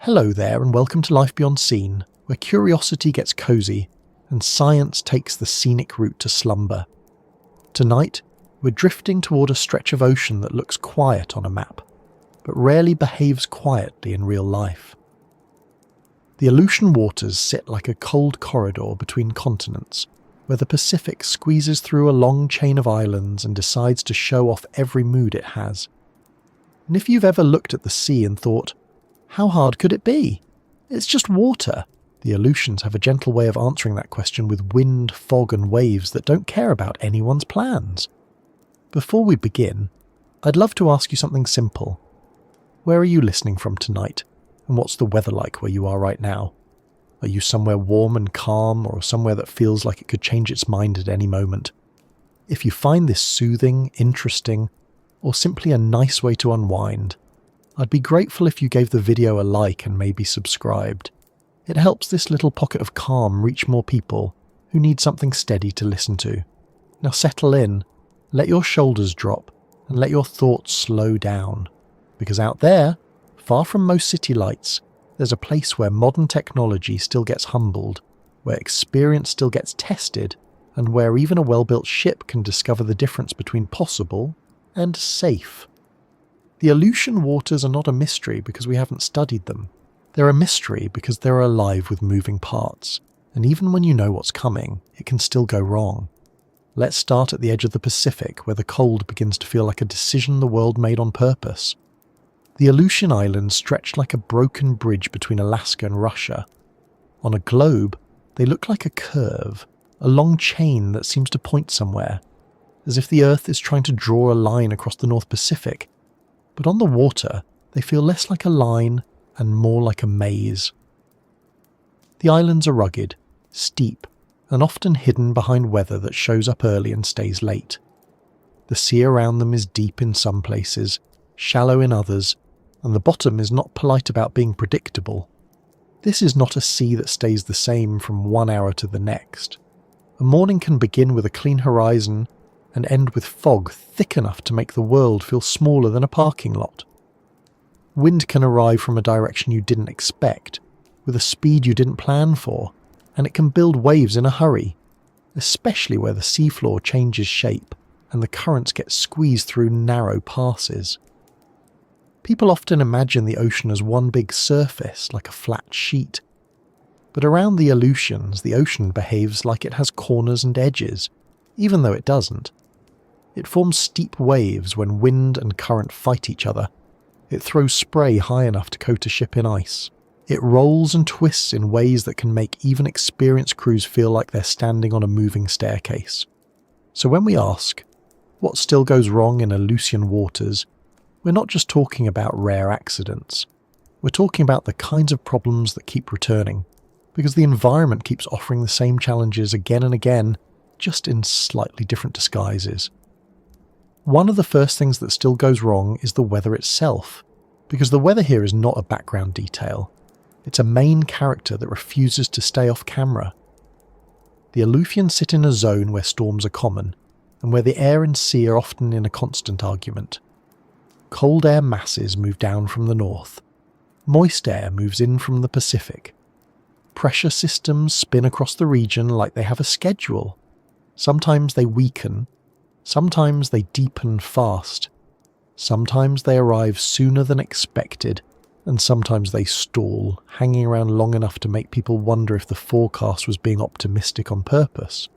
Hello there and welcome to Life Beyond Scene, where curiosity gets cozy and science takes the scenic route to slumber. Tonight, we're drifting toward a stretch of ocean that looks quiet on a map, but rarely behaves quietly in real life. The Aleutian waters sit like a cold corridor between continents, where the Pacific squeezes through a long chain of islands and decides to show off every mood it has. And if you've ever looked at the sea and thought, how hard could it be? It's just water. The Aleutians have a gentle way of answering that question with wind, fog and waves that don't care about anyone's plans. Before we begin, I'd love to ask you something simple. Where are you listening from tonight? And what's the weather like where you are right now? Are you somewhere warm and calm, or somewhere that feels like it could change its mind at any moment? If you find this soothing, interesting, or simply a nice way to unwind, I'd be grateful if you gave the video a like and maybe subscribed. It helps this little pocket of calm reach more people who need something steady to listen to. Now settle in, let your shoulders drop, and let your thoughts slow down. Because out there, far from most city lights, there's a place where modern technology still gets humbled, where experience still gets tested, and where even a well-built ship can discover the difference between possible and safe. The Aleutian waters are not a mystery because we haven't studied them. They're a mystery because they're alive with moving parts, and even when you know what's coming, it can still go wrong. Let's start at the edge of the Pacific, where the cold begins to feel like a decision the world made on purpose. The Aleutian Islands stretch like a broken bridge between Alaska and Russia. On a globe, they look like a curve, a long chain that seems to point somewhere, as if the Earth is trying to draw a line across the North Pacific. But on the water, they feel less like a line and more like a maze. The islands are rugged, steep, and often hidden behind weather that shows up early and stays late. The sea around them is deep in some places, shallow in others, and the bottom is not polite about being predictable. This is not a sea that stays the same from 1 hour to the next. A morning can begin with a clean horizon and end with fog thick enough to make the world feel smaller than a parking lot. Wind can arrive from a direction you didn't expect, with a speed you didn't plan for, and it can build waves in a hurry, especially where the seafloor changes shape and the currents get squeezed through narrow passes. People often imagine the ocean as one big surface, like a flat sheet. But around the Aleutians, the ocean behaves like it has corners and edges, even though it doesn't. It forms steep waves when wind and current fight each other. It throws spray high enough to coat a ship in ice. It rolls and twists in ways that can make even experienced crews feel like they're standing on a moving staircase. So when we ask, what still goes wrong in Aleutian waters, we're not just talking about rare accidents. We're talking about the kinds of problems that keep returning, because the environment keeps offering the same challenges again and again, just in slightly different disguises. One of the first things that still goes wrong is the weather itself, because the weather here is not a background detail. It's a main character that refuses to stay off camera. The Aleutians sit in a zone where storms are common, and where the air and sea are often in a constant argument. Cold air masses move down from the north. Moist air moves in from the Pacific. Pressure systems spin across the region like they have a schedule. Sometimes they weaken. Sometimes they deepen fast. Sometimes they arrive sooner than expected, and sometimes they stall, hanging around long enough to make people wonder if the forecast was being optimistic on purpose.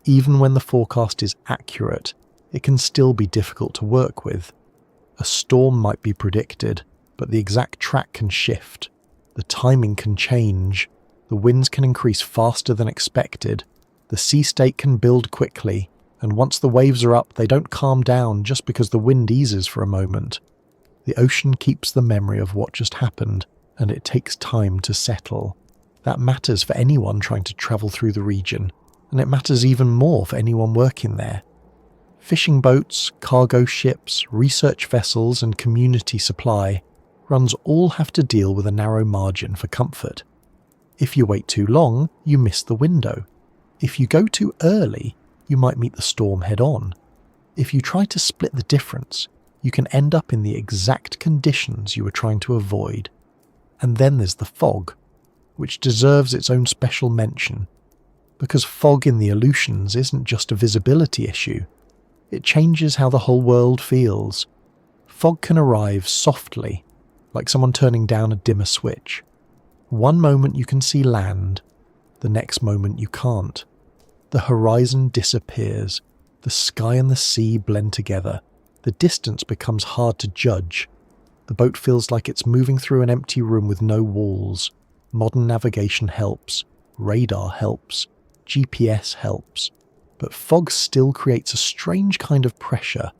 Even when the forecast is accurate, it can still be difficult to work with. A storm might be predicted, but the exact track can shift. The timing can change. The winds can increase faster than expected. The sea state can build quickly, and once the waves are up, they don't calm down just because the wind eases for a moment. The ocean keeps the memory of what just happened, and it takes time to settle. That matters for anyone trying to travel through the region, and it matters even more for anyone working there. Fishing boats, cargo ships, research vessels, and community supply runs all have to deal with a narrow margin for comfort. If you wait too long, you miss the window. If you go too early, you might meet the storm head-on. If you try to split the difference, you can end up in the exact conditions you were trying to avoid. And then there's the fog, which deserves its own special mention, because fog in the Aleutians isn't just a visibility issue. It changes how the whole world feels. Fog can arrive softly, like someone turning down a dimmer switch. One moment you can see land, the next moment you can't. The horizon disappears, the sky and the sea blend together, the distance becomes hard to judge. The boat feels like it's moving through an empty room with no walls. Modern navigation helps, radar helps, GPS helps, but fog still creates a strange kind of pressure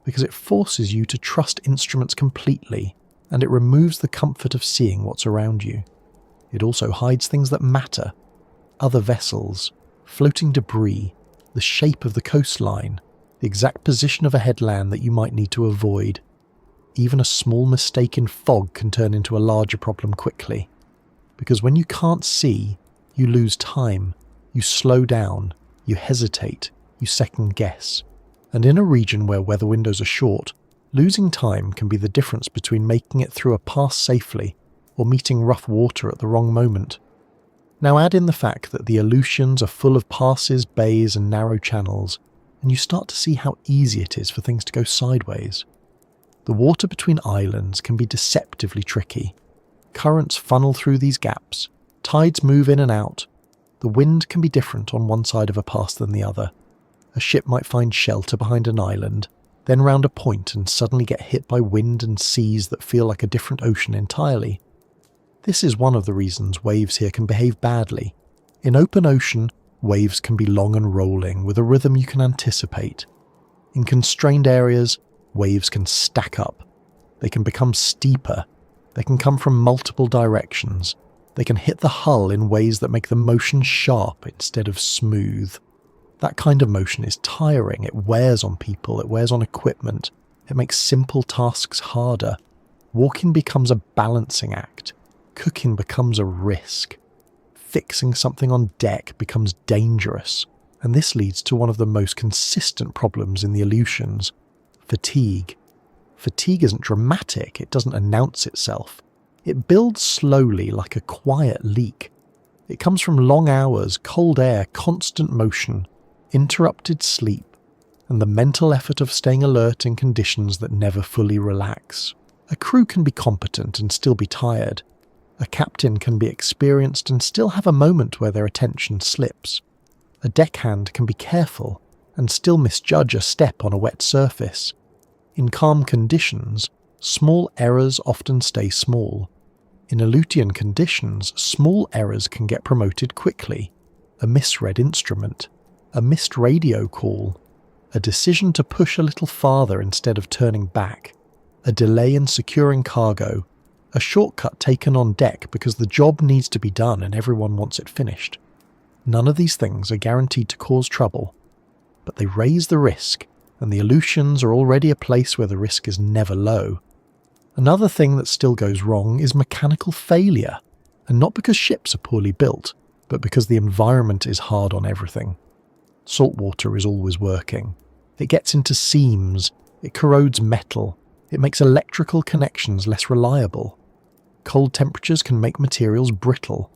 because it forces you to trust instruments completely, and it removes the comfort of seeing what's around you. It also hides things that matter: other vessels, floating debris, the shape of the coastline, the exact position of a headland that you might need to avoid. Even a small mistake in fog can turn into a larger problem quickly. Because when you can't see, you lose time, you slow down, you hesitate, you second guess. And in a region where weather windows are short, losing time can be the difference between making it through a pass safely or meeting rough water at the wrong moment. Now add in the fact that the Aleutians are full of passes, bays and narrow channels, and you start to see how easy it is for things to go sideways. The water between islands can be deceptively tricky. Currents funnel through these gaps, tides move in and out. The wind can be different on one side of a pass than the other. A ship might find shelter behind an island, then round a point and suddenly get hit by wind and seas that feel like a different ocean entirely. This is one of the reasons waves here can behave badly. In open ocean, waves can be long and rolling with a rhythm you can anticipate. In constrained areas, waves can stack up. They can become steeper. They can come from multiple directions. They can hit the hull in ways that make the motion sharp instead of smooth. That kind of motion is tiring. It wears on people. It wears on equipment. It makes simple tasks harder. Walking becomes a balancing act. Cooking becomes a risk. Fixing something on deck becomes dangerous. And this leads to one of the most consistent problems in the Aleutians: fatigue. Fatigue isn't dramatic. It doesn't announce itself. It builds slowly like a quiet leak. It comes from long hours, cold air, constant motion, interrupted sleep, and the mental effort of staying alert in conditions that never fully relax. A crew can be competent and still be tired. A captain can be experienced and still have a moment where their attention slips. A deckhand can be careful and still misjudge a step on a wet surface. In calm conditions, small errors often stay small. In Aleutian conditions, small errors can get promoted quickly. A misread instrument, a missed radio call, a decision to push a little farther instead of turning back, a delay in securing cargo, a shortcut taken on deck because the job needs to be done and everyone wants it finished. None of these things are guaranteed to cause trouble, but they raise the risk, and the Aleutians are already a place where the risk is never low. Another thing that still goes wrong is mechanical failure, and not because ships are poorly built, but because the environment is hard on everything. Salt water is always working. It gets into seams, it corrodes metal, it makes electrical connections less reliable. Cold temperatures can make materials brittle.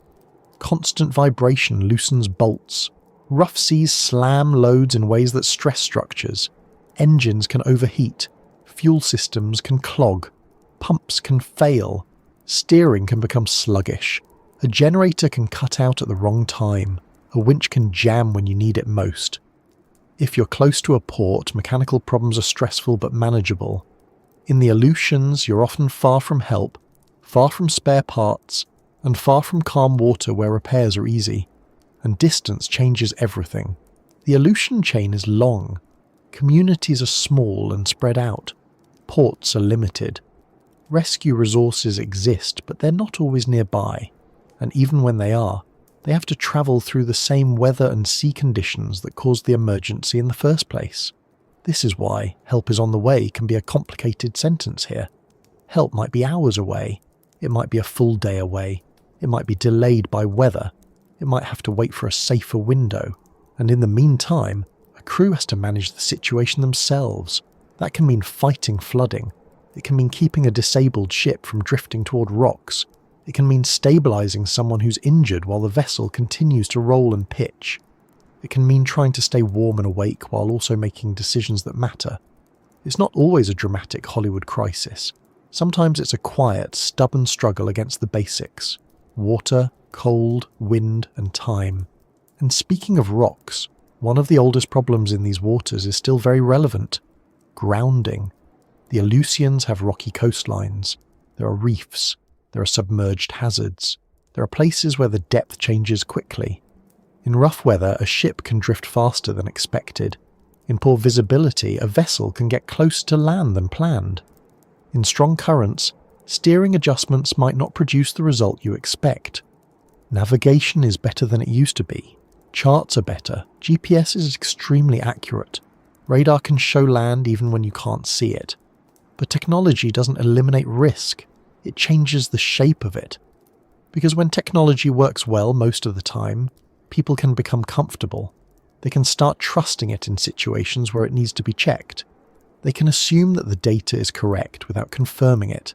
Constant vibration loosens bolts. Rough seas slam loads in ways that stress structures. Engines can overheat. Fuel systems can clog. Pumps can fail. Steering can become sluggish. A generator can cut out at the wrong time. A winch can jam when you need it most. If you're close to a port, mechanical problems are stressful but manageable. In the Aleutians, you're often far from help, far from spare parts, and far from calm water where repairs are easy. And distance changes everything. The Aleutian chain is long. Communities are small and spread out. Ports are limited. Rescue resources exist, but they're not always nearby. And even when they are, they have to travel through the same weather and sea conditions that caused the emergency in the first place. This is why help is on the way can be a complicated sentence here. Help might be hours away. It might be a full day away. It might be delayed by weather. It might have to wait for a safer window. And in the meantime, a crew has to manage the situation themselves. That can mean fighting flooding. It can mean keeping a disabled ship from drifting toward rocks. It can mean stabilising someone who's injured while the vessel continues to roll and pitch. It can mean trying to stay warm and awake while also making decisions that matter. It's not always a dramatic Hollywood crisis. Sometimes it's a quiet, stubborn struggle against the basics: water, cold, wind, and time. And speaking of rocks, one of the oldest problems in these waters is still very relevant: grounding. The Aleutians have rocky coastlines. There are reefs. There are submerged hazards. There are places where the depth changes quickly. In rough weather, a ship can drift faster than expected. In poor visibility, a vessel can get closer to land than planned. In strong currents, steering adjustments might not produce the result you expect. Navigation is better than it used to be. Charts are better. GPS is extremely accurate. Radar can show land even when you can't see it. But technology doesn't eliminate risk. It changes the shape of it. Because when technology works well most of the time, people can become comfortable. They can start trusting it in situations where it needs to be checked. They can assume that the data is correct without confirming it.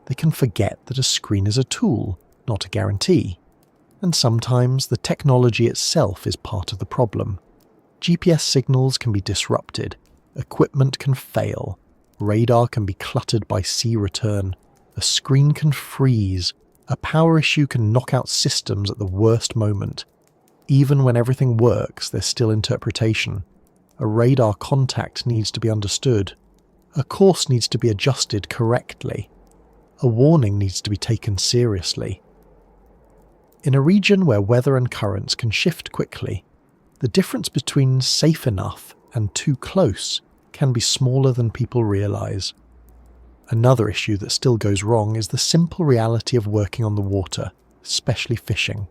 They can forget that a screen is a tool, not a guarantee. And sometimes the technology itself is part of the problem. GPS signals can be disrupted. Equipment can fail. Radar can be cluttered by sea return. A screen can freeze. A power issue can knock out systems at the worst moment. Even when everything works, there's still interpretation. A radar contact needs to be understood. A course needs to be adjusted correctly. A warning needs to be taken seriously. In a region where weather and currents can shift quickly, the difference between safe enough and too close can be smaller than people realise. Another issue that still goes wrong is the simple reality of working on the water, especially fishing.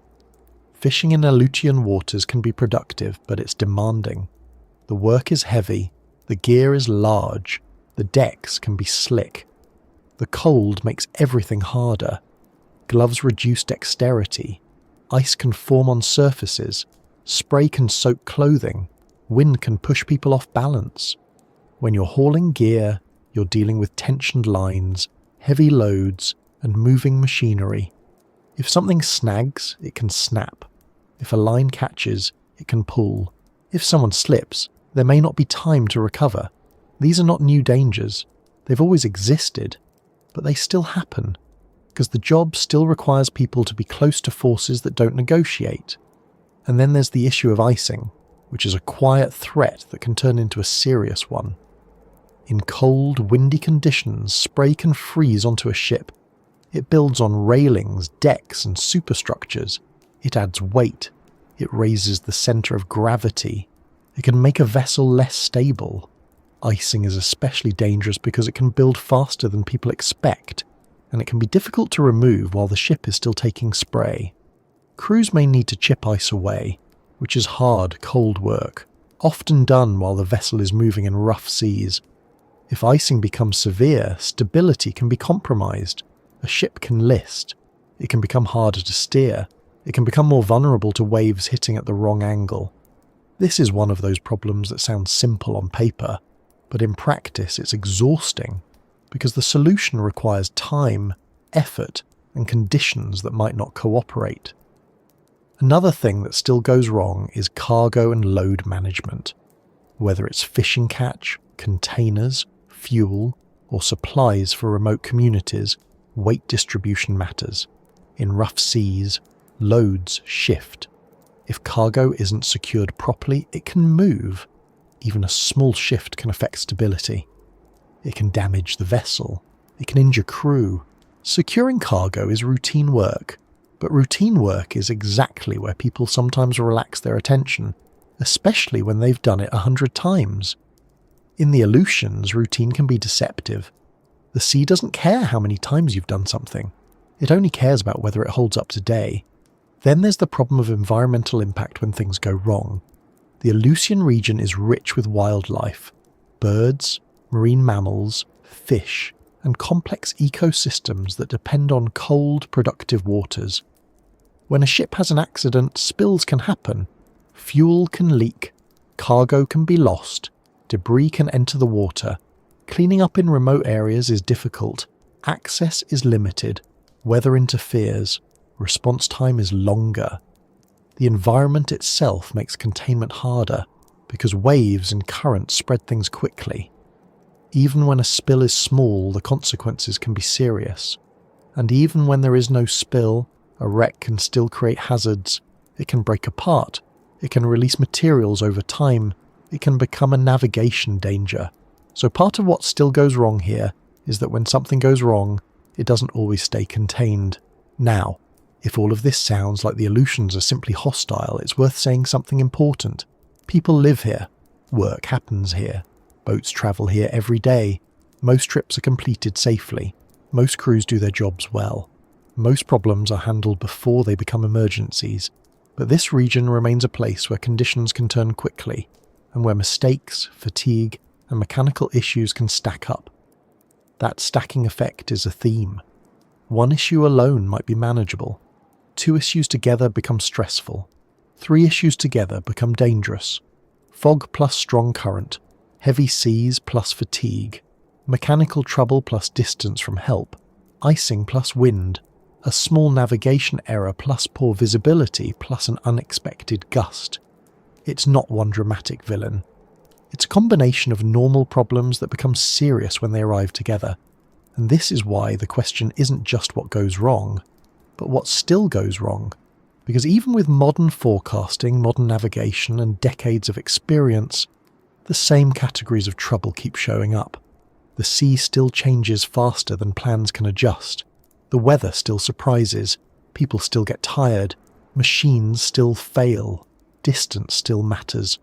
Fishing in Aleutian waters can be productive, but it's demanding. The work is heavy, the gear is large, the decks can be slick. The cold makes everything harder. Gloves reduce dexterity. Ice can form on surfaces. Spray can soak clothing. Wind can push people off balance. When you're hauling gear, you're dealing with tensioned lines, heavy loads, and moving machinery. If something snags, it can snap. If a line catches, it can pull. If someone slips, there may not be time to recover. These are not new dangers. They've always existed, but they still happen, because the job still requires people to be close to forces that don't negotiate. And then there's the issue of icing, which is a quiet threat that can turn into a serious one. In cold, windy conditions, spray can freeze onto a ship. It builds on railings, decks, and superstructures. It adds weight. It raises the centre of gravity. It can make a vessel less stable. Icing is especially dangerous because it can build faster than people expect, and it can be difficult to remove while the ship is still taking spray. Crews may need to chip ice away, which is hard, cold work, often done while the vessel is moving in rough seas. If icing becomes severe, stability can be compromised. A ship can list. It can become harder to steer. It can become more vulnerable to waves hitting at the wrong angle. This is one of those problems that sounds simple on paper, but in practice it's exhausting, because the solution requires time, effort, and conditions that might not cooperate. Another thing that still goes wrong is cargo and load management. Whether it's fishing catch, containers, fuel, or supplies for remote communities, weight distribution matters. In rough seas, loads shift. If cargo isn't secured properly, it can move. Even a small shift can affect stability. It can damage the vessel. It can injure crew. Securing cargo is routine work, but routine work is exactly where people sometimes relax their attention, especially when they've done it 100 times. In the Aleutians, routine can be deceptive. The sea doesn't care how many times you've done something. It only cares about whether it holds up today. Then there's the problem of environmental impact when things go wrong. The Aleutian region is rich with wildlife, birds, marine mammals, fish, and complex ecosystems that depend on cold, productive waters. When a ship has an accident, spills can happen. Fuel can leak. Cargo can be lost. Debris can enter the water. Cleaning up in remote areas is difficult. Access is limited. Weather interferes, response time is longer. The environment itself makes containment harder because waves and currents spread things quickly. Even when a spill is small, the consequences can be serious. And even when there is no spill, a wreck can still create hazards. It can break apart. It can release materials over time. It can become a navigation danger. So part of what still goes wrong here is that when something goes wrong, it doesn't always stay contained. Now, if all of this sounds like the Aleutians are simply hostile, it's worth saying something important. People live here. Work happens here. Boats travel here every day. Most trips are completed safely. Most crews do their jobs well. Most problems are handled before they become emergencies. But this region remains a place where conditions can turn quickly, and where mistakes, fatigue, and mechanical issues can stack up. That stacking effect is a theme. One issue alone might be manageable. 2 issues together become stressful. 3 issues together become dangerous. Fog plus strong current, heavy seas plus fatigue, mechanical trouble plus distance from help, icing plus wind, a small navigation error plus poor visibility plus an unexpected gust. It's not one dramatic villain. It's a combination of normal problems that become serious when they arrive together. And this is why the question isn't just what goes wrong, but what still goes wrong. Because even with modern forecasting, modern navigation, and decades of experience, the same categories of trouble keep showing up. The sea still changes faster than plans can adjust. The weather still surprises. People still get tired. Machines still fail. Distance still matters.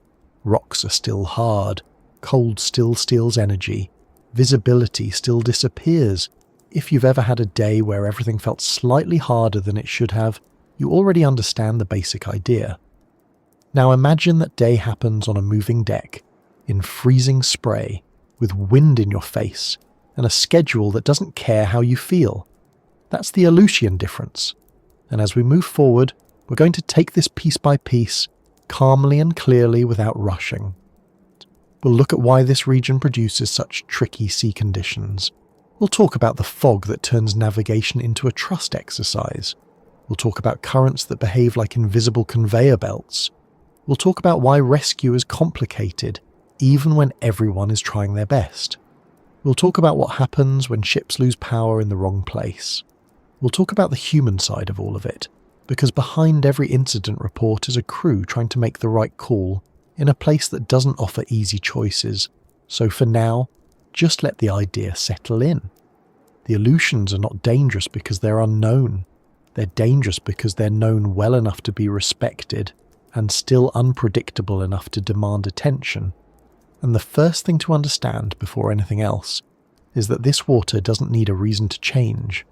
Rocks are still hard. Cold still steals energy. Visibility still disappears. If you've ever had a day where everything felt slightly harder than it should have, you already understand the basic idea. Now imagine that day happens on a moving deck, in freezing spray, with wind in your face, and a schedule that doesn't care how you feel. That's the Aleutian difference. And as we move forward, we're going to take this piece by piece, calmly and clearly without rushing. We'll look at why this region produces such tricky sea conditions. We'll talk about the fog that turns navigation into a trust exercise. We'll talk about currents that behave like invisible conveyor belts. We'll talk about why rescue is complicated, even when everyone is trying their best. We'll talk about what happens when ships lose power in the wrong place. We'll talk about the human side of all of it, because behind every incident report is a crew trying to make the right call in a place that doesn't offer easy choices. So for now, just let the idea settle in. The Aleutians are not dangerous because they're unknown. They're dangerous because they're known well enough to be respected and still unpredictable enough to demand attention. And the first thing to understand before anything else is that this water doesn't need a reason to change.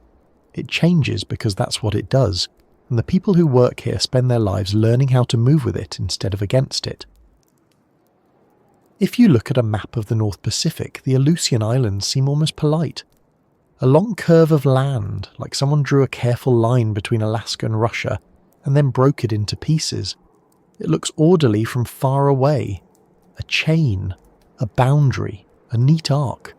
It changes because that's what it does, and the people who work here spend their lives learning how to move with it instead of against it. If you look at a map of the North Pacific, the Aleutian Islands seem almost polite. A long curve of land, like someone drew a careful line between Alaska and Russia and then broke it into pieces. It looks orderly from far away. A chain, a boundary, a neat arc.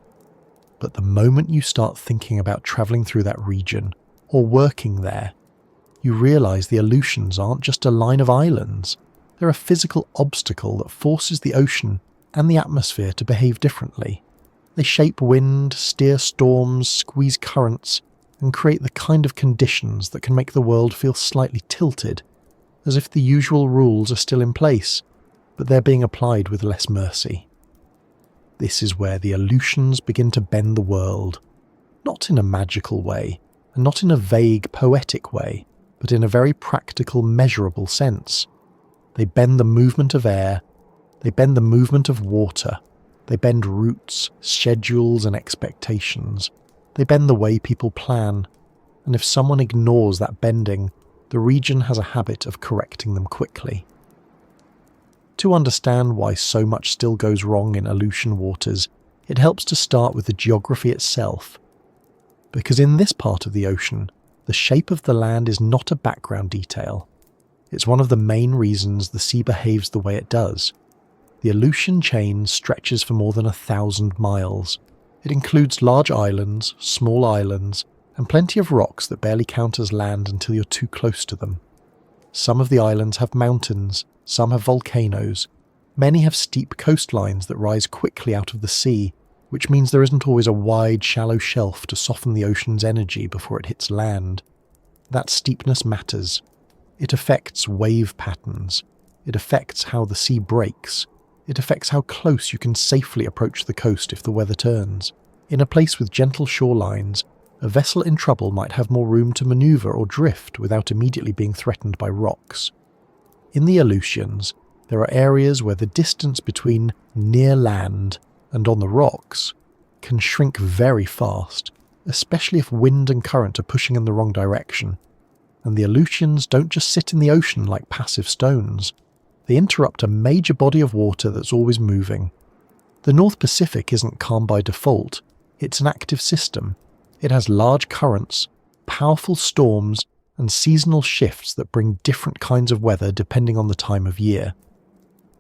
But the moment you start thinking about travelling through that region, or working there, you realise the Aleutians aren't just a line of islands. They're a physical obstacle that forces the ocean and the atmosphere to behave differently. They shape wind, steer storms, squeeze currents, and create the kind of conditions that can make the world feel slightly tilted, as if the usual rules are still in place, but they're being applied with less mercy. This is where the Aleutians begin to bend the world, not in a magical way, and not in a vague, poetic way, but in a very practical, measurable sense. They bend the movement of air, they bend the movement of water, they bend routes, schedules, and expectations. They bend the way people plan, and if someone ignores that bending, the region has a habit of correcting them quickly. To understand why so much still goes wrong in Aleutian waters, it helps to start with the geography itself. Because in this part of the ocean, the shape of the land is not a background detail. It's one of the main reasons the sea behaves the way it does. The Aleutian chain stretches for more than 1,000 miles. It includes large islands, small islands, and plenty of rocks that barely count as land until you're too close to them. Some of the islands have mountains, some have volcanoes, many have steep coastlines that rise quickly out of the sea, which means there isn't always a wide, shallow shelf to soften the ocean's energy before it hits land. That steepness matters. It affects wave patterns. It affects how the sea breaks. It affects how close you can safely approach the coast if the weather turns. In a place with gentle shorelines, a vessel in trouble might have more room to manoeuvre or drift without immediately being threatened by rocks. In the Aleutians, there are areas where the distance between near land and on the rocks can shrink very fast, especially if wind and current are pushing in the wrong direction. And the Aleutians don't just sit in the ocean like passive stones. They interrupt a major body of water that's always moving. The North Pacific isn't calm by default. It's an active system. It has large currents, powerful storms, and seasonal shifts that bring different kinds of weather depending on the time of year.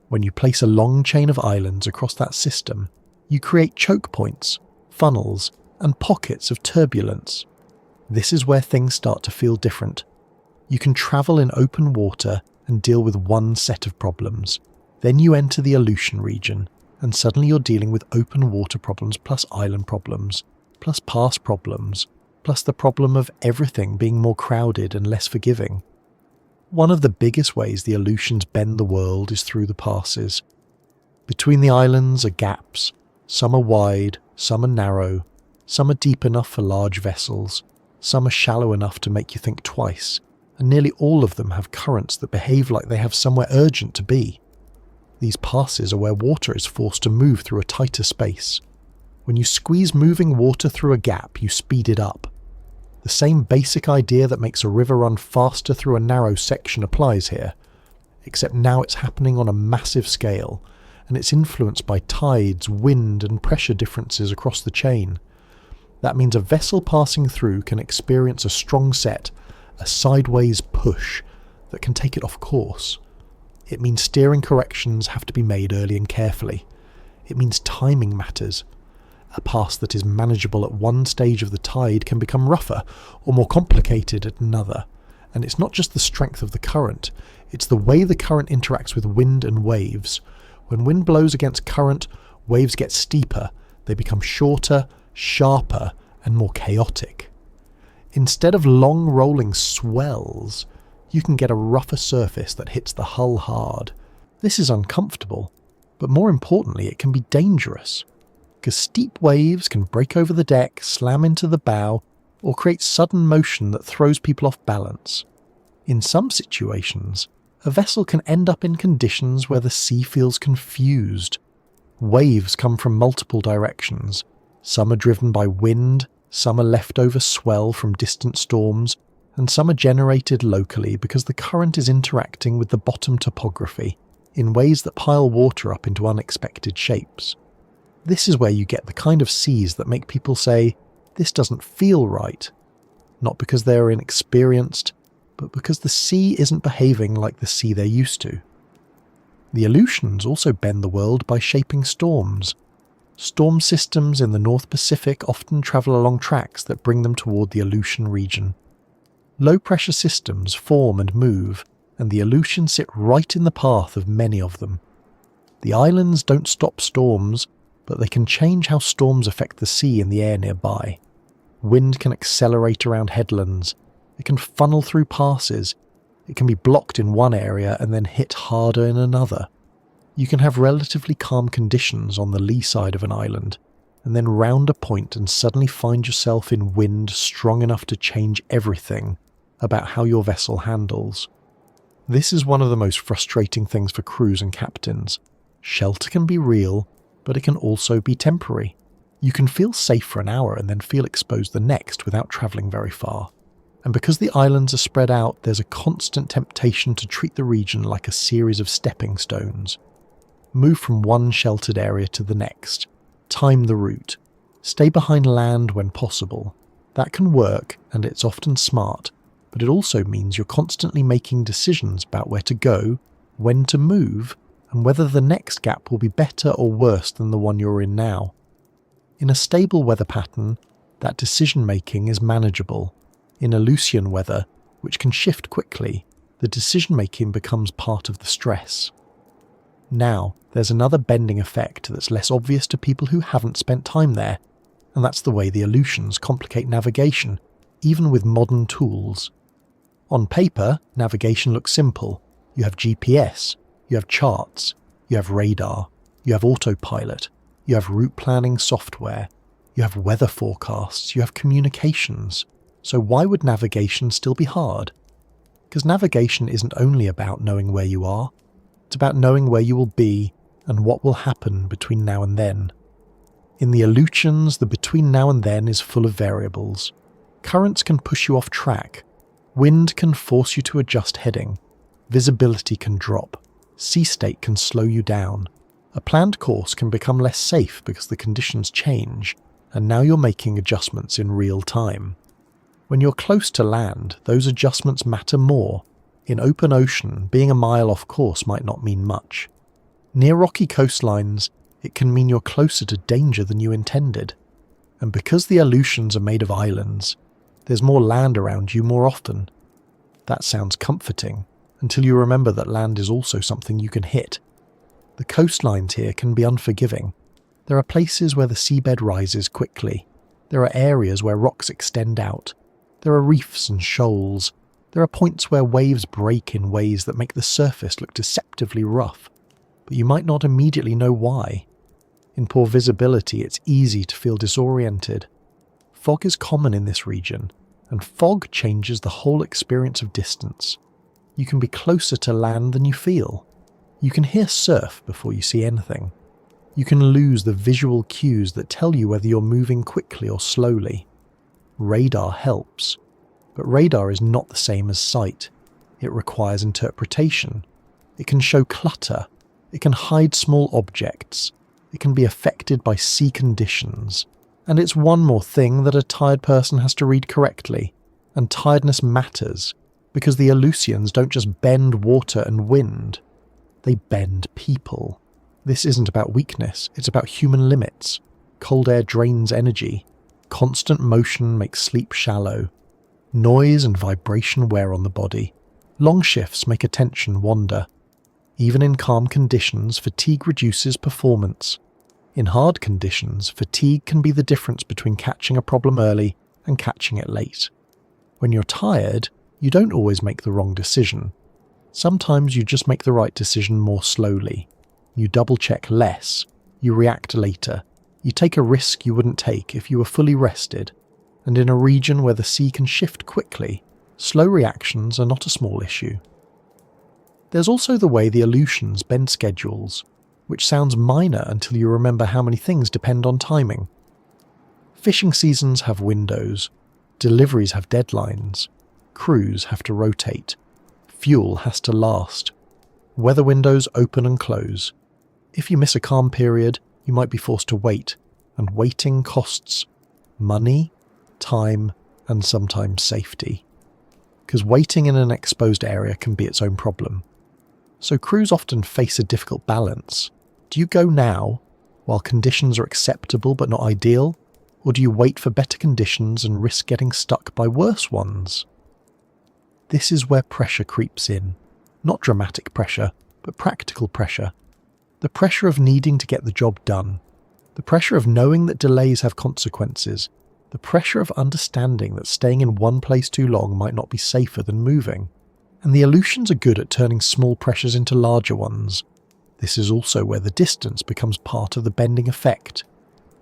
When you place a long chain of islands across that system, you create choke points, funnels, and pockets of turbulence. This is where things start to feel different. You can travel in open water and deal with one set of problems. Then you enter the Aleutian region, and suddenly you're dealing with open water problems plus island problems, plus pass problems, plus the problem of everything being more crowded and less forgiving. One of the biggest ways the Aleutians bend the world is through the passes. Between the islands are gaps. Some are wide, some are narrow, some are deep enough for large vessels, some are shallow enough to make you think twice, and nearly all of them have currents that behave like they have somewhere urgent to be. These passes are where water is forced to move through a tighter space. When you squeeze moving water through a gap, you speed it up. The same basic idea that makes a river run faster through a narrow section applies here, except now it's happening on a massive scale, and it's influenced by tides, wind, and pressure differences across the chain. That means a vessel passing through can experience a strong set, a sideways push, that can take it off course. It means steering corrections have to be made early and carefully. It means timing matters. A pass that is manageable at one stage of the tide can become rougher or more complicated at another. And it's not just the strength of the current, it's the way the current interacts with wind and waves. When wind blows against current, waves get steeper, they become shorter, sharper, and more chaotic. Instead of long rolling swells, you can get a rougher surface that hits the hull hard. This is uncomfortable, but more importantly, it can be dangerous, because steep waves can break over the deck, slam into the bow, or create sudden motion that throws people off balance. In some situations, a vessel can end up in conditions where the sea feels confused. Waves come from multiple directions. Some are driven by wind, some are leftover swell from distant storms, and some are generated locally because the current is interacting with the bottom topography in ways that pile water up into unexpected shapes. This is where you get the kind of seas that make people say, "This doesn't feel right," not because they're inexperienced, but because the sea isn't behaving like the sea they're used to. The Aleutians also bend the world by shaping storms. Storm systems in the North Pacific often travel along tracks that bring them toward the Aleutian region. Low-pressure systems form and move, and the Aleutians sit right in the path of many of them. The islands don't stop storms, but they can change how storms affect the sea and the air nearby. Wind can accelerate around headlands. It can funnel through passes. It can be blocked in one area and then hit harder in another. You can have relatively calm conditions on the lee side of an island, and then round a point and suddenly find yourself in wind strong enough to change everything about how your vessel handles. This is one of the most frustrating things for crews and captains. Shelter can be real, but it can also be temporary. You can feel safe for an hour and then feel exposed the next without travelling very far. And because the islands are spread out, there's a constant temptation to treat the region like a series of stepping stones. Move from one sheltered area to the next. Time the route. Stay behind land when possible. That can work, and it's often smart, but it also means you're constantly making decisions about where to go, when to move, and whether the next gap will be better or worse than the one you're in now. In a stable weather pattern, that decision-making is manageable. In Aleutian weather, which can shift quickly, the decision-making becomes part of the stress. Now, there's another bending effect that's less obvious to people who haven't spent time there, and that's the way the Aleutians complicate navigation, even with modern tools. On paper, navigation looks simple. You have GPS, you have charts, you have radar, you have autopilot, you have route planning software, you have weather forecasts, you have communications. So why would navigation still be hard? Because navigation isn't only about knowing where you are, it's about knowing where you will be and what will happen between now and then. In the Aleutians, the between now and then is full of variables. Currents can push you off track. Wind can force you to adjust heading. Visibility can drop. Sea state can slow you down. A planned course can become less safe because the conditions change, and now you're making adjustments in real time. When you're close to land, those adjustments matter more. In open ocean, being a mile off course might not mean much. Near rocky coastlines, it can mean you're closer to danger than you intended. And because the Aleutians are made of islands, there's more land around you more often. That sounds comforting, until you remember that land is also something you can hit. The coastlines here can be unforgiving. There are places where the seabed rises quickly. There are areas where rocks extend out. There are reefs and shoals. There are points where waves break in ways that make the surface look deceptively rough, but you might not immediately know why. In poor visibility, it's easy to feel disoriented. Fog is common in this region, and fog changes the whole experience of distance. You can be closer to land than you feel. You can hear surf before you see anything. You can lose the visual cues that tell you whether you're moving quickly or slowly. Radar helps, but radar is not the same as sight. It requires interpretation. It can show clutter. It can hide small objects. It can be affected by sea conditions. And it's one more thing that a tired person has to read correctly. And tiredness matters, because the Aleutians don't just bend water and wind. They bend people. This isn't about weakness, it's about human limits. Cold air drains energy. Constant motion makes sleep shallow. Noise and vibration wear on the body. Long shifts make attention wander. Even in calm conditions, fatigue reduces performance. In hard conditions, fatigue can be the difference between catching a problem early and catching it late. When you're tired, you don't always make the wrong decision. Sometimes you just make the right decision more slowly. You double-check less. You react later. You take a risk you wouldn't take if you were fully rested. And in a region where the sea can shift quickly, slow reactions are not a small issue. There's also the way the Aleutians bend schedules, which sounds minor until you remember how many things depend on timing. Fishing seasons have windows, deliveries have deadlines, crews have to rotate, fuel has to last, weather windows open and close. If you miss a calm period, you might be forced to wait, and waiting costs money, time, and sometimes safety. Because waiting in an exposed area can be its own problem. So crews often face a difficult balance. Do you go now, while conditions are acceptable but not ideal? Or do you wait for better conditions and risk getting stuck by worse ones? This is where pressure creeps in. Not dramatic pressure, but practical pressure. The pressure of needing to get the job done. The pressure of knowing that delays have consequences. The pressure of understanding that staying in one place too long might not be safer than moving. And the Aleutians are good at turning small pressures into larger ones. This is also where the distance becomes part of the bending effect.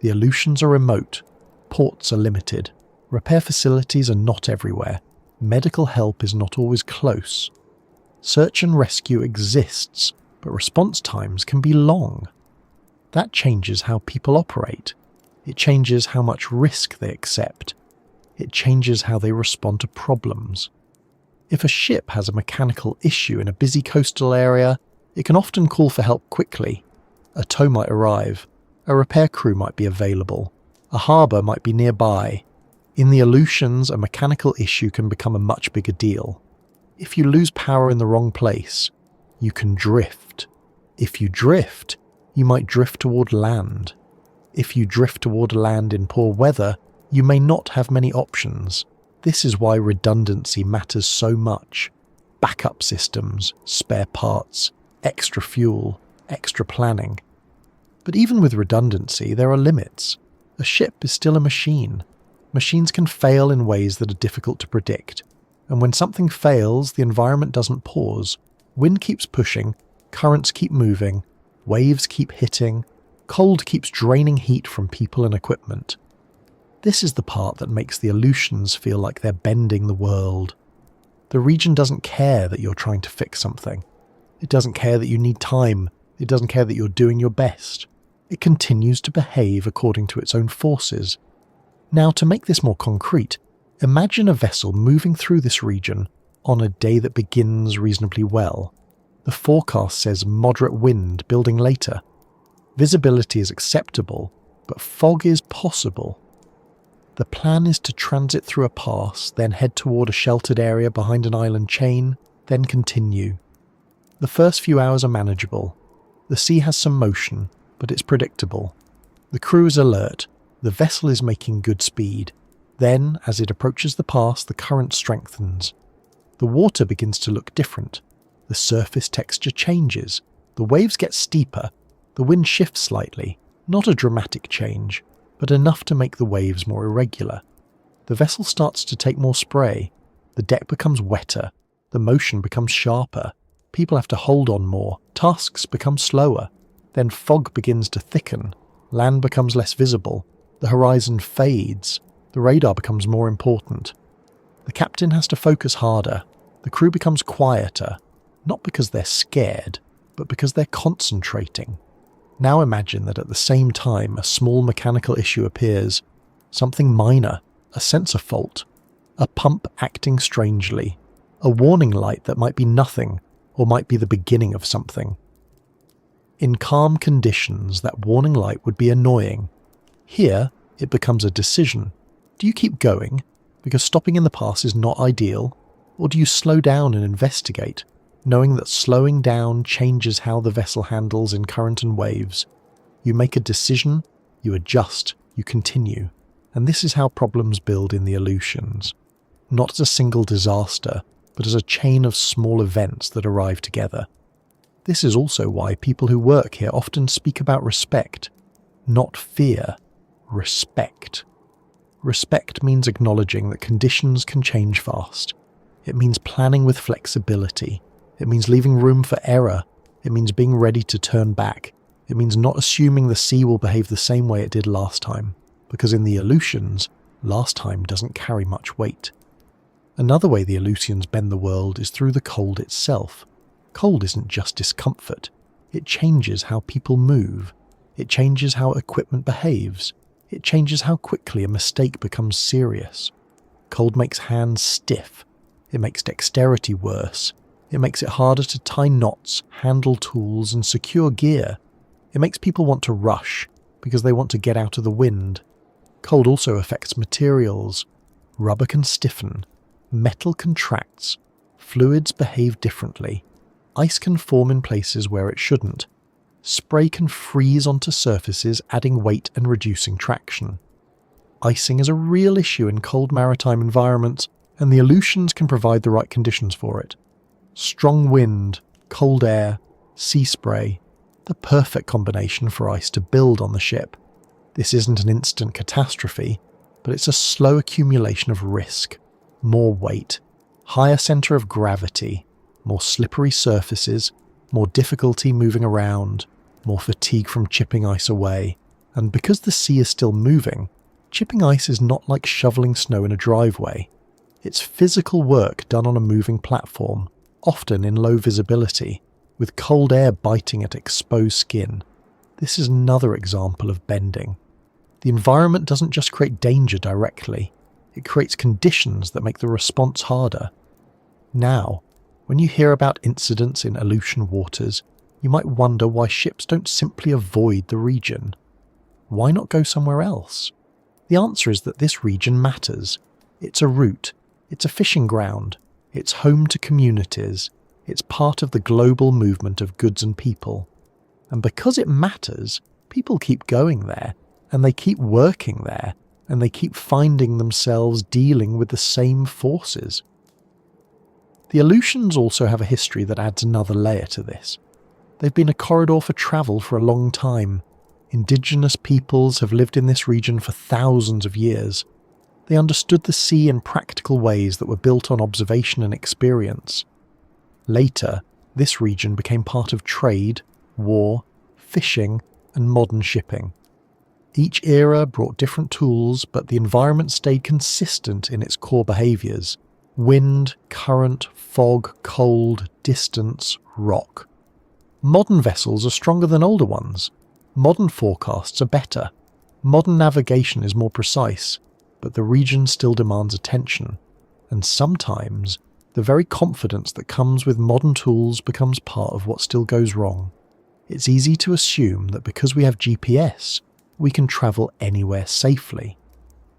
The Aleutians are remote. Ports are limited. Repair facilities are not everywhere. Medical help is not always close. Search and rescue exists, but response times can be long. That changes how people operate. It changes how much risk they accept. It changes how they respond to problems. If a ship has a mechanical issue in a busy coastal area, it can often call for help quickly. A tow might arrive. A repair crew might be available. A harbour might be nearby. In the Aleutians, a mechanical issue can become a much bigger deal. If you lose power in the wrong place, you can drift. If you drift, you might drift toward land. If you drift toward land in poor weather, You may not have many options. This is why redundancy matters so much. Backup systems, spare parts, extra fuel, extra planning. But even with redundancy, there are limits. A ship is still a machine. Machines can fail in ways that are difficult to predict. And when something fails, the environment doesn't pause. Wind keeps pushing, currents keep moving, waves keep hitting, cold keeps draining heat from people and equipment. This is the part that makes the Aleutians feel like they're bending the world. The region doesn't care that you're trying to fix something. It doesn't care that you need time. It doesn't care that you're doing your best. It continues to behave according to its own forces. Now, to make this more concrete, imagine a vessel moving through this region on a day that begins reasonably well. The forecast says moderate wind building later. Visibility is acceptable, but fog is possible. The plan is to transit through a pass, then head toward a sheltered area behind an island chain, then continue. The first few hours are manageable. The sea has some motion, but it's predictable. The crew is alert. The vessel is making good speed. Then, as it approaches the pass, the current strengthens. The water begins to look different. The surface texture changes. The waves get steeper. The wind shifts slightly. Not a dramatic change, but enough to make the waves more irregular. The vessel starts to take more spray. The deck becomes wetter. The motion becomes sharper. People have to hold on more. Tasks become slower. Then fog begins to thicken. Land becomes less visible. The horizon fades. The radar becomes more important. The captain has to focus harder. The crew becomes quieter, not because they're scared, but because they're concentrating. Now imagine that at the same time a small mechanical issue appears, something minor, a sensor fault, a pump acting strangely, a warning light that might be nothing or might be the beginning of something. In calm conditions, that warning light would be annoying. Here, it becomes a decision. Do you keep going, because stopping in the pass is not ideal, or do you slow down and investigate, knowing that slowing down changes how the vessel handles in current and waves? You make a decision, you adjust, you continue, and this is how problems build in the Aleutians. Not as a single disaster, but as a chain of small events that arrive together. This is also why people who work here often speak about respect. Not fear, respect. Respect means acknowledging that conditions can change fast. It means planning with flexibility. It means leaving room for error. It means being ready to turn back. It means not assuming the sea will behave the same way it did last time, because in the Aleutians, last time doesn't carry much weight. Another way the Aleutians bend the world is through the cold itself. Cold isn't just discomfort. It changes how people move. It changes how equipment behaves. It changes how quickly a mistake becomes serious. Cold makes hands stiff. It makes dexterity worse. It makes it harder to tie knots, handle tools, and secure gear. It makes people want to rush because they want to get out of the wind. Cold also affects materials. Rubber can stiffen. Metal contracts. Fluids behave differently. Ice can form in places where it shouldn't. Spray can freeze onto surfaces, adding weight and reducing traction. Icing is a real issue in cold maritime environments, and the Aleutians can provide the right conditions for it. Strong wind, cold air, sea spray, the perfect combination for ice to build on the ship. This isn't an instant catastrophe, but it's a slow accumulation of risk. More weight, higher centre of gravity, more slippery surfaces, more difficulty moving around, more fatigue from chipping ice away. And because the sea is still moving, chipping ice is not like shoveling snow in a driveway. It's physical work done on a moving platform, often in low visibility, with cold air biting at exposed skin. This is another example of bending. The environment doesn't just create danger directly, it creates conditions that make the response harder. Now, when you hear about incidents in Aleutian waters, you might wonder why ships don't simply avoid the region. Why not go somewhere else? The answer is that this region matters. It's a route, it's a fishing ground, it's home to communities, it's part of the global movement of goods and people. And because it matters, people keep going there, and they keep working there, and they keep finding themselves dealing with the same forces. The Aleutians also have a history that adds another layer to this. They've been a corridor for travel for a long time. Indigenous peoples have lived in this region for thousands of years. They understood the sea in practical ways that were built on observation and experience. Later, this region became part of trade, war, fishing, and modern shipping. Each era brought different tools, but the environment stayed consistent in its core behaviours: wind, current, fog, cold, distance, rock. Modern vessels are stronger than older ones. Modern forecasts are better. Modern navigation is more precise, but the region still demands attention. And sometimes, the very confidence that comes with modern tools becomes part of what still goes wrong. It's easy to assume that because we have GPS, we can travel anywhere safely.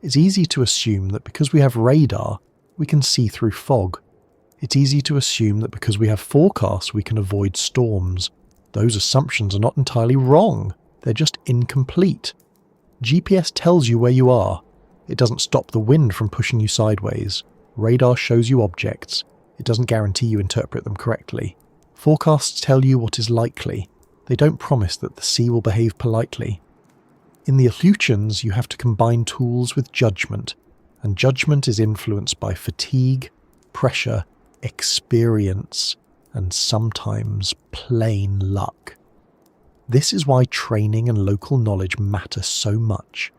It's easy to assume that because we have radar, we can see through fog. It's easy to assume that because we have forecasts, we can avoid storms. Those assumptions are not entirely wrong. They're just incomplete. GPS tells you where you are. It doesn't stop the wind from pushing you sideways. Radar shows you objects. It doesn't guarantee you interpret them correctly. Forecasts tell you what is likely. They don't promise that the sea will behave politely. In the Aleutians, you have to combine tools with judgment, and judgment is influenced by fatigue, pressure, experience, and sometimes plain luck. This is why training and local knowledge matter so much.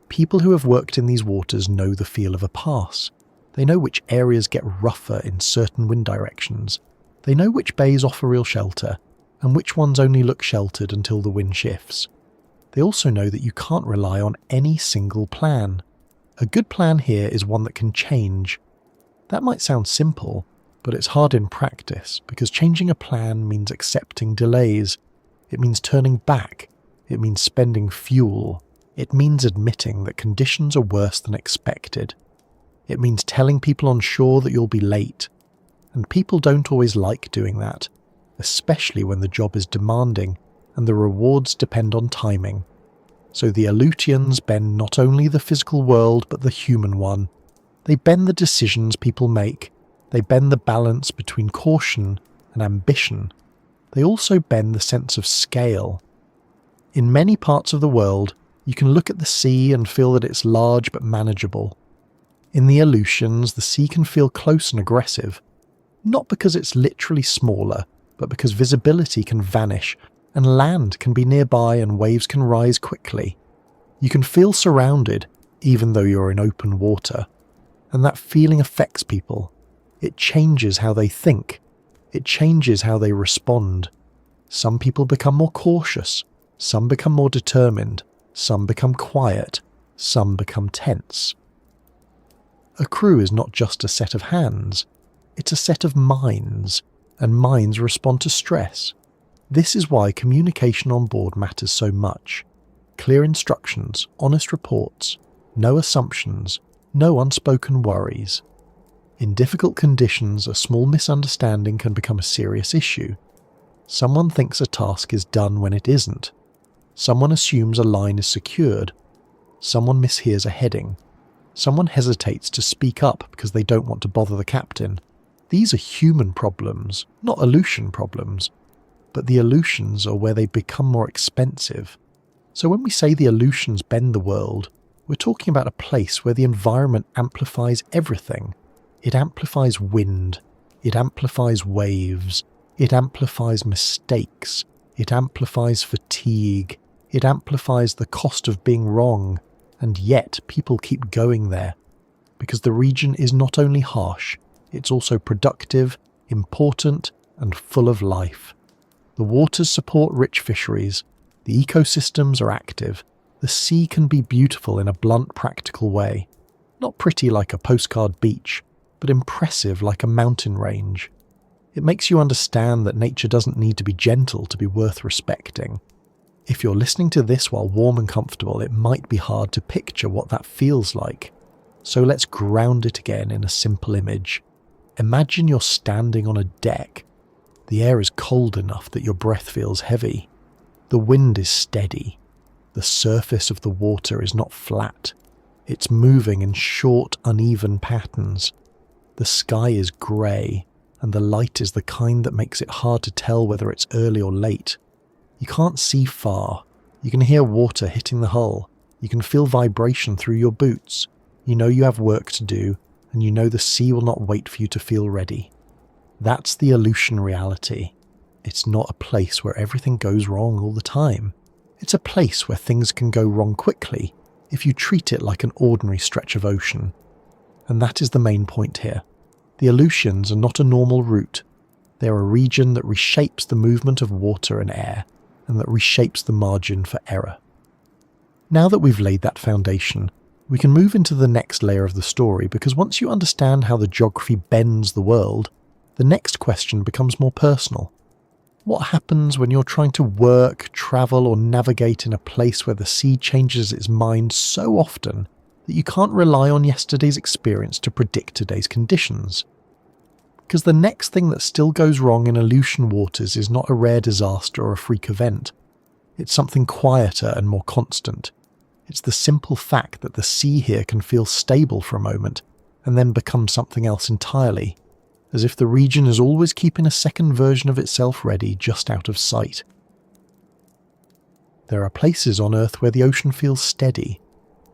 People who have worked in these waters know the feel of a pass. They know which areas get rougher in certain wind directions. They know which bays offer real shelter, and which ones only look sheltered until the wind shifts. They also know that you can't rely on any single plan. A good plan here is one that can change. That might sound simple, but it's hard in practice because changing a plan means accepting delays. It means turning back. It means spending fuel. It means admitting that conditions are worse than expected. It means telling people on shore that you'll be late. And people don't always like doing that, especially when the job is demanding and the rewards depend on timing. So the Aleutians bend not only the physical world but the human one. They bend the decisions people make. They bend the balance between caution and ambition. They also bend the sense of scale. In many parts of the world, you can look at the sea and feel that it's large but manageable. In the Aleutians, the sea can feel close and aggressive, not because it's literally smaller, but because visibility can vanish and land can be nearby and waves can rise quickly. You can feel surrounded, even though you're in open water. And that feeling affects people. It changes how they think. It changes how they respond. Some people become more cautious. Some become more determined. Some become quiet. Some become tense. A crew is not just a set of hands. It's a set of minds, and minds respond to stress. This is why communication on board matters so much. Clear instructions, honest reports, no assumptions, no unspoken worries. In difficult conditions, a small misunderstanding can become a serious issue. Someone thinks a task is done when it isn't. Someone assumes a line is secured. Someone mishears a heading. Someone hesitates to speak up because they don't want to bother the captain. These are human problems, not Aleutian problems. But the Aleutians are where they become more expensive. So when we say the Aleutians bend the world, we're talking about a place where the environment amplifies everything. It amplifies wind. It amplifies waves. It amplifies mistakes. It amplifies fatigue. It amplifies the cost of being wrong. And yet people keep going there. Because the region is not only harsh, it's also productive, important, and full of life. The waters support rich fisheries. The ecosystems are active. The sea can be beautiful in a blunt, practical way. Not pretty like a postcard beach, but impressive like a mountain range. It makes you understand that nature doesn't need to be gentle to be worth respecting. If you're listening to this while warm and comfortable, it might be hard to picture what that feels like. So let's ground it again in a simple image. Imagine you're standing on a deck. The air is cold enough that your breath feels heavy. The wind is steady. The surface of the water is not flat. It's moving in short, uneven patterns. The sky is grey, and the light is the kind that makes it hard to tell whether it's early or late. You can't see far. You can hear water hitting the hull. You can feel vibration through your boots. You know you have work to do, and you know the sea will not wait for you to feel ready. That's the Aleutian reality. It's not a place where everything goes wrong all the time. It's a place where things can go wrong quickly if you treat it like an ordinary stretch of ocean. And that is the main point here. The Aleutians are not a normal route. They're a region that reshapes the movement of water and air, and that reshapes the margin for error. Now that we've laid that foundation, we can move into the next layer of the story, because once you understand how the geography bends the world, the next question becomes more personal. What happens when you're trying to work, travel, or navigate in a place where the sea changes its mind so often that you can't rely on yesterday's experience to predict today's conditions? Because the next thing that still goes wrong in Aleutian waters is not a rare disaster or a freak event. It's something quieter and more constant. It's the simple fact that the sea here can feel stable for a moment and then become something else entirely, as if the region is always keeping a second version of itself ready just out of sight. There are places on Earth where the ocean feels steady.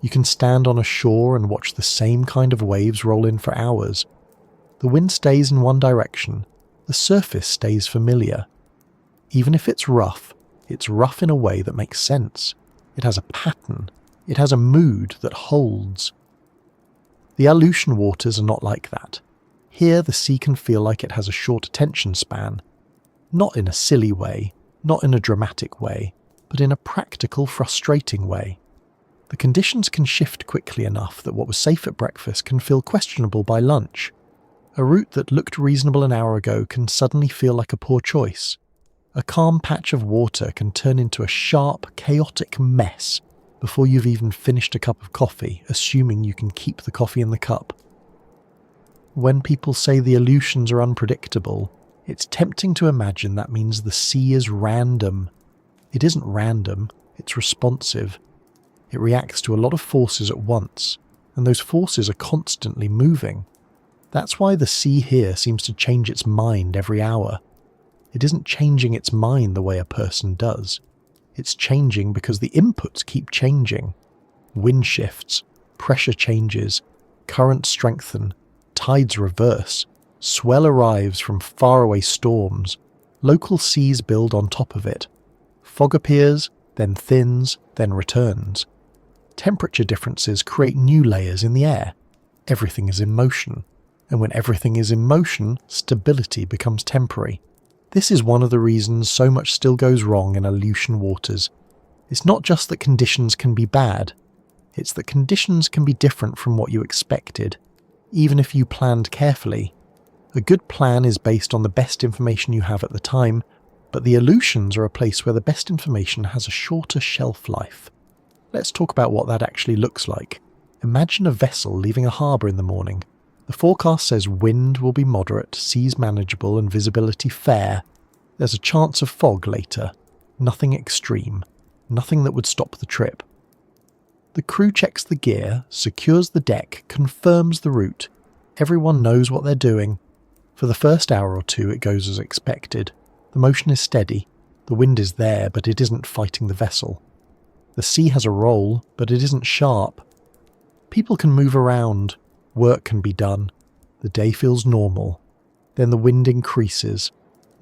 You can stand on a shore and watch the same kind of waves roll in for hours. The wind stays in one direction, the surface stays familiar. Even if it's rough in a way that makes sense. It has a pattern, it has a mood that holds. The Aleutian waters are not like that. Here the sea can feel like it has a short attention span. Not in a silly way, not in a dramatic way, but in a practical, frustrating way. The conditions can shift quickly enough that what was safe at breakfast can feel questionable by lunch. A route that looked reasonable an hour ago can suddenly feel like a poor choice. A calm patch of water can turn into a sharp, chaotic mess before you've even finished a cup of coffee, assuming you can keep the coffee in the cup. When people say the Aleutians are unpredictable, it's tempting to imagine that means the sea is random. It isn't random, it's responsive. It reacts to a lot of forces at once, and those forces are constantly moving. That's why the sea here seems to change its mind every hour. It isn't changing its mind the way a person does. It's changing because the inputs keep changing. Wind shifts, pressure changes, currents strengthen, tides reverse, swell arrives from faraway storms, local seas build on top of it. Fog appears, then thins, then returns. Temperature differences create new layers in the air. Everything is in motion. And when everything is in motion, stability becomes temporary. This is one of the reasons so much still goes wrong in Aleutian waters. It's not just that conditions can be bad, it's that conditions can be different from what you expected, even if you planned carefully. A good plan is based on the best information you have at the time, but the Aleutians are a place where the best information has a shorter shelf life. Let's talk about what that actually looks like. Imagine a vessel leaving a harbour in the morning. The forecast says wind will be moderate, seas manageable and visibility fair. There's a chance of fog later. Nothing extreme. Nothing that would stop the trip. The crew checks the gear, secures the deck, confirms the route. Everyone knows what they're doing. For the first hour or two it goes as expected. The motion is steady. The wind is there, but it isn't fighting the vessel. The sea has a roll, but it isn't sharp. People can move around. Work can be done. The day feels normal. Then the wind increases,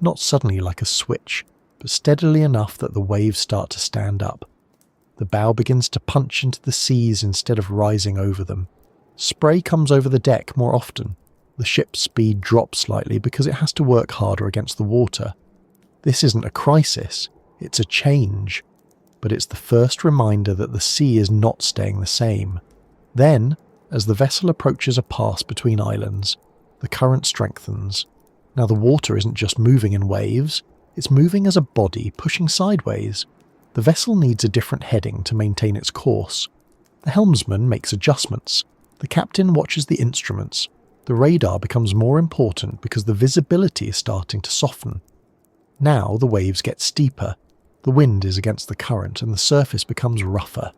not suddenly like a switch, but steadily enough that the waves start to stand up. The bow begins to punch into the seas instead of rising over them. Spray comes over the deck more often. The ship's speed drops slightly because it has to work harder against the water. This isn't a crisis, it's a change. But it's the first reminder that the sea is not staying the same. Then, as the vessel approaches a pass between islands, the current strengthens. Now the water isn't just moving in waves, it's moving as a body pushing sideways. The vessel needs a different heading to maintain its course. The helmsman makes adjustments. The captain watches the instruments. The radar becomes more important because the visibility is starting to soften. Now the waves get steeper. The wind is against the current and the surface becomes rougher.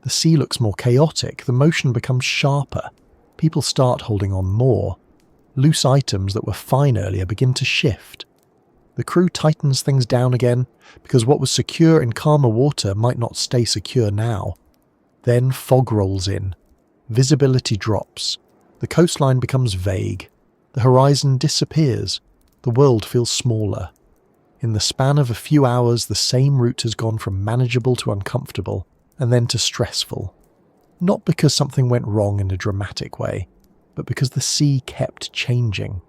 The sea looks more chaotic, the motion becomes sharper, people start holding on more. Loose items that were fine earlier begin to shift. The crew tightens things down again, because what was secure in calmer water might not stay secure now. Then fog rolls in. Visibility drops. The coastline becomes vague. The horizon disappears. The world feels smaller. In the span of a few hours, the same route has gone from manageable to uncomfortable, and then to stressful. Not because something went wrong in a dramatic way, but because the sea kept changing.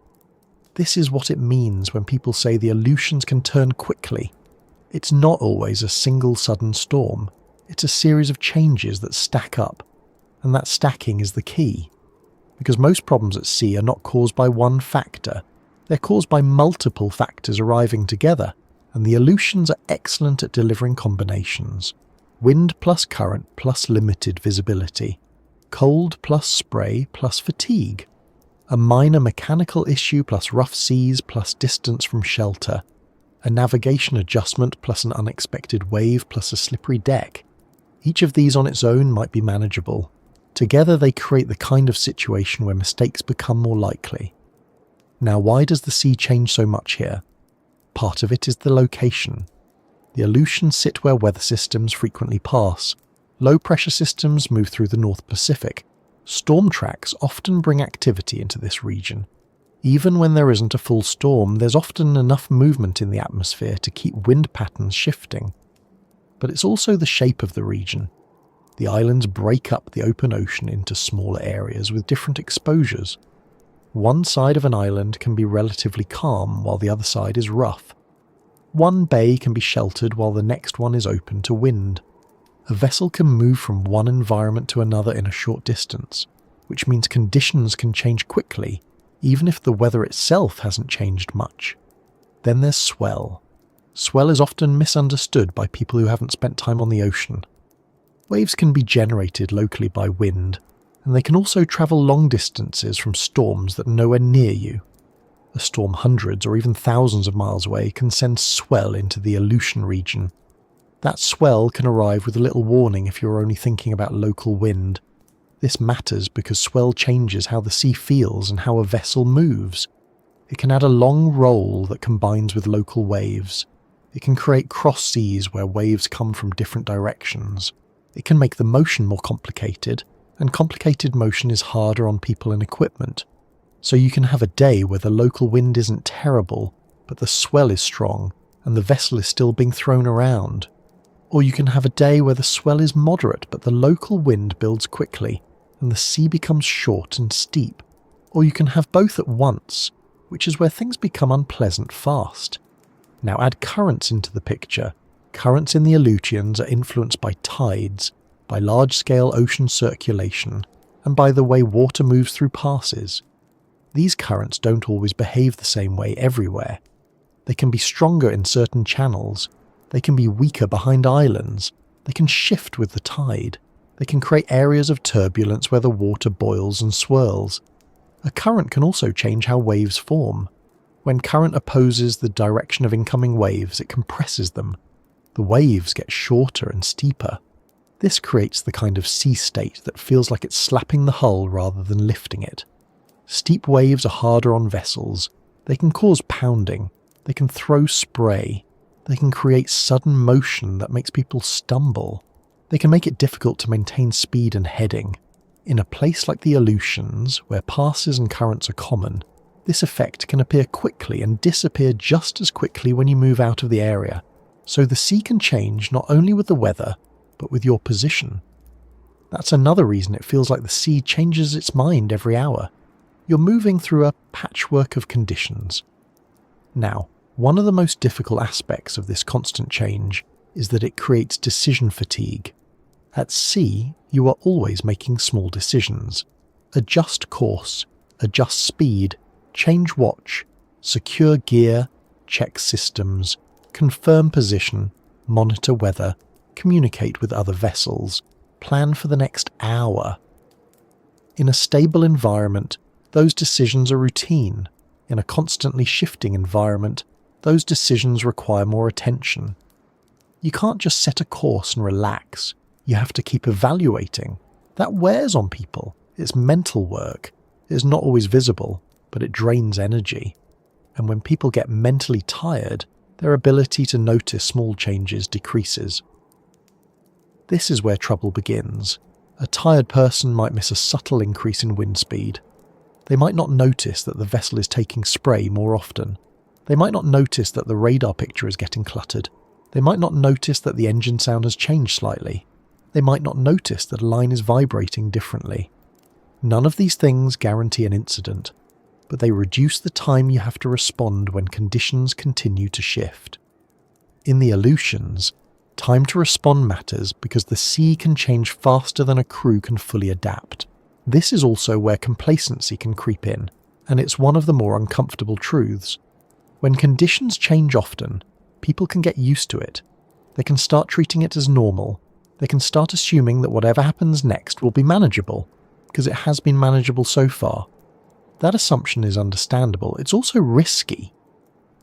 This is what it means when people say the Aleutians can turn quickly. It's not always a single sudden storm. It's a series of changes that stack up, and that stacking is the key. Because most problems at sea are not caused by one factor. They're caused by multiple factors arriving together, and the Aleutians are excellent at delivering combinations. Wind plus current plus limited visibility. Cold plus spray plus fatigue. A minor mechanical issue plus rough seas plus distance from shelter. A navigation adjustment plus an unexpected wave plus a slippery deck. Each of these on its own might be manageable. Together they create the kind of situation where mistakes become more likely. Now, why does the sea change so much here? Part of it is the location. The Aleutians sit where weather systems frequently pass. Low-pressure systems move through the North Pacific. Storm tracks often bring activity into this region. Even when there isn't a full storm, there's often enough movement in the atmosphere to keep wind patterns shifting. But it's also the shape of the region. The islands break up the open ocean into smaller areas with different exposures. One side of an island can be relatively calm while the other side is rough. One bay can be sheltered while the next one is open to wind. A vessel can move from one environment to another in a short distance, which means conditions can change quickly, even if the weather itself hasn't changed much. Then there's swell. Swell is often misunderstood by people who haven't spent time on the ocean. Waves can be generated locally by wind, and they can also travel long distances from storms that are nowhere near you. A storm hundreds or even thousands of miles away can send swell into the Aleutian region. That swell can arrive with a little warning if you're only thinking about local wind. This matters because swell changes how the sea feels and how a vessel moves. It can add a long roll that combines with local waves. It can create cross seas where waves come from different directions. It can make the motion more complicated, and complicated motion is harder on people and equipment. So you can have a day where the local wind isn't terrible, but the swell is strong, and the vessel is still being thrown around. Or you can have a day where the swell is moderate, but the local wind builds quickly, and the sea becomes short and steep. Or you can have both at once, which is where things become unpleasant fast. Now add currents into the picture. Currents in the Aleutians are influenced by tides, by large-scale ocean circulation, and by the way water moves through passes. These currents don't always behave the same way everywhere. They can be stronger in certain channels. They can be weaker behind islands. They can shift with the tide. They can create areas of turbulence where the water boils and swirls. A current can also change how waves form. When current opposes the direction of incoming waves, it compresses them. The waves get shorter and steeper. This creates the kind of sea state that feels like it's slapping the hull rather than lifting it. Steep waves are harder on vessels. They can cause pounding. They can throw spray. They can create sudden motion that makes people stumble. They can make it difficult to maintain speed and heading. In a place like the Aleutians, where passes and currents are common, this effect can appear quickly and disappear just as quickly when you move out of the area. So the sea can change not only with the weather, but with your position. That's another reason it feels like the sea changes its mind every hour. You're moving through a patchwork of conditions. Now, one of the most difficult aspects of this constant change is that it creates decision fatigue. At sea, you are always making small decisions. Adjust course, adjust speed, change watch, secure gear, check systems, confirm position, monitor weather, communicate with other vessels, plan for the next hour. In a stable environment, those decisions are routine. In a constantly shifting environment, those decisions require more attention. You can't just set a course and relax. You have to keep evaluating. That wears on people. It's mental work. It's not always visible, but it drains energy. And when people get mentally tired, their ability to notice small changes decreases. This is where trouble begins. A tired person might miss a subtle increase in wind speed. They might not notice that the vessel is taking spray more often. They might not notice that the radar picture is getting cluttered. They might not notice that the engine sound has changed slightly. They might not notice that a line is vibrating differently. None of these things guarantee an incident, but they reduce the time you have to respond when conditions continue to shift. In the Aleutians, time to respond matters because the sea can change faster than a crew can fully adapt. This is also where complacency can creep in, and it's one of the more uncomfortable truths. When conditions change often, people can get used to it. They can start treating it as normal. They can start assuming that whatever happens next will be manageable, because it has been manageable so far. That assumption is understandable. It's also risky,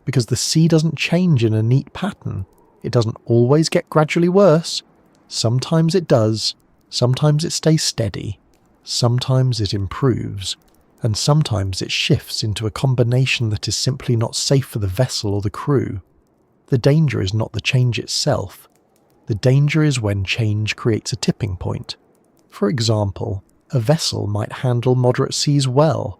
because the sea doesn't change in a neat pattern. It doesn't always get gradually worse. Sometimes it does. Sometimes it stays steady. Sometimes it improves. And sometimes it shifts into a combination that is simply not safe for the vessel or the crew. The danger is not the change itself. The danger is when change creates a tipping point. For example, a vessel might handle moderate seas well.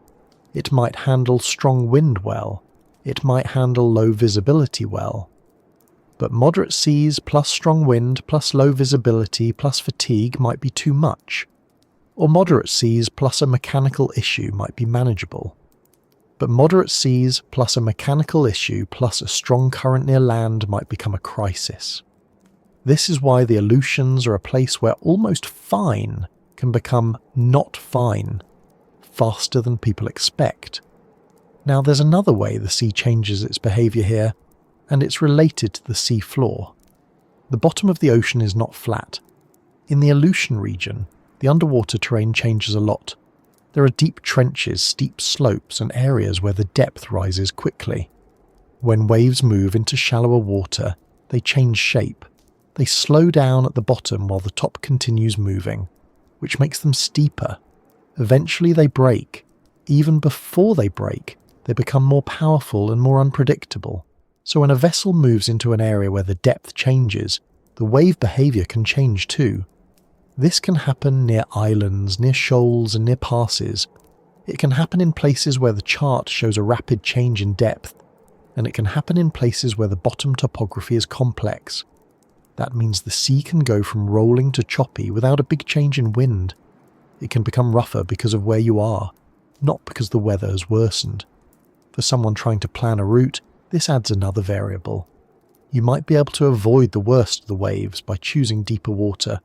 It might handle strong wind well. It might handle low visibility well. But moderate seas plus strong wind plus low visibility plus fatigue might be too much. Or moderate seas plus a mechanical issue might be manageable. But moderate seas plus a mechanical issue plus a strong current near land might become a crisis. This is why the Aleutians are a place where almost fine can become not fine, faster than people expect. Now there's another way the sea changes its behaviour here, and it's related to the sea floor. The bottom of the ocean is not flat. In the Aleutian region, the underwater terrain changes a lot. There are deep trenches, steep slopes, and areas where the depth rises quickly. When waves move into shallower water, they change shape. They slow down at the bottom while the top continues moving, which makes them steeper. Eventually they break. Even before they break, they become more powerful and more unpredictable. So when a vessel moves into an area where the depth changes, the wave behaviour can change too. This can happen near islands, near shoals and near passes. It can happen in places where the chart shows a rapid change in depth, and it can happen in places where the bottom topography is complex. That means the sea can go from rolling to choppy without a big change in wind. It can become rougher because of where you are, not because the weather has worsened. For someone trying to plan a route, this adds another variable. You might be able to avoid the worst of the waves by choosing deeper water,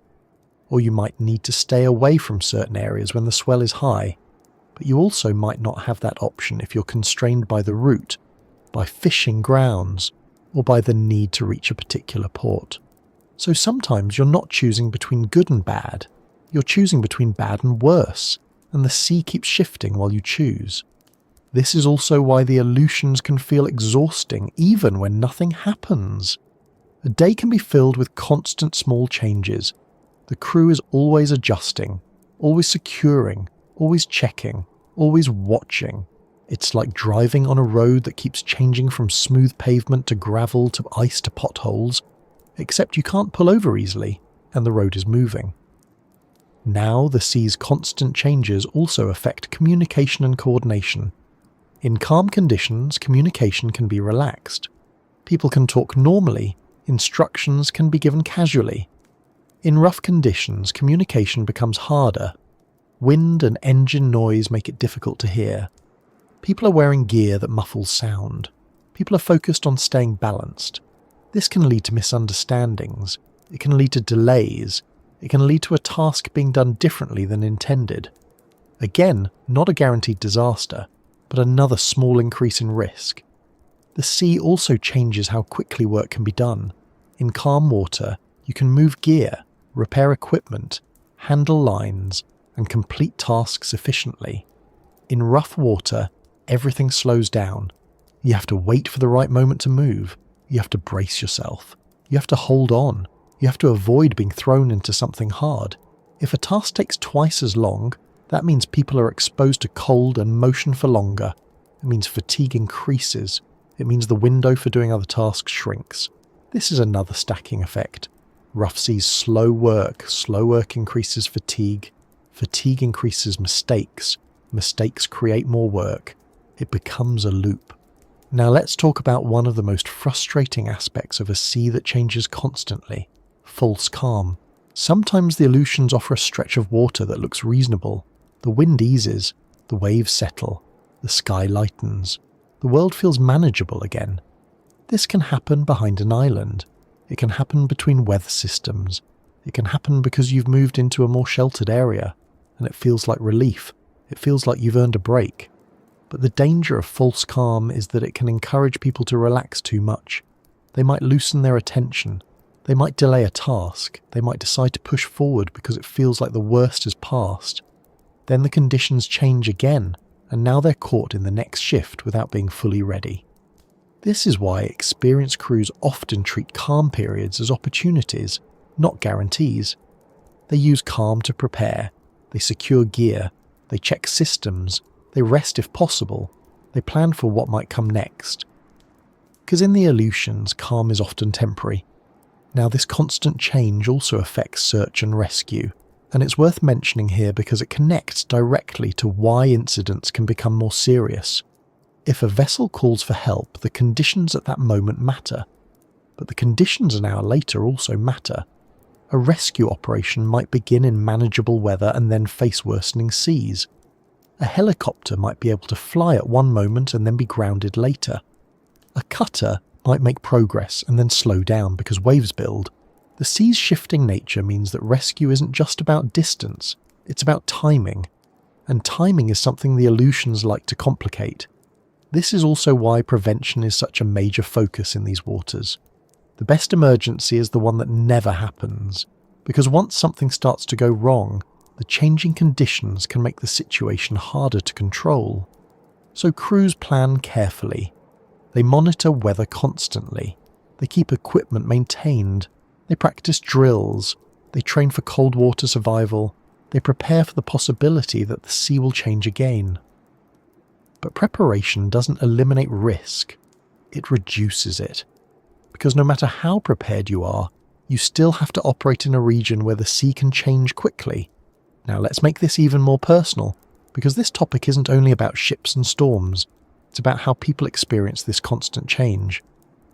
or you might need to stay away from certain areas when the swell is high, but you also might not have that option if you're constrained by the route, by fishing grounds, or by the need to reach a particular port. So sometimes you're not choosing between good and bad, you're choosing between bad and worse, and the sea keeps shifting while you choose. This is also why the Aleutians can feel exhausting even when nothing happens. A day can be filled with constant small changes. The crew is always adjusting, always securing, always checking, always watching. It's like driving on a road that keeps changing from smooth pavement to gravel to ice to potholes, except you can't pull over easily, and the road is moving. Now the sea's constant changes also affect communication and coordination. In calm conditions, communication can be relaxed. People can talk normally, instructions can be given casually. In rough conditions, communication becomes harder. Wind and engine noise make it difficult to hear. People are wearing gear that muffles sound. People are focused on staying balanced. This can lead to misunderstandings. It can lead to delays. It can lead to a task being done differently than intended. Again, not a guaranteed disaster, but another small increase in risk. The sea also changes how quickly work can be done. In calm water, you can move gear, repair equipment, handle lines, and complete tasks efficiently. In rough water, everything slows down. You have to wait for the right moment to move. You have to brace yourself. You have to hold on. You have to avoid being thrown into something hard. If a task takes twice as long, that means people are exposed to cold and motion for longer. It means fatigue increases. It means the window for doing other tasks shrinks. This is another stacking effect. Rough seas slow work. Slow work increases fatigue. Fatigue increases mistakes. Mistakes create more work. It becomes a loop. Now let's talk about one of the most frustrating aspects of a sea that changes constantly. False calm. Sometimes the Aleutians offer a stretch of water that looks reasonable. The wind eases. The waves settle. The sky lightens. The world feels manageable again. This can happen behind an island. It can happen between weather systems. It can happen because you've moved into a more sheltered area, and it feels like relief. It feels like you've earned a break. But the danger of false calm is that it can encourage people to relax too much. They might loosen their attention. They might delay a task. They might decide to push forward because it feels like the worst has passed. Then the conditions change again, and now they're caught in the next shift without being fully ready. This is why experienced crews often treat calm periods as opportunities, not guarantees. They use calm to prepare. They secure gear. They check systems. They rest if possible. They plan for what might come next. Because in the Aleutians, calm is often temporary. Now, this constant change also affects search and rescue, and it's worth mentioning here because it connects directly to why incidents can become more serious. If a vessel calls for help, the conditions at that moment matter, but the conditions an hour later also matter. A rescue operation might begin in manageable weather and then face worsening seas. A helicopter might be able to fly at one moment and then be grounded later. A cutter might make progress and then slow down because waves build. The sea's shifting nature means that rescue isn't just about distance, it's about timing. And timing is something the Aleutians like to complicate. This is also why prevention is such a major focus in these waters. The best emergency is the one that never happens, because once something starts to go wrong, the changing conditions can make the situation harder to control. So crews plan carefully. They monitor weather constantly. They keep equipment maintained. They practice drills. They train for cold water survival. They prepare for the possibility that the sea will change again. But preparation doesn't eliminate risk. It reduces it. Because no matter how prepared you are, you still have to operate in a region where the sea can change quickly. Now let's make this even more personal, because this topic isn't only about ships and storms. It's about how people experience this constant change.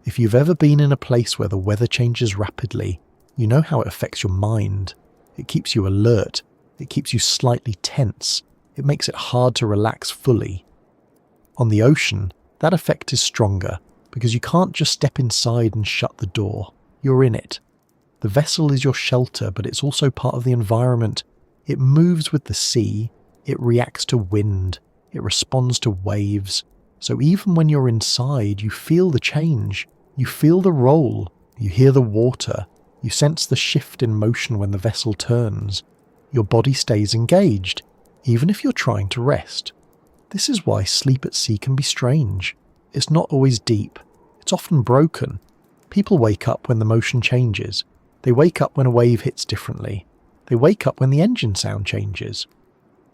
If you've ever been in a place where the weather changes rapidly, you know how it affects your mind. It keeps you alert. It keeps you slightly tense. It makes it hard to relax fully. On the ocean, that effect is stronger because you can't just step inside and shut the door. You're in it. The vessel is your shelter, but it's also part of the environment. It moves with the sea. It reacts to wind. It responds to waves. So even when you're inside, you feel the change. You feel the roll. You hear the water. You sense the shift in motion when the vessel turns. Your body stays engaged, even if you're trying to rest. This is why sleep at sea can be strange. It's not always deep. It's often broken. People wake up when the motion changes. They wake up when a wave hits differently. They wake up when the engine sound changes.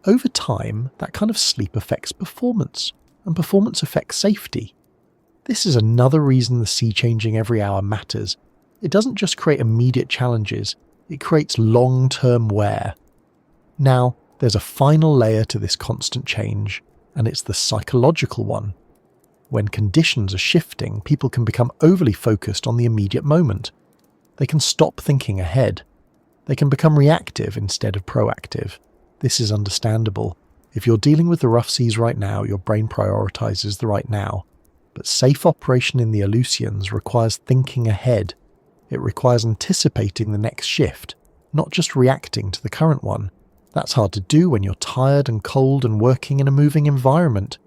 Over time, that kind of sleep affects performance, and performance affects safety. This is another reason the sea changing every hour matters. It doesn't just create immediate challenges, it creates long-term wear. Now, there's a final layer to this constant change, and it's the psychological one. When conditions are shifting, people can become overly focused on the immediate moment. They can stop thinking ahead. They can become reactive instead of proactive. This is understandable. If you're dealing with the rough seas right now, your brain prioritizes the right now. But safe operation in the Aleutians requires thinking ahead. It requires anticipating the next shift, not just reacting to the current one. That's hard to do when you're tired and cold and working in a moving environment.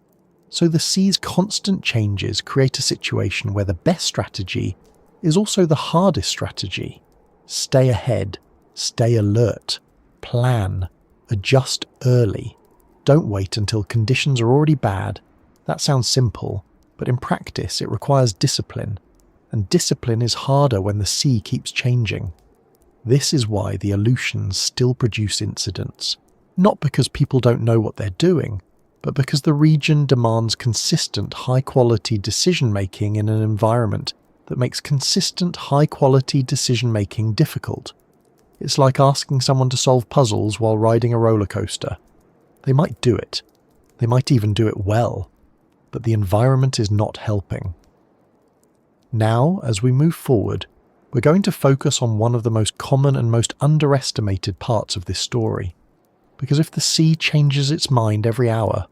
So the sea's constant changes create a situation where the best strategy is also the hardest strategy. Stay ahead, stay alert, plan, adjust early. Don't wait until conditions are already bad. That sounds simple, but in practice it requires discipline. And discipline is harder when the sea keeps changing. This is why the Aleutians still produce incidents, not because people don't know what they're doing, but because the region demands consistent, high-quality decision-making in an environment that makes consistent, high-quality decision-making difficult. It's like asking someone to solve puzzles while riding a roller coaster. They might do it. They might even do it well. But the environment is not helping. Now, as we move forward, we're going to focus on one of the most common and most underestimated parts of this story. Because if the sea changes its mind every hour,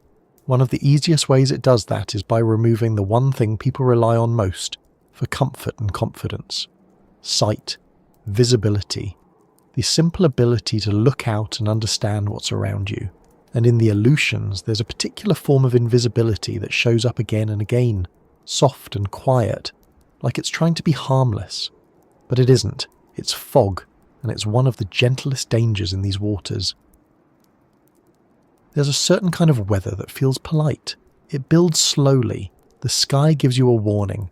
one of the easiest ways it does that is by removing the one thing people rely on most for comfort and confidence: sight, visibility, the simple ability to look out and understand what's around you. And in the Aleutians, there's a particular form of invisibility that shows up again and again, soft and quiet, like it's trying to be harmless. But it isn't. It's fog, and it's one of the gentlest dangers in these waters. There's a certain kind of weather that feels polite. It builds slowly. The sky gives you a warning.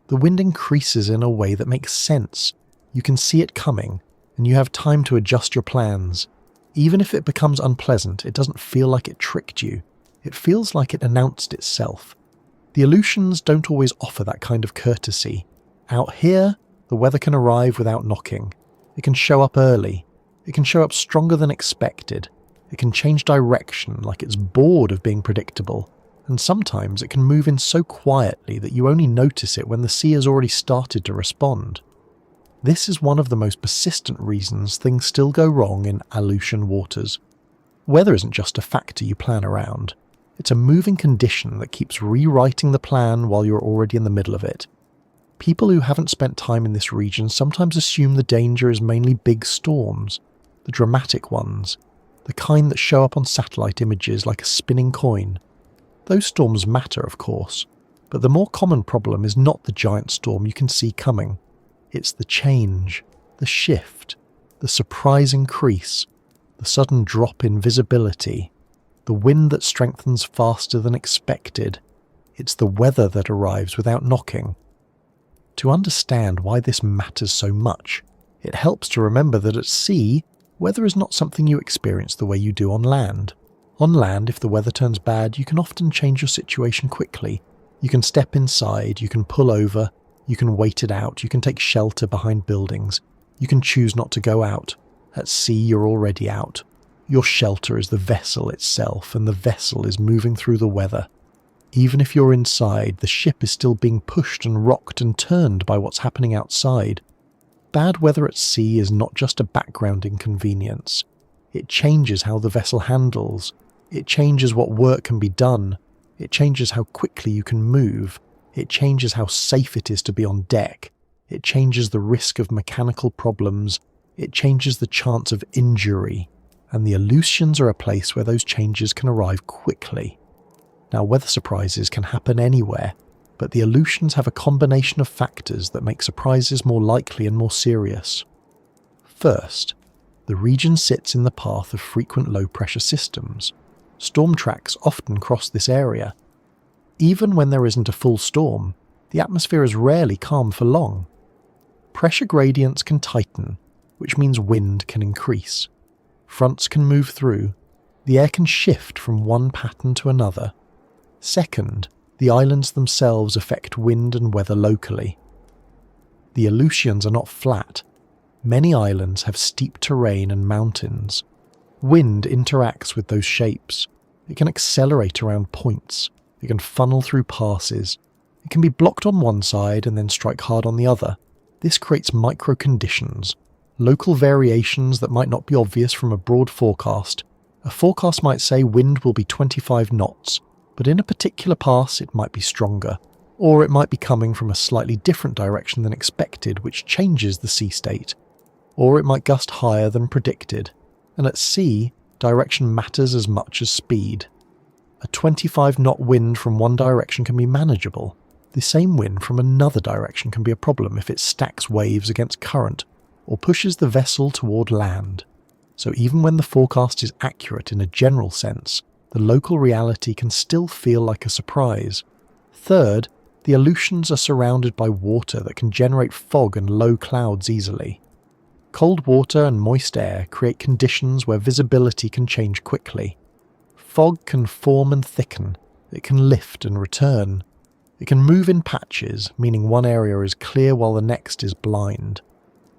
The wind increases in a way that makes sense. You can see it coming, and you have time to adjust your plans. Even if it becomes unpleasant, it doesn't feel like it tricked you. It feels like it announced itself. The Aleutians don't always offer that kind of courtesy. Out here, the weather can arrive without knocking. It can show up early. It can show up stronger than expected. It can change direction like it's bored of being predictable. And sometimes it can move in so quietly that you only notice it when the sea has already started to respond. This is one of the most persistent reasons things still go wrong in Aleutian waters. Weather isn't just a factor you plan around. It's a moving condition that keeps rewriting the plan while you're already in the middle of it. People who haven't spent time in this region sometimes assume the danger is mainly big storms, the dramatic ones, the kind that show up on satellite images like a spinning coin. Those storms matter, of course, but the more common problem is not the giant storm you can see coming. It's the change, the shift, the surprise increase, the sudden drop in visibility, the wind that strengthens faster than expected. It's the weather that arrives without knocking. To understand why this matters so much, it helps to remember that at sea, weather is not something you experience the way you do on land. On land, if the weather turns bad, you can often change your situation quickly. You can step inside, you can pull over, you can wait it out, you can take shelter behind buildings, you can choose not to go out. At sea, you're already out. Your shelter is the vessel itself, and the vessel is moving through the weather. Even if you're inside, the ship is still being pushed and rocked and turned by what's happening outside. Bad weather at sea is not just a background inconvenience. It changes how the vessel handles. It changes what work can be done. It changes how quickly you can move. It changes how safe it is to be on deck. It changes the risk of mechanical problems. It changes the chance of injury. And the Aleutians are a place where those changes can arrive quickly. Now, weather surprises can happen anywhere, but the Aleutians have a combination of factors that make surprises more likely and more serious. First, the region sits in the path of frequent low-pressure systems. Storm tracks often cross this area. Even when there isn't a full storm, the atmosphere is rarely calm for long. Pressure gradients can tighten, which means wind can increase. Fronts can move through. The air can shift from one pattern to another. Second, the islands themselves affect wind and weather locally. The Aleutians are not flat. Many islands have steep terrain and mountains. Wind interacts with those shapes. It can accelerate around points. It can funnel through passes. It can be blocked on one side and then strike hard on the other. This creates micro-conditions, local variations that might not be obvious from a broad forecast. A forecast might say wind will be 25 knots, but in a particular pass it might be stronger, or it might be coming from a slightly different direction than expected, which changes the sea state, or it might gust higher than predicted. And at sea, direction matters as much as speed. A 25-knot wind from one direction can be manageable. The same wind from another direction can be a problem if it stacks waves against current or pushes the vessel toward land. So even when the forecast is accurate in a general sense, the local reality can still feel like a surprise. Third, the Aleutians are surrounded by water that can generate fog and low clouds easily. Cold water and moist air create conditions where visibility can change quickly. Fog can form and thicken, it can lift and return. It can move in patches, meaning one area is clear while the next is blind.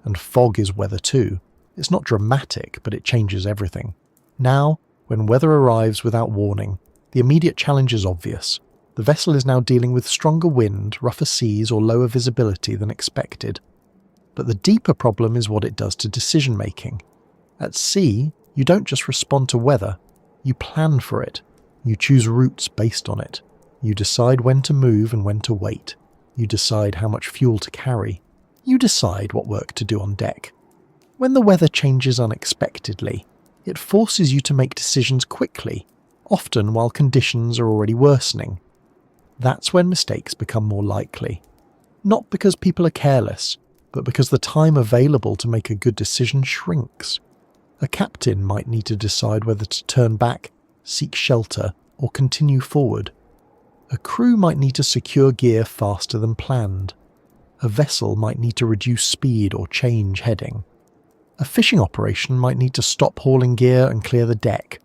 And fog is weather too. It's not dramatic, but it changes everything. Now, when weather arrives without warning, the immediate challenge is obvious. The vessel is now dealing with stronger wind, rougher seas, or lower visibility than expected. But the deeper problem is what it does to decision-making. At sea, you don't just respond to weather, you plan for it. You choose routes based on it. You decide when to move and when to wait. You decide how much fuel to carry. You decide what work to do on deck. When the weather changes unexpectedly, it forces you to make decisions quickly, often while conditions are already worsening. That's when mistakes become more likely. Not because people are careless, but because the time available to make a good decision shrinks. A captain might need to decide whether to turn back, seek shelter, or continue forward. A crew might need to secure gear faster than planned. A vessel might need to reduce speed or change heading. A fishing operation might need to stop hauling gear and clear the deck.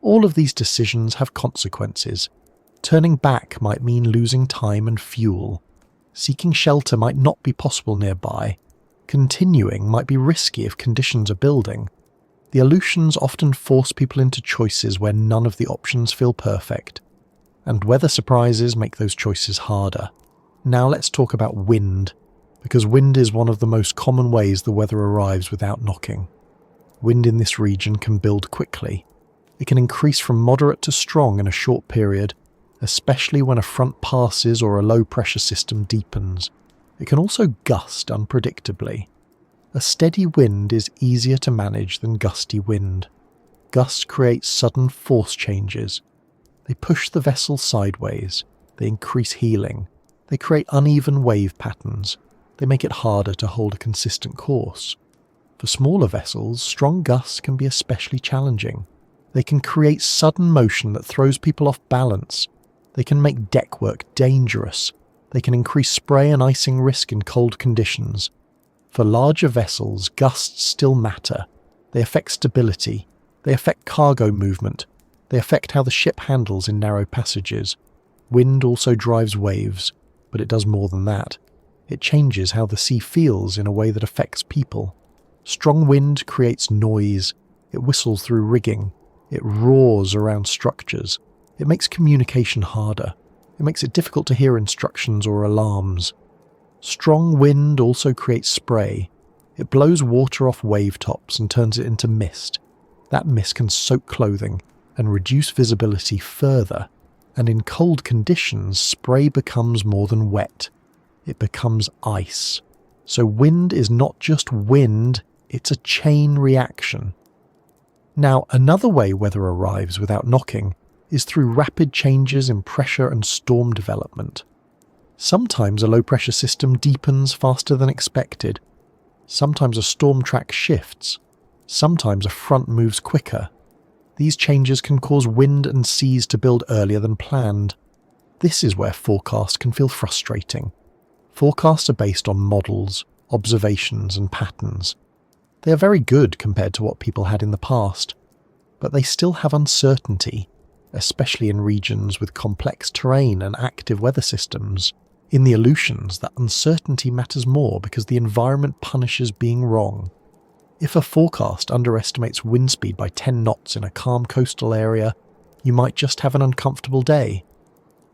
All of these decisions have consequences. Turning back might mean losing time and fuel. Seeking shelter might not be possible nearby. Continuing might be risky if conditions are building. The Aleutians often force people into choices where none of the options feel perfect. And weather surprises make those choices harder. Now let's talk about wind, because wind is one of the most common ways the weather arrives without knocking. Wind in this region can build quickly. It can increase from moderate to strong in a short period, especially when a front passes or a low-pressure system deepens. It can also gust unpredictably. A steady wind is easier to manage than gusty wind. Gusts create sudden force changes. They push the vessel sideways, they increase heeling, they create uneven wave patterns, they make it harder to hold a consistent course. For smaller vessels, strong gusts can be especially challenging. They can create sudden motion that throws people off balance. They can make deck work dangerous. They can increase spray and icing risk in cold conditions. For larger vessels, gusts still matter. They affect stability. They affect cargo movement. They affect how the ship handles in narrow passages. Wind also drives waves, but it does more than that. It changes how the sea feels in a way that affects people. Strong wind creates noise. It whistles through rigging. It roars around structures. It makes communication harder. It makes it difficult to hear instructions or alarms. Strong wind also creates spray. It blows water off wave tops and turns it into mist. That mist can soak clothing and reduce visibility further. And in cold conditions, spray becomes more than wet. It becomes ice. So wind is not just wind, it's a chain reaction. Now, another way weather arrives without knocking is through rapid changes in pressure and storm development. Sometimes a low-pressure system deepens faster than expected. Sometimes a storm track shifts. Sometimes a front moves quicker. These changes can cause wind and seas to build earlier than planned. This is where forecasts can feel frustrating. Forecasts are based on models, observations, and patterns. They are very good compared to what people had in the past, but they still have uncertainty, especially in regions with complex terrain and active weather systems. In the Aleutians, that uncertainty matters more because the environment punishes being wrong. If a forecast underestimates wind speed by 10 knots in a calm coastal area, you might just have an uncomfortable day.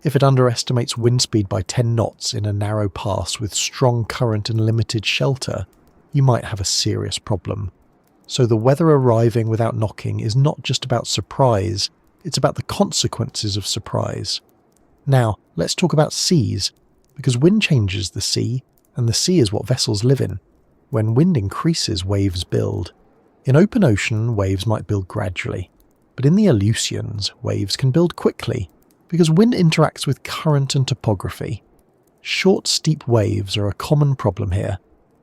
If it underestimates wind speed by 10 knots in a narrow pass with strong current and limited shelter, you might have a serious problem. So the weather arriving without knocking is not just about surprise, it's about the consequences of surprise. Now, let's talk about seas, because wind changes the sea, and the sea is what vessels live in. When wind increases, waves build. In open ocean, waves might build gradually, but in the Aleutians, waves can build quickly, because wind interacts with current and topography. Short, steep waves are a common problem here.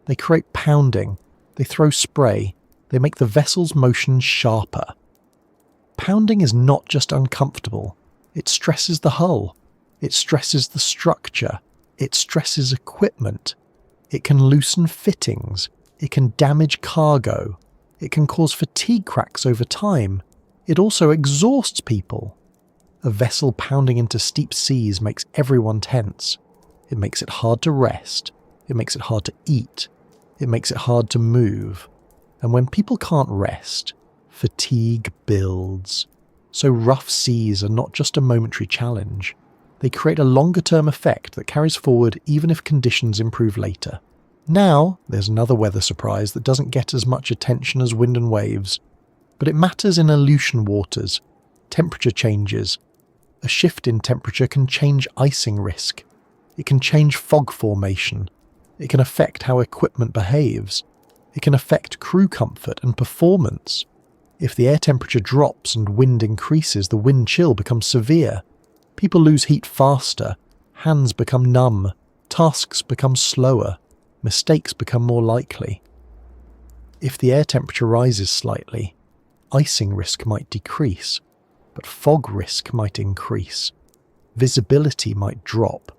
They create pounding, they throw spray, they make the vessel's motion sharper. Pounding is not just uncomfortable, it stresses the hull, it stresses the structure, it stresses equipment. It can loosen fittings, It can damage cargo. It can cause fatigue cracks over time. It also exhausts people. A vessel pounding into steep seas makes everyone tense. It makes it hard to rest. It makes it hard to eat. It makes it hard to move. And when people can't rest, fatigue builds. So rough seas are not just a momentary challenge. They create a longer-term effect that carries forward even if conditions improve later. Now, there's another weather surprise that doesn't get as much attention as wind and waves, but it matters in Aleutian waters. Temperature changes. A shift in temperature can change icing risk. It can change fog formation. It can affect how equipment behaves. It can affect crew comfort and performance. If the air temperature drops and wind increases, the wind chill becomes severe. People lose heat faster. Hands become numb. Tasks become slower. Mistakes become more likely. If the air temperature rises slightly, icing risk might decrease, but fog risk might increase. Visibility might drop.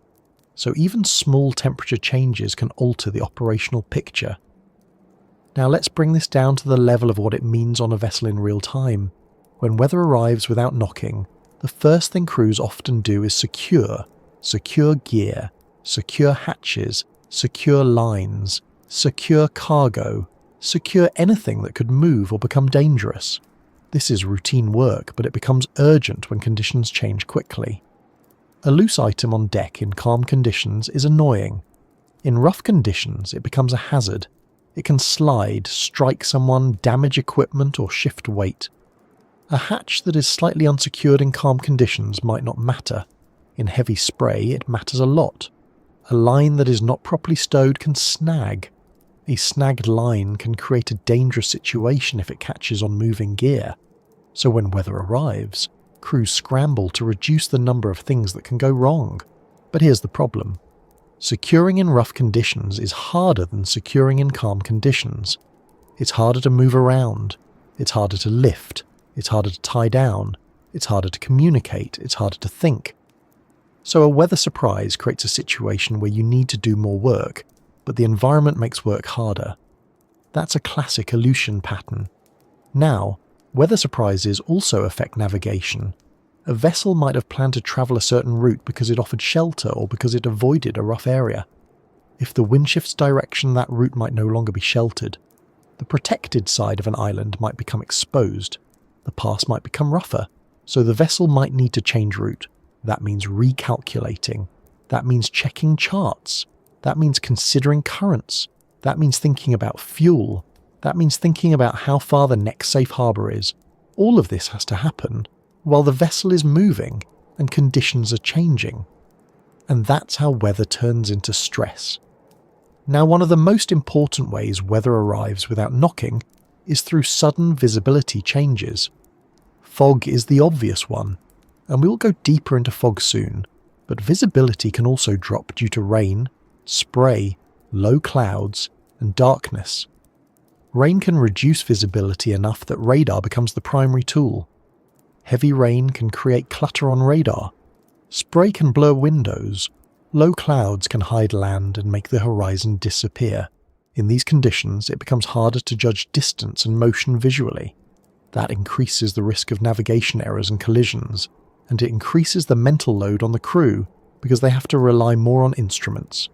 So even small temperature changes can alter the operational picture. Now let's bring this down to the level of what it means on a vessel in real time. When weather arrives without knocking, the first thing crews often do is secure gear, secure hatches, secure lines, secure cargo, secure anything that could move or become dangerous. This is routine work, but it becomes urgent when conditions change quickly. A loose item on deck in calm conditions is annoying. In rough conditions, it becomes a hazard. It can slide, strike someone, damage equipment, or shift weight. A hatch that is slightly unsecured in calm conditions might not matter. In heavy spray, it matters a lot. A line that is not properly stowed can snag. A snagged line can create a dangerous situation if it catches on moving gear. So when weather arrives, crews scramble to reduce the number of things that can go wrong. But here's the problem. Securing in rough conditions is harder than securing in calm conditions. It's harder to move around. It's harder to lift. It's harder to tie down. It's harder to communicate. It's harder to think. So a weather surprise creates a situation where you need to do more work, but the environment makes work harder. That's a classic Aleutian pattern. Now, weather surprises also affect navigation. A vessel might have planned to travel a certain route because it offered shelter or because it avoided a rough area. If the wind shifts direction, that route might no longer be sheltered. The protected side of an island might become exposed. The pass might become rougher, so the vessel might need to change route. That means recalculating. That means checking charts. That means considering currents. That means thinking about fuel. That means thinking about how far the next safe harbour is. All of this has to happen while the vessel is moving and conditions are changing. And that's how weather turns into stress. Now, one of the most important ways weather arrives without knocking is through sudden visibility changes. Fog is the obvious one, and we will go deeper into fog soon, but visibility can also drop due to rain, spray, low clouds, and darkness. Rain can reduce visibility enough that radar becomes the primary tool. Heavy rain can create clutter on radar. Spray can blur windows. Low clouds can hide land and make the horizon disappear. In these conditions, it becomes harder to judge distance and motion visually. That increases the risk of navigation errors and collisions, and it increases the mental load on the crew because they have to rely more on instruments.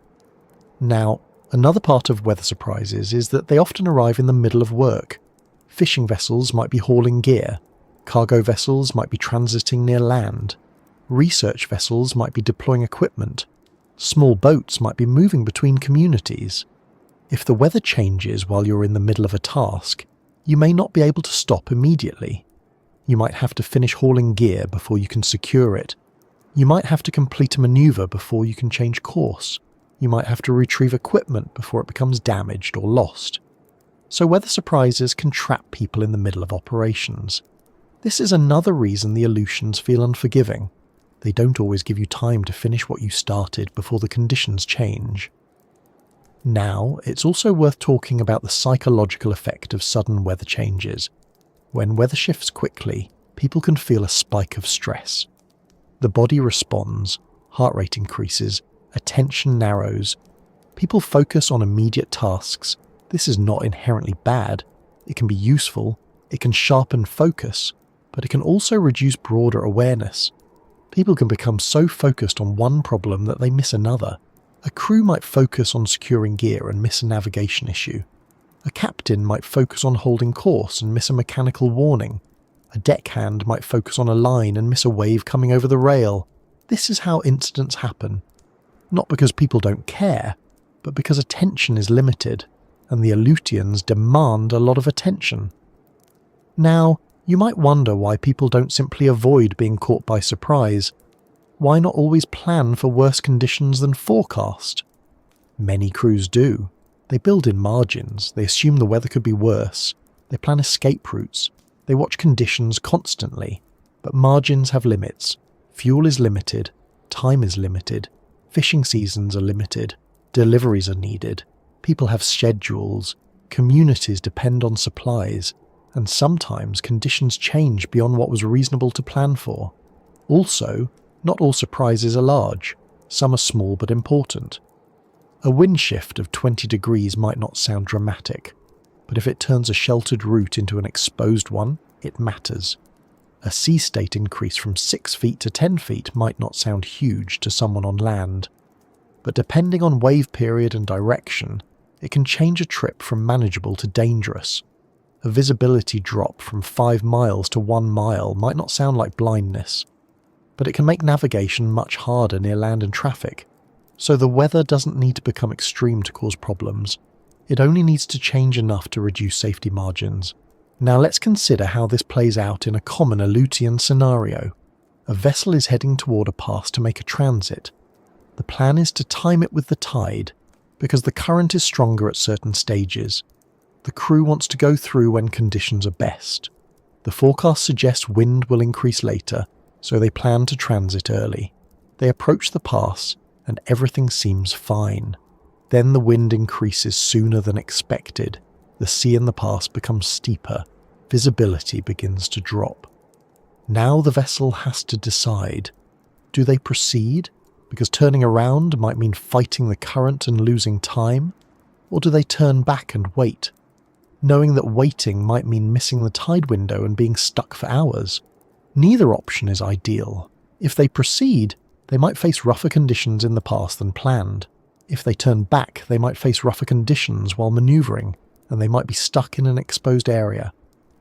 Now, another part of weather surprises is that they often arrive in the middle of work. Fishing vessels might be hauling gear. Cargo vessels might be transiting near land. Research vessels might be deploying equipment. Small boats might be moving between communities. If the weather changes while you're in the middle of a task, you may not be able to stop immediately. You might have to finish hauling gear before you can secure it. You might have to complete a maneuver before you can change course. You might have to retrieve equipment before it becomes damaged or lost. So weather surprises can trap people in the middle of operations. This is another reason the Aleutians feel unforgiving. They don't always give you time to finish what you started before the conditions change. Now, it's also worth talking about the psychological effect of sudden weather changes. When weather shifts quickly, people can feel a spike of stress. The body responds, heart rate increases, attention narrows. People focus on immediate tasks, This is not inherently bad. It can be useful, it can sharpen focus, but it can also reduce broader awareness. People can become so focused on one problem that they miss another. A crew might focus on securing gear and miss a navigation issue. A captain might focus on holding course and miss a mechanical warning. A deckhand might focus on a line and miss a wave coming over the rail. This is how incidents happen. Not because people don't care, but because attention is limited, and the Aleutians demand a lot of attention. Now, you might wonder why people don't simply avoid being caught by surprise. Why not always plan for worse conditions than forecast? Many crews do. They build in margins, they assume the weather could be worse, they plan escape routes, they watch conditions constantly, but margins have limits. Fuel is limited, time is limited, fishing seasons are limited, deliveries are needed, people have schedules, communities depend on supplies, and sometimes conditions change beyond what was reasonable to plan for. Also, not all surprises are large, some are small but important. A wind shift of 20 degrees might not sound dramatic, but if it turns a sheltered route into an exposed one, it matters. A sea state increase from 6 feet to 10 feet might not sound huge to someone on land, but depending on wave period and direction, it can change a trip from manageable to dangerous. A visibility drop from 5 miles to 1 mile might not sound like blindness, but it can make navigation much harder near land and traffic. So the weather doesn't need to become extreme to cause problems. It only needs to change enough to reduce safety margins. Now let's consider how this plays out in a common Aleutian scenario. A vessel is heading toward a pass to make a transit. The plan is to time it with the tide, because the current is stronger at certain stages. The crew wants to go through when conditions are best. The forecast suggests wind will increase later, so they plan to transit early. They approach the pass, and everything seems fine. Then the wind increases sooner than expected. The sea in the pass becomes steeper. Visibility begins to drop. Now the vessel has to decide. Do they proceed, because turning around might mean fighting the current and losing time? Or do they turn back and wait, knowing that waiting might mean missing the tide window and being stuck for hours? Neither option is ideal. If they proceed, they might face rougher conditions in the pass than planned. If they turn back, they might face rougher conditions while manoeuvring, and they might be stuck in an exposed area.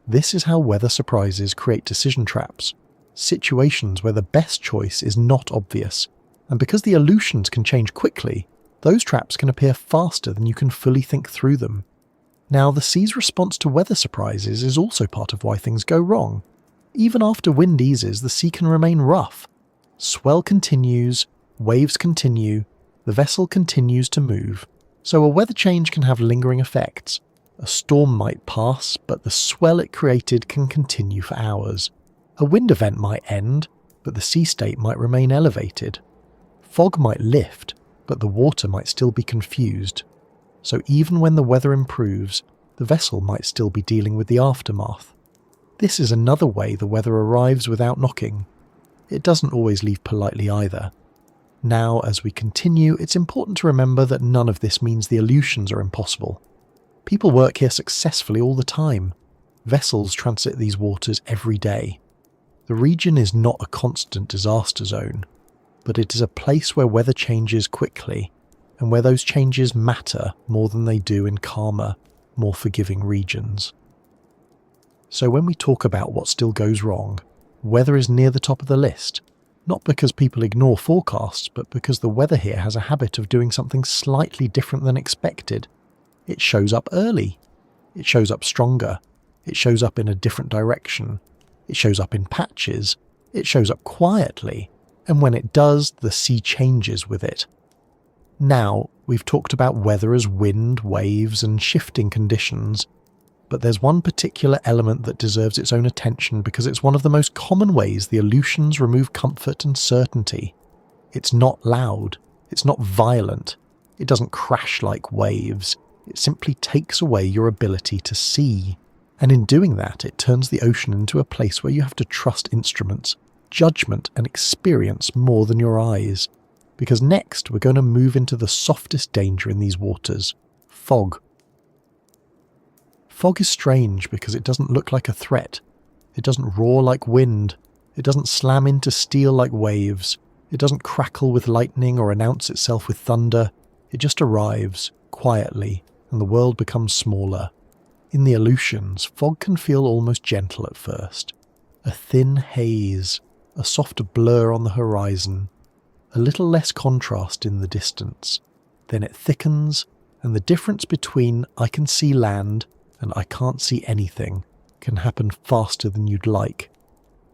This is how weather surprises create decision traps, situations where the best choice is not obvious, and because the Aleutians can change quickly, those traps can appear faster than you can fully think through them. Now, the sea's response to weather surprises is also part of why things go wrong. Even after wind eases, the sea can remain rough. Swell continues, waves continue, the vessel continues to move, so a weather change can have lingering effects. A storm might pass, but the swell it created can continue for hours. A wind event might end, but the sea state might remain elevated. Fog might lift, but the water might still be confused. So even when the weather improves, the vessel might still be dealing with the aftermath. This is another way the weather arrives without knocking. It doesn't always leave politely either. Now, as we continue, it's important to remember that none of this means the Aleutians are impossible. People work here successfully all the time. Vessels transit these waters every day. The region is not a constant disaster zone, but it is a place where weather changes quickly, and where those changes matter more than they do in calmer, more forgiving regions. So when we talk about what still goes wrong, weather is near the top of the list, not because people ignore forecasts, but because the weather here has a habit of doing something slightly different than expected. It shows up early. It shows up stronger. It shows up in a different direction. It shows up in patches. It shows up quietly. And when it does, the sea changes with it. Now, we've talked about weather as wind, waves, and shifting conditions. But there's one particular element that deserves its own attention because it's one of the most common ways the Aleutians remove comfort and certainty. It's not loud. It's not violent. It doesn't crash like waves. It simply takes away your ability to see. And in doing that, it turns the ocean into a place where you have to trust instruments, judgment, and experience more than your eyes. Because next, we're going to move into the softest danger in these waters: fog. Fog is strange because it doesn't look like a threat. It doesn't roar like wind. It doesn't slam into steel like waves. It doesn't crackle with lightning or announce itself with thunder. It just arrives, quietly, and the world becomes smaller. In the Aleutians, fog can feel almost gentle at first. A thin haze, a softer blur on the horizon, a little less contrast in the distance. Then it thickens, and the difference between I can see land and I can't see anything can happen faster than you'd like.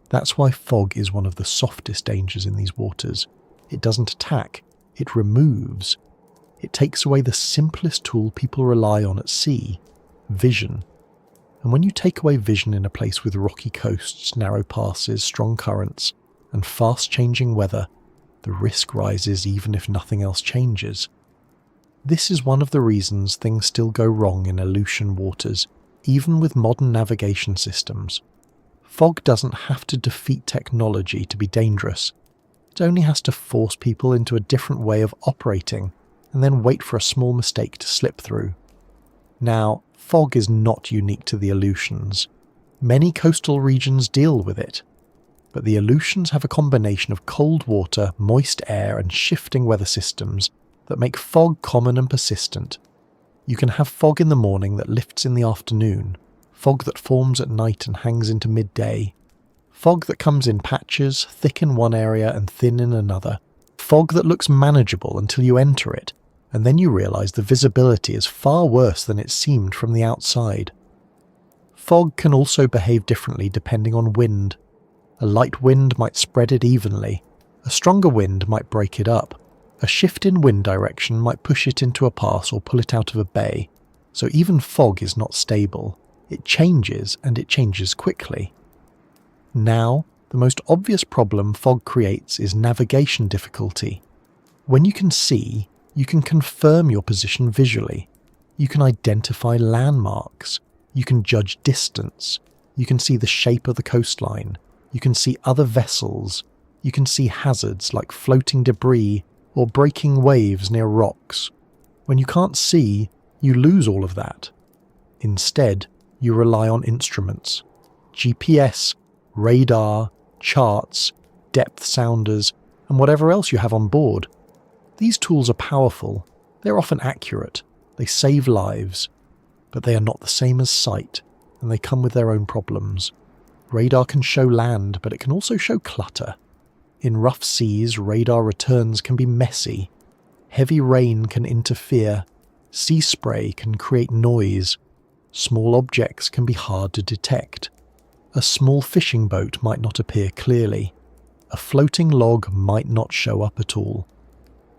That's why fog is one of the softest dangers in these waters. It doesn't attack, it removes. It takes away the simplest tool people rely on at sea, vision. And when you take away vision in a place with rocky coasts, narrow passes, strong currents, and fast-changing weather, the risk rises even if nothing else changes. This is one of the reasons things still go wrong in Aleutian waters, even with modern navigation systems. Fog doesn't have to defeat technology to be dangerous. It only has to force people into a different way of operating, and then wait for a small mistake to slip through. Now, fog is not unique to the Aleutians. Many coastal regions deal with it. But the Aleutians have a combination of cold water, moist air, and shifting weather systems that make fog common and persistent. You can have fog in the morning that lifts in the afternoon, fog that forms at night and hangs into midday, fog that comes in patches, thick in one area and thin in another, fog that looks manageable until you enter it, and then you realise the visibility is far worse than it seemed from the outside. Fog can also behave differently depending on wind. A light wind might spread it evenly, a stronger wind might break it up, a shift in wind direction might push it into a pass or pull it out of a bay, so even fog is not stable. It changes, and it changes quickly. Now, the most obvious problem fog creates is navigation difficulty. When you can see, you can confirm your position visually. You can identify landmarks. You can judge distance. You can see the shape of the coastline. You can see other vessels. You can see hazards like floating debris or breaking waves near rocks. When you can't see, you lose all of that. Instead, you rely on instruments. GPS, radar, charts, depth sounders, and whatever else you have on board. These tools are powerful. They're often accurate. They save lives. But they are not the same as sight, and they come with their own problems. Radar can show land, but it can also show clutter. In rough seas, radar returns can be messy. Heavy rain can interfere. Sea spray can create noise. Small objects can be hard to detect. A small fishing boat might not appear clearly. A floating log might not show up at all.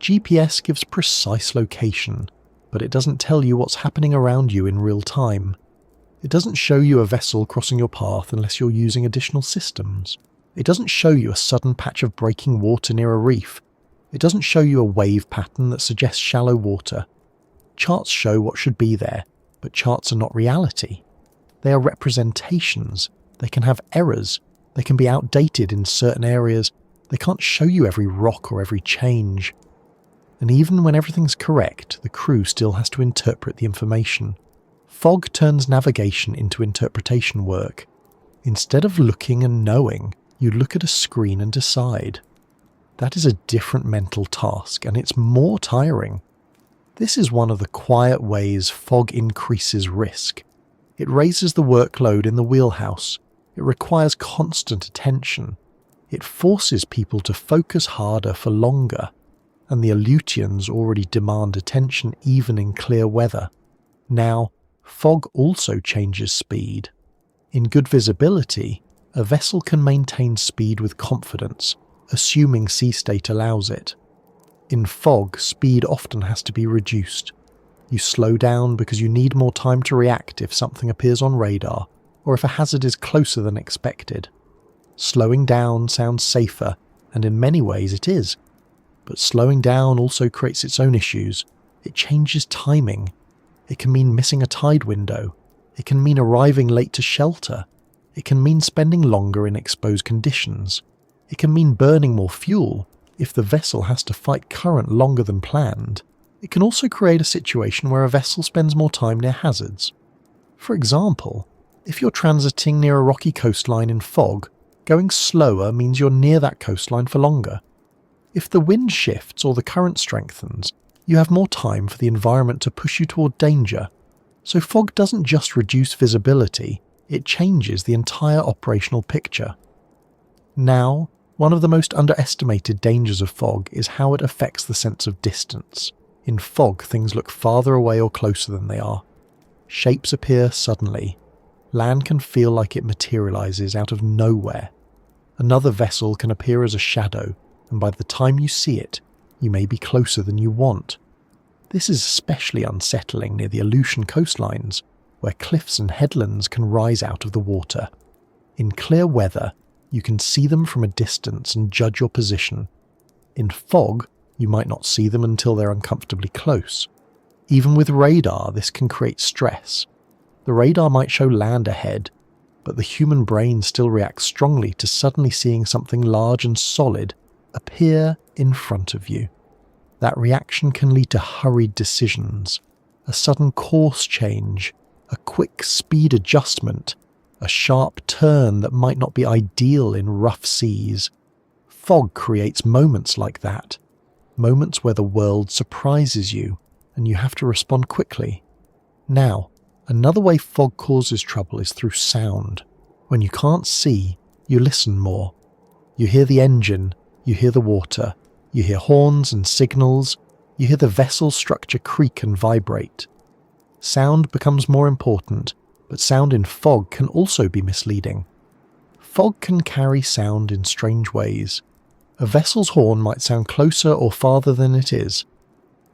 GPS gives precise location, but it doesn't tell you what's happening around you in real time. It doesn't show you a vessel crossing your path unless you're using additional systems. It doesn't show you a sudden patch of breaking water near a reef. It doesn't show you a wave pattern that suggests shallow water. Charts show what should be there, but charts are not reality. They are representations. They can have errors. They can be outdated in certain areas. They can't show you every rock or every change. And even when everything's correct, the crew still has to interpret the information. Fog turns navigation into interpretation work. Instead of looking and knowing, you look at a screen and decide. That is a different mental task, and it's more tiring. This is one of the quiet ways fog increases risk. It raises the workload in the wheelhouse. It requires constant attention. It forces people to focus harder for longer. And the Aleutians already demand attention even in clear weather. Now, fog also changes speed. In good visibility, a vessel can maintain speed with confidence, assuming sea state allows it. In fog, speed often has to be reduced. You slow down because you need more time to react if something appears on radar, or if a hazard is closer than expected. Slowing down sounds safer, and in many ways it is. But slowing down also creates its own issues. It changes timing. It can mean missing a tide window. It can mean arriving late to shelter. It can mean spending longer in exposed conditions. It can mean burning more fuel if the vessel has to fight current longer than planned. It can also create a situation where a vessel spends more time near hazards. For example, if you're transiting near a rocky coastline in fog, going slower means you're near that coastline for longer. If the wind shifts or the current strengthens, you have more time for the environment to push you toward danger. So fog doesn't just reduce visibility, it changes the entire operational picture. Now, one of the most underestimated dangers of fog is how it affects the sense of distance. In fog, things look farther away or closer than they are. Shapes appear suddenly. Land can feel like it materializes out of nowhere. Another vessel can appear as a shadow, and by the time you see it, you may be closer than you want. This is especially unsettling near the Aleutian coastlines, where cliffs and headlands can rise out of the water. In clear weather, you can see them from a distance and judge your position. In fog, you might not see them until they're uncomfortably close. Even with radar, this can create stress. The radar might show land ahead, but the human brain still reacts strongly to suddenly seeing something large and solid appear in front of you. That reaction can lead to hurried decisions, a sudden course change, a quick speed adjustment, a sharp turn that might not be ideal in rough seas. Fog creates moments like that, moments where the world surprises you and you have to respond quickly. Now, another way fog causes trouble is through sound. When you can't see, you listen more. You hear the engine, you hear the water, you hear horns and signals, you hear the vessel structure creak and vibrate. Sound becomes more important, but sound in fog can also be misleading. Fog can carry sound in strange ways. A vessel's horn might sound closer or farther than it is.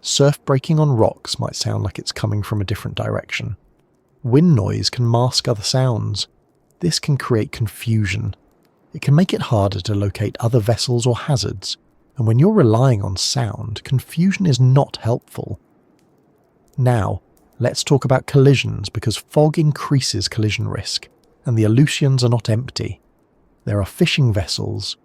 Surf breaking on rocks might sound like it's coming from a different direction. Wind noise can mask other sounds. This can create confusion. It can make it harder to locate other vessels or hazards, and when you're relying on sound, confusion is not helpful. Now, let's talk about collisions, because fog increases collision risk, and the Aleutians are not empty. There are fishing vessels,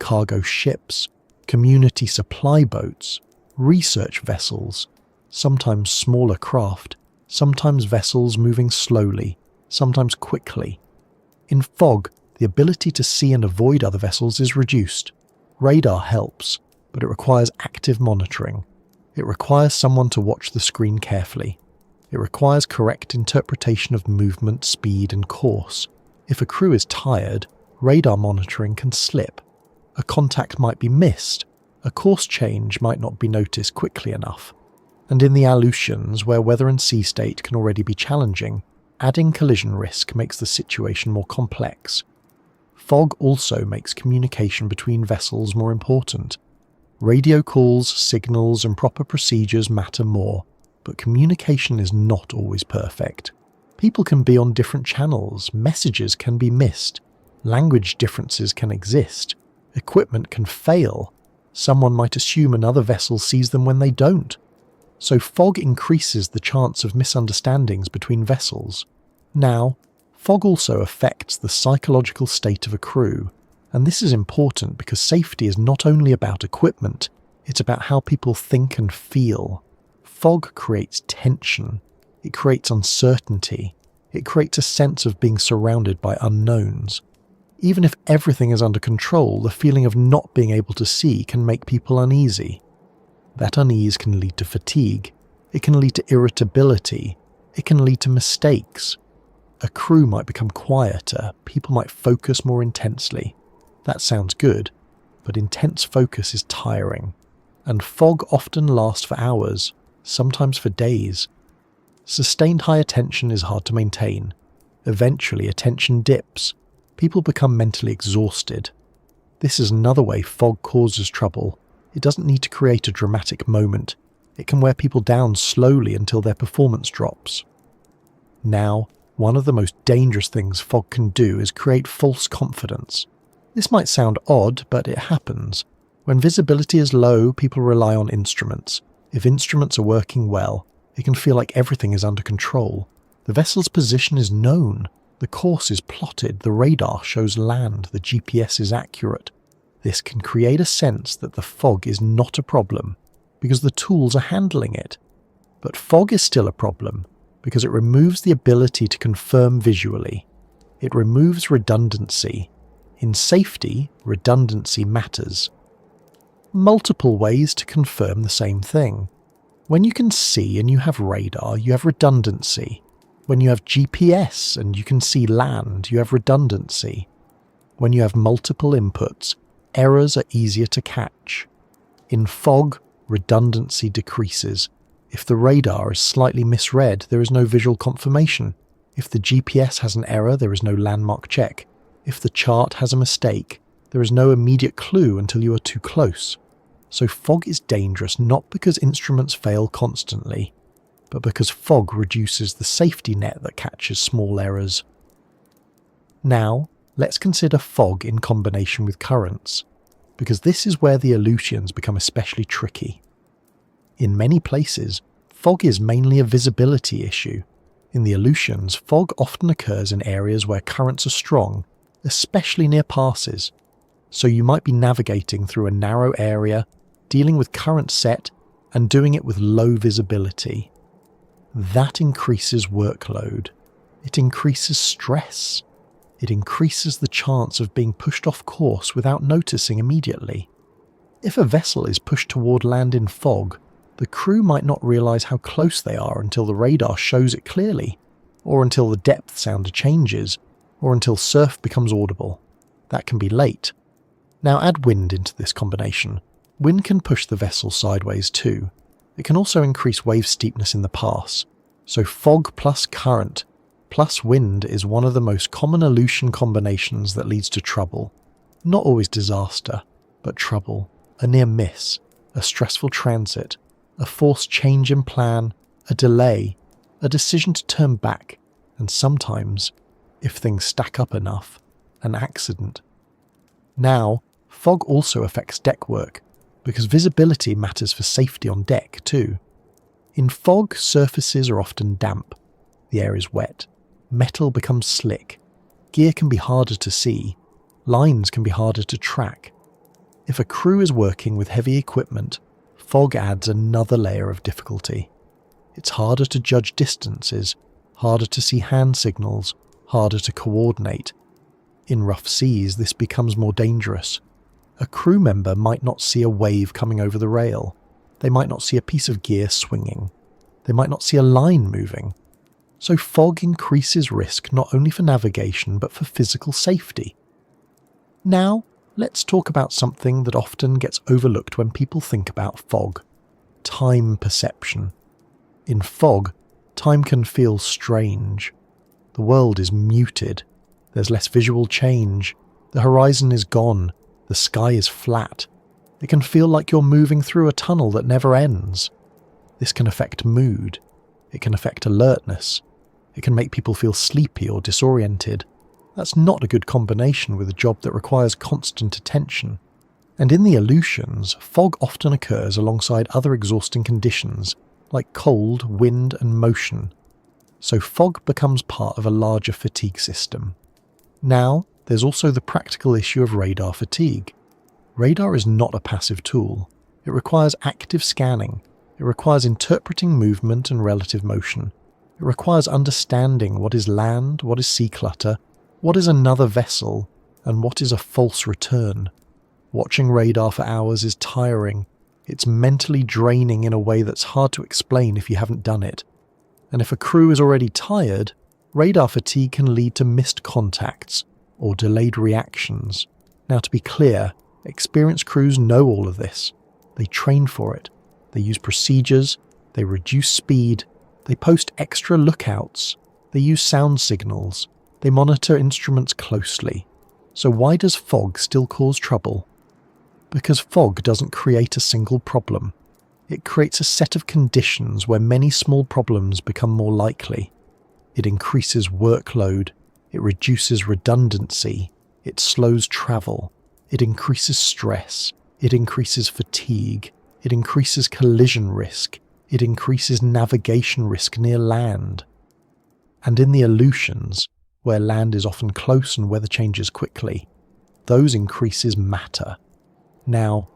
cargo ships, community supply boats, research vessels, sometimes smaller craft, sometimes vessels moving slowly, sometimes quickly. In fog, the ability to see and avoid other vessels is reduced. Radar helps, but it requires active monitoring. It requires someone to watch the screen carefully. It requires correct interpretation of movement, speed, and course. If a crew is tired, radar monitoring can slip. A contact might be missed. A course change might not be noticed quickly enough. And in the Aleutians, where weather and sea state can already be challenging, adding collision risk makes the situation more complex. Fog also makes communication between vessels more important. Radio calls, signals, and proper procedures matter more, but communication is not always perfect. People can be on different channels, messages can be missed, language differences can exist, equipment can fail, someone might assume another vessel sees them when they don't. So fog increases the chance of misunderstandings between vessels. Now, fog also affects the psychological state of a crew, and this is important because safety is not only about equipment, it's about how people think and feel. Fog creates tension, it creates uncertainty, it creates a sense of being surrounded by unknowns. Even if everything is under control, the feeling of not being able to see can make people uneasy. That unease can lead to fatigue, it can lead to irritability, it can lead to mistakes. A crew might become quieter, people might focus more intensely. That sounds good, but intense focus is tiring, and fog often lasts for hours, sometimes for days. Sustained high attention is hard to maintain. Eventually, attention dips. People become mentally exhausted. This is another way fog causes trouble. It doesn't need to create a dramatic moment. It can wear people down slowly until their performance drops. Now, one of the most dangerous things fog can do is create false confidence. This might sound odd, but it happens. When visibility is low, people rely on instruments. If instruments are working well, it can feel like everything is under control. The vessel's position is known. The course is plotted, the radar shows land, the GPS is accurate. This can create a sense that the fog is not a problem, because the tools are handling it. But fog is still a problem. because it removes the ability to confirm visually. It removes redundancy. In safety, redundancy matters. Multiple ways to confirm the same thing. When you can see and you have radar, you have redundancy. When you have GPS and you can see land, you have redundancy. When you have multiple inputs, errors are easier to catch. In fog, redundancy decreases. If the radar is slightly misread, there is no visual confirmation. If the GPS has an error, there is no landmark check. If the chart has a mistake, there is no immediate clue until you are too close. So fog is dangerous not because instruments fail constantly, but because fog reduces the safety net that catches small errors. Now, let's consider fog in combination with currents, because this is where the Aleutians become especially tricky. In many places, fog is mainly a visibility issue. In the Aleutians, fog often occurs in areas where currents are strong, especially near passes. So you might be navigating through a narrow area, dealing with current set, and doing it with low visibility. That increases workload. It increases stress. It increases the chance of being pushed off course without noticing immediately. If a vessel is pushed toward land in fog, the crew might not realize how close they are until the radar shows it clearly, or until the depth sounder changes, or until surf becomes audible. That can be late. Now add wind into this combination. Wind can push the vessel sideways too. It can also increase wave steepness in the pass. So fog plus current plus wind is one of the most common Aleutian combinations that leads to trouble. Not always disaster, but trouble, a near miss, a stressful transit, a forced change in plan, a delay, a decision to turn back, and sometimes, if things stack up enough, an accident. Now, fog also affects deck work, because visibility matters for safety on deck too. In fog, surfaces are often damp, the air is wet, metal becomes slick, gear can be harder to see, lines can be harder to track. If a crew is working with heavy equipment, fog adds another layer of difficulty. It's harder to judge distances, harder to see hand signals, harder to coordinate. In rough seas, this becomes more dangerous. A crew member might not see a wave coming over the rail. They might not see a piece of gear swinging. They might not see a line moving. So fog increases risk not only for navigation but for physical safety. Now, let's talk about something that often gets overlooked when people think about fog: time perception. In fog, time can feel strange. The world is muted. There's less visual change. The horizon is gone. The sky is flat. It can feel like you're moving through a tunnel that never ends. This can affect mood. It can affect alertness. It can make people feel sleepy or disoriented. That's not a good combination with a job that requires constant attention. And in the Aleutians, fog often occurs alongside other exhausting conditions like cold, wind and motion. So fog becomes part of a larger fatigue system. Now, there's also the practical issue of radar fatigue. Radar is not a passive tool. It requires active scanning. It requires interpreting movement and relative motion. It requires understanding what is land, what is sea clutter, what is another vessel, and what is a false return. Watching radar for hours is tiring. It's mentally draining in a way that's hard to explain if you haven't done it. And if a crew is already tired, radar fatigue can lead to missed contacts or delayed reactions. Now, to be clear, experienced crews know all of this. They train for it. They use procedures. They reduce speed. They post extra lookouts. They use sound signals. They monitor instruments closely. So why does fog still cause trouble? Because fog doesn't create a single problem. It creates a set of conditions where many small problems become more likely. It increases workload. It reduces redundancy. It slows travel. It increases stress. It increases fatigue. It increases collision risk. It increases navigation risk near land. And in the Aleutians, where land is often close and weather changes quickly, those increases matter. Now,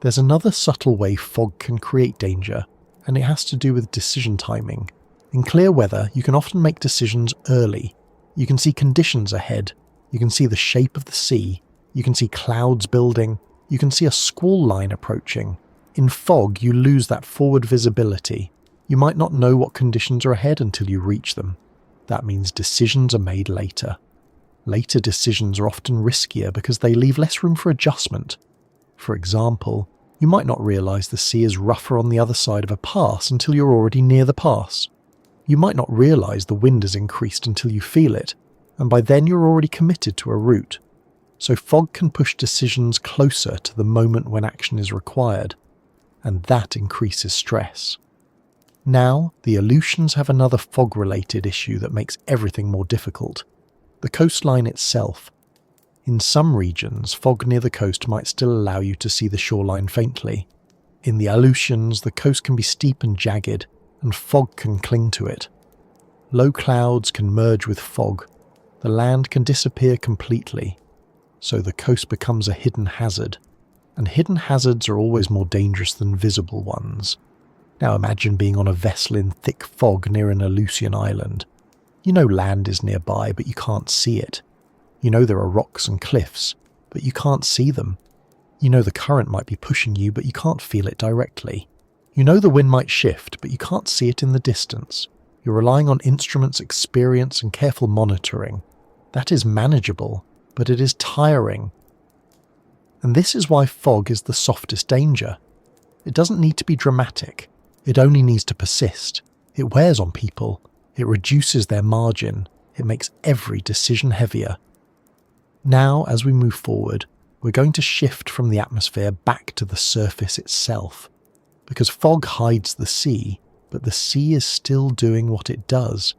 there's another subtle way fog can create danger, and it has to do with decision timing, In clear weather, you can often make decisions early. You can see conditions ahead. You can see the shape of the sea. You can see clouds building. You can see a squall line approaching. In fog, you lose that forward visibility. You might not know what conditions are ahead until you reach them. That means decisions are made later. Later decisions are often riskier because they leave less room for adjustment. For example, you might not realise the sea is rougher on the other side of a pass until you're already near the pass. You might not realise the wind has increased until you feel it, and by then you're already committed to a route. So fog can push decisions closer to the moment when action is required, and that increases stress. Now, the Aleutians have another fog-related issue that makes everything more difficult: the coastline itself. In some regions, fog near the coast might still allow you to see the shoreline faintly. In the Aleutians, the coast can be steep and jagged, and fog can cling to it. Low clouds can merge with fog. The land can disappear completely, so the coast becomes a hidden hazard, and hidden hazards are always more dangerous than visible ones. Now imagine being on a vessel in thick fog near an Aleutian island. You know land is nearby, but you can't see it. You know there are rocks and cliffs, but you can't see them. You know the current might be pushing you, but you can't feel it directly. You know the wind might shift, but you can't see it in the distance. You're relying on instruments, experience, and careful monitoring. That is manageable, but it is tiring. And this is why fog is the softest danger. It doesn't need to be dramatic. It only needs to persist. It wears on people. It reduces their margin. It makes every decision heavier. Now, as we move forward, we're going to shift from the atmosphere back to the surface itself. Because fog hides the sea, but the sea is still doing what it does.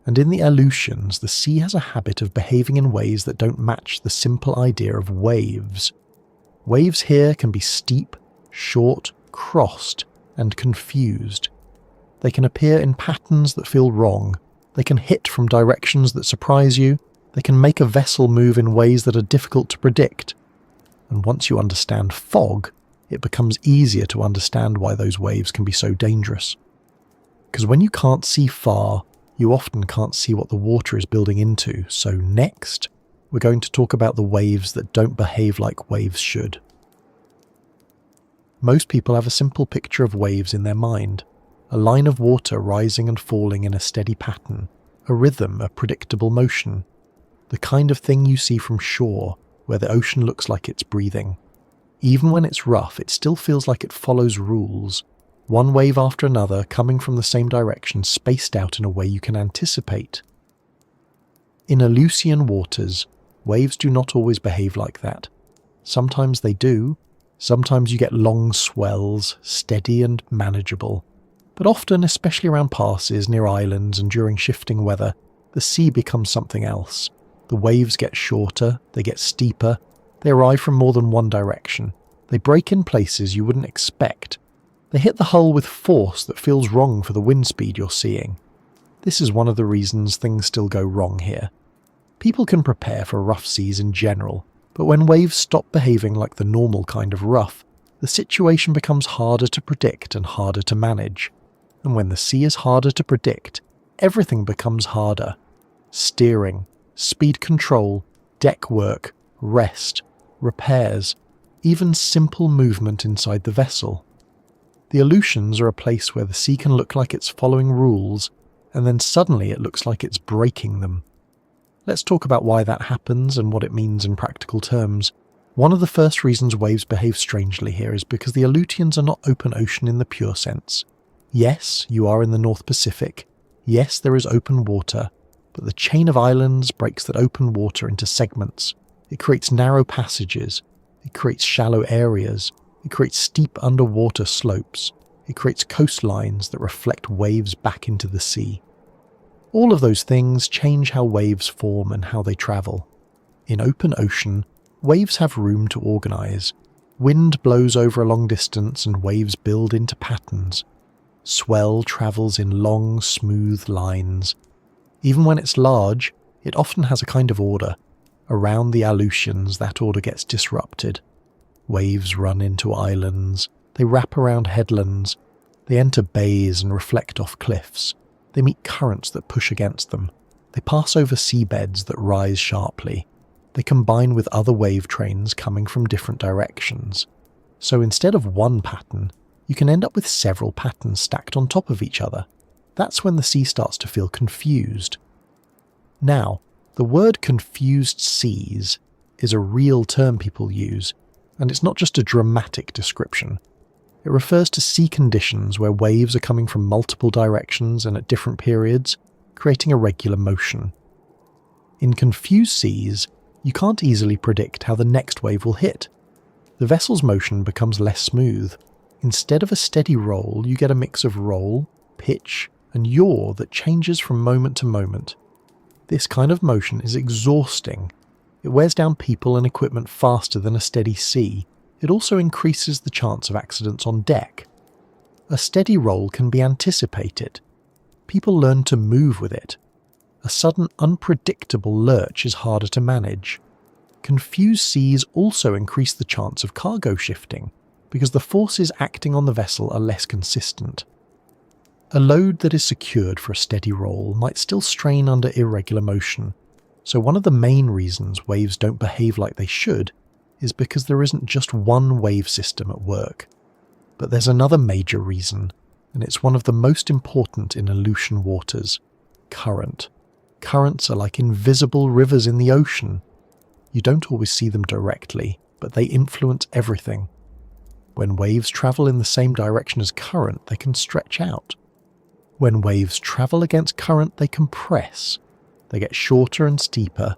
And in the Aleutians, the sea has a habit of behaving in ways that don't match the simple idea of waves. Waves here can be steep, short, crossed, and confused. They can appear in patterns that feel wrong. They can hit from directions that surprise you. They can make a vessel move in ways that are difficult to predict. And once you understand fog, it becomes easier to understand why those waves can be so dangerous. Because when you can't see far, you often can't see what the water is building into. So next, we're going to talk about the waves that don't behave like waves should. Most people have a simple picture of waves in their mind. A line of water rising and falling in a steady pattern. A rhythm, a predictable motion. The kind of thing you see from shore, where the ocean looks like it's breathing. Even when it's rough, it still feels like it follows rules. One wave after another, coming from the same direction, spaced out in a way you can anticipate. In Aleutian waters, waves do not always behave like that. Sometimes they do. Sometimes you get long swells, steady and manageable. But often, especially around passes, near islands and during shifting weather, the sea becomes something else. The waves get shorter, they get steeper, they arrive from more than one direction. They break in places you wouldn't expect. They hit the hull with force that feels wrong for the wind speed you're seeing. This is one of the reasons things still go wrong here. People can prepare for rough seas in general, but when waves stop behaving like the normal kind of rough, the situation becomes harder to predict and harder to manage. And when the sea is harder to predict, everything becomes harder. Steering, speed control, deck work, rest, repairs, even simple movement inside the vessel. The Aleutians are a place where the sea can look like it's following rules, and then suddenly it looks like it's breaking them. Let's talk about why that happens and what it means in practical terms. One of the first reasons waves behave strangely here is because the Aleutians are not open ocean in the pure sense. Yes, you are in the North Pacific. Yes, there is open water, but the chain of islands breaks that open water into segments. It creates narrow passages. It creates shallow areas. It creates steep underwater slopes. It creates coastlines that reflect waves back into the sea. All of those things change how waves form and how they travel. In open ocean, waves have room to organise. Wind blows over a long distance and waves build into patterns. Swell travels in long, smooth lines. Even when it's large, it often has a kind of order. Around the Aleutians, that order gets disrupted. Waves run into islands. They wrap around headlands. They enter bays and reflect off cliffs. they meet currents that push against them. They pass over seabeds that rise sharply. They combine with other wave trains coming from different directions. So instead of one pattern, you can end up with several patterns stacked on top of each other. That's when the sea starts to feel confused. Now, the word confused seas is a real term people use, and it's not just a dramatic description. It refers to sea conditions where waves are coming from multiple directions and at different periods, creating irregular motion. In confused seas, you can't easily predict how the next wave will hit. The vessel's motion becomes less smooth. Instead of a steady roll, you get a mix of roll, pitch, and yaw that changes from moment to moment. This kind of motion is exhausting. It wears down people and equipment faster than a steady sea. It also increases the chance of accidents on deck. A steady roll can be anticipated. People learn to move with it. A sudden, unpredictable lurch is harder to manage. Confused seas also increase the chance of cargo shifting, because the forces acting on the vessel are less consistent. A load that is secured for a steady roll might still strain under irregular motion, so one of the main reasons waves don't behave like they should is because there isn't just one wave system at work. But there's another major reason, and it's one of the most important in Aleutian waters: current. Currents are like invisible rivers in the ocean. You don't always see them directly, but they influence everything. When waves travel in the same direction as current, they can stretch out. When waves travel against current, they compress. They get shorter and steeper.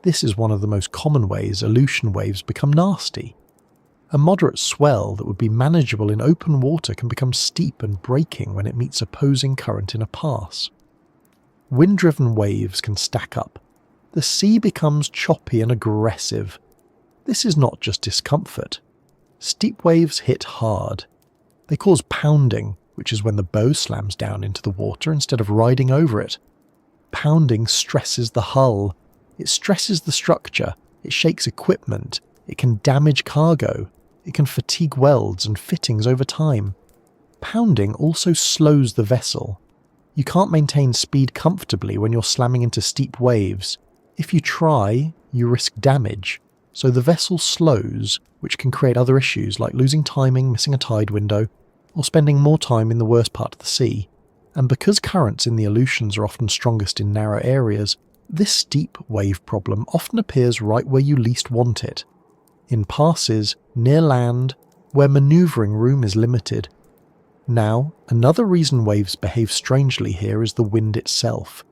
This is one of the most common ways Aleutian waves become nasty. A moderate swell that would be manageable in open water can become steep and breaking when it meets opposing current in a pass. Wind-driven waves can stack up. The sea becomes choppy and aggressive. This is not just discomfort. Steep waves hit hard. They cause pounding, which is when the bow slams down into the water instead of riding over it. Pounding stresses the hull. It stresses the structure. It shakes equipment. It can damage cargo. It can fatigue welds and fittings over time. Pounding also slows the vessel. You can't maintain speed comfortably when you're slamming into steep waves. If you try, you risk damage. So the vessel slows, which can create other issues like losing timing, missing a tide window, or spending more time in the worst part of the sea. And because currents in the Aleutians are often strongest in narrow areas, this steep wave problem often appears right where you least want it. In passes, near land, where manoeuvring room is limited. Now, another reason waves behave strangely here is the wind itself.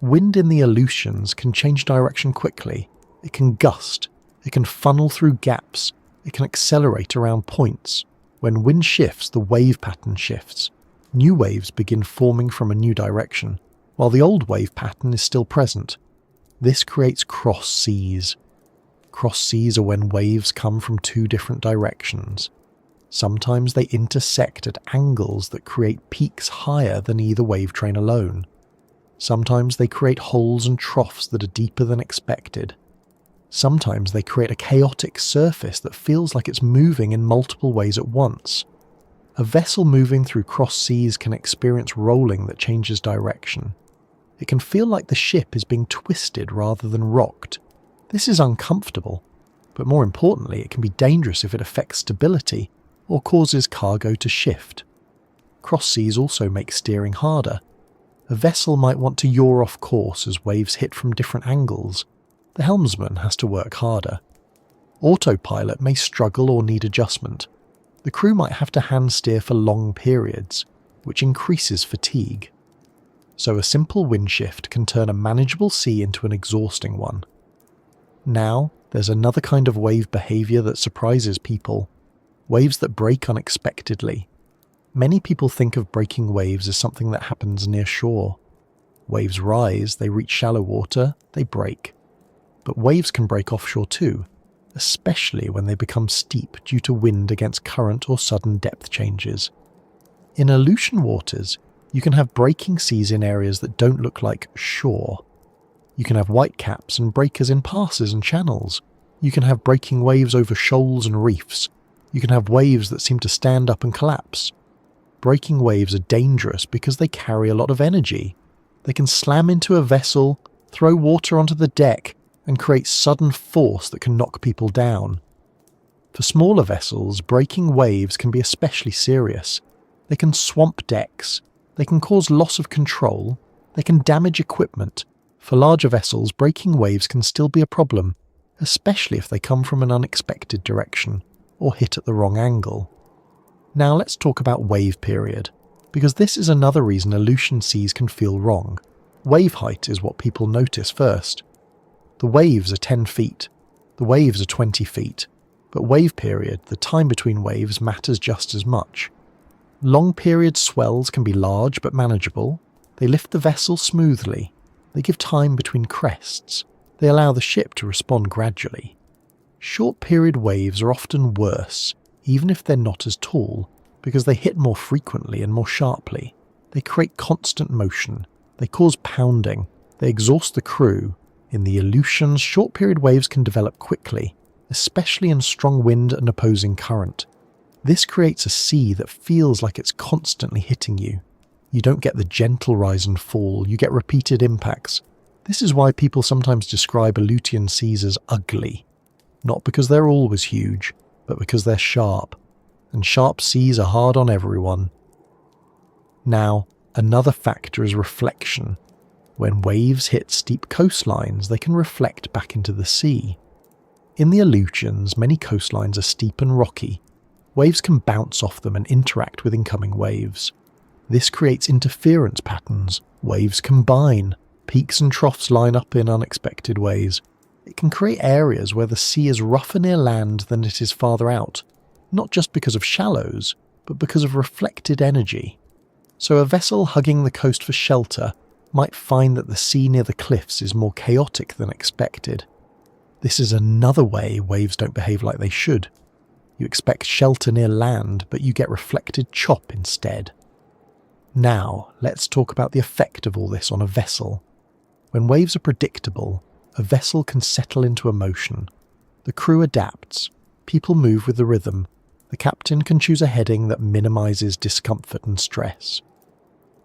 Wind in the Aleutians can change direction quickly. It can gust. It can funnel through gaps. It can accelerate around points. When wind shifts, the wave pattern shifts. New waves begin forming from a new direction, while the old wave pattern is still present. This creates cross seas. Cross seas are when waves come from two different directions. Sometimes they intersect at angles that create peaks higher than either wave train alone. Sometimes they create holes and troughs that are deeper than expected. Sometimes they create a chaotic surface that feels like it's moving in multiple ways at once. A vessel moving through cross seas can experience rolling that changes direction. It can feel like the ship is being twisted rather than rocked. This is uncomfortable, but more importantly, it can be dangerous if it affects stability or causes cargo to shift. Cross seas also make steering harder. A vessel might want to yaw off course as waves hit from different angles. The helmsman has to work harder. Autopilot may struggle or need adjustment. The crew might have to hand steer for long periods, which increases fatigue. So a simple wind shift can turn a manageable sea into an exhausting one. Now, there's another kind of wave behaviour that surprises people. Waves that break unexpectedly. Many people think of breaking waves as something that happens near shore. Waves rise, they reach shallow water, they break. But waves can break offshore too, especially when they become steep due to wind against current or sudden depth changes. In Aleutian waters, you can have breaking seas in areas that don't look like shore. You can have whitecaps and breakers in passes and channels. You can have breaking waves over shoals and reefs. You can have waves that seem to stand up and collapse. Breaking waves are dangerous because they carry a lot of energy. They can slam into a vessel, throw water onto the deck, and create sudden force that can knock people down. For smaller vessels, breaking waves can be especially serious. They can swamp decks, they can cause loss of control, they can damage equipment. For larger vessels, breaking waves can still be a problem, especially if they come from an unexpected direction or hit at the wrong angle. Now let's talk about wave period, because this is another reason Aleutian seas can feel wrong. Wave height is what people notice first. The waves are 10 feet, the waves are 20 feet, but wave period, the time between waves, matters just as much. Long period swells can be large but manageable. They lift the vessel smoothly. They give time between crests. They allow the ship to respond gradually. Short period waves are often worse, even if they're not as tall, because they hit more frequently and more sharply. They create constant motion. They cause pounding. They exhaust the crew. In the Aleutians, short period waves can develop quickly, especially in strong wind and opposing current. This creates a sea that feels like it's constantly hitting you. You don't get the gentle rise and fall, you get repeated impacts. This is why people sometimes describe Aleutian seas as ugly. Not because they're always huge, but because they're sharp. And sharp seas are hard on everyone. Now, another factor is reflection. When waves hit steep coastlines, they can reflect back into the sea. In the Aleutians, many coastlines are steep and rocky. Waves can bounce off them and interact with incoming waves. This creates interference patterns. Waves combine. Peaks and troughs line up in unexpected ways. It can create areas where the sea is rougher near land than it is farther out, not just because of shallows, but because of reflected energy. So a vessel hugging the coast for shelter might find that the sea near the cliffs is more chaotic than expected. This is another way waves don't behave like they should. You expect shelter near land, but you get reflected chop instead. Now, let's talk about the effect of all this on a vessel. When waves are predictable, a vessel can settle into emotion. The crew adapts. People move with the rhythm. The captain can choose a heading that minimizes discomfort and stress.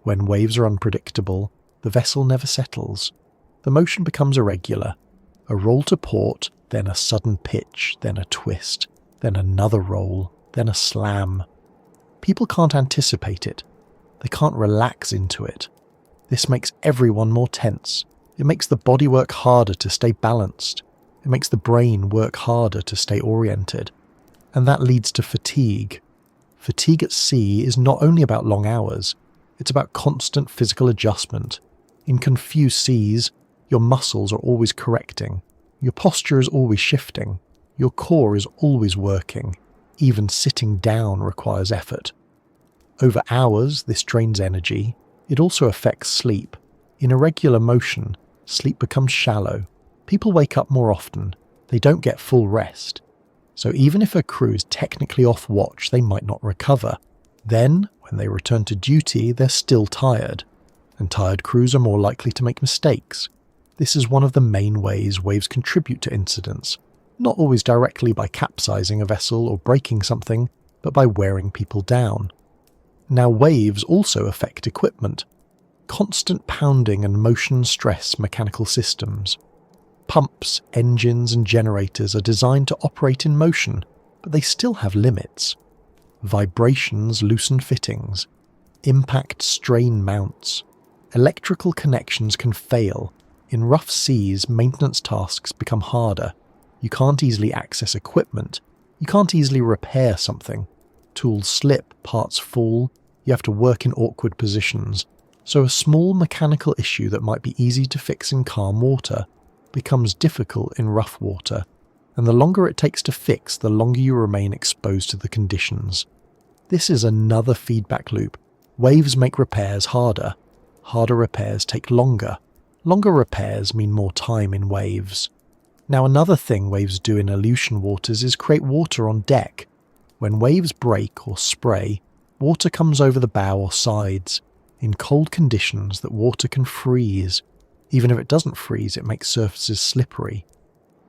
When waves are unpredictable, the vessel never settles. The motion becomes irregular. A roll to port, then a sudden pitch, then a twist, then another roll, then a slam. People can't anticipate it. They can't relax into it. This makes everyone more tense. It makes the body work harder to stay balanced. It makes the brain work harder to stay oriented. And that leads to fatigue. Fatigue at sea is not only about long hours, it's about constant physical adjustment. In confused seas, your muscles are always correcting. Your posture is always shifting. Your core is always working. Even sitting down requires effort. Over hours, this drains energy. It also affects sleep. In irregular motion, sleep becomes shallow. People wake up more often. They don't get full rest. So even if a crew is technically off watch, they might not recover. Then, when they return to duty, they're still tired. And tired crews are more likely to make mistakes. This is one of the main ways waves contribute to incidents, not always directly by capsizing a vessel or breaking something, but by wearing people down. Now, waves also affect equipment. Constant pounding and motion stress mechanical systems. Pumps, engines and generators are designed to operate in motion, but they still have limits. Vibrations loosen fittings. Impact strain mounts. Electrical connections can fail. In rough seas, maintenance tasks become harder. You can't easily access equipment. You can't easily repair something. Tools slip, parts fall. You have to work in awkward positions. So a small mechanical issue that might be easy to fix in calm water becomes difficult in rough water. And the longer it takes to fix, the longer you remain exposed to the conditions. This is another feedback loop. Waves make repairs harder. Harder repairs take longer. Longer repairs mean more time in waves. Now, another thing waves do in Aleutian waters is create water on deck. When waves break or spray, water comes over the bow or sides. In cold conditions, that water can freeze. Even if it doesn't freeze, it makes surfaces slippery.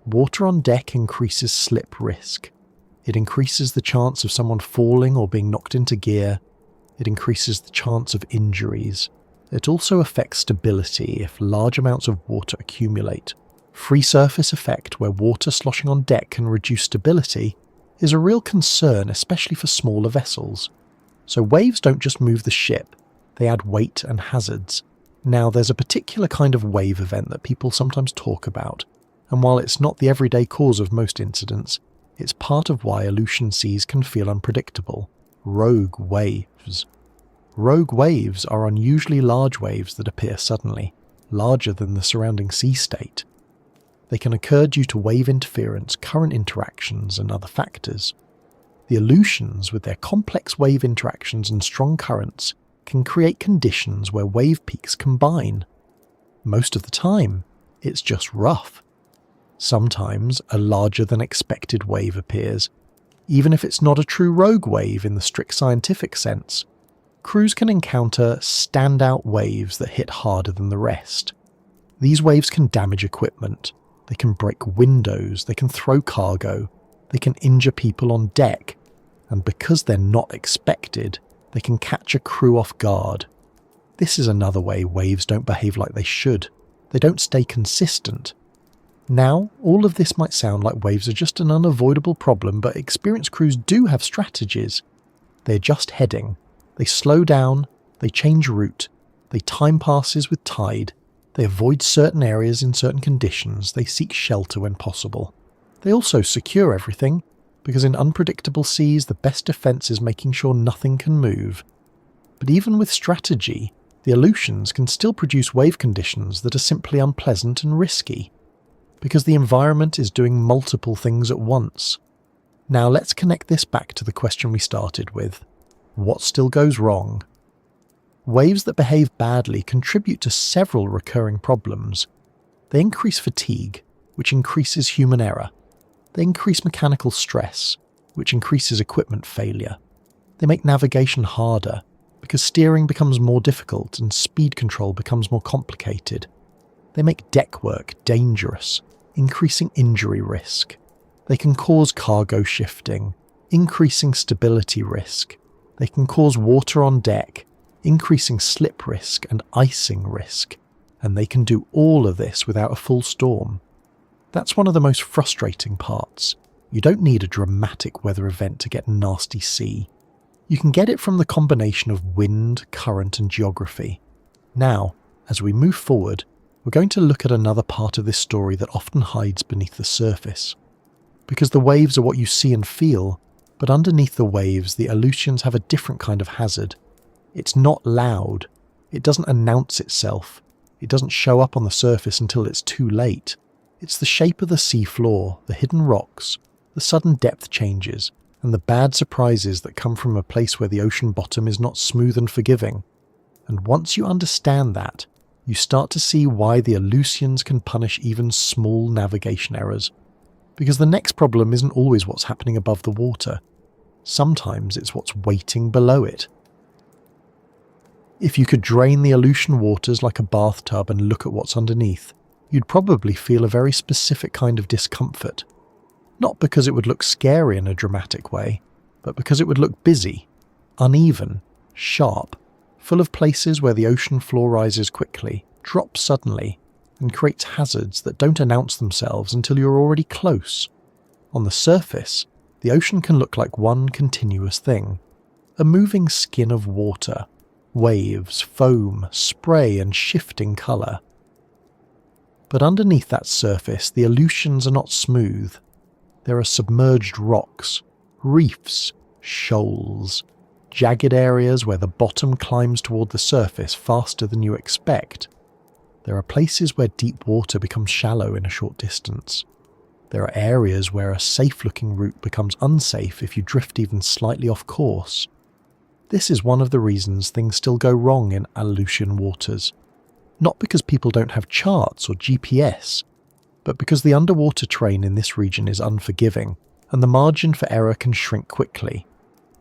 Water on deck increases slip risk. It increases the chance of someone falling or being knocked into gear. It increases the chance of injuries. It also affects stability if large amounts of water accumulate. Free surface effect, where water sloshing on deck can reduce stability, is a real concern, especially for smaller vessels. So waves don't just move the ship, they add weight and hazards. Now, there's a particular kind of wave event that people sometimes talk about, and while it's not the everyday cause of most incidents, it's part of why Aleutian seas can feel unpredictable. Rogue waves. Rogue waves are unusually large waves that appear suddenly, larger than the surrounding sea state. They can occur due to wave interference, current interactions, and other factors. The Aleutians, with their complex wave interactions and strong currents, can create conditions where wave peaks combine. Most of the time, it's just rough. Sometimes a larger than expected wave appears, even if it's not a true rogue wave in the strict scientific sense. Crews can encounter standout waves that hit harder than the rest. These waves can damage equipment, they can break windows, they can throw cargo, they can injure people on deck, and because they're not expected, they can catch a crew off guard. This is another way waves don't behave like they should. They don't stay consistent. Now, all of this might sound like waves are just an unavoidable problem, but experienced crews do have strategies. They adjust heading, they slow down, they change route, they time passes with tide, they avoid certain areas in certain conditions, they seek shelter when possible. They also secure everything, because in unpredictable seas the best defence is making sure nothing can move. But even with strategy, the Aleutians can still produce wave conditions that are simply unpleasant and risky, because the environment is doing multiple things at once. Now let's connect this back to the question we started with. What still goes wrong? Waves that behave badly contribute to several recurring problems. They increase fatigue, which increases human error. They increase mechanical stress, which increases equipment failure. They make navigation harder, because steering becomes more difficult and speed control becomes more complicated. They make deck work dangerous, increasing injury risk. They can cause cargo shifting, increasing stability risk. They can cause water on deck, increasing slip risk and icing risk. And they can do all of this without a full storm. That's one of the most frustrating parts. You don't need a dramatic weather event to get nasty sea. You can get it from the combination of wind, current, and geography. Now, as we move forward, we're going to look at another part of this story that often hides beneath the surface. Because the waves are what you see and feel, but underneath the waves, the Aleutians have a different kind of hazard. It's not loud. It doesn't announce itself. It doesn't show up on the surface until it's too late. It's the shape of the seafloor, the hidden rocks, the sudden depth changes, and the bad surprises that come from a place where the ocean bottom is not smooth and forgiving. And once you understand that, you start to see why the Aleutians can punish even small navigation errors. Because the next problem isn't always what's happening above the water. Sometimes it's what's waiting below it. If you could drain the Aleutian waters like a bathtub and look at what's underneath, you'd probably feel a very specific kind of discomfort. Not because it would look scary in a dramatic way, but because it would look busy, uneven, sharp, full of places where the ocean floor rises quickly, drops suddenly, and creates hazards that don't announce themselves until you're already close. On the surface, the ocean can look like one continuous thing, a moving skin of water, waves, foam, spray, and shifting colour. But underneath that surface, the Aleutians are not smooth. There are submerged rocks, reefs, shoals, jagged areas where the bottom climbs toward the surface faster than you expect. There are places where deep water becomes shallow in a short distance. There are areas where a safe-looking route becomes unsafe if you drift even slightly off course. This is one of the reasons things still go wrong in Aleutian waters. Not because people don't have charts or GPS, but because the underwater terrain in this region is unforgiving, and the margin for error can shrink quickly.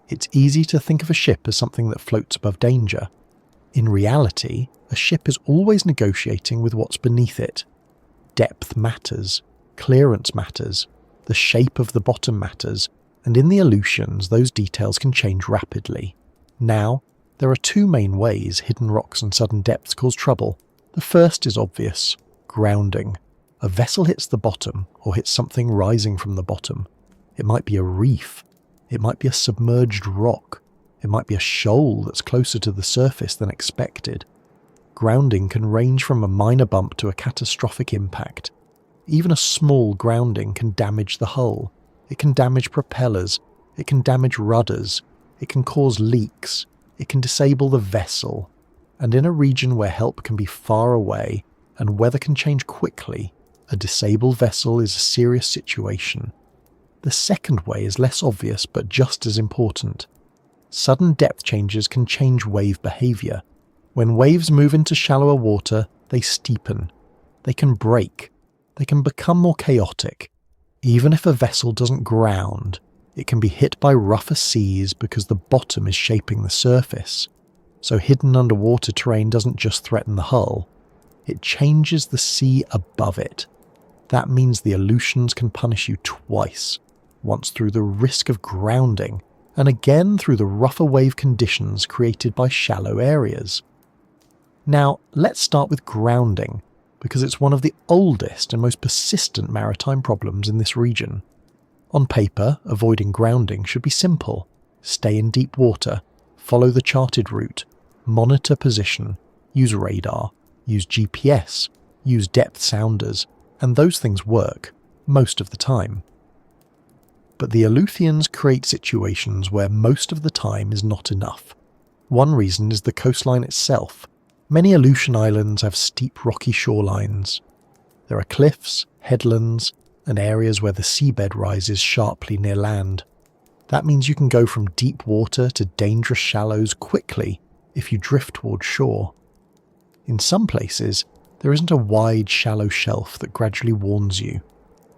It's easy to think of a ship as something that floats above danger. In reality, a ship is always negotiating with what's beneath it. Depth matters, clearance matters, the shape of the bottom matters, and in the Aleutians those details can change rapidly. Now, There are two main ways hidden rocks and sudden depths cause trouble. The first is obvious: grounding. A vessel hits the bottom or hits something rising from the bottom. It might be a reef. It might be a submerged rock. It might be a shoal that's closer to the surface than expected. Grounding can range from a minor bump to a catastrophic impact. Even a small grounding can damage the hull. It can damage propellers. It can damage rudders. It can cause leaks. It can disable the vessel. And in a region where help can be far away and weather can change quickly, a disabled vessel is a serious situation. The second way is less obvious but just as important. Sudden depth changes can change wave behaviour. When waves move into shallower water, they steepen. They can break. They can become more chaotic. Even if a vessel doesn't ground, it can be hit by rougher seas because the bottom is shaping the surface. So hidden underwater terrain doesn't just threaten the hull, it changes the sea above it. That means the Aleutians can punish you twice, once through the risk of grounding, and again through the rougher wave conditions created by shallow areas. Now, let's start with grounding, because it's one of the oldest and most persistent maritime problems in this region. On paper, avoiding grounding should be simple. Stay in deep water, follow the charted route, monitor position, use radar, use GPS, use depth sounders, and those things work, most of the time. But the Aleutians create situations where most of the time is not enough. One reason is the coastline itself. Many Aleutian Islands have steep rocky shorelines. There are cliffs, headlands, and areas where the seabed rises sharply near land. That means you can go from deep water to dangerous shallows quickly if you drift toward shore. In some places, there isn't a wide, shallow shelf that gradually warns you.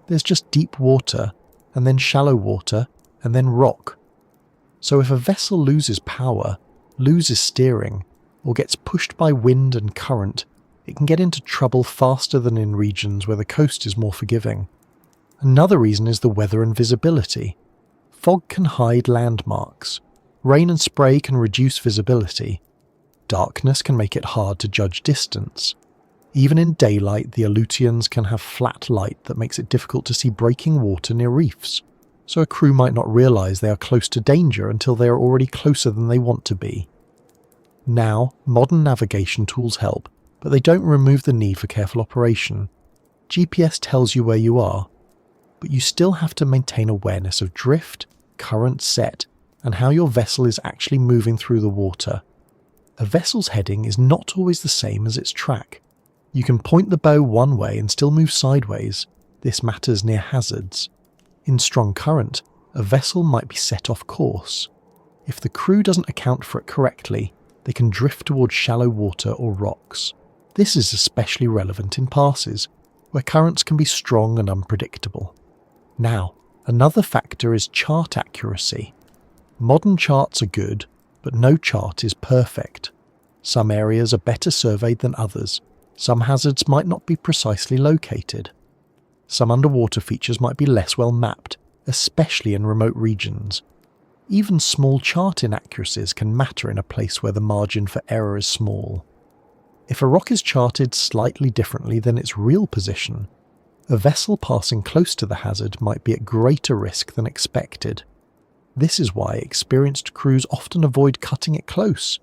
There's just deep water, and then shallow water, and then rock. So if a vessel loses power, loses steering, or gets pushed by wind and current, it can get into trouble faster than in regions where the coast is more forgiving. Another reason is the weather and visibility. Fog can hide landmarks. Rain and spray can reduce visibility. Darkness can make it hard to judge distance. Even in daylight, the Aleutians can have flat light that makes it difficult to see breaking water near reefs, so a crew might not realise they are close to danger until they are already closer than they want to be. Now, modern navigation tools help, but they don't remove the need for careful operation. GPS tells you where you are, but you still have to maintain awareness of drift, current set, and how your vessel is actually moving through the water. A vessel's heading is not always the same as its track. You can point the bow one way and still move sideways. This matters near hazards. In strong current, a vessel might be set off course. If the crew doesn't account for it correctly, they can drift towards shallow water or rocks. This is especially relevant in passes, where currents can be strong and unpredictable. Now, another factor is chart accuracy. Modern charts are good, but no chart is perfect. Some areas are better surveyed than others. Some hazards might not be precisely located. Some underwater features might be less well mapped, especially in remote regions. Even small chart inaccuracies can matter in a place where the margin for error is small. If a rock is charted slightly differently than its real position, a vessel passing close to the hazard might be at greater risk than expected. This is why experienced crews often avoid cutting it close.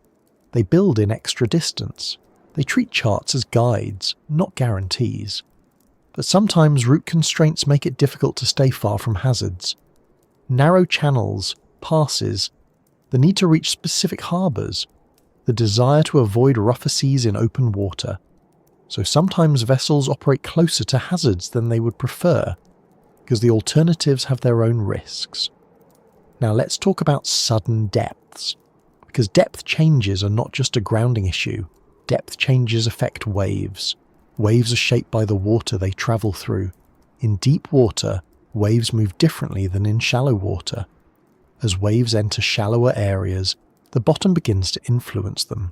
They build in extra distance. They treat charts as guides, not guarantees. But sometimes route constraints make it difficult to stay far from hazards. Narrow channels, passes, the need to reach specific harbours, the desire to avoid rougher seas in open water. So sometimes vessels operate closer to hazards than they would prefer, because the alternatives have their own risks. Now let's talk about sudden depths, because depth changes are not just a grounding issue. Depth changes affect waves. Waves are shaped by the water they travel through. In deep water, waves move differently than in shallow water. As waves enter shallower areas, the bottom begins to influence them.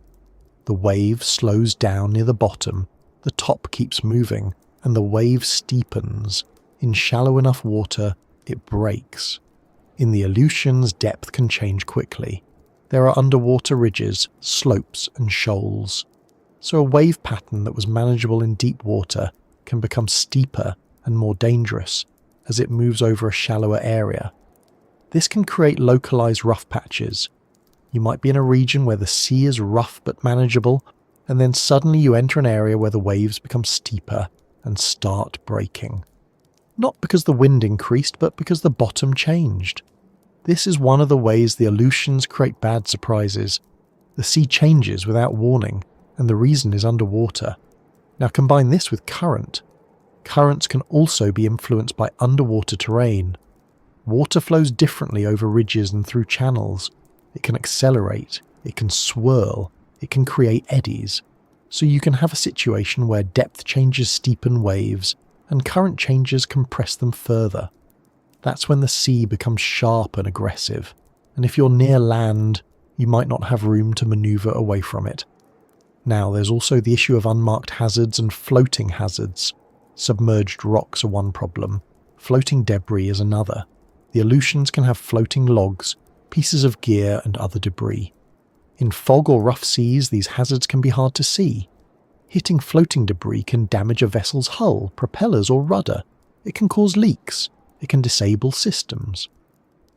The wave slows down near the bottom, the top keeps moving, and the wave steepens. In shallow enough water, it breaks. In the Aleutians, depth can change quickly. There are underwater ridges, slopes and shoals. So a wave pattern that was manageable in deep water can become steeper and more dangerous as it moves over a shallower area. This can create localized rough patches. You might be in a region where the sea is rough but manageable, and then suddenly you enter an area where the waves become steeper and start breaking. Not because the wind increased, but because the bottom changed. This is one of the ways the Aleutians create bad surprises. The sea changes without warning, and the reason is underwater. Now combine this with current. Currents can also be influenced by underwater terrain. Water flows differently over ridges and through channels. It can accelerate, it can swirl, it can create eddies. So you can have a situation where depth changes steepen waves, and current changes compress them further. That's when the sea becomes sharp and aggressive, and if you're near land, you might not have room to maneuver away from it. Now, there's also the issue of unmarked hazards and floating hazards. Submerged rocks are one problem. Floating debris is another. The Aleutians can have floating logs, pieces of gear and other debris. In fog or rough seas, these hazards can be hard to see. Hitting floating debris can damage a vessel's hull, propellers or rudder. It can cause leaks. It can disable systems.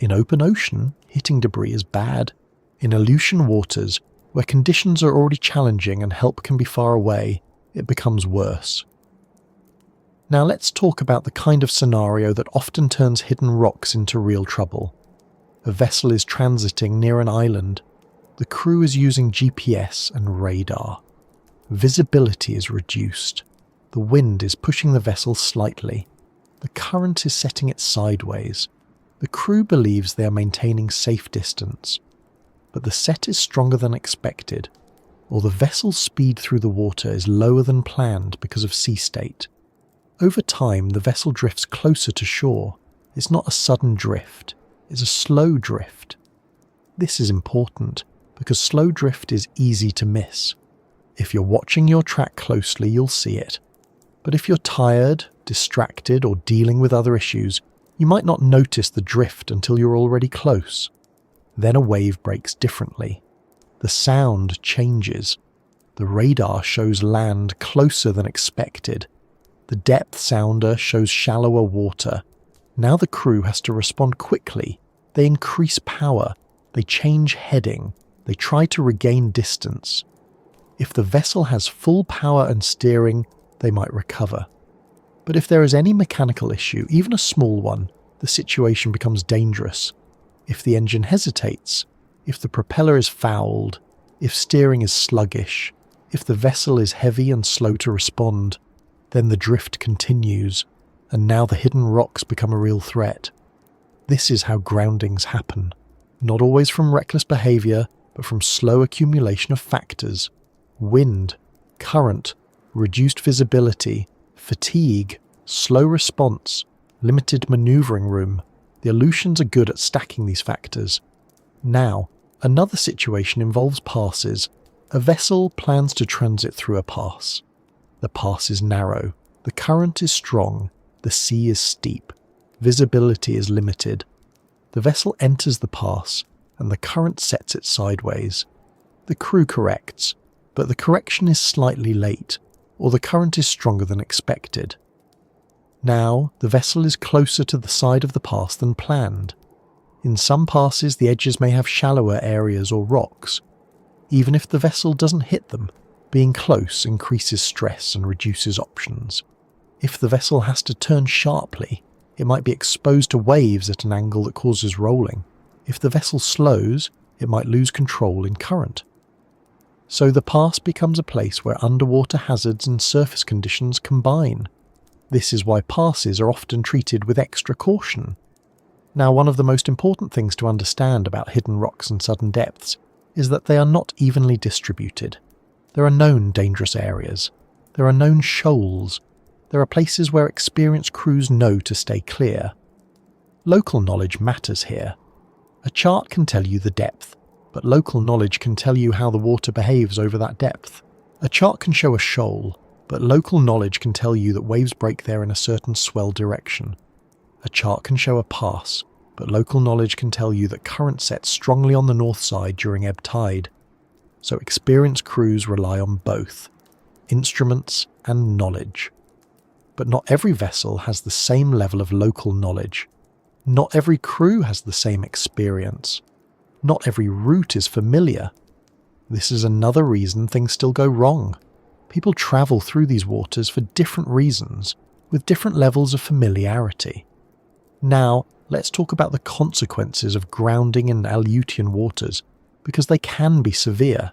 In open ocean, hitting debris is bad. In Aleutian waters, where conditions are already challenging and help can be far away, it becomes worse. Now let's talk about the kind of scenario that often turns hidden rocks into real trouble. A vessel is transiting near an island. The crew is using GPS and radar. Visibility is reduced. The wind is pushing the vessel slightly. The current is setting it sideways. The crew believes they are maintaining safe distance. But the set is stronger than expected, or the vessel's speed through the water is lower than planned because of sea state. Over time, the vessel drifts closer to shore. It's not a sudden drift, it's a slow drift. This is important because slow drift is easy to miss. If you're watching your track closely, you'll see it. But if you're tired, distracted, or dealing with other issues, you might not notice the drift until you're already close. Then a wave breaks differently. The sound changes. The radar shows land closer than expected. The depth sounder shows shallower water. Now the crew has to respond quickly. They increase power. They change heading. They try to regain distance. If the vessel has full power and steering, they might recover. But if there is any mechanical issue, even a small one, the situation becomes dangerous. If the engine hesitates, if the propeller is fouled, if steering is sluggish, if the vessel is heavy and slow to respond, then the drift continues, and now the hidden rocks become a real threat. This is how groundings happen, not always from reckless behaviour, but from slow accumulation of factors: wind, current, reduced visibility, fatigue, slow response, limited manoeuvring room. The Aleutians are good at stacking these factors. Now, another situation involves passes. A vessel plans to transit through a pass. The pass is narrow, the current is strong, the sea is steep, visibility is limited. The vessel enters the pass, and the current sets it sideways. The crew corrects, but the correction is slightly late, or the current is stronger than expected. Now, the vessel is closer to the side of the pass than planned. In some passes, the edges may have shallower areas or rocks. Even if the vessel doesn't hit them, being close increases stress and reduces options. If the vessel has to turn sharply, it might be exposed to waves at an angle that causes rolling. If the vessel slows, it might lose control in current. So the pass becomes a place where underwater hazards and surface conditions combine. This is why passes are often treated with extra caution. Now, one of the most important things to understand about hidden rocks and sudden depths is that they are not evenly distributed. There are known dangerous areas. There are known shoals. There are places where experienced crews know to stay clear. Local knowledge matters here. A chart can tell you the depth, but local knowledge can tell you how the water behaves over that depth. A chart can show a shoal, but local knowledge can tell you that waves break there in a certain swell direction. A chart can show a pass, but local knowledge can tell you that current sets strongly on the north side during ebb tide. So experienced crews rely on both instruments and knowledge. But not every vessel has the same level of local knowledge. Not every crew has the same experience. Not every route is familiar. This is another reason things still go wrong. People travel through these waters for different reasons, with different levels of familiarity. Now, let's talk about the consequences of grounding in Aleutian waters, because they can be severe.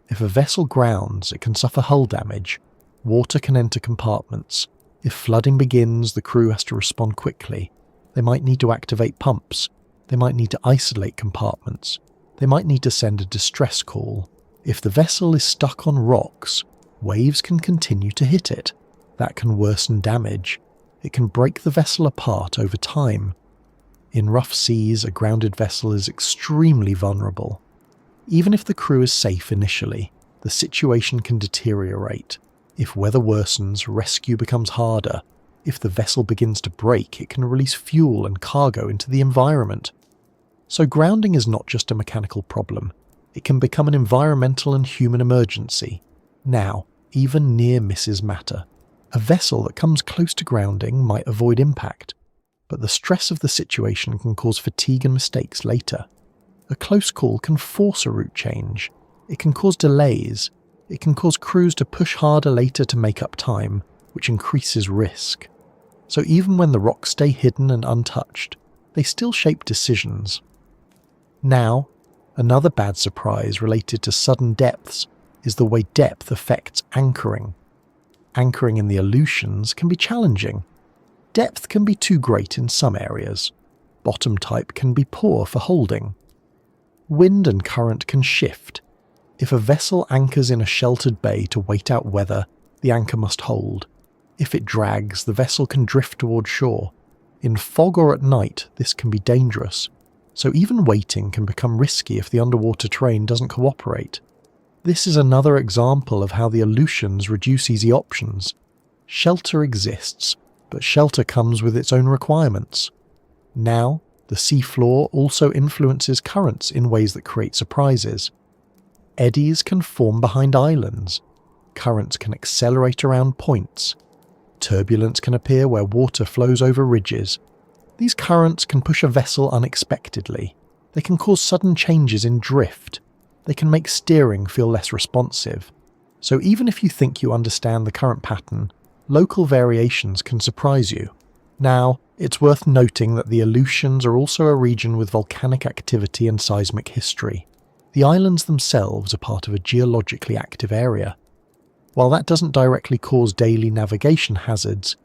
If a vessel grounds, it can suffer hull damage. Water can enter compartments. If flooding begins, the crew has to respond quickly. They might need to activate pumps. They might need to isolate compartments. They might need to send a distress call. If the vessel is stuck on rocks, waves can continue to hit it. That can worsen damage. It can break the vessel apart over time. In rough seas, a grounded vessel is extremely vulnerable. Even if the crew is safe initially, the situation can deteriorate. If weather worsens, rescue becomes harder. If the vessel begins to break, it can release fuel and cargo into the environment. So grounding is not just a mechanical problem. It can become an environmental and human emergency. Now, even near misses matter. A vessel that comes close to grounding might avoid impact, but the stress of the situation can cause fatigue and mistakes later. A close call can force a route change. It can cause delays. It can cause crews to push harder later to make up time, which increases risk. So even when the rocks stay hidden and untouched, they still shape decisions. Now, another bad surprise related to sudden depths is the way depth affects anchoring. Anchoring in the Aleutians can be challenging. Depth can be too great in some areas. Bottom type can be poor for holding. Wind and current can shift. If a vessel anchors in a sheltered bay to wait out weather, the anchor must hold. If it drags, the vessel can drift toward shore. In fog or at night, this can be dangerous. So even waiting can become risky if the underwater terrain doesn't cooperate. This is another example of how the Aleutians reduce easy options. Shelter exists, but shelter comes with its own requirements. Now, the seafloor also influences currents in ways that create surprises. Eddies can form behind islands. Currents can accelerate around points. Turbulence can appear where water flows over ridges. These currents can push a vessel unexpectedly. They can cause sudden changes in drift. They can make steering feel less responsive. So even if you think you understand the current pattern, local variations can surprise you. Now, it's worth noting that the Aleutians are also a region with volcanic activity and seismic history. The islands themselves are part of a geologically active area. While that doesn't directly cause daily navigation hazards,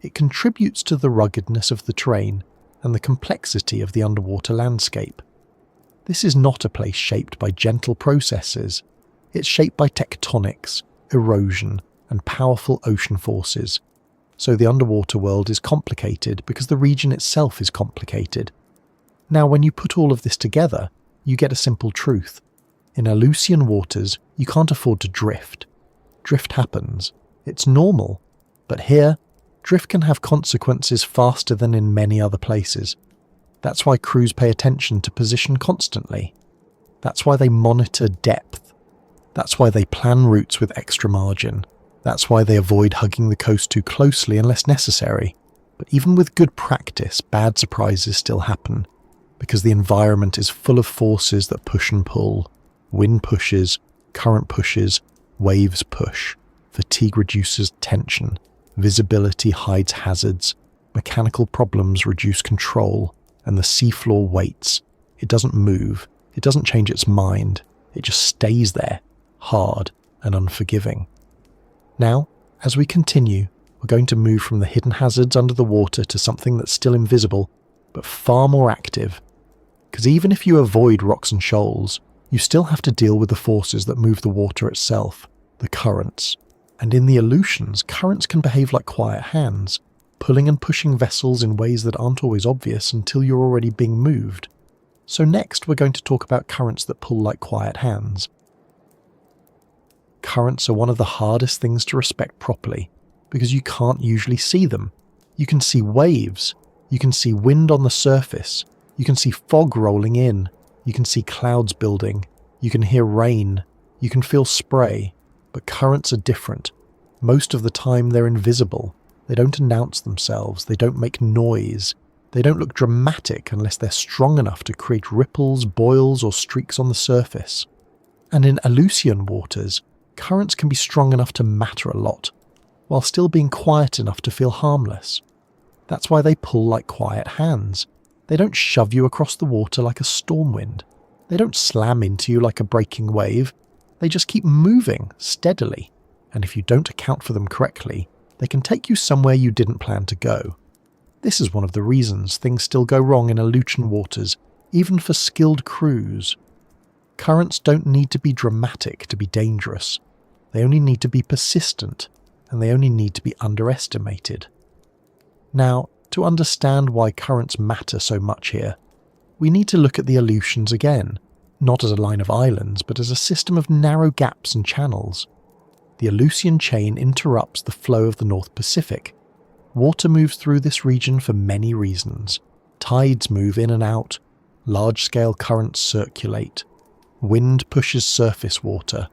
it contributes to the ruggedness of the terrain and the complexity of the underwater landscape. This is not a place shaped by gentle processes. It's shaped by tectonics, erosion, and powerful ocean forces. So the underwater world is complicated because the region itself is complicated. Now, when you put all of this together, you get a simple truth. In Aleutian waters, you can't afford to drift. Drift happens. It's normal. But here, drift can have consequences faster than in many other places. That's why crews pay attention to position constantly. That's why they monitor depth. That's why they plan routes with extra margin. That's why they avoid hugging the coast too closely unless necessary. But even with good practice, bad surprises still happen, because the environment is full of forces that push and pull. Wind pushes, current pushes, waves push. Fatigue reduces tension. Visibility hides hazards. Mechanical problems reduce control. And the seafloor waits. It doesn't move. It doesn't change its mind. It just stays there, hard and unforgiving. Now, as we continue, we're going to move from the hidden hazards under the water to something that's still invisible, but far more active. Because even if you avoid rocks and shoals, you still have to deal with the forces that move the water itself, the currents. And in the Aleutians, currents can behave like quiet hands, pulling and pushing vessels in ways that aren't always obvious until you're already being moved. So next we're going to talk about currents that pull like quiet hands. Currents are one of the hardest things to respect properly, because you can't usually see them. You can see waves, you can see wind on the surface, You can see fog rolling in, you can see clouds building, you can hear rain, you can feel spray, but currents are different. Most of the time they're invisible. They don't announce themselves, they don't make noise, they don't look dramatic unless they're strong enough to create ripples, boils, or streaks on the surface. And in Aleutian waters, currents can be strong enough to matter a lot, while still being quiet enough to feel harmless. That's why they pull like quiet hands. They don't shove you across the water like a storm wind. They don't slam into you like a breaking wave. They just keep moving steadily, and if you don't account for them correctly, they can take you somewhere you didn't plan to go. This is one of the reasons things still go wrong in Aleutian waters, even for skilled crews. Currents don't need to be dramatic to be dangerous. They only need to be persistent, and they only need to be underestimated. Now, to understand why currents matter so much here, we need to look at the Aleutians again, not as a line of islands, but as a system of narrow gaps and channels. The Aleutian chain interrupts the flow of the North Pacific. Water moves through this region for many reasons. Tides move in and out, large-scale currents circulate, wind pushes surface water,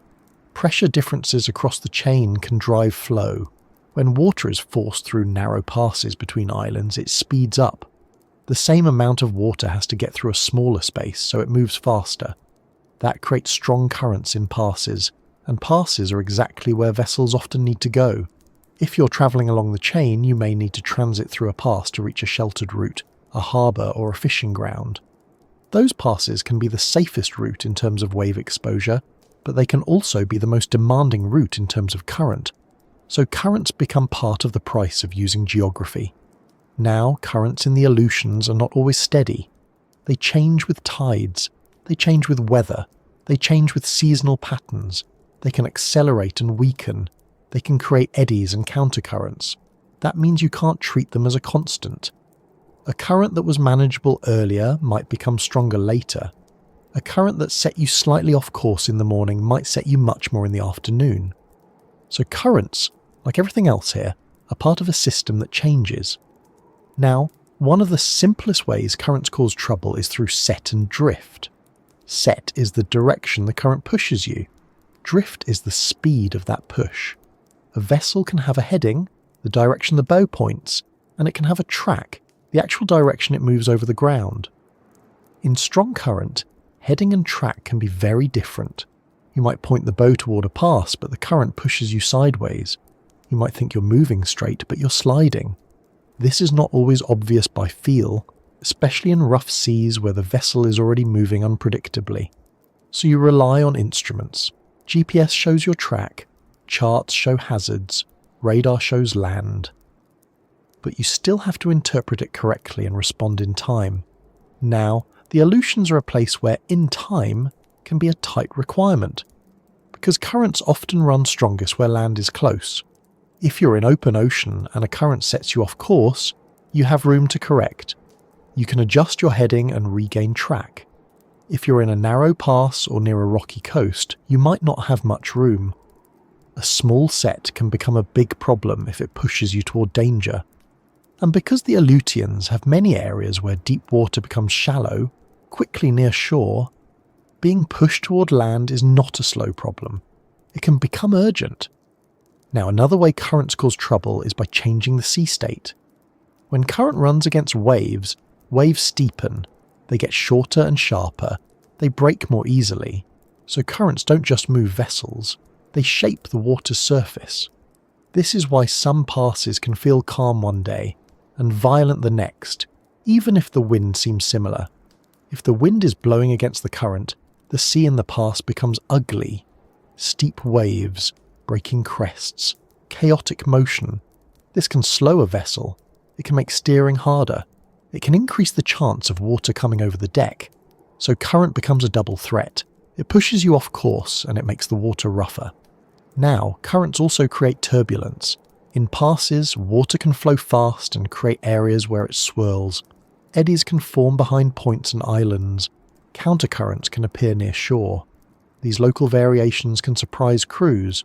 pressure differences across the chain can drive flow. When water is forced through narrow passes between islands, it speeds up. The same amount of water has to get through a smaller space, so it moves faster. That creates strong currents in passes, and passes are exactly where vessels often need to go. If you're travelling along the chain, you may need to transit through a pass to reach a sheltered route, a harbour or a fishing ground. Those passes can be the safest route in terms of wave exposure, but they can also be the most demanding route in terms of current. So currents become part of the price of using geography. Now, currents in the Aleutians are not always steady. They change with tides, they change with weather, they change with seasonal patterns, they can accelerate and weaken, they can create eddies and countercurrents. That means you can't treat them as a constant. A current that was manageable earlier might become stronger later. A current that set you slightly off course in the morning might set you much more in the afternoon. So currents, like everything else here, are part of a system that changes. Now, one of the simplest ways currents cause trouble is through set and drift. Set is the direction the current pushes you. Drift is the speed of that push. A vessel can have a heading, the direction the bow points, and it can have a track, the actual direction it moves over the ground. In strong current, heading and track can be very different. You might point the bow toward a pass, but the current pushes you sideways. You might think you're moving straight, but you're sliding. This is not always obvious by feel, especially in rough seas where the vessel is already moving unpredictably. So you rely on instruments. GPS shows your track, charts show hazards, radar shows land. But you still have to interpret it correctly and respond in time. Now, the Aleutians are a place where in time can be a tight requirement, because currents often run strongest where land is close. If you're in open ocean and a current sets you off course, you have room to correct. You can adjust your heading and regain track. If you're in a narrow pass or near a rocky coast, you might not have much room. A small set can become a big problem if it pushes you toward danger. And because the Aleutians have many areas where deep water becomes shallow, quickly near shore, being pushed toward land is not a slow problem. It can become urgent. Now, another way currents cause trouble is by changing the sea state. When current runs against waves, waves steepen, they get shorter and sharper, they break more easily. So currents don't just move vessels, they shape the water's surface. This is why some passes can feel calm one day and violent the next, even if the wind seems similar. If the wind is blowing against the current, the sea in the pass becomes ugly. Steep waves, breaking crests, chaotic motion. This can slow a vessel. It can make steering harder. It can increase the chance of water coming over the deck. So current becomes a double threat. It pushes you off course and it makes the water rougher. Now, currents also create turbulence. In passes, water can flow fast and create areas where it swirls. Eddies can form behind points and islands. Countercurrents can appear near shore. These local variations can surprise crews.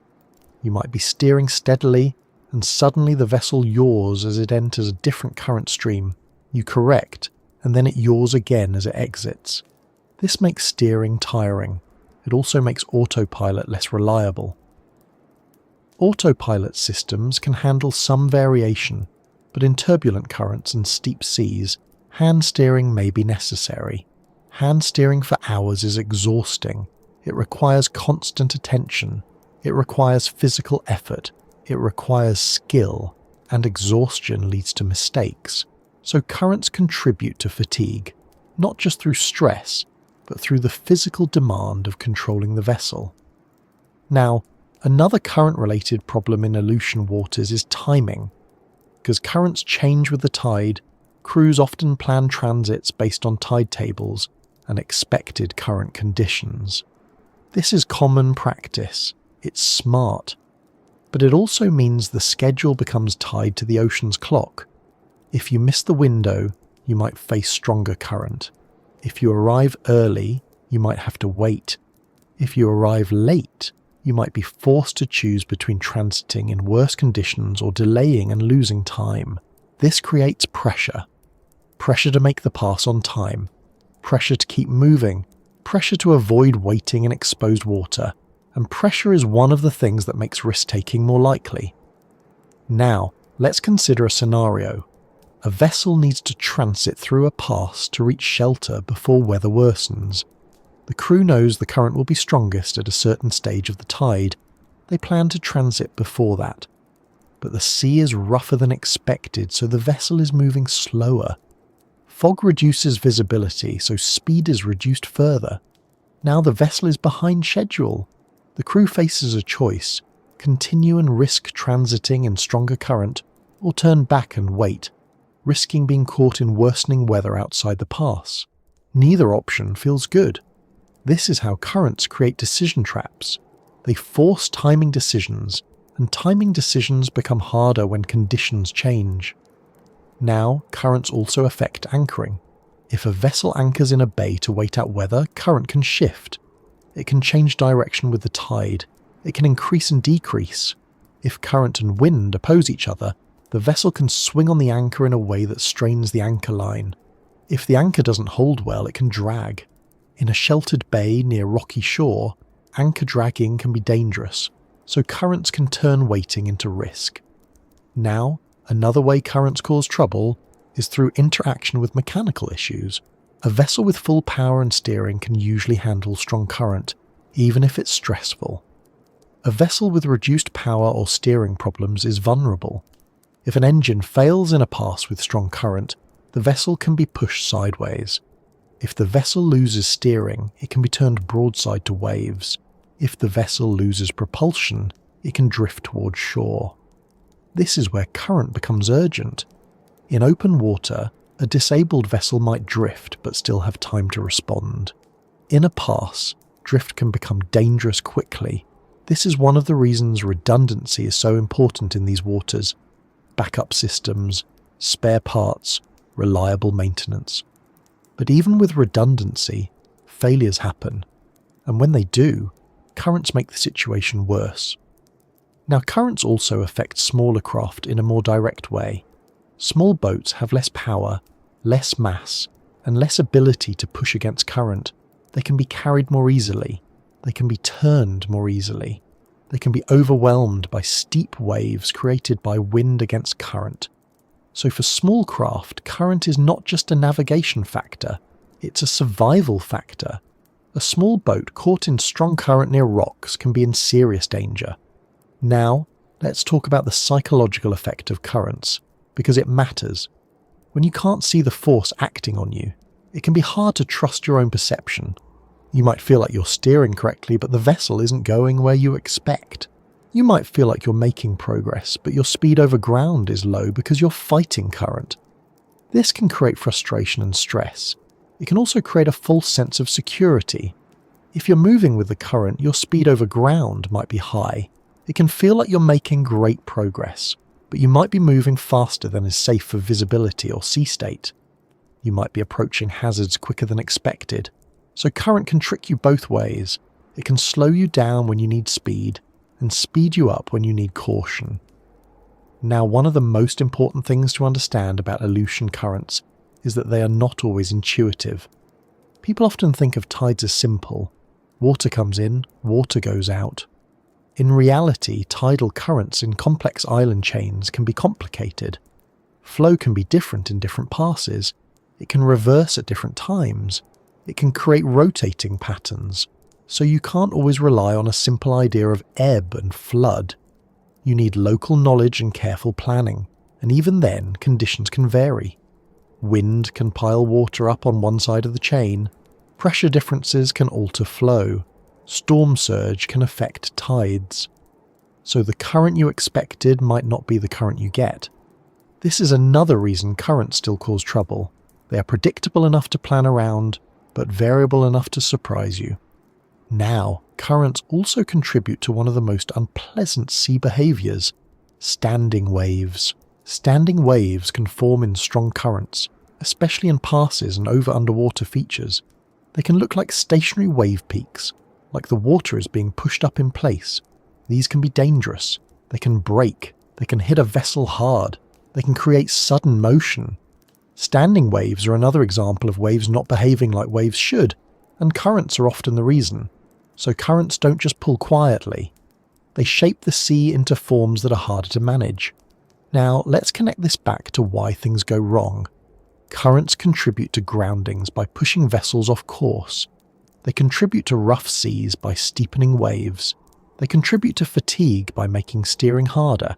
You might be steering steadily, and suddenly the vessel yaws as it enters a different current stream. You correct, and then it yaws again as it exits. This makes steering tiring. It also makes autopilot less reliable. Autopilot systems can handle some variation, but in turbulent currents and steep seas, hand steering may be necessary. Hand steering for hours is exhausting. It requires constant attention. It requires physical effort. It requires skill, and exhaustion leads to mistakes. So currents contribute to fatigue, not just through stress, but through the physical demand of controlling the vessel. Now, another current-related problem in Aleutian waters is timing. Because currents change with the tide, crews often plan transits based on tide tables and expected current conditions. This is common practice. It's smart. But it also means the schedule becomes tied to the ocean's clock. If you miss the window, you might face stronger current. If you arrive early, you might have to wait. If you arrive late, you might be forced to choose between transiting in worse conditions or delaying and losing time. This creates pressure. Pressure to make the pass on time. Pressure to keep moving. Pressure to avoid waiting in exposed water. And pressure is one of the things that makes risk-taking more likely. Now, let's consider a scenario. A vessel needs to transit through a pass to reach shelter before weather worsens. The crew knows the current will be strongest at a certain stage of the tide. They plan to transit before that. But the sea is rougher than expected, so the vessel is moving slower. Fog reduces visibility, so speed is reduced further. Now the vessel is behind schedule. The crew faces a choice: continue and risk transiting in stronger current, or turn back and wait, risking being caught in worsening weather outside the pass. Neither option feels good. This is how currents create decision traps. They force timing decisions, and timing decisions become harder when conditions change. Now, currents also affect anchoring. If a vessel anchors in a bay to wait out weather, current can shift. It can change direction with the tide. It can increase and decrease. If current and wind oppose each other, the vessel can swing on the anchor in a way that strains the anchor line. If the anchor doesn't hold well, it can drag. In a sheltered bay near rocky shore, anchor dragging can be dangerous, so currents can turn waiting into risk. Now, another way currents cause trouble is through interaction with mechanical issues. A vessel with full power and steering can usually handle strong current, even if it's stressful. A vessel with reduced power or steering problems is vulnerable. If an engine fails in a pass with strong current, the vessel can be pushed sideways. If the vessel loses steering, it can be turned broadside to waves. If the vessel loses propulsion, it can drift towards shore. This is where current becomes urgent. In open water, a disabled vessel might drift but still have time to respond. In a pass, drift can become dangerous quickly. This is one of the reasons redundancy is so important in these waters. Backup systems, spare parts, reliable maintenance. But even with redundancy, failures happen, and when they do, currents make the situation worse. Now, currents also affect smaller craft in a more direct way. Small boats have less power, less mass, and less ability to push against current. They can be carried more easily. They can be turned more easily. They can be overwhelmed by steep waves created by wind against current. So for small craft, current is not just a navigation factor, it's a survival factor. A small boat caught in strong current near rocks can be in serious danger. Now, let's talk about the psychological effect of currents, because it matters. When you can't see the force acting on you, it can be hard to trust your own perception. You might feel like you're steering correctly, but the vessel isn't going where you expect. You might feel like you're making progress, but your speed over ground is low because you're fighting current. This can create frustration and stress. It can also create a false sense of security. If you're moving with the current, your speed over ground might be high. It can feel like you're making great progress, but you might be moving faster than is safe for visibility or sea state. You might be approaching hazards quicker than expected. So current can trick you both ways. It can slow you down when you need speed, and speed you up when you need caution. Now, one of the most important things to understand about Aleutian currents is that they are not always intuitive. People often think of tides as simple. Water comes in, water goes out. In reality, tidal currents in complex island chains can be complicated. Flow can be different in different passes. It can reverse at different times. It can create rotating patterns. So you can't always rely on a simple idea of ebb and flood. You need local knowledge and careful planning, and even then, conditions can vary. Wind can pile water up on one side of the chain. Pressure differences can alter flow. Storm surge can affect tides. So the current you expected might not be the current you get. This is another reason currents still cause trouble. They are predictable enough to plan around, but variable enough to surprise you. Now, currents also contribute to one of the most unpleasant sea behaviours: standing waves. Standing waves can form in strong currents, especially in passes and over underwater features. They can look like stationary wave peaks, like the water is being pushed up in place. These can be dangerous. They can break. They can hit a vessel hard. They can create sudden motion. Standing waves are another example of waves not behaving like waves should, and currents are often the reason. So currents don't just pull quietly. They shape the sea into forms that are harder to manage. Now, let's connect this back to why things go wrong. Currents contribute to groundings by pushing vessels off course. They contribute to rough seas by steepening waves. They contribute to fatigue by making steering harder.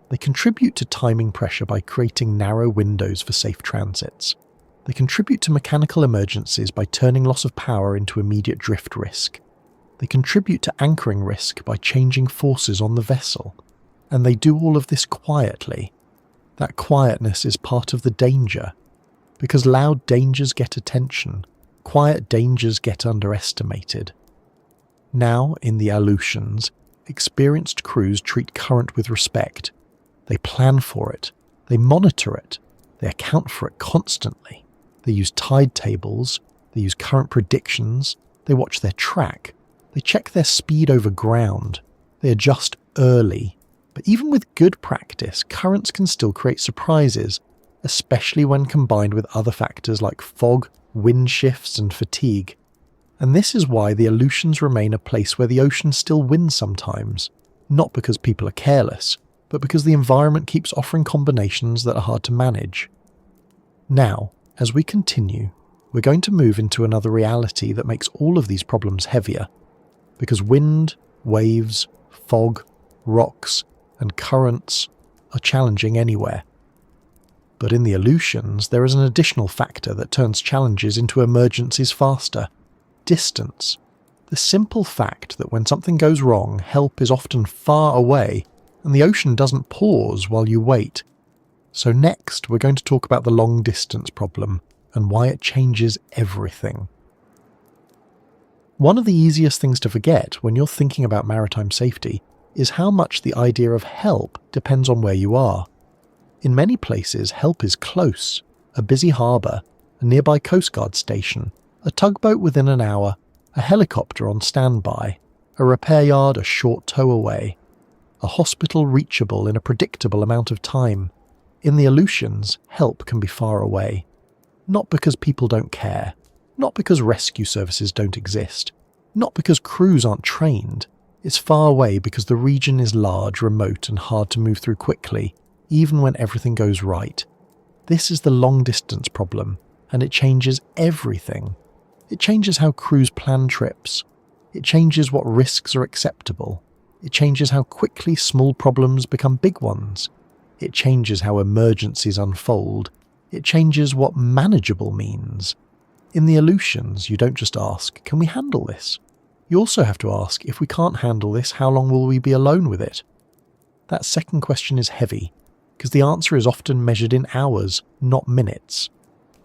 They contribute to timing pressure by creating narrow windows for safe transits. They contribute to mechanical emergencies by turning loss of power into immediate drift risk. They contribute to anchoring risk by changing forces on the vessel. And they do all of this quietly. That quietness is part of the danger. Because loud dangers get attention, quiet dangers get underestimated. Now, in the Aleutians, experienced crews treat current with respect. They plan for it. They monitor it. They account for it constantly. They use tide tables. They use current predictions. They watch their track. They check their speed over ground. They adjust early. But even with good practice, currents can still create surprises, especially when combined with other factors like fog, wind shifts, and fatigue. And this is why the Aleutians remain a place where the ocean still wins sometimes, not because people are careless, but because the environment keeps offering combinations that are hard to manage. Now, as we continue, we're going to move into another reality that makes all of these problems heavier, because wind, waves, fog, rocks, and currents are challenging anywhere. But in the Aleutians, there is an additional factor that turns challenges into emergencies faster: distance. The simple fact that when something goes wrong, help is often far away, and the ocean doesn't pause while you wait. So next, we're going to talk about the long distance problem, and why it changes everything. One of the easiest things to forget when you're thinking about maritime safety is how much the idea of help depends on where you are. In many places, help is close: a busy harbour, a nearby Coast Guard station, a tugboat within an hour, a helicopter on standby, a repair yard a short tow away, a hospital reachable in a predictable amount of time. In the Aleutians, help can be far away. Not because people don't care, not because rescue services don't exist, not because crews aren't trained. It's far away because the region is large, remote, and hard to move through quickly, even when everything goes right. This is the long distance problem, and it changes everything. It changes how crews plan trips. It changes what risks are acceptable. It changes how quickly small problems become big ones. It changes how emergencies unfold. It changes what manageable means. In the Aleutians, you don't just ask, "Can we handle this?" You also have to ask, if we can't handle this, how long will we be alone with it? That second question is heavy, because the answer is often measured in hours, not minutes.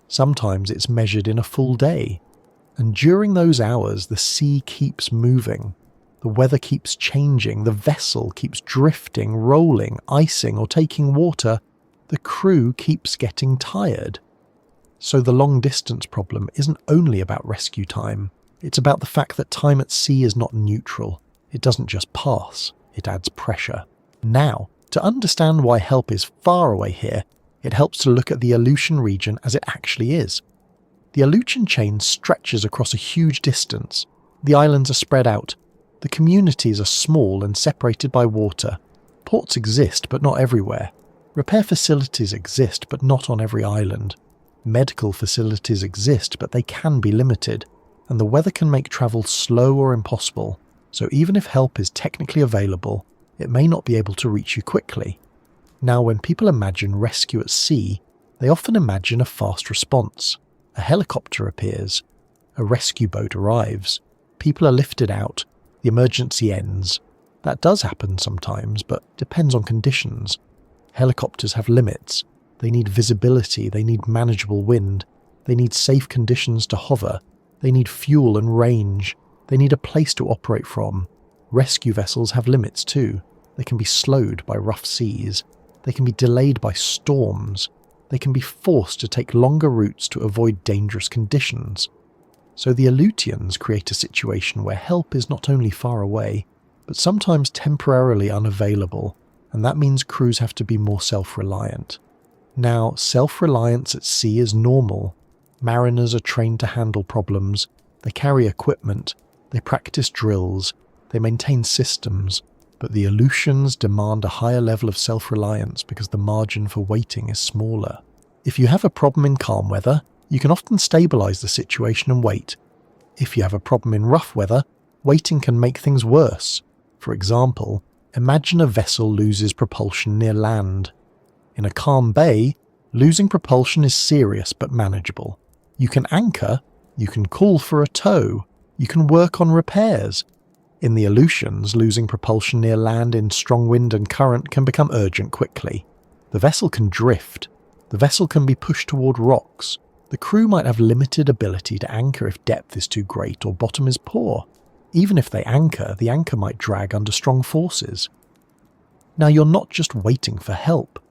Sometimes it's measured in a full day. And during those hours, the sea keeps moving. The weather keeps changing. The vessel keeps drifting, rolling, icing, or taking water. The crew keeps getting tired. So the long distance problem isn't only about rescue time. It's about the fact that time at sea is not neutral. It doesn't just pass, it adds pressure. Now, to understand why help is far away here, it helps to look at the Aleutian region as it actually is. The Aleutian chain stretches across a huge distance. The islands are spread out. The communities are small and separated by water. Ports exist, but not everywhere. Repair facilities exist, but not on every island. Medical facilities exist, but they can be limited, and the weather can make travel slow or impossible, so even if help is technically available, it may not be able to reach you quickly. Now, when people imagine rescue at sea, they often imagine a fast response. A helicopter appears, a rescue boat arrives, people are lifted out, the emergency ends. That does happen sometimes, but depends on conditions. Helicopters have limits. They need visibility, they need manageable wind, they need safe conditions to hover, they need fuel and range, they need a place to operate from. Rescue vessels have limits too. They can be slowed by rough seas. They can be delayed by storms. They can be forced to take longer routes to avoid dangerous conditions. So the Aleutians create a situation where help is not only far away, but sometimes temporarily unavailable, and that means crews have to be more self-reliant. Now, self-reliance at sea is normal. Mariners are trained to handle problems, they carry equipment, they practice drills, they maintain systems, but the Aleutians demand a higher level of self-reliance because the margin for waiting is smaller. If you have a problem in calm weather, you can often stabilise the situation and wait. If you have a problem in rough weather, waiting can make things worse. For example, imagine a vessel loses propulsion near land. In a calm bay, losing propulsion is serious but manageable. You can anchor, you can call for a tow, you can work on repairs. In the Aleutians, losing propulsion near land in strong wind and current can become urgent quickly. The vessel can drift. The vessel can be pushed toward rocks. The crew might have limited ability to anchor if depth is too great or bottom is poor. Even if they anchor, the anchor might drag under strong forces. Now, you're not just waiting for help.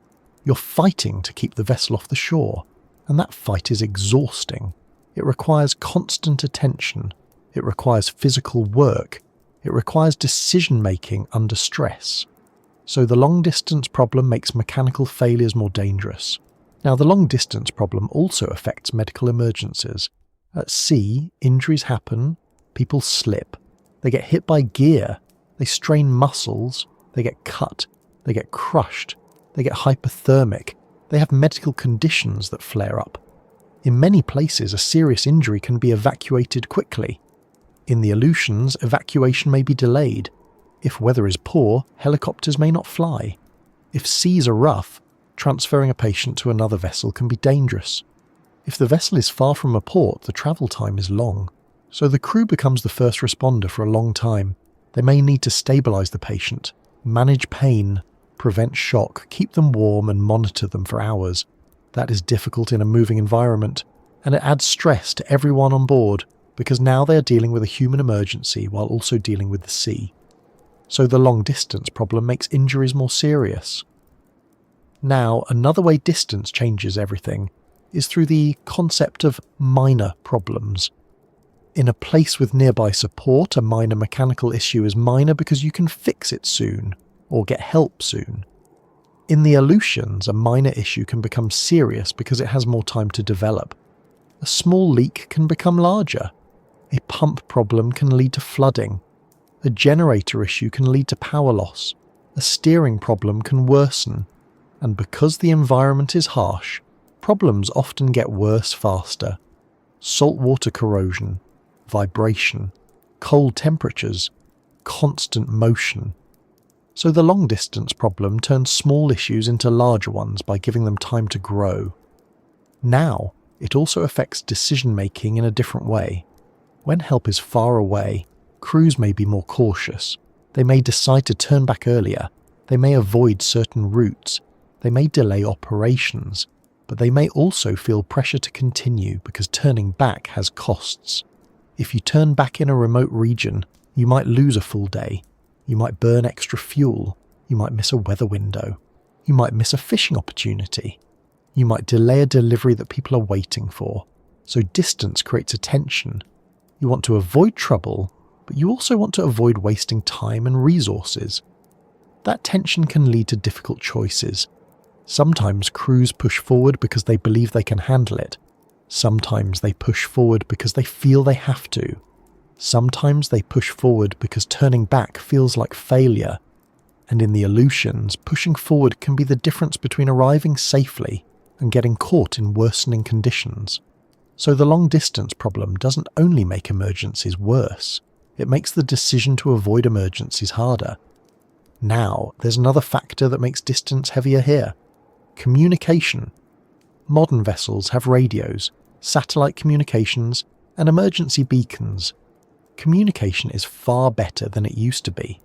You're fighting to keep the vessel off the shore, and that fight is exhausting. It requires constant attention. It requires physical work. It requires decision-making under stress. So the long-distance problem makes mechanical failures more dangerous. Now, the long-distance problem also affects medical emergencies. At sea, injuries happen, people slip, they get hit by gear, they strain muscles, they get cut, they get crushed, they get hypothermic, they have medical conditions that flare up. In many places, a serious injury can be evacuated quickly. In the Aleutians, evacuation may be delayed. If weather is poor, helicopters may not fly. If seas are rough, transferring a patient to another vessel can be dangerous. If the vessel is far from a port, the travel time is long. So the crew becomes the first responder for a long time. They may need to stabilise the patient, manage pain, prevent shock, keep them warm and monitor them for hours. That is difficult in a moving environment, and it adds stress to everyone on board because now they are dealing with a human emergency while also dealing with the sea. So the long-distance problem makes injuries more serious. Now, another way distance changes everything is through the concept of minor problems. In a place with nearby support, a minor mechanical issue is minor because you can fix it soon, or get help soon. In the Aleutians, a minor issue can become serious because it has more time to develop. A small leak can become larger. A pump problem can lead to flooding. A generator issue can lead to power loss. A steering problem can worsen. And because the environment is harsh, problems often get worse faster. Saltwater corrosion, vibration, cold temperatures, constant motion. So the long-distance problem turns small issues into larger ones by giving them time to grow. Now, it also affects decision-making in a different way. When help is far away, crews may be more cautious. They may decide to turn back earlier. They may avoid certain routes. They may delay operations. But they may also feel pressure to continue because turning back has costs. If you turn back in a remote region, you might lose a full day. You might burn extra fuel. You might miss a weather window. You might miss a fishing opportunity. You might delay a delivery that people are waiting for. So distance creates a tension. You want to avoid trouble, but you also want to avoid wasting time and resources. That tension can lead to difficult choices. Sometimes crews push forward because they believe they can handle it. Sometimes they push forward because they feel they have to. Sometimes they push forward because turning back feels like failure. And in the Aleutians, pushing forward can be the difference between arriving safely and getting caught in worsening conditions. So the long distance problem doesn't only make emergencies worse, it makes the decision to avoid emergencies harder. Now, there's another factor that makes distance heavier here: communication. Modern vessels have radios, satellite communications, and emergency beacons. Communication is far better than it used to be.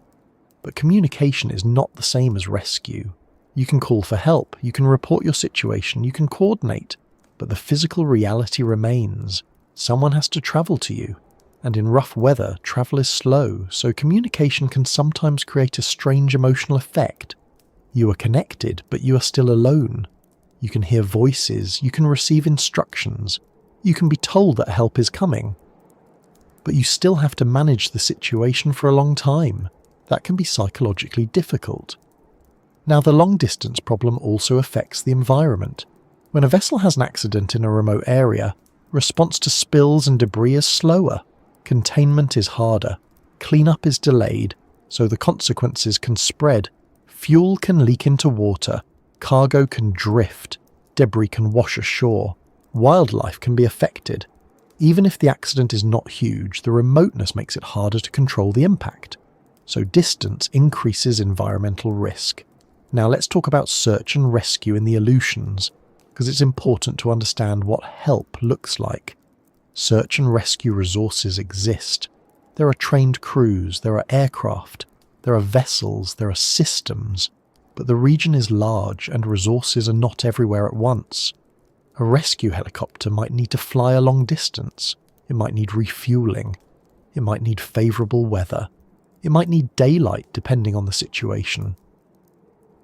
But communication is not the same as rescue. You can call for help, you can report your situation, you can coordinate, but the physical reality remains. Someone has to travel to you, and in rough weather, travel is slow, so communication can sometimes create a strange emotional effect. You are connected, but you are still alone. You can hear voices, you can receive instructions, you can be told that help is coming. But you still have to manage the situation for a long time. That can be psychologically difficult. Now, the long-distance problem also affects the environment. When a vessel has an accident in a remote area, response to spills and debris is slower, containment is harder, cleanup is delayed, so the consequences can spread. Fuel can leak into water, cargo can drift, debris can wash ashore, wildlife can be affected. Even if the accident is not huge, the remoteness makes it harder to control the impact. So distance increases environmental risk. Now let's talk about search and rescue in the Aleutians, because it's important to understand what help looks like. Search and rescue resources exist. There are trained crews, there are aircraft, there are vessels, there are systems, but the region is large and resources are not everywhere at once. A rescue helicopter might need to fly a long distance, it might need refueling, it might need favourable weather, it might need daylight depending on the situation.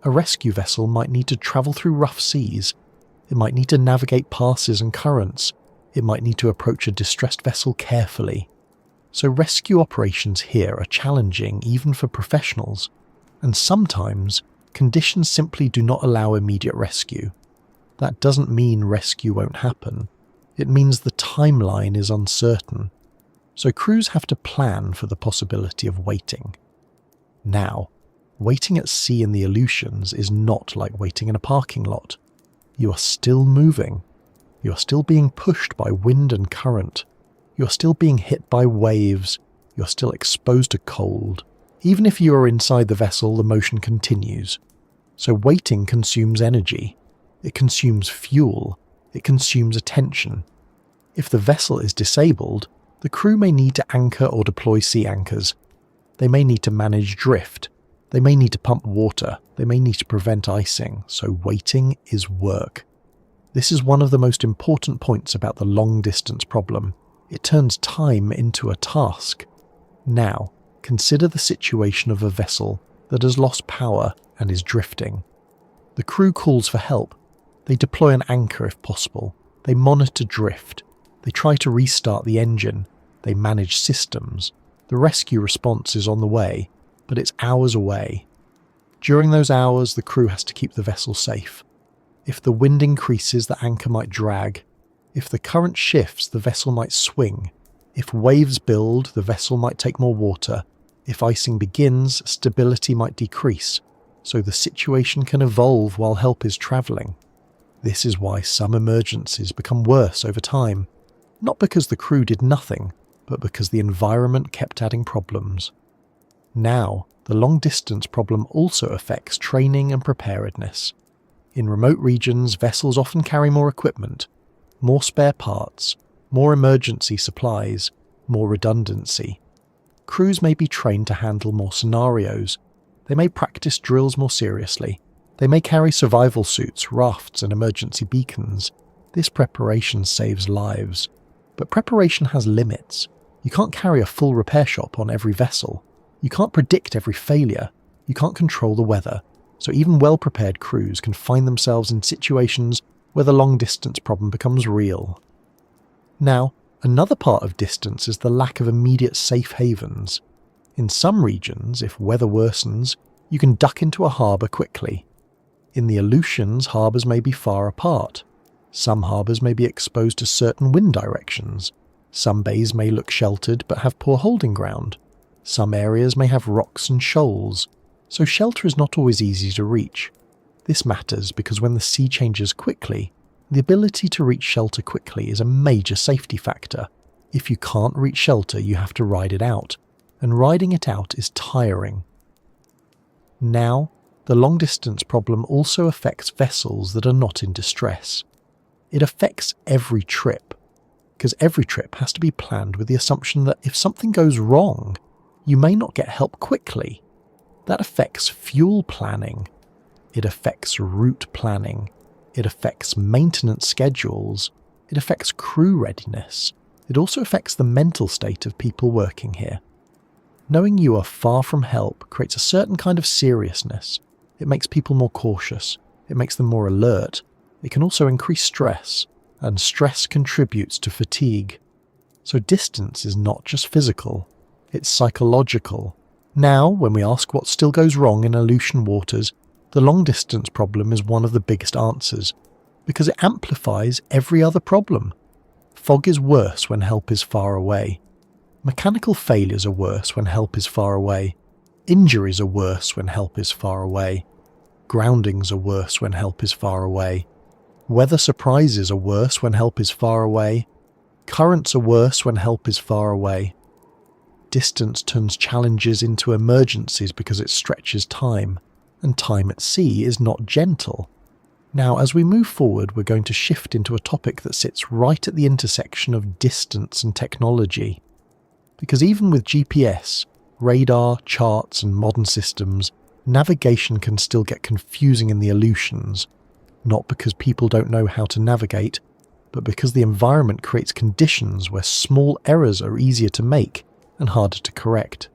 A rescue vessel might need to travel through rough seas, it might need to navigate passes and currents, it might need to approach a distressed vessel carefully. So rescue operations here are challenging even for professionals, and sometimes conditions simply do not allow immediate rescue. That doesn't mean rescue won't happen, it means the timeline is uncertain. So crews have to plan for the possibility of waiting. Now, waiting at sea in the Aleutians is not like waiting in a parking lot. You are still moving. You are still being pushed by wind and current. You are still being hit by waves. You are still exposed to cold. Even if you are inside the vessel, the motion continues. So waiting consumes energy. It consumes fuel. It consumes attention. If the vessel is disabled, the crew may need to anchor or deploy sea anchors. They may need to manage drift. They may need to pump water. They may need to prevent icing. So waiting is work. This is one of the most important points about the long-distance problem. It turns time into a task. Now, consider the situation of a vessel that has lost power and is drifting. The crew calls for help. They deploy an anchor if possible. They monitor drift. They try to restart the engine. They manage systems. The rescue response is on the way, but it's hours away. During those hours, the crew has to keep the vessel safe. If the wind increases, the anchor might drag. If the current shifts, the vessel might swing. If waves build, the vessel might take more water. If icing begins, stability might decrease. So the situation can evolve while help is travelling. This is why some emergencies become worse over time. Not because the crew did nothing, but because the environment kept adding problems. Now, the long-distance problem also affects training and preparedness. In remote regions, vessels often carry more equipment, more spare parts, more emergency supplies, more redundancy. Crews may be trained to handle more scenarios. They may practice drills more seriously. They may carry survival suits, rafts, and emergency beacons. This preparation saves lives. But preparation has limits. You can't carry a full repair shop on every vessel. You can't predict every failure. You can't control the weather. So even well-prepared crews can find themselves in situations where the long-distance problem becomes real. Now, another part of distance is the lack of immediate safe havens. In some regions, if weather worsens, you can duck into a harbour quickly. In the Aleutians, harbours may be far apart. Some harbours may be exposed to certain wind directions. Some bays may look sheltered but have poor holding ground. Some areas may have rocks and shoals, so shelter is not always easy to reach. This matters because when the sea changes quickly, the ability to reach shelter quickly is a major safety factor. If you can't reach shelter, you have to ride it out, and riding it out is tiring. Now, the long-distance problem also affects vessels that are not in distress. It affects every trip, because every trip has to be planned with the assumption that if something goes wrong, you may not get help quickly. That affects fuel planning. It affects route planning. It affects maintenance schedules. It affects crew readiness. It also affects the mental state of people working here. Knowing you are far from help creates a certain kind of seriousness. It makes people more cautious. It makes them more alert. It can also increase stress, and stress contributes to fatigue. So distance is not just physical, it's psychological. Now, when we ask what still goes wrong in Aleutian waters, the long-distance problem is one of the biggest answers, because it amplifies every other problem. Fog is worse when help is far away. Mechanical failures are worse when help is far away. Injuries are worse when help is far away. Groundings are worse when help is far away. Weather surprises are worse when help is far away. Currents are worse when help is far away. Distance turns challenges into emergencies because it stretches time, and time at sea is not gentle. Now, as we move forward, we're going to shift into a topic that sits right at the intersection of distance and technology. Because even with GPS, radar, charts, and modern systems, navigation can still get confusing in the Aleutians, not because people don't know how to navigate, but because the environment creates conditions where small errors are easier to make and harder to correct.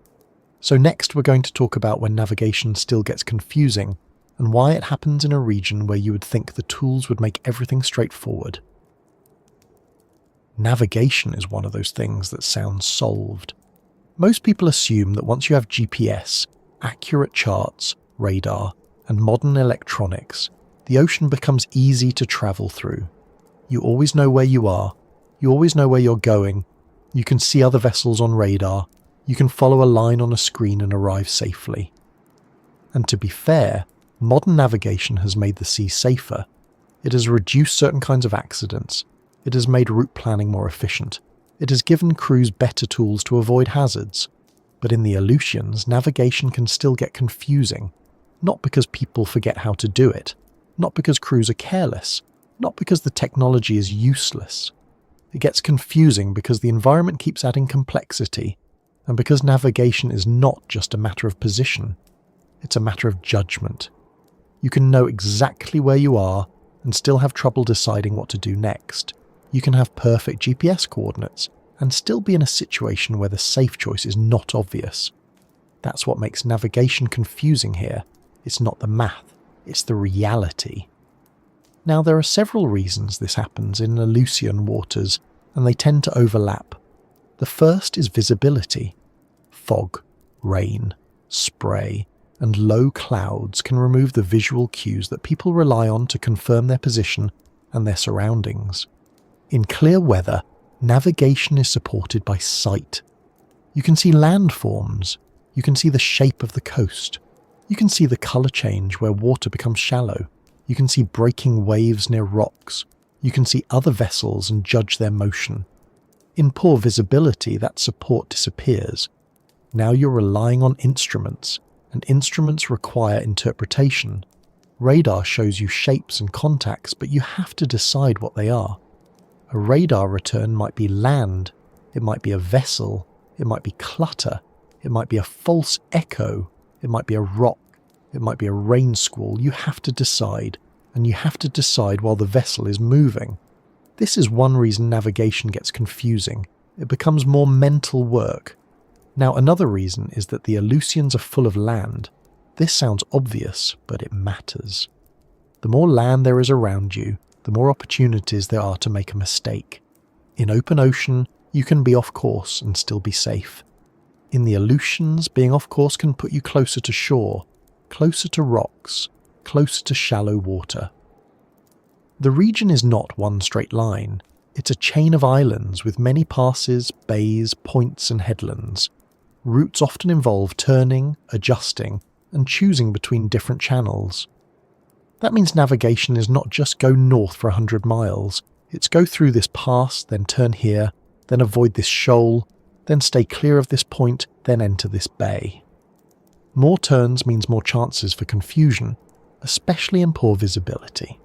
So next we're going to talk about when navigation still gets confusing, and why it happens in a region where you would think the tools would make everything straightforward. Navigation is one of those things that sounds solved. Most people assume that once you have GPS, accurate charts, radar, and modern electronics, the ocean becomes easy to travel through. You always know where you are, you always know where you're going, you can see other vessels on radar, you can follow a line on a screen and arrive safely. And to be fair, modern navigation has made the sea safer. It has reduced certain kinds of accidents. It has made route planning more efficient. It has given crews better tools to avoid hazards. But in the Aleutians, navigation can still get confusing. Not because people forget how to do it. Not because crews are careless. Not because the technology is useless. It gets confusing because the environment keeps adding complexity, and because navigation is not just a matter of position. It's a matter of judgment. You can know exactly where you are and still have trouble deciding what to do next. You can have perfect GPS coordinates and still be in a situation where the safe choice is not obvious. That's what makes navigation confusing here. It's not the math, it's the reality. Now, there are several reasons this happens in Aleutian waters, and they tend to overlap. The first is visibility. Fog, rain, spray, and low clouds can remove the visual cues that people rely on to confirm their position and their surroundings. In clear weather, navigation is supported by sight. You can see landforms, you can see the shape of the coast, you can see the colour change where water becomes shallow, you can see breaking waves near rocks, you can see other vessels and judge their motion. In poor visibility, that support disappears. Now you're relying on instruments, and instruments require interpretation. Radar shows you shapes and contacts, but you have to decide what they are. A radar return might be land, it might be a vessel, it might be clutter, it might be a false echo, it might be a rock, it might be a rain squall. You have to decide, and you have to decide while the vessel is moving. This is one reason navigation gets confusing. It becomes more mental work. Now, another reason is that the Aleutians are full of land. This sounds obvious, but it matters. The more land there is around you, the more opportunities there are to make a mistake. In open ocean, you can be off course and still be safe. In the Aleutians, being off course can put you closer to shore, closer to rocks, closer to shallow water. The region is not one straight line. It's a chain of islands with many passes, bays, points and headlands. Routes often involve turning, adjusting, and choosing between different channels. That means navigation is not just go north for 100 miles, it's go through this pass, then turn here, then avoid this shoal, then stay clear of this point, then enter this bay. More turns means more chances for confusion, especially in poor visibility.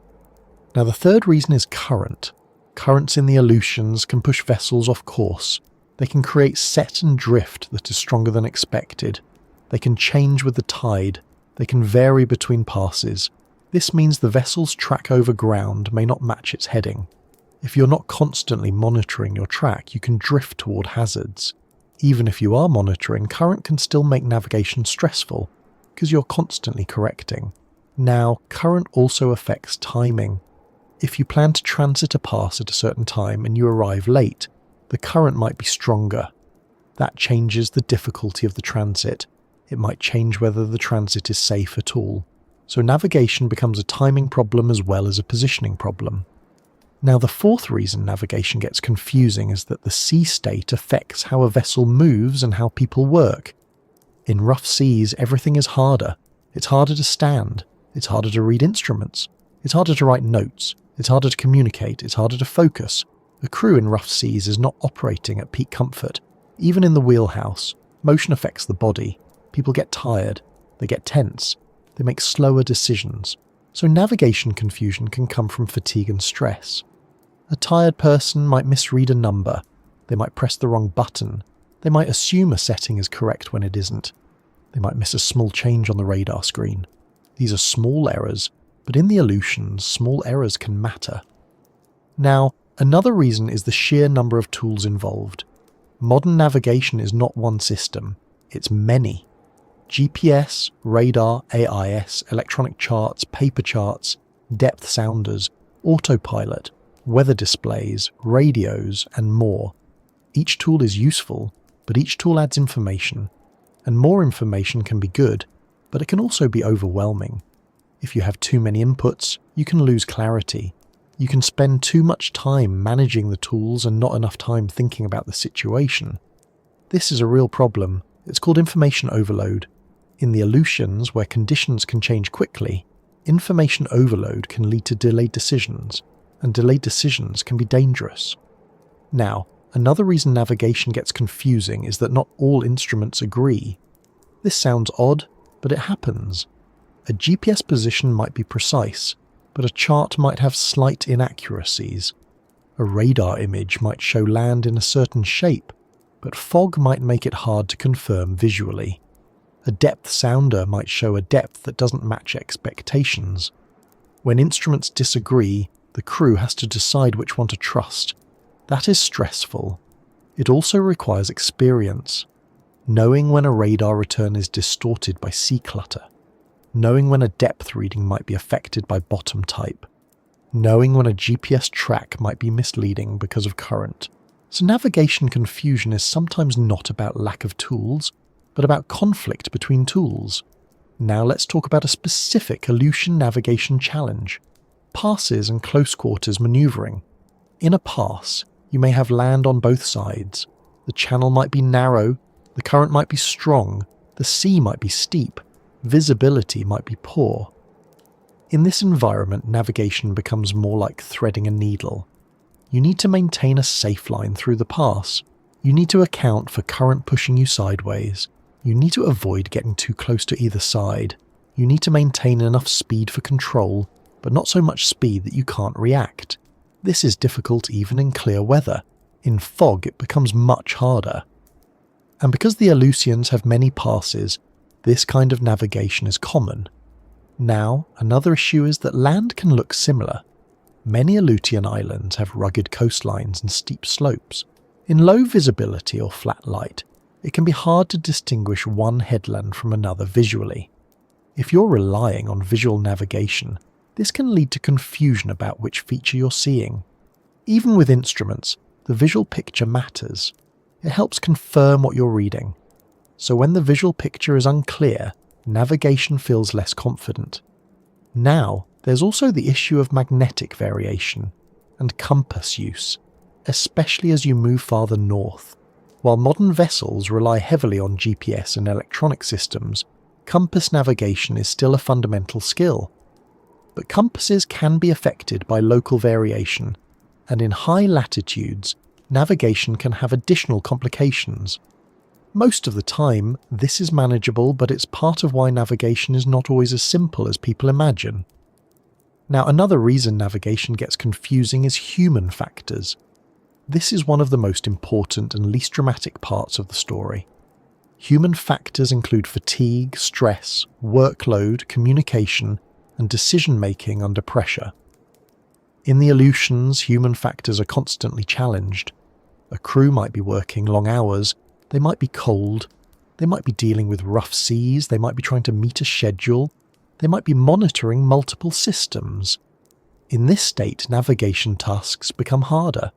Now the third reason is current. Currents in the Aleutians can push vessels off course. They can create set and drift that is stronger than expected. They can change with the tide. They can vary between passes. This means the vessel's track over ground may not match its heading. If you're not constantly monitoring your track, you can drift toward hazards. Even if you are monitoring, current can still make navigation stressful because you're constantly correcting. Now, current also affects timing. If you plan to transit a pass at a certain time and you arrive late, the current might be stronger. That changes the difficulty of the transit. It might change whether the transit is safe at all. So navigation becomes a timing problem as well as a positioning problem. Now the fourth reason navigation gets confusing is that the sea state affects how a vessel moves and how people work. In rough seas, everything is harder. It's harder to stand. It's harder to read instruments. It's harder to write notes. It's harder to communicate. It's harder to focus. A crew in rough seas is not operating at peak comfort. Even in the wheelhouse, motion affects the body. People get tired. They get tense. They make slower decisions. So navigation confusion can come from fatigue and stress. A tired person might misread a number. They might press the wrong button. They might assume a setting is correct when it isn't. They might miss a small change on the radar screen. These are small errors, but in the Aleutians, small errors can matter. Now, another reason is the sheer number of tools involved. Modern navigation is not one system, it's many. GPS, radar, AIS, electronic charts, paper charts, depth sounders, autopilot, weather displays, radios, and more. Each tool is useful, but each tool adds information. And more information can be good, but it can also be overwhelming. If you have too many inputs, you can lose clarity. You can spend too much time managing the tools and not enough time thinking about the situation. This is a real problem. It's called information overload. In the Aleutians, where conditions can change quickly, information overload can lead to delayed decisions, and delayed decisions can be dangerous. Now, another reason navigation gets confusing is that not all instruments agree. This sounds odd, but it happens. A GPS position might be precise, but a chart might have slight inaccuracies. A radar image might show land in a certain shape, but fog might make it hard to confirm visually. A depth sounder might show a depth that doesn't match expectations. When instruments disagree, the crew has to decide which one to trust. That is stressful. It also requires experience. Knowing when a radar return is distorted by sea clutter. Knowing when a depth reading might be affected by bottom type. Knowing when a GPS track might be misleading because of current. So navigation confusion is sometimes not about lack of tools, but about conflict between tools. Now let's talk about a specific Aleutian navigation challenge. Passes and close quarters maneuvering. In a pass, you may have land on both sides. The channel might be narrow, the current might be strong, the sea might be steep, visibility might be poor. In this environment, navigation becomes more like threading a needle. You need to maintain a safe line through the pass. You need to account for current pushing you sideways. You need to avoid getting too close to either side. You need to maintain enough speed for control, but not so much speed that you can't react. This is difficult even in clear weather. In fog, it becomes much harder. And because the Aleutians have many passes, this kind of navigation is common. Now, another issue is that land can look similar. Many Aleutian Islands have rugged coastlines and steep slopes. In low visibility or flat light, it can be hard to distinguish one headland from another visually. If you're relying on visual navigation, this can lead to confusion about which feature you're seeing. Even with instruments, the visual picture matters. It helps confirm what you're reading. So when the visual picture is unclear, navigation feels less confident. Now, there's also the issue of magnetic variation and compass use, especially as you move farther north. While modern vessels rely heavily on GPS and electronic systems, compass navigation is still a fundamental skill. But compasses can be affected by local variation, and in high latitudes, navigation can have additional complications. Most of the time, this is manageable, but it's part of why navigation is not always as simple as people imagine. Now, another reason navigation gets confusing is human factors. This is one of the most important and least dramatic parts of the story. Human factors include fatigue, stress, workload, communication, and decision-making under pressure. In the Aleutians, human factors are constantly challenged. A crew might be working long hours, they might be cold, they might be dealing with rough seas, they might be trying to meet a schedule, they might be monitoring multiple systems. In this state, navigation tasks become harder.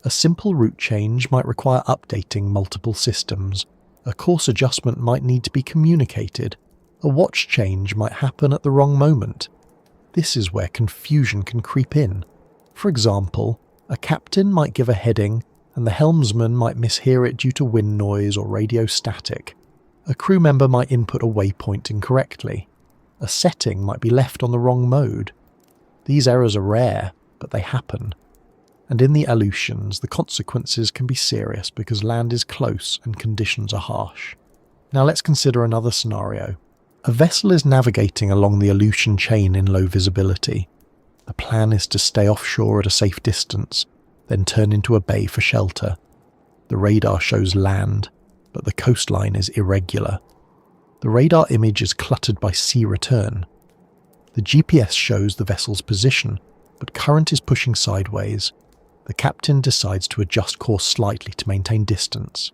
A simple route change might require updating multiple systems. A course adjustment might need to be communicated. A watch change might happen at the wrong moment. This is where confusion can creep in. For example, a captain might give a heading and the helmsman might mishear it due to wind noise or radio static. A crew member might input a waypoint incorrectly. A setting might be left on the wrong mode. These errors are rare, but they happen. And in the Aleutians, the consequences can be serious because land is close and conditions are harsh. Now let's consider another scenario. A vessel is navigating along the Aleutian chain in low visibility. The plan is to stay offshore at a safe distance, then turn into a bay for shelter. The radar shows land, but the coastline is irregular. The radar image is cluttered by sea return. The GPS shows the vessel's position, but current is pushing sideways. The captain decides to adjust course slightly to maintain distance.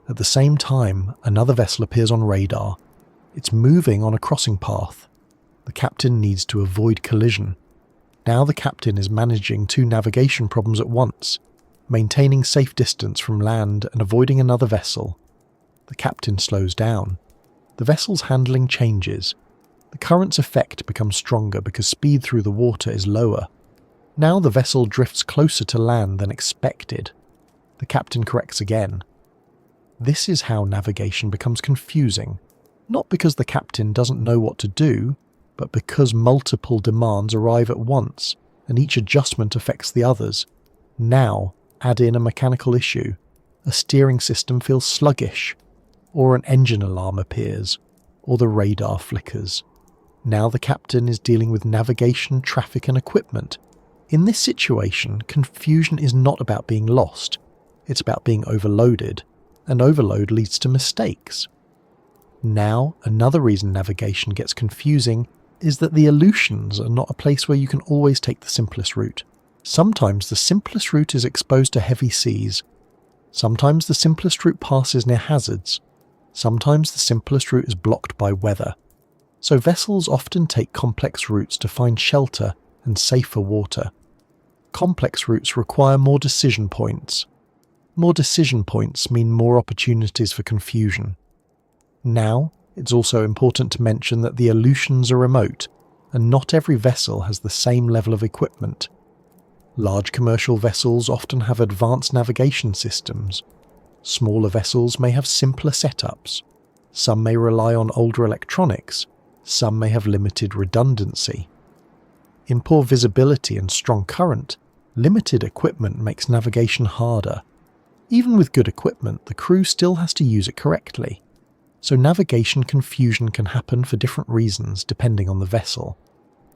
At the same time, another vessel appears on radar. It's moving on a crossing path. The captain needs to avoid collision. Now the captain is managing two navigation problems at once, maintaining safe distance from land and avoiding another vessel. The captain slows down. The vessel's handling changes. The current's effect becomes stronger because speed through the water is lower. Now the vessel drifts closer to land than expected. The captain corrects again. This is how navigation becomes confusing, not because the captain doesn't know what to do, but because multiple demands arrive at once and each adjustment affects the others. Now, add in a mechanical issue. A steering system feels sluggish, or an engine alarm appears, or the radar flickers. Now the captain is dealing with navigation, traffic and equipment. In this situation, confusion is not about being lost, it's about being overloaded, and overload leads to mistakes. Now, another reason navigation gets confusing is that the Aleutians are not a place where you can always take the simplest route. Sometimes the simplest route is exposed to heavy seas. Sometimes the simplest route passes near hazards. Sometimes the simplest route is blocked by weather. So vessels often take complex routes to find shelter and safer water. Complex routes require more decision points. More decision points mean more opportunities for confusion. Now, it's also important to mention that the Aleutians are remote, and not every vessel has the same level of equipment. Large commercial vessels often have advanced navigation systems. Smaller vessels may have simpler setups. Some may rely on older electronics. Some may have limited redundancy. In poor visibility and strong current, limited equipment makes navigation harder. Even with good equipment, the crew still has to use it correctly. So navigation confusion can happen for different reasons depending on the vessel.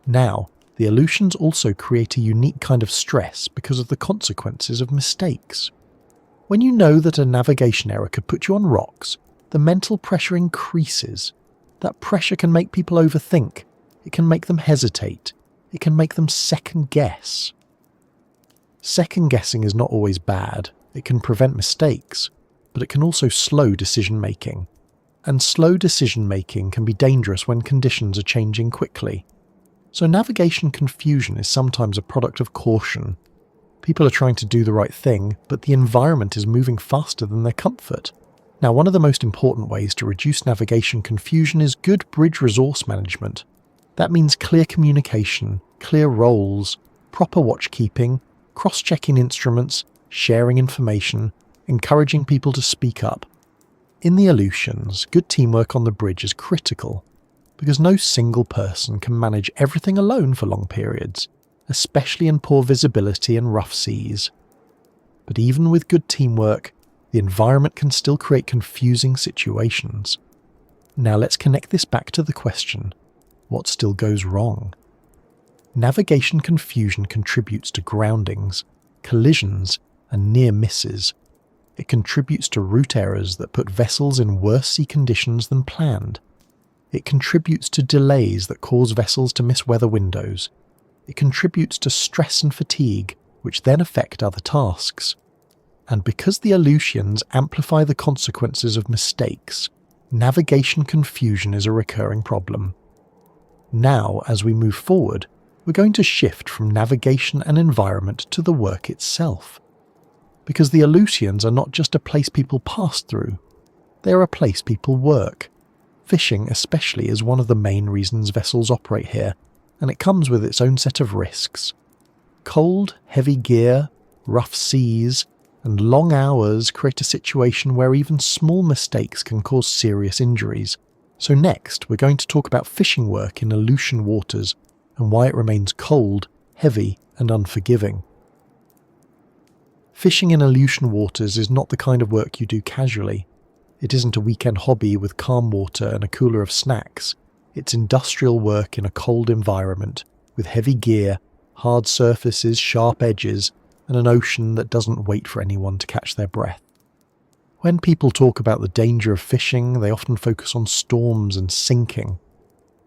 Now, the Aleutians also create a unique kind of stress because of the consequences of mistakes. When you know that a navigation error could put you on rocks, the mental pressure increases. That pressure can make people overthink. It can make them hesitate. It can make them second guess. Second guessing is not always bad. It can prevent mistakes, but it can also slow decision making. And slow decision making can be dangerous when conditions are changing quickly. So navigation confusion is sometimes a product of caution. People are trying to do the right thing, but the environment is moving faster than their comfort. Now, one of the most important ways to reduce navigation confusion is good bridge resource management. That means clear communication, clear roles, proper watchkeeping, cross-checking instruments, sharing information, encouraging people to speak up. In the Aleutians, good teamwork on the bridge is critical, because no single person can manage everything alone for long periods, especially in poor visibility and rough seas. But even with good teamwork, the environment can still create confusing situations. Now let's connect this back to the question, what still goes wrong? Navigation confusion contributes to groundings, collisions, and near misses. It contributes to route errors that put vessels in worse sea conditions than planned. It contributes to delays that cause vessels to miss weather windows. It contributes to stress and fatigue, which then affect other tasks. And because the Aleutians amplify the consequences of mistakes, navigation confusion is a recurring problem. Now, as we move forward, we're going to shift from navigation and environment to the work itself. Because the Aleutians are not just a place people pass through, they are a place people work. Fishing especially is one of the main reasons vessels operate here, and it comes with its own set of risks. Cold, heavy gear, rough seas, and long hours create a situation where even small mistakes can cause serious injuries. So next, we're going to talk about fishing work in Aleutian waters and why it remains cold, heavy, and unforgiving. Fishing in Aleutian waters is not the kind of work you do casually. It isn't a weekend hobby with calm water and a cooler of snacks. It's industrial work in a cold environment, with heavy gear, hard surfaces, sharp edges, and an ocean that doesn't wait for anyone to catch their breath. When people talk about the danger of fishing, they often focus on storms and sinking.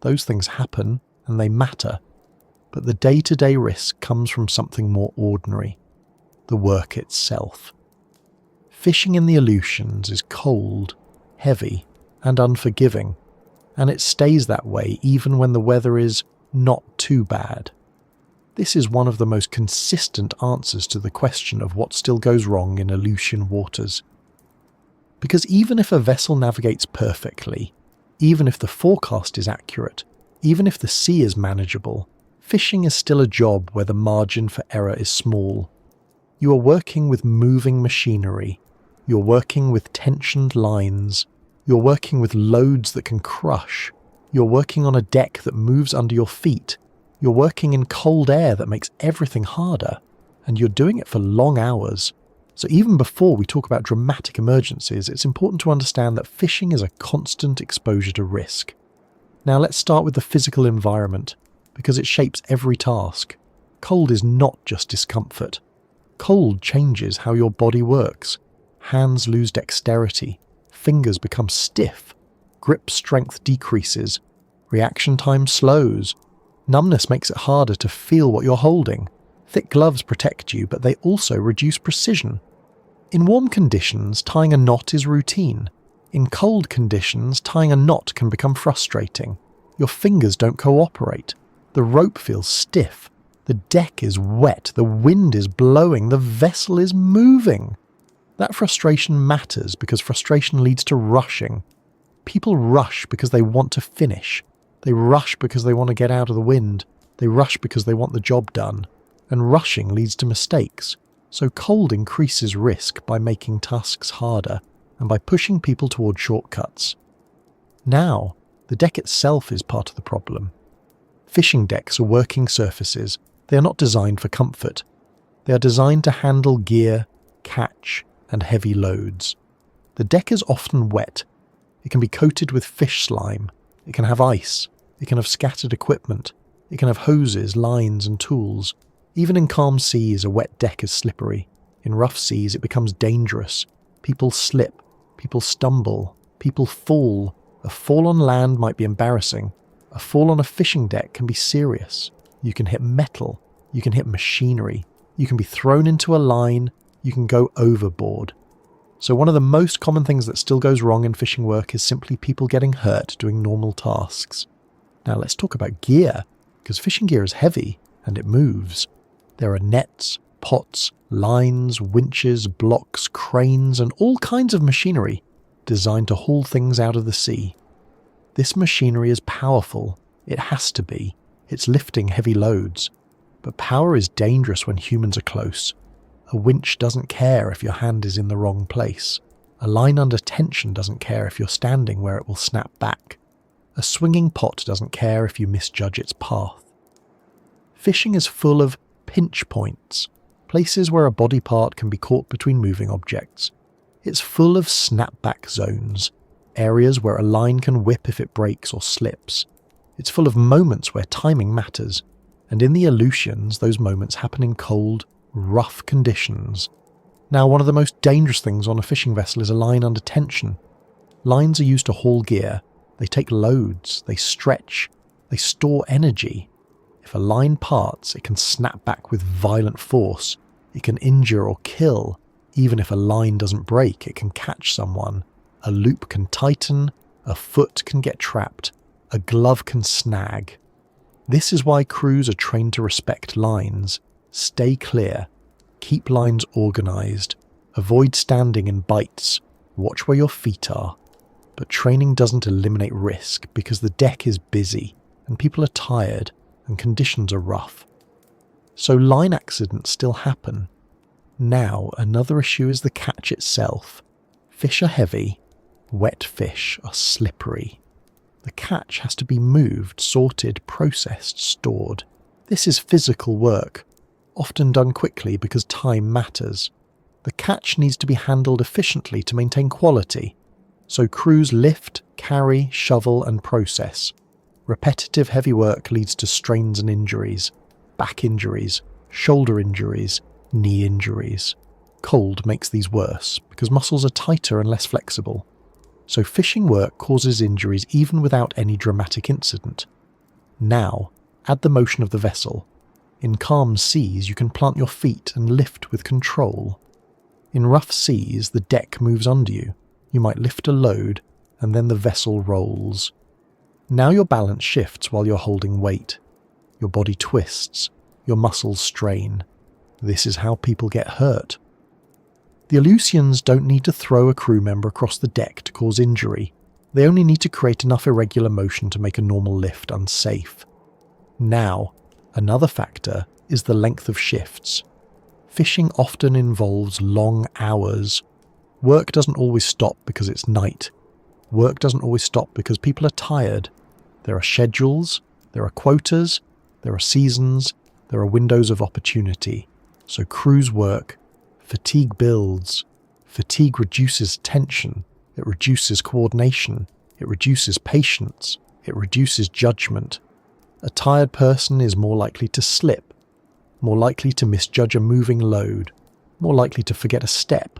Those things happen, and they matter. But the day-to-day risk comes from something more ordinary: the work itself. Fishing in the Aleutians is cold, heavy, and unforgiving, and it stays that way even when the weather is not too bad. This is one of the most consistent answers to the question of what still goes wrong in Aleutian waters. Because even if a vessel navigates perfectly, even if the forecast is accurate, even if the sea is manageable, fishing is still a job where the margin for error is small. You are working with moving machinery. You're working with tensioned lines. You're working with loads that can crush. You're working on a deck that moves under your feet. You're working in cold air that makes everything harder. And you're doing it for long hours. So even before we talk about dramatic emergencies, it's important to understand that fishing is a constant exposure to risk. Now let's start with the physical environment, because it shapes every task. Cold is not just discomfort. Cold changes how your body works. Hands lose dexterity, fingers become stiff, grip strength decreases, reaction time slows, numbness makes it harder to feel what you're holding. Thick gloves protect you, but they also reduce precision. In warm conditions, tying a knot is routine. In cold conditions, tying a knot can become frustrating. Your fingers don't cooperate. The rope feels stiff. The deck is wet. The wind is blowing. The vessel is moving. That frustration matters because frustration leads to rushing. People rush because they want to finish. They rush because they want to get out of the wind. They rush because they want the job done. And rushing leads to mistakes. So cold increases risk by making tasks harder and by pushing people toward shortcuts. Now, the deck itself is part of the problem. Fishing decks are working surfaces. They are not designed for comfort. They are designed to handle gear, catch, and heavy loads. The deck is often wet. It can be coated with fish slime. It can have ice. It can have scattered equipment. It can have hoses, lines, and tools. Even in calm seas, a wet deck is slippery. In rough seas, it becomes dangerous. People slip. People stumble. People fall. A fall on land might be embarrassing. A fall on a fishing deck can be serious. You can hit metal. You can hit machinery. You can be thrown into a line. You can go overboard. So one of the most common things that still goes wrong in fishing work is simply people getting hurt doing normal tasks. Now let's talk about gear, because fishing gear is heavy and it moves. There are nets, pots, lines, winches, blocks, cranes, and all kinds of machinery designed to haul things out of the sea. This machinery is powerful. It has to be. It's lifting heavy loads. But power is dangerous when humans are close. A winch doesn't care if your hand is in the wrong place. A line under tension doesn't care if you're standing where it will snap back. A swinging pot doesn't care if you misjudge its path. Fishing is full of pinch points, places where a body part can be caught between moving objects. It's full of snapback zones, areas where a line can whip if it breaks or slips. It's full of moments where timing matters, and in the Aleutians, those moments happen in cold, rough conditions. Now, one of the most dangerous things on a fishing vessel is a line under tension. Lines are used to haul gear. They take loads, they stretch, they store energy. If a line parts, it can snap back with violent force. It can injure or kill. Even if a line doesn't break, it can catch someone. A loop can tighten, a foot can get trapped, a glove can snag. This is why crews are trained to respect lines, stay clear, keep lines organised, avoid standing in bites, watch where your feet are. But training doesn't eliminate risk because the deck is busy and people are tired and conditions are rough. So line accidents still happen. Now, another issue is the catch itself. Fish are heavy, wet fish are slippery. The catch has to be moved, sorted, processed, stored. This is physical work, often done quickly because time matters. The catch needs to be handled efficiently to maintain quality. So crews lift, carry, shovel and process. Repetitive heavy work leads to strains and injuries, back injuries, shoulder injuries, knee injuries. Cold makes these worse because muscles are tighter and less flexible. So fishing work causes injuries even without any dramatic incident. Now, add the motion of the vessel. In calm seas, you can plant your feet and lift with control. In rough seas, the deck moves under you. You might lift a load, and then the vessel rolls. Now your balance shifts while you're holding weight. Your body twists. Your muscles strain. This is how people get hurt. The Aleutians don't need to throw a crew member across the deck to cause injury. They only need to create enough irregular motion to make a normal lift unsafe. Now, another factor is the length of shifts. Fishing often involves long hours. Work doesn't always stop because it's night. Work doesn't always stop because people are tired. There are schedules, there are quotas, there are seasons, there are windows of opportunity. So crews work. Fatigue builds. Fatigue reduces tension. It reduces coordination. It reduces patience. It reduces judgment. A tired person is more likely to slip, more likely to misjudge a moving load, more likely to forget a step,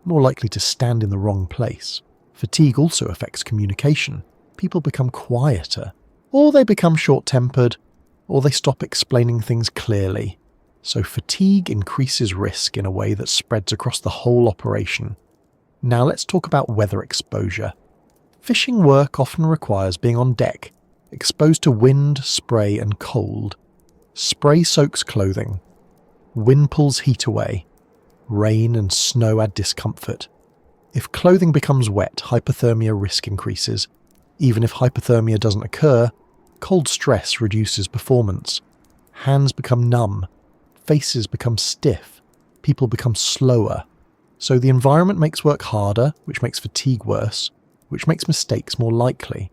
more likely to stand in the wrong place. Fatigue also affects communication. People become quieter, or they become short-tempered, or they stop explaining things clearly. So fatigue increases risk in a way that spreads across the whole operation. Now let's talk about weather exposure. Fishing work often requires being on deck, exposed to wind, spray and cold. Spray soaks clothing. Wind pulls heat away. Rain and snow add discomfort. If clothing becomes wet, hypothermia risk increases. Even if hypothermia doesn't occur, cold stress reduces performance. Hands become numb. Faces become stiff. People become slower. So the environment makes work harder, which makes fatigue worse, which makes mistakes more likely.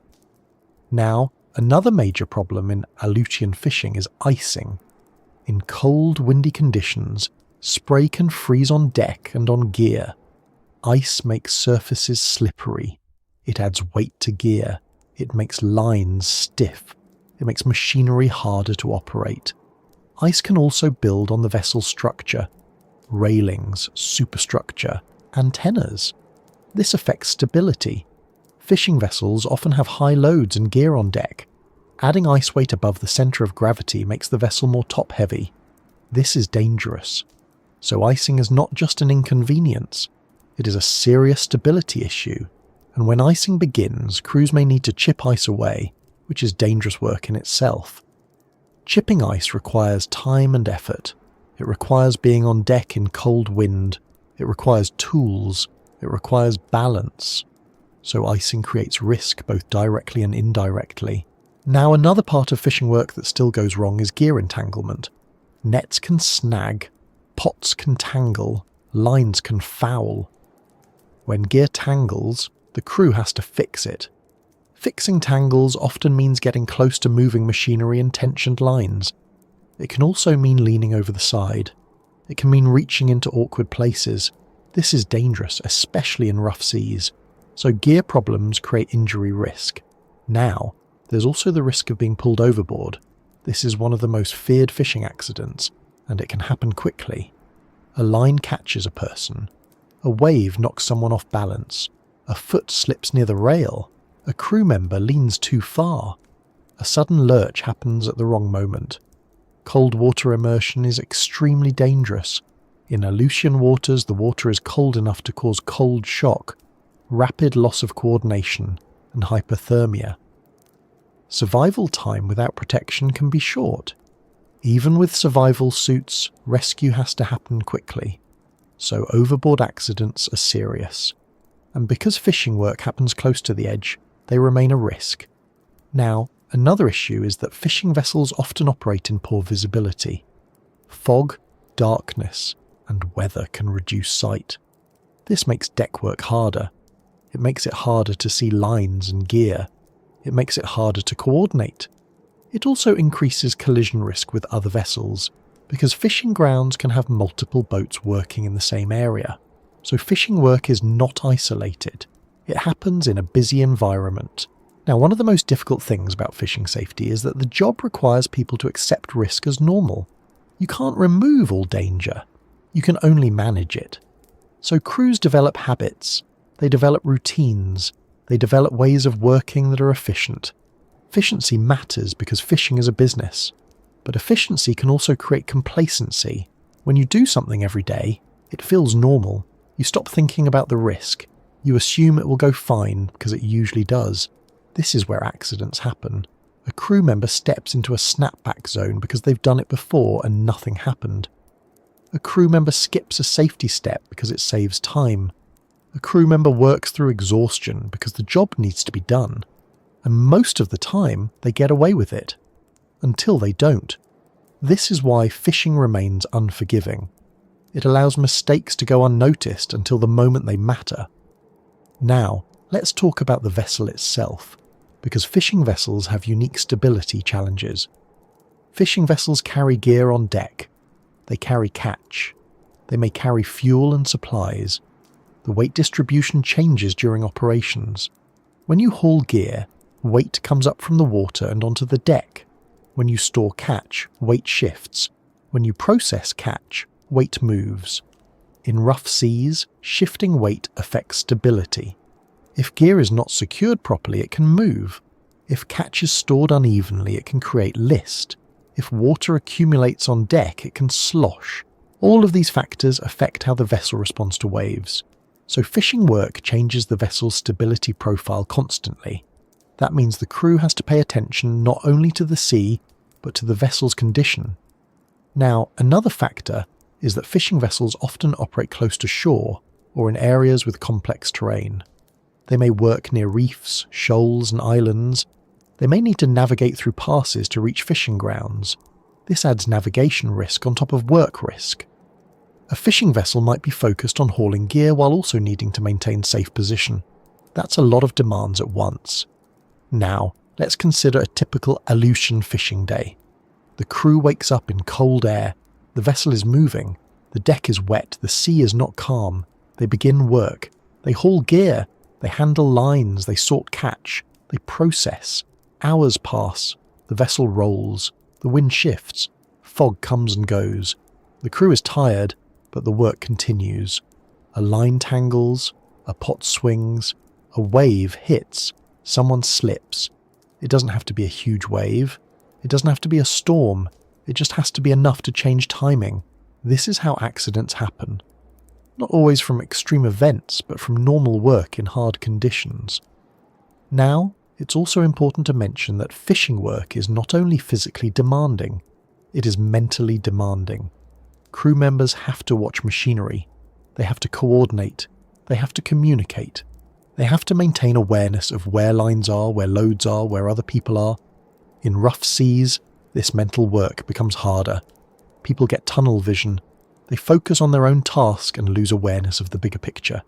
Now, another major problem in Aleutian fishing is icing. In cold, windy conditions, spray can freeze on deck and on gear. Ice makes surfaces slippery. It adds weight to gear. It makes lines stiff. It makes machinery harder to operate. Ice can also build on the vessel's structure. Railings, superstructure, antennas. This affects stability. Fishing vessels often have high loads and gear on deck. Adding ice weight above the centre of gravity makes the vessel more top-heavy. This is dangerous. So icing is not just an inconvenience. It is a serious stability issue. And when icing begins, crews may need to chip ice away, which is dangerous work in itself. Chipping ice requires time and effort. It requires being on deck in cold wind. It requires tools. It requires balance. So icing creates risk both directly and indirectly. Now, another part of fishing work that still goes wrong is gear entanglement. Nets can snag, pots can tangle, lines can foul. When gear tangles, the crew has to fix it. Fixing tangles often means getting close to moving machinery and tensioned lines. It can also mean leaning over the side. It can mean reaching into awkward places. This is dangerous, especially in rough seas. So gear problems create injury risk. Now, there's also the risk of being pulled overboard. This is one of the most feared fishing accidents, and it can happen quickly. A line catches a person. A wave knocks someone off balance. A foot slips near the rail. A crew member leans too far. A sudden lurch happens at the wrong moment. Cold water immersion is extremely dangerous. In Aleutian waters, the water is cold enough to cause cold shock, rapid loss of coordination, and hypothermia. Survival time without protection can be short. Even with survival suits, rescue has to happen quickly. So overboard accidents are serious. And because fishing work happens close to the edge, they remain a risk. Now, another issue is that fishing vessels often operate in poor visibility. Fog, darkness, and weather can reduce sight. This makes deck work harder. It makes it harder to see lines and gear. It makes it harder to coordinate. It also increases collision risk with other vessels, because fishing grounds can have multiple boats working in the same area. So fishing work is not isolated. It happens in a busy environment. Now, one of the most difficult things about fishing safety is that the job requires people to accept risk as normal. You can't remove all danger. You can only manage it. So crews develop habits. They develop routines. They develop ways of working that are efficient. Efficiency matters because fishing is a business. But efficiency can also create complacency. When you do something every day, it feels normal. You stop thinking about the risk. You assume it will go fine because it usually does. This is where accidents happen. A crew member steps into a snapback zone because they've done it before and nothing happened. A crew member skips a safety step because it saves time. A crew member works through exhaustion because the job needs to be done. And most of the time, they get away with it. Until they don't. This is why fishing remains unforgiving. It allows mistakes to go unnoticed until the moment they matter. Now, let's talk about the vessel itself, because fishing vessels have unique stability challenges. Fishing vessels carry gear on deck. They carry catch. They may carry fuel and supplies. The weight distribution changes during operations. When you haul gear, weight comes up from the water and onto the deck. When you store catch, weight shifts. When you process catch, weight moves. In rough seas, shifting weight affects stability. If gear is not secured properly, it can move. If catch is stored unevenly, it can create list. If water accumulates on deck, it can slosh. All of these factors affect how the vessel responds to waves. So fishing work changes the vessel's stability profile constantly. That means the crew has to pay attention not only to the sea, but to the vessel's condition. Now, another factor is that fishing vessels often operate close to shore or in areas with complex terrain. They may work near reefs, shoals, and islands. They may need to navigate through passes to reach fishing grounds. This adds navigation risk on top of work risk. A fishing vessel might be focused on hauling gear while also needing to maintain safe position. That's a lot of demands at once. Now, let's consider a typical Aleutian fishing day. The crew wakes up in cold air. The vessel is moving. The deck is wet. The sea is not calm. They begin work. They haul gear. They handle lines. They sort catch. They process. Hours pass. The vessel rolls. The wind shifts. Fog comes and goes. The crew is tired, but the work continues. A line tangles. A pot swings. A wave hits. Someone slips. It doesn't have to be a huge wave. It doesn't have to be a storm. It just has to be enough to change timing. This is how accidents happen. Not always from extreme events, but from normal work in hard conditions. Now, it's also important to mention that fishing work is not only physically demanding, it is mentally demanding. Crew members have to watch machinery. They have to coordinate. They have to communicate. They have to maintain awareness of where lines are, where loads are, where other people are. In rough seas, this mental work becomes harder. People get tunnel vision. They focus on their own task and lose awareness of the bigger picture.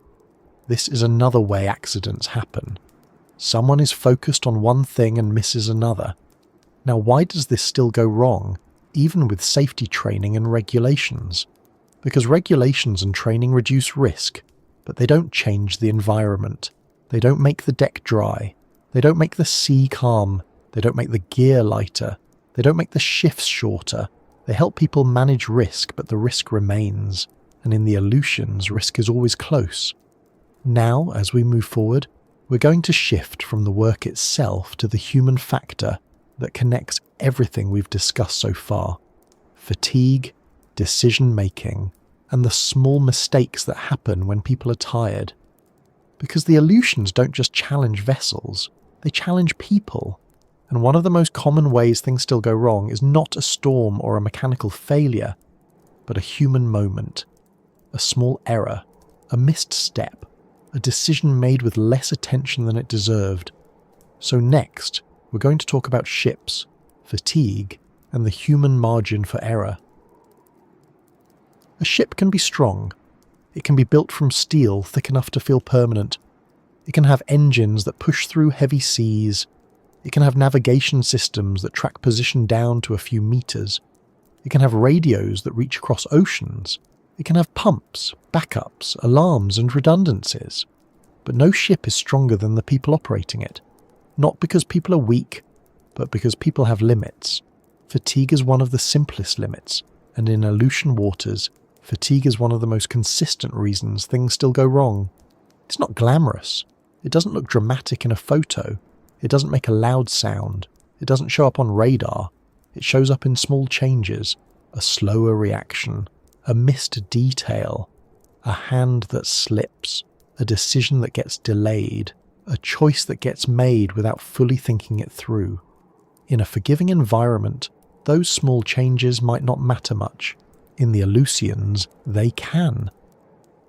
This is another way accidents happen. Someone is focused on one thing and misses another. Now, why does this still go wrong, even with safety training and regulations? Because regulations and training reduce risk, but they don't change the environment. They don't make the deck dry. They don't make the sea calm. They don't make the gear lighter. They don't make the shifts shorter. They help people manage risk, but the risk remains. And in the Aleutians, risk is always close. Now, as we move forward, we're going to shift from the work itself to the human factor that connects everything we've discussed so far. Fatigue, decision-making, and the small mistakes that happen when people are tired. Because the Aleutians don't just challenge vessels, they challenge people. And one of the most common ways things still go wrong is not a storm or a mechanical failure, but a human moment, a small error, a missed step, a decision made with less attention than it deserved. So next, we're going to talk about ships, fatigue, and the human margin for error. A ship can be strong. It can be built from steel thick enough to feel permanent. It can have engines that push through heavy seas. It can have navigation systems that track position down to a few meters. It can have radios that reach across oceans. It can have pumps, backups, alarms, and redundancies. But no ship is stronger than the people operating it. Not because people are weak, but because people have limits. Fatigue is one of the simplest limits, and in Aleutian waters, fatigue is one of the most consistent reasons things still go wrong. It's not glamorous. It doesn't look dramatic in a photo. It doesn't make a loud sound. It doesn't show up on radar. It shows up in small changes, a slower reaction, a missed detail, a hand that slips, a decision that gets delayed, a choice that gets made without fully thinking it through. In a forgiving environment, those small changes might not matter much. In the Aleutians, they can.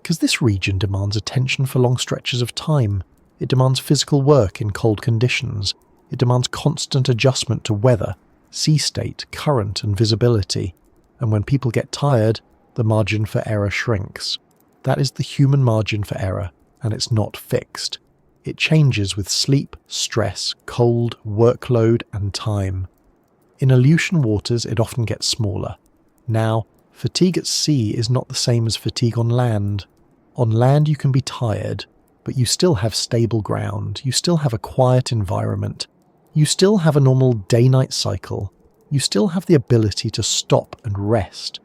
Because this region demands attention for long stretches of time. It demands physical work in cold conditions. It demands constant adjustment to weather, sea state, current, and visibility. And when people get tired, the margin for error shrinks. That is the human margin for error, and it's not fixed. It changes with sleep, stress, cold, workload, and time. In Aleutian waters, it often gets smaller. Now, fatigue at sea is not the same as fatigue on land. On land you can be tired, but you still have stable ground, you still have a quiet environment, you still have a normal day-night cycle, you still have the ability to stop and rest.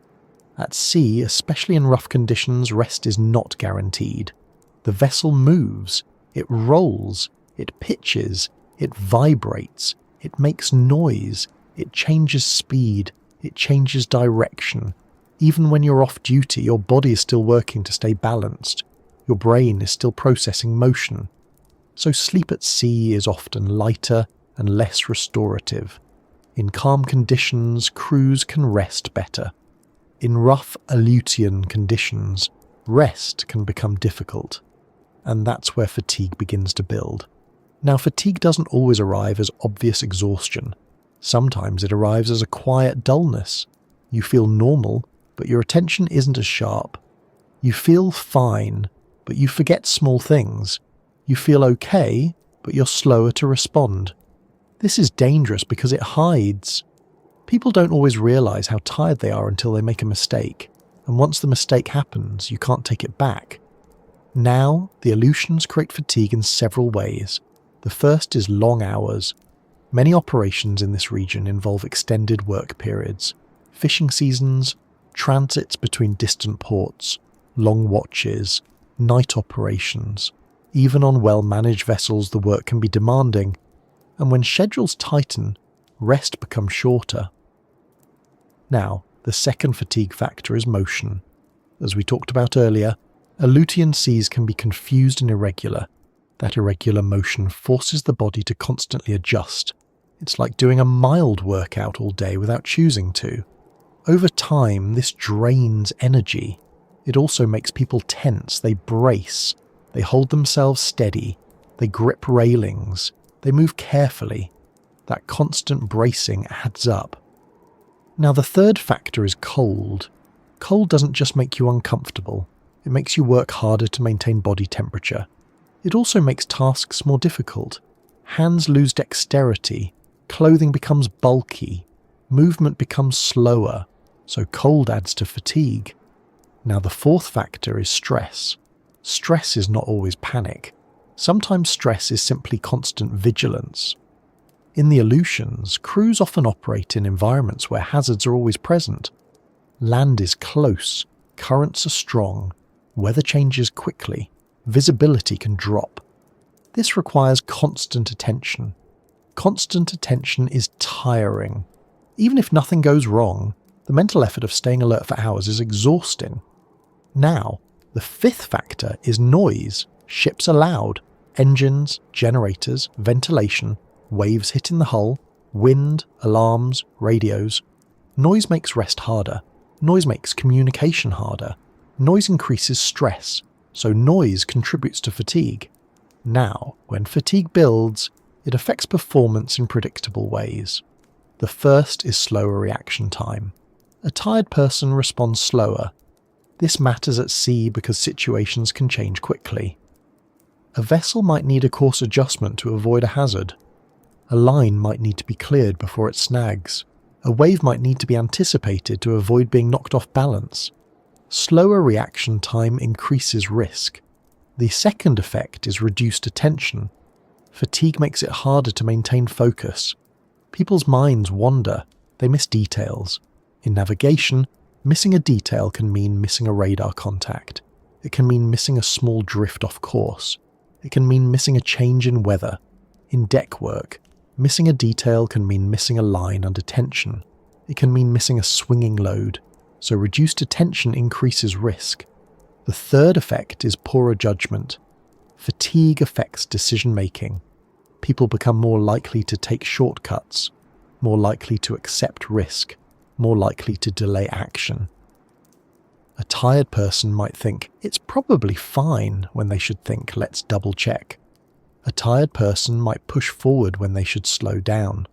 At sea, especially in rough conditions, rest is not guaranteed. The vessel moves, it rolls, it pitches, it vibrates, it makes noise, it changes speed, it changes direction. Even when you're off duty, your body is still working to stay balanced. Your brain is still processing motion. So sleep at sea is often lighter and less restorative. In calm conditions, crews can rest better. In rough Aleutian conditions, rest can become difficult. And that's where fatigue begins to build. Now, fatigue doesn't always arrive as obvious exhaustion. Sometimes it arrives as a quiet dullness. You feel normal, but your attention isn't as sharp. You feel fine, but you forget small things. You feel okay, but you're slower to respond. This is dangerous because it hides. People don't always realize how tired they are until they make a mistake, and once the mistake happens, you can't take it back. Now, the Aleutians create fatigue in several ways. The first is long hours. Many operations in this region involve extended work periods, fishing seasons, transits between distant ports, long watches, night operations. Even on well-managed vessels, the work can be demanding, and when schedules tighten, rest becomes shorter. Now, the second fatigue factor is motion. As we talked about earlier, Aleutian seas can be confused and irregular. That irregular motion forces the body to constantly adjust. It's like doing a mild workout all day without choosing to. Over time, this drains energy. It also makes people tense, they brace, they hold themselves steady, they grip railings, they move carefully. That constant bracing adds up. Now the third factor is cold. Cold doesn't just make you uncomfortable, it makes you work harder to maintain body temperature. It also makes tasks more difficult. Hands lose dexterity, clothing becomes bulky, movement becomes slower, so cold adds to fatigue. Now the fourth factor is stress. Stress is not always panic. Sometimes stress is simply constant vigilance. In the Aleutians, crews often operate in environments where hazards are always present. Land is close, currents are strong, weather changes quickly, visibility can drop. This requires constant attention. Constant attention is tiring. Even if nothing goes wrong, the mental effort of staying alert for hours is exhausting. Now, the fifth factor is noise. Ships are loud. Engines, generators, ventilation, waves hitting the hull, wind, alarms, radios. Noise makes rest harder. Noise makes communication harder. Noise increases stress, so noise contributes to fatigue. Now, when fatigue builds, it affects performance in predictable ways. The first is slower reaction time. A tired person responds slower. This matters at sea because situations can change quickly. A vessel might need a course adjustment to avoid a hazard. A line might need to be cleared before it snags. A wave might need to be anticipated to avoid being knocked off balance. Slower reaction time increases risk. The second effect is reduced attention. Fatigue makes it harder to maintain focus. People's minds wander, they miss details. In navigation, missing a detail can mean missing a radar contact. It can mean missing a small drift off course. It can mean missing a change in weather. In deck work, missing a detail can mean missing a line under tension. It can mean missing a swinging load, so reduced attention increases risk. The third effect is poorer judgment. Fatigue affects decision-making. People become more likely to take shortcuts, more likely to accept risk, more likely to delay action. A tired person might think, it's probably fine, when they should think, let's double check. A tired person might push forward when they should slow down.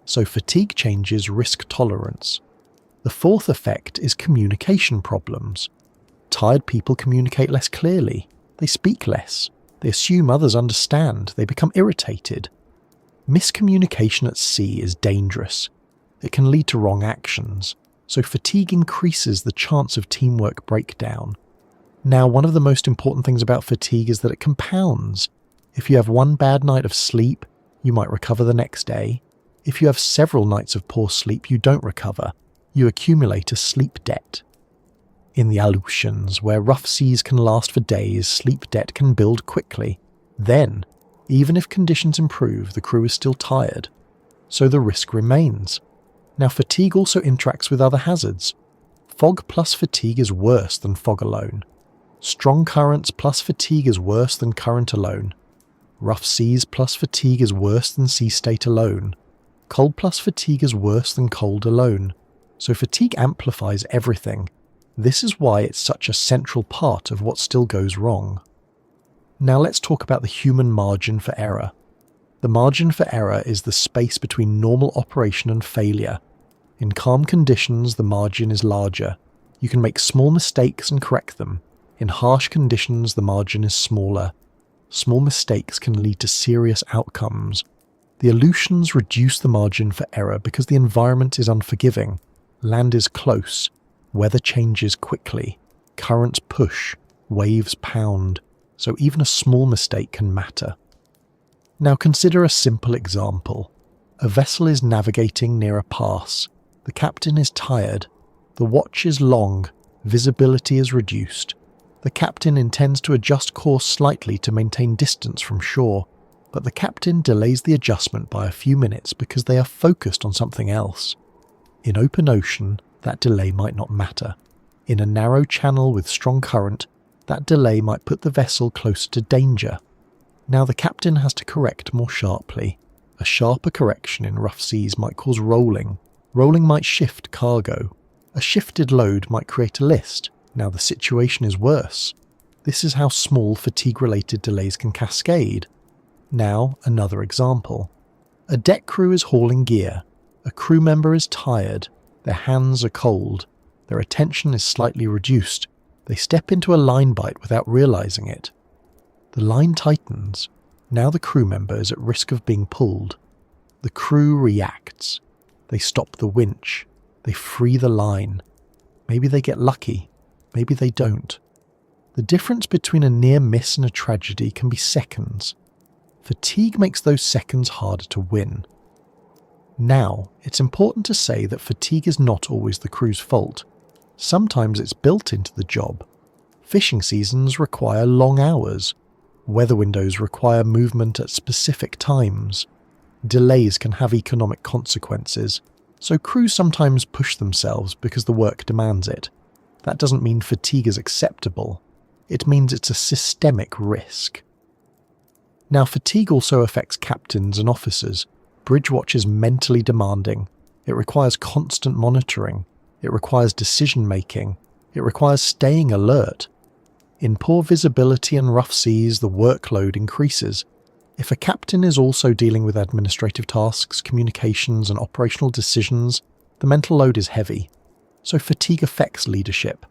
So fatigue changes risk tolerance. The fourth effect is communication problems. Tired people communicate less clearly. They speak less. They assume others understand. They become irritated. Miscommunication at sea is dangerous. It can lead to wrong actions, so fatigue increases the chance of teamwork breakdown. Now, one of the most important things about fatigue is that it compounds. If you have one bad night of sleep, you might recover the next day. If you have several nights of poor sleep, you don't recover. You accumulate a sleep debt. In the Aleutians, where rough seas can last for days, sleep debt can build quickly. Then, even if conditions improve, the crew is still tired. So the risk remains. Now, fatigue also interacts with other hazards. Fog plus fatigue is worse than fog alone. Strong currents plus fatigue is worse than current alone. Rough seas plus fatigue is worse than sea state alone. Cold plus fatigue is worse than cold alone. So fatigue amplifies everything. This is why it's such a central part of what still goes wrong. Now let's talk about the human margin for error. The margin for error is the space between normal operation and failure. In calm conditions, the margin is larger. You can make small mistakes and correct them. In harsh conditions, the margin is smaller. Small mistakes can lead to serious outcomes. The Aleutians reduce the margin for error because the environment is unforgiving. Land is close. Weather changes quickly. Currents push. Waves pound. So even a small mistake can matter. Now consider a simple example. A vessel is navigating near a pass. The captain is tired. The watch is long. Visibility is reduced. The captain intends to adjust course slightly to maintain distance from shore, but the captain delays the adjustment by a few minutes because they are focused on something else. In open ocean, that delay might not matter. In a narrow channel with strong current, that delay might put the vessel closer to danger. Now the captain has to correct more sharply. A sharper correction in rough seas might cause rolling. Rolling might shift cargo. A shifted load might create a list. Now the situation is worse. This is how small fatigue-related delays can cascade. Now another example. A deck crew is hauling gear. A crew member is tired. Their hands are cold. Their attention is slightly reduced. They step into a line bight without realizing it. The line tightens. Now the crew member is at risk of being pulled. The crew reacts. They stop the winch. They free the line. Maybe they get lucky. Maybe they don't. The difference between a near miss and a tragedy can be seconds. Fatigue makes those seconds harder to win. Now, it's important to say that fatigue is not always the crew's fault. Sometimes it's built into the job. Fishing seasons require long hours. Weather windows require movement at specific times. Delays can have economic consequences, so crews sometimes push themselves because the work demands it. That doesn't mean fatigue is acceptable. It means it's a systemic risk. Now, fatigue also affects captains and officers. Bridge watch is mentally demanding. It requires constant monitoring. It requires decision-making. It requires staying alert. In poor visibility and rough seas, the workload increases. If a captain is also dealing with administrative tasks, communications, and operational decisions, the mental load is heavy. So fatigue affects leadership.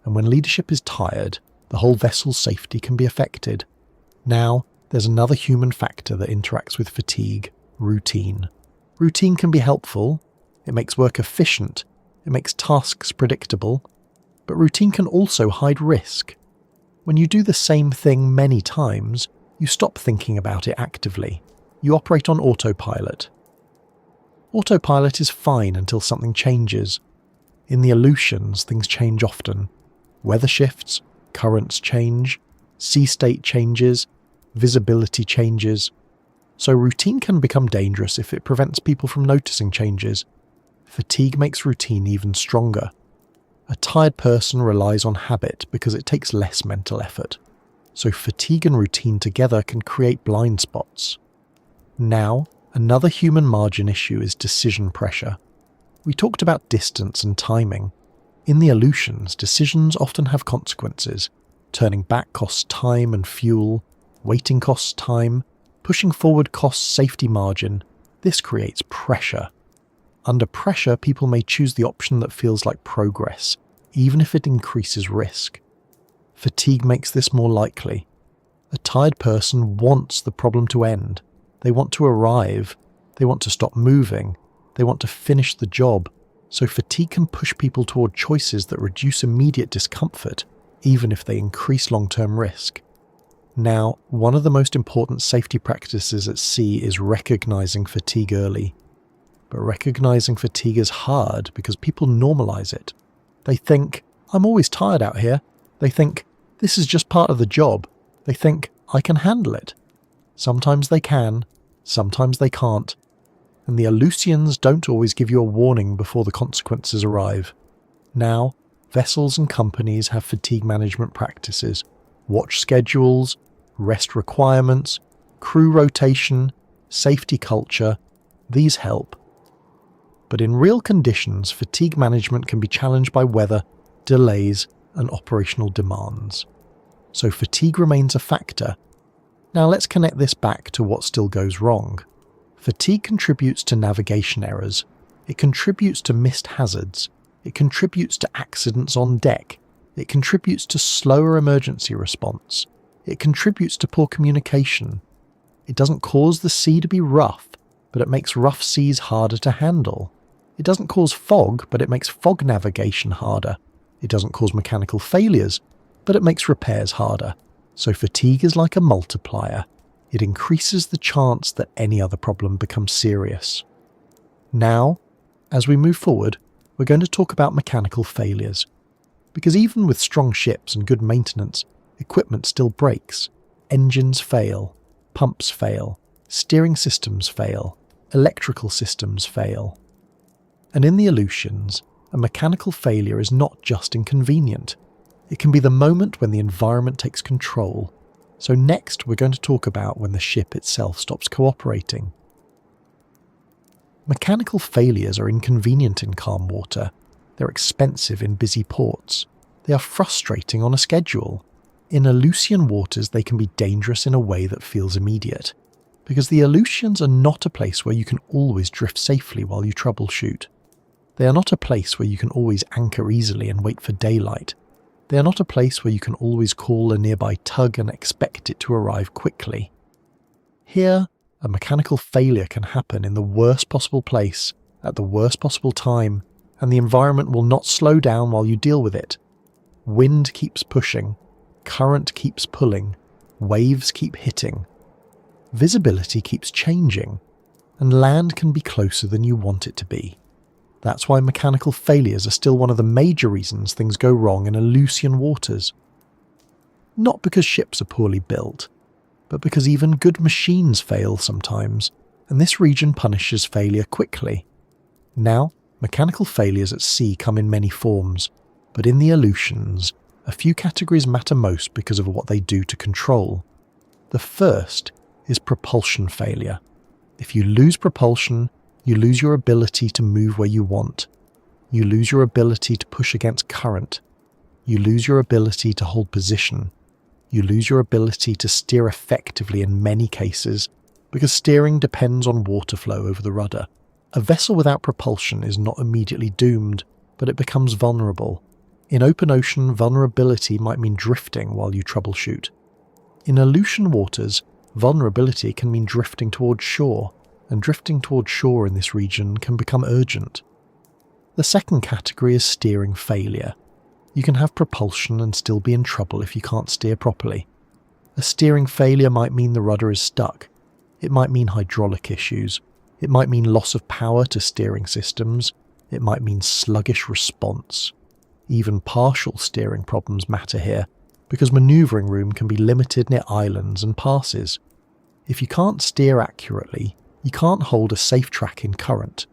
And when leadership is tired, the whole vessel's safety can be affected. Now, there's another human factor that interacts with fatigue: routine. Routine can be helpful. It makes work efficient. It makes tasks predictable. But routine can also hide risk. When you do the same thing many times, you stop thinking about it actively. You operate on autopilot. Autopilot is fine until something changes. In the Aleutians, things change often. Weather shifts, currents change, sea state changes, visibility changes. So routine can become dangerous if it prevents people from noticing changes. Fatigue makes routine even stronger. A tired person relies on habit because it takes less mental effort. So fatigue and routine together can create blind spots. Now, another human margin issue is decision pressure. We talked about distance and timing. In the Aleutians, decisions often have consequences. Turning back costs time and fuel. Waiting costs time. Pushing forward costs safety margin. This creates pressure. Under pressure, people may choose the option that feels like progress, even if it increases risk. Fatigue makes this more likely. A tired person wants the problem to end. They want to arrive. They want to stop moving. They want to finish the job. So fatigue can push people toward choices that reduce immediate discomfort, even if they increase long-term risk. Now, one of the most important safety practices at sea is recognizing fatigue early. But recognizing fatigue is hard because people normalize it. They think, I'm always tired out here. They think, this is just part of the job. They think, I can handle it. Sometimes they can, sometimes they can't. And the Aleutians don't always give you a warning before the consequences arrive. Now, vessels and companies have fatigue management practices, watch schedules, rest requirements, crew rotation, safety culture. These help. But in real conditions, fatigue management can be challenged by weather, delays, and operational demands. So fatigue remains a factor. Now let's connect this back to what still goes wrong. Fatigue contributes to navigation errors. It contributes to missed hazards. It contributes to accidents on deck. It contributes to slower emergency response. It contributes to poor communication. It doesn't cause the sea to be rough, but it makes rough seas harder to handle. It doesn't cause fog, but it makes fog navigation harder. It doesn't cause mechanical failures, but it makes repairs harder. So fatigue is like a multiplier. It increases the chance that any other problem becomes serious. Now, as we move forward, we're going to talk about mechanical failures. Because even with strong ships and good maintenance, equipment still breaks. Engines fail, pumps fail, steering systems fail, electrical systems fail. And in the Aleutians, a mechanical failure is not just inconvenient. It can be the moment when the environment takes control. So next we're going to talk about when the ship itself stops cooperating. Mechanical failures are inconvenient in calm water. They're expensive in busy ports. They are frustrating on a schedule. In Aleutian waters they can be dangerous in a way that feels immediate. because the Aleutians are not a place where you can always drift safely while you troubleshoot. They are not a place where you can always anchor easily and wait for daylight. They are not a place where you can always call a nearby tug and expect it to arrive quickly. Here, a mechanical failure can happen in the worst possible place, at the worst possible time, and the environment will not slow down while you deal with it. Wind keeps pushing, current keeps pulling, waves keep hitting. Visibility keeps changing, and land can be closer than you want it to be. That's why mechanical failures are still one of the major reasons things go wrong in Aleutian waters. Not because ships are poorly built, but because even good machines fail sometimes, and this region punishes failure quickly. Now, mechanical failures at sea come in many forms, but in the Aleutians, a few categories matter most because of what they do to control. The first is propulsion failure. If you lose propulsion, you lose your ability to move where you want. You lose your ability to push against current. You lose your ability to hold position. You lose your ability to steer effectively in many cases, because steering depends on water flow over the rudder. A vessel without propulsion is not immediately doomed, but it becomes vulnerable. In open ocean, vulnerability might mean drifting while you troubleshoot. In Aleutian waters, vulnerability can mean drifting towards shore, and drifting towards shore in this region can become urgent. The second category is steering failure. You can have propulsion and still be in trouble if you can't steer properly. A steering failure might mean the rudder is stuck. It might mean hydraulic issues. It might mean loss of power to steering systems. It might mean sluggish response. Even partial steering problems matter here, because manoeuvring room can be limited near islands and passes. If you can't steer accurately, you can't hold a safe track in current.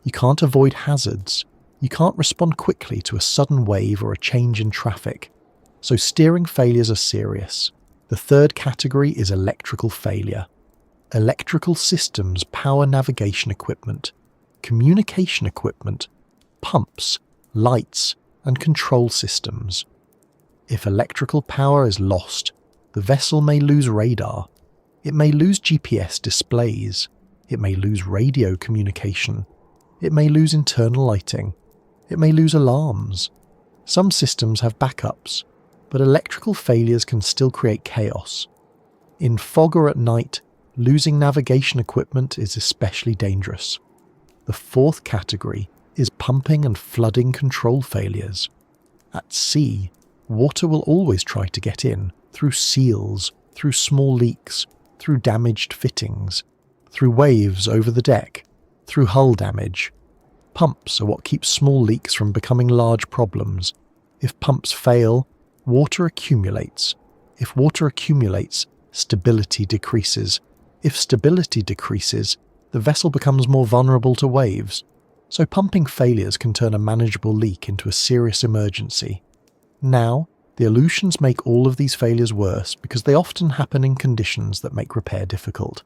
You can't avoid hazards. You can't respond quickly to a sudden wave or a change in traffic. So steering failures are serious. The third category is electrical failure. Electrical systems power navigation equipment, communication equipment, pumps, lights, and control systems. If electrical power is lost, the vessel may lose radar. It may lose GPS displays. It may lose radio communication. It may lose internal lighting. It may lose alarms. Some systems have backups, but electrical failures can still create chaos. In fog or at night, losing navigation equipment is especially dangerous. The fourth category is pumping and flooding control failures. At sea, water will always try to get in, through seals, through small leaks, through damaged fittings, through waves over the deck, through hull damage. Pumps are what keeps small leaks from becoming large problems. If pumps fail, water accumulates. If water accumulates, stability decreases. If stability decreases, the vessel becomes more vulnerable to waves. So pumping failures can turn a manageable leak into a serious emergency. Now, the Aleutians make all of these failures worse because they often happen in conditions that make repair difficult.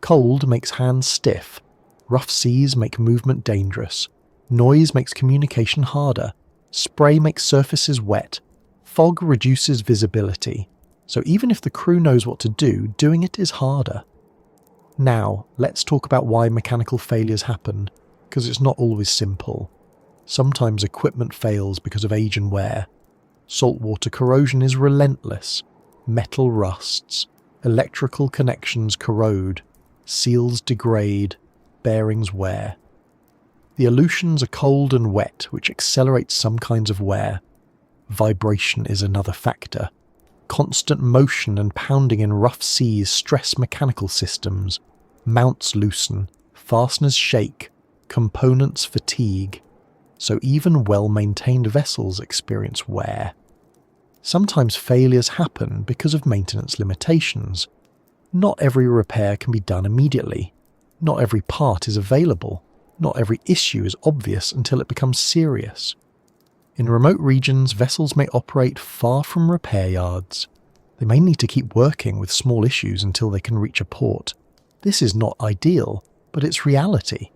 Cold makes hands stiff. Rough seas make movement dangerous. Noise makes communication harder. Spray makes surfaces wet. Fog reduces visibility. So even if the crew knows what to do, doing it is harder. Now, let's talk about why mechanical failures happen, because it's not always simple. Sometimes equipment fails because of age and wear. Saltwater corrosion is relentless. Metal rusts. Electrical connections corrode. Seals degrade. Bearings wear. The Aleutians are cold and wet, which accelerates some kinds of wear. Vibration is another factor. Constant motion and pounding in rough seas stress mechanical systems. Mounts loosen. Fasteners shake. Components fatigue. So even well-maintained vessels experience wear. Sometimes failures happen because of maintenance limitations. Not every repair can be done immediately. Not every part is available. Not every issue is obvious until it becomes serious. In remote regions, vessels may operate far from repair yards. They may need to keep working with small issues until they can reach a port. This is not ideal, but it's reality.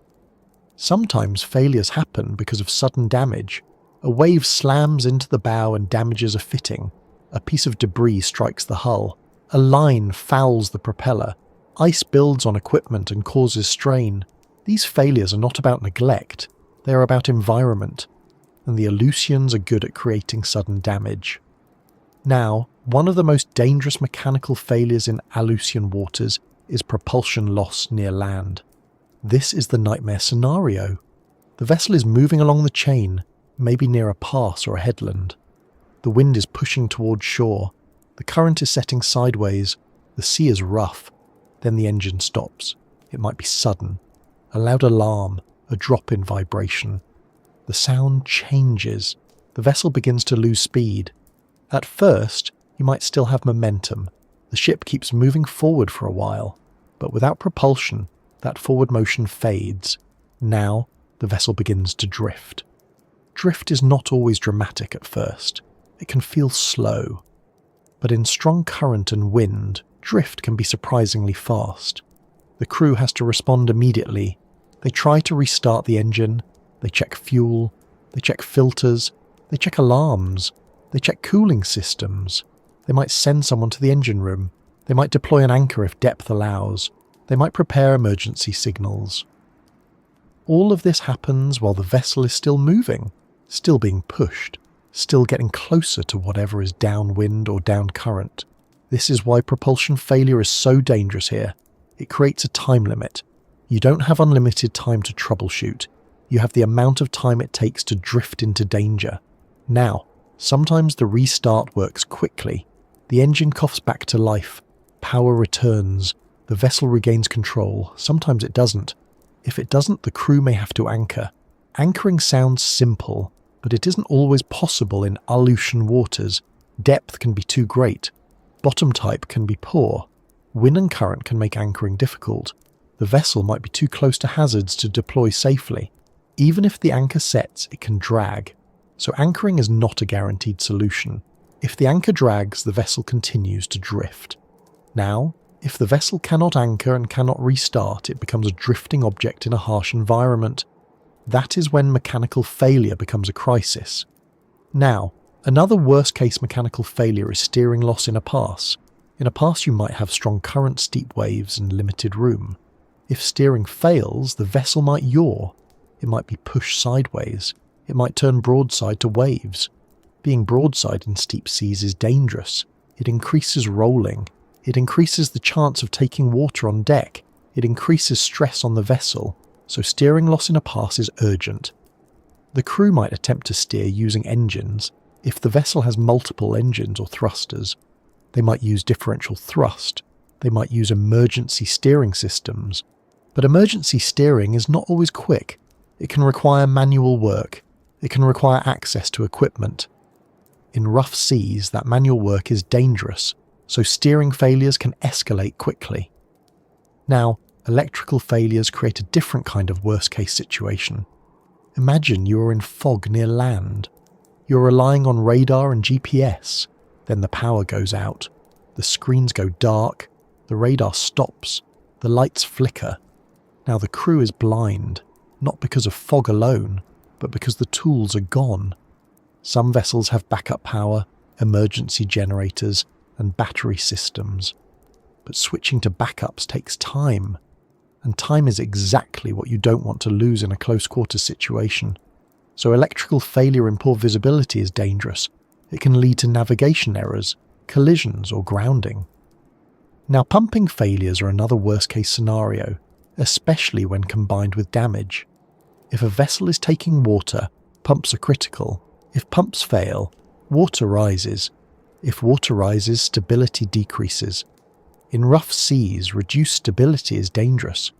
Sometimes failures happen because of sudden damage. A wave slams into the bow and damages a fitting. A piece of debris strikes the hull. A line fouls the propeller. Ice builds on equipment and causes strain. These failures are not about neglect, they are about environment, and the Aleutians are good at creating sudden damage. Now, one of the most dangerous mechanical failures in Aleutian waters is propulsion loss near land. This is the nightmare scenario. The vessel is moving along the chain, maybe near a pass or a headland. The wind is pushing towards shore, the current is setting sideways, the sea is rough, then the engine stops. It might be sudden. A loud alarm, a drop in vibration. The sound changes. The vessel begins to lose speed. At first, you might still have momentum. The ship keeps moving forward for a while, but without propulsion, that forward motion fades. Now, the vessel begins to drift. Drift is not always dramatic at first. It can feel slow. But in strong current and wind, drift can be surprisingly fast. The crew has to respond immediately. They try to restart the engine, they check fuel, they check filters, they check alarms, they check cooling systems. They might send someone to the engine room. They might deploy an anchor if depth allows. They might prepare emergency signals. All of this happens while the vessel is still moving, still being pushed, still getting closer to whatever is downwind or down current. This is why propulsion failure is so dangerous here. It creates a time limit. You don't have unlimited time to troubleshoot. You have the amount of time it takes to drift into danger. Now, sometimes the restart works quickly. The engine coughs back to life. Power returns. The vessel regains control. Sometimes it doesn't. If it doesn't, the crew may have to anchor. Anchoring sounds simple, but it isn't always possible in Aleutian waters. Depth can be too great. Bottom type can be poor. Wind and current can make anchoring difficult. The vessel might be too close to hazards to deploy safely. Even if the anchor sets, it can drag. So anchoring is not a guaranteed solution. If the anchor drags, the vessel continues to drift. Now, if the vessel cannot anchor and cannot restart, it becomes a drifting object in a harsh environment. That is when mechanical failure becomes a crisis. Now, another worst-case mechanical failure is steering loss in a pass. In a pass you might have strong current, steep waves and limited room. If steering fails, the vessel might yaw. It might be pushed sideways. It might turn broadside to waves. Being broadside in steep seas is dangerous. It increases rolling. It increases the chance of taking water on deck. It increases stress on the vessel, so steering loss in a pass is urgent. The crew might attempt to steer using engines. If the vessel has multiple engines or thrusters, they might use differential thrust. They might use emergency steering systems. But emergency steering is not always quick. It can require manual work. It can require access to equipment. In rough seas, that manual work is dangerous, so steering failures can escalate quickly. Now, electrical failures create a different kind of worst-case situation. Imagine you are in fog near land. You're relying on radar and GPS. Then the power goes out. The screens go dark. The radar stops. The lights flicker. Now the crew is blind, not because of fog alone, but because the tools are gone. Some vessels have backup power, emergency generators, and battery systems. But switching to backups takes time. And time is exactly what you don't want to lose in a close-quarters situation. So electrical failure in poor visibility is dangerous. It can lead to navigation errors, collisions, or grounding. Now, pumping failures are another worst-case scenario, especially when combined with damage. If a vessel is taking water, pumps are critical. If pumps fail, water rises. If water rises, stability decreases. In rough seas, reduced stability is dangerous.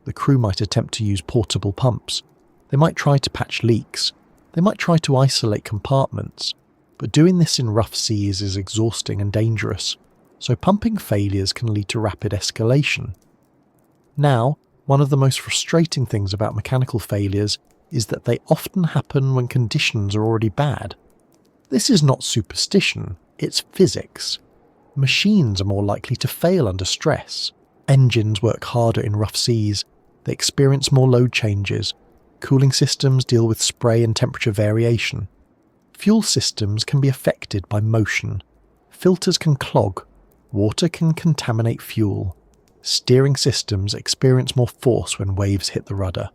The crew might attempt to use portable pumps. They might try to patch leaks. They might try to isolate compartments. But doing this in rough seas is exhausting and dangerous, so pumping failures can lead to rapid escalation. Now, one of the most frustrating things about mechanical failures is that they often happen when conditions are already bad. This is not superstition, it's physics. Machines are more likely to fail under stress. Engines work harder in rough seas. They experience more load changes. Cooling systems deal with spray and temperature variation. Fuel systems can be affected by motion. Filters can clog. Water can contaminate fuel. Steering systems experience more force when waves hit the rudder.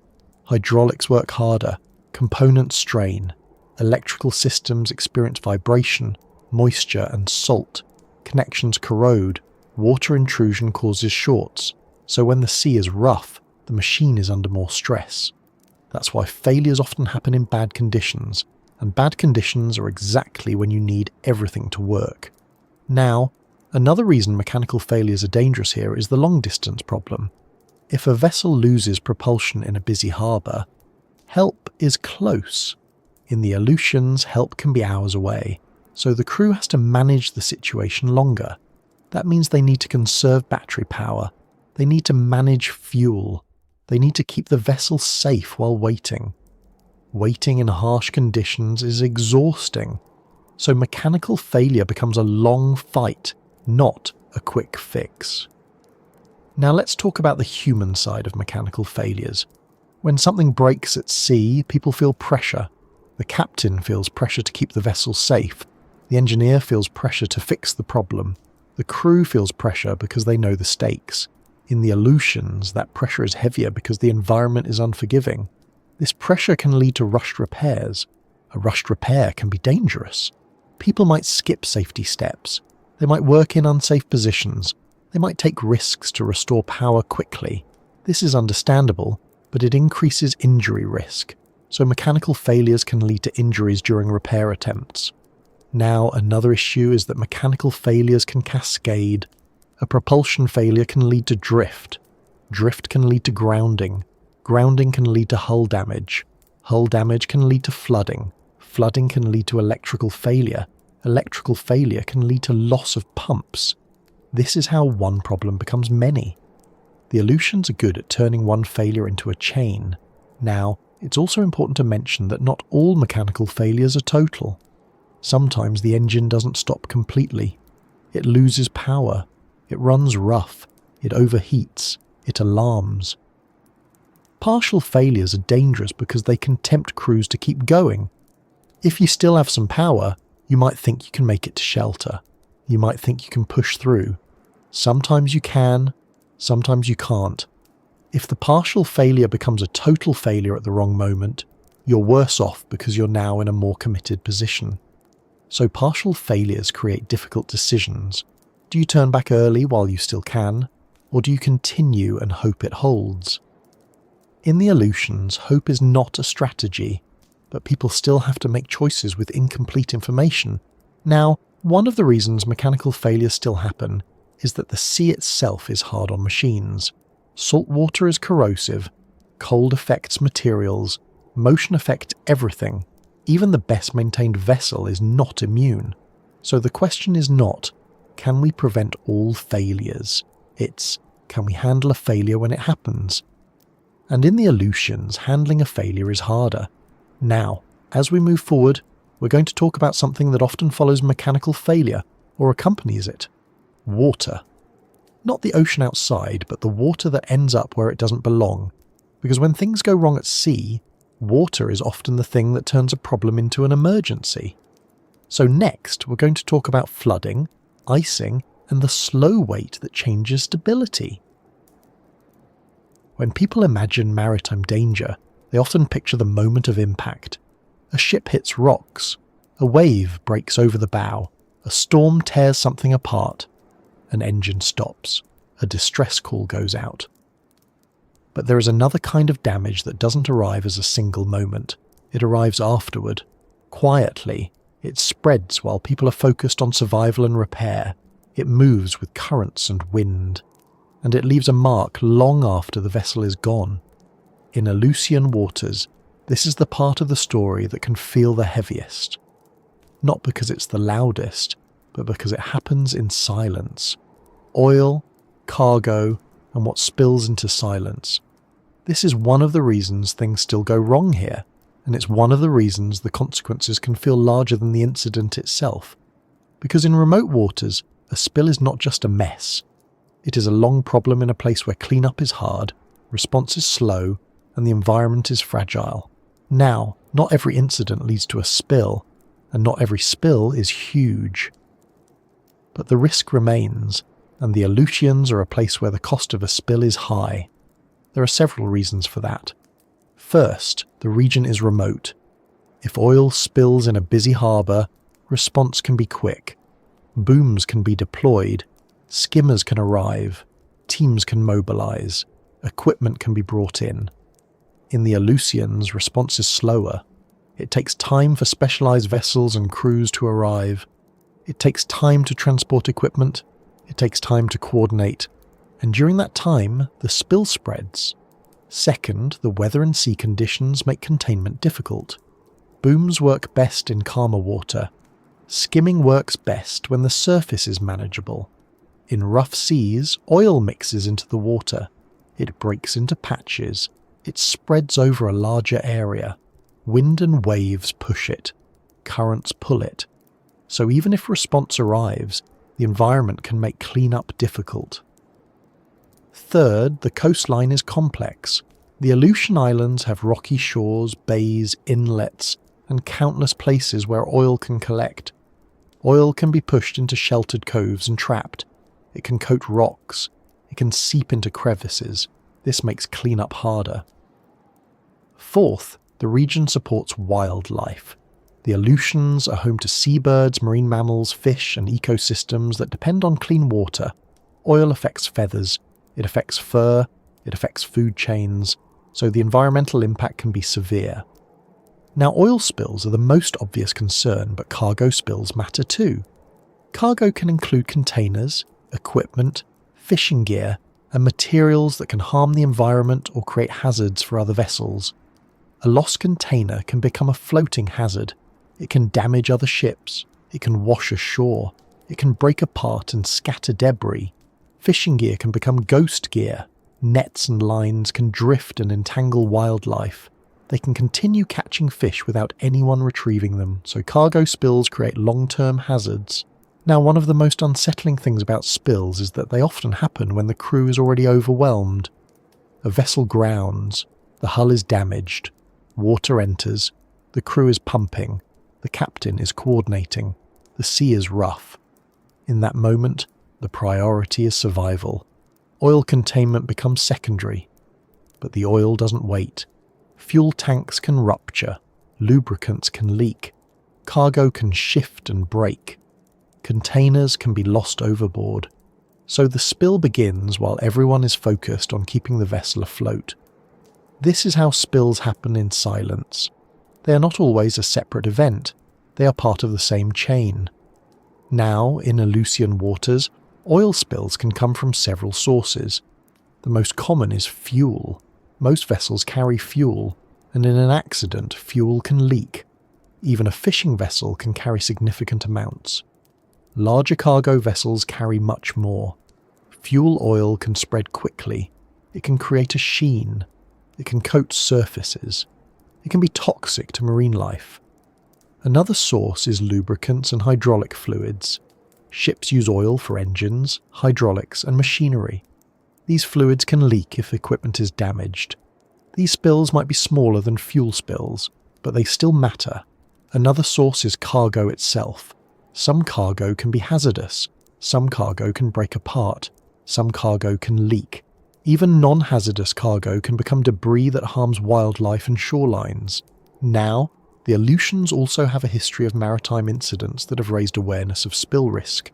Hydraulics work harder, components strain. Electrical systems experience vibration, moisture and salt. Connections corrode. Water intrusion causes shorts. So when the sea is rough, the machine is under more stress. That's why failures often happen in bad conditions, and bad conditions are exactly when you need everything to work. Now, another reason mechanical failures are dangerous here is the long-distance problem. If a vessel loses propulsion in a busy harbour, help is close. In the Aleutians, help can be hours away, so the crew has to manage the situation longer. That means they need to conserve battery power, they need to manage fuel, they need to keep the vessel safe while waiting. Waiting in harsh conditions is exhausting, so mechanical failure becomes a long fight, not a quick fix. Now let's talk about the human side of mechanical failures. When something breaks at sea, people feel pressure. The captain feels pressure to keep the vessel safe. The engineer feels pressure to fix the problem. The crew feels pressure because they know the stakes. In the Aleutians, that pressure is heavier because the environment is unforgiving. This pressure can lead to rushed repairs. A rushed repair can be dangerous. People might skip safety steps. They might work in unsafe positions. They might take risks to restore power quickly. This is understandable, but it increases injury risk. So mechanical failures can lead to injuries during repair attempts. Now, another issue is that mechanical failures can cascade. A propulsion failure can lead to drift. Drift can lead to grounding. Grounding can lead to hull damage. Hull damage can lead to flooding. Flooding can lead to electrical failure. Electrical failure can lead to loss of pumps. This is how one problem becomes many. The Aleutians are good at turning one failure into a chain. Now, it's also important to mention that not all mechanical failures are total. Sometimes the engine doesn't stop completely. It loses power. It runs rough. It overheats. It alarms. Partial failures are dangerous because they can tempt crews to keep going. If you still have some power, you might think you can make it to shelter. You might think you can push through. Sometimes you can, sometimes you can't. If the partial failure becomes a total failure at the wrong moment, you're worse off because you're now in a more committed position. So partial failures create difficult decisions. Do you turn back early while you still can, or do you continue and hope it holds? In the Aleutians, hope is not a strategy, but people still have to make choices with incomplete information. Now, one of the reasons mechanical failures still happen is that the sea itself is hard on machines. Salt water is corrosive, cold affects materials, motion affects everything. Even the best maintained vessel is not immune. So the question is not, can we prevent all failures? It's, can we handle a failure when it happens? And in the Aleutians, handling a failure is harder. Now, as we move forward, we're going to talk about something that often follows mechanical failure, or accompanies it. Water. Not the ocean outside, but the water that ends up where it doesn't belong. Because when things go wrong at sea, water is often the thing that turns a problem into an emergency. So next, we're going to talk about flooding, icing, and the slow wait that changes stability. When people imagine maritime danger, they often picture the moment of impact. A ship hits rocks, a wave breaks over the bow, a storm tears something apart, an engine stops, a distress call goes out. But there is another kind of damage that doesn't arrive as a single moment. It arrives afterward. Quietly, it spreads while people are focused on survival and repair. It moves with currents and wind. And it leaves a mark long after the vessel is gone. In Aleutian waters, this is the part of the story that can feel the heaviest. Not because it's the loudest, but because it happens in silence. Oil, cargo, and what spills into silence. This is one of the reasons things still go wrong here, and it's one of the reasons the consequences can feel larger than the incident itself. Because in remote waters, a spill is not just a mess. It is a long problem in a place where cleanup is hard, response is slow, and the environment is fragile. Now, not every incident leads to a spill, and not every spill is huge. But the risk remains, and the Aleutians are a place where the cost of a spill is high. There are several reasons for that. First, the region is remote. If oil spills in a busy harbour, response can be quick. Booms can be deployed, skimmers can arrive, teams can mobilise, equipment can be brought in. In the Aleutians, response is slower. It takes time for specialised vessels and crews to arrive. It takes time to transport equipment. It takes time to coordinate. And during that time, the spill spreads. Second, the weather and sea conditions make containment difficult. Booms work best in calmer water. Skimming works best when the surface is manageable. In rough seas, oil mixes into the water. It breaks into patches. It spreads over a larger area. Wind and waves push it. Currents pull it. So even if response arrives, the environment can make cleanup difficult. Third, the coastline is complex. The Aleutian Islands have rocky shores, bays, inlets, and countless places where oil can collect. Oil can be pushed into sheltered coves and trapped. It can coat rocks. It can seep into crevices. This makes cleanup harder. Fourth, the region supports wildlife. The Aleutians are home to seabirds, marine mammals, fish, and ecosystems that depend on clean water. Oil affects feathers, it affects fur, it affects food chains, so the environmental impact can be severe. Now, oil spills are the most obvious concern, but cargo spills matter too. Cargo can include containers, equipment, fishing gear, and materials that can harm the environment or create hazards for other vessels. A lost container can become a floating hazard. It can damage other ships. It can wash ashore. It can break apart and scatter debris. Fishing gear can become ghost gear. Nets and lines can drift and entangle wildlife. They can continue catching fish without anyone retrieving them, so cargo spills create long-term hazards. Now, one of the most unsettling things about spills is that they often happen when the crew is already overwhelmed. A vessel grounds. The hull is damaged. Water enters. The crew is pumping. The captain is coordinating. The sea is rough. In that moment, the priority is survival. Oil containment becomes secondary. But the oil doesn't wait. Fuel tanks can rupture. Lubricants can leak. Cargo can shift and break. Containers can be lost overboard. So the spill begins while everyone is focused on keeping the vessel afloat. This is how spills happen in silence. They are not always a separate event. They are part of the same chain. Now, in Aleutian waters, oil spills can come from several sources. The most common is fuel. Most vessels carry fuel, and in an accident, fuel can leak. Even a fishing vessel can carry significant amounts. Larger cargo vessels carry much more. Fuel oil can spread quickly. It can create a sheen. It can coat surfaces. It can be toxic to marine life. Another source is lubricants and hydraulic fluids. Ships use oil for engines, hydraulics, and machinery. These fluids can leak if equipment is damaged. These spills might be smaller than fuel spills, but they still matter. Another source is cargo itself. Some cargo can be hazardous. Some cargo can break apart. Some cargo can leak. Even non-hazardous cargo can become debris that harms wildlife and shorelines. Now, the Aleutians also have a history of maritime incidents that have raised awareness of spill risk.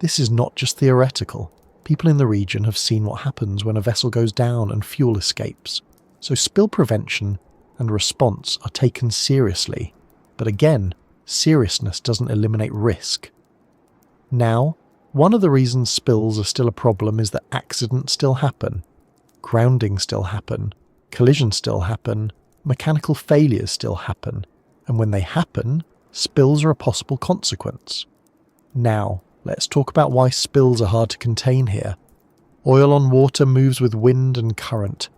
This is not just theoretical. People in the region have seen what happens when a vessel goes down and fuel escapes. So spill prevention and response are taken seriously. But again, seriousness doesn't eliminate risk. Now, one of the reasons spills are still a problem is that accidents still happen. Groundings still happen. Collisions still happen. Mechanical failures still happen. And when they happen, spills are a possible consequence. Now, let's talk about why spills are hard to contain here. Oil on water moves with wind and current.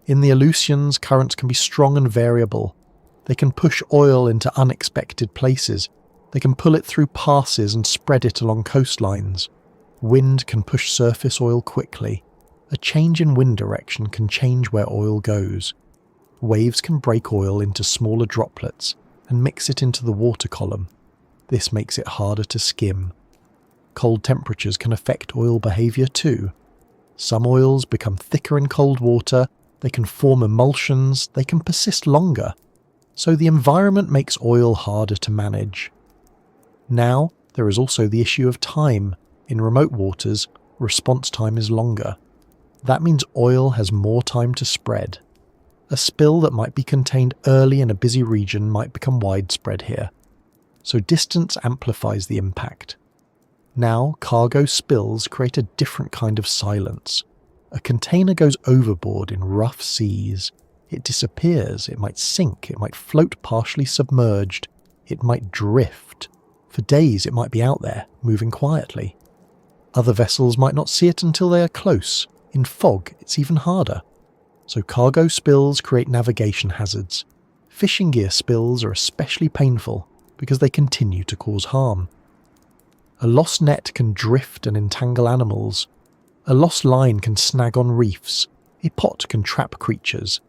In the Aleutians, currents can be strong and variable. They can push oil into unexpected places. They can pull it through passes and spread it along coastlines. Wind can push surface oil quickly. A change in wind direction can change where oil goes. Waves can break oil into smaller droplets and mix it into the water column. This makes it harder to skim. cold temperatures can affect oil behaviour too. Some oils become thicker in cold water, they can form emulsions, they can persist longer. So the environment makes oil harder to manage. Now, there is also the issue of time. In remote waters, response time is longer. That means oil has more time to spread. A spill that might be contained early in a busy region might become widespread here. So distance amplifies the impact. Now, cargo spills create a different kind of silence. A container goes overboard in rough seas. It disappears, it might sink, it might float partially submerged, it might drift. For days it might be out there, moving quietly. Other vessels might not see it until they are close. In fog, it's even harder. So cargo spills create navigation hazards. Fishing gear spills are especially painful because they continue to cause harm. A lost net can drift and entangle animals. A lost line can snag on reefs. A pot can trap creatures.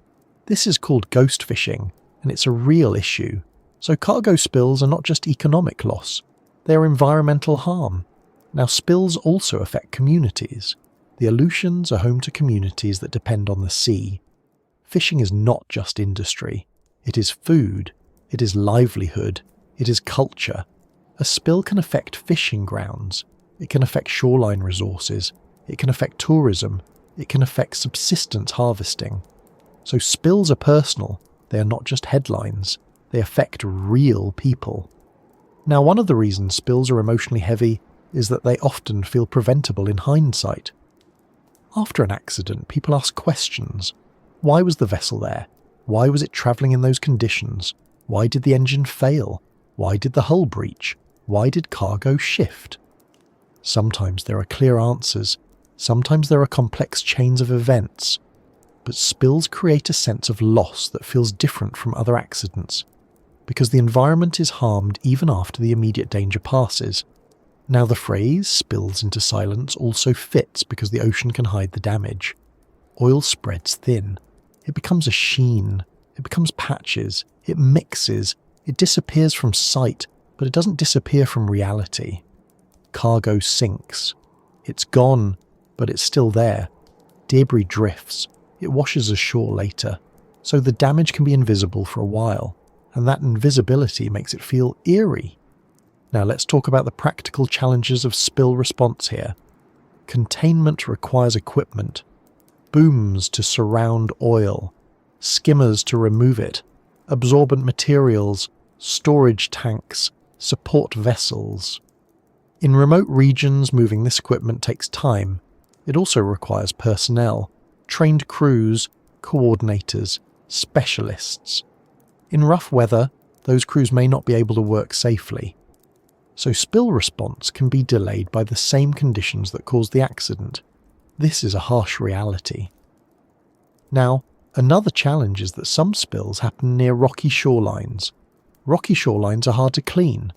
This is called ghost fishing, and it's a real issue. So cargo spills are not just economic loss, they are environmental harm. Now spills also affect communities. The Aleutians are home to communities that depend on the sea. Fishing is not just industry. It is food, it is livelihood, it is culture. A spill can affect fishing grounds, it can affect shoreline resources, it can affect tourism, it can affect subsistence harvesting. So spills are personal, they are not just headlines, they affect real people. Now, one of the reasons spills are emotionally heavy is that they often feel preventable in hindsight. After an accident, people ask questions. Why was the vessel there? Why was it travelling in those conditions? Why did the engine fail? Why did the hull breach? Why did cargo shift? Sometimes there are clear answers. Sometimes there are complex chains of events. But spills create a sense of loss that feels different from other accidents, because the environment is harmed even after the immediate danger passes. Now the phrase spills into silence also fits because the ocean can hide the damage. Oil spreads thin. It becomes a sheen. It becomes patches. It mixes. It disappears from sight, but it doesn't disappear from reality. Cargo sinks. It's gone, but it's still there. Debris drifts. It washes ashore later. So the damage can be invisible for a while, and that invisibility makes it feel eerie. Now let's talk about the practical challenges of spill response here. Containment requires equipment. Booms to surround oil. Skimmers to remove it. Absorbent materials. Storage tanks. Support vessels. In remote regions, moving this equipment takes time. It also requires personnel. Trained crews, coordinators, specialists. In rough weather, those crews may not be able to work safely. So spill response can be delayed by the same conditions that caused the accident. This is a harsh reality. Now, another challenge is that some spills happen near rocky shorelines. Rocky shorelines are hard to clean.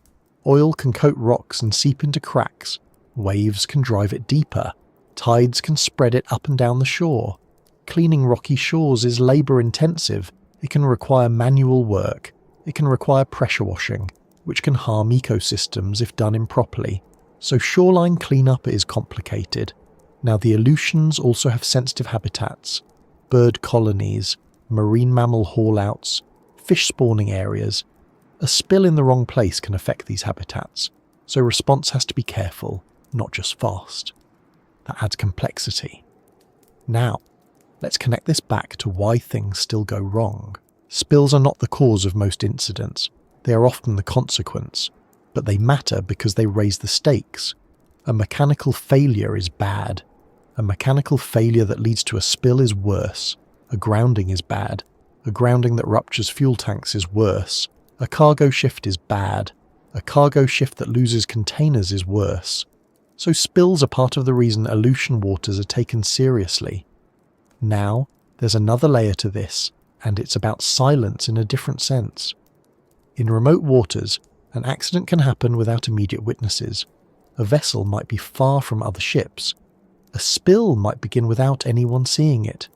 Oil can coat rocks and seep into cracks. Waves can drive it deeper. Tides can spread it up and down the shore. Cleaning rocky shores is labour-intensive. It can require manual work. It can require pressure washing, which can harm ecosystems if done improperly. So shoreline cleanup is complicated. Now the Aleutians also have sensitive habitats, bird colonies, marine mammal haulouts, fish spawning areas. A spill in the wrong place can affect these habitats, so response has to be careful, not just fast. That adds complexity. Now, let's connect this back to why things still go wrong. Spills are not the cause of most incidents. They are often the consequence, but they matter because they raise the stakes. A mechanical failure is bad. A mechanical failure that leads to a spill is worse. A grounding is bad. A grounding that ruptures fuel tanks is worse. A cargo shift is bad. A cargo shift that loses containers is worse. So spills are part of the reason Aleutian waters are taken seriously. Now, there's another layer to this, and it's about silence in a different sense. In remote waters, an accident can happen without immediate witnesses. A vessel might be far from other ships. A spill might begin without anyone seeing it.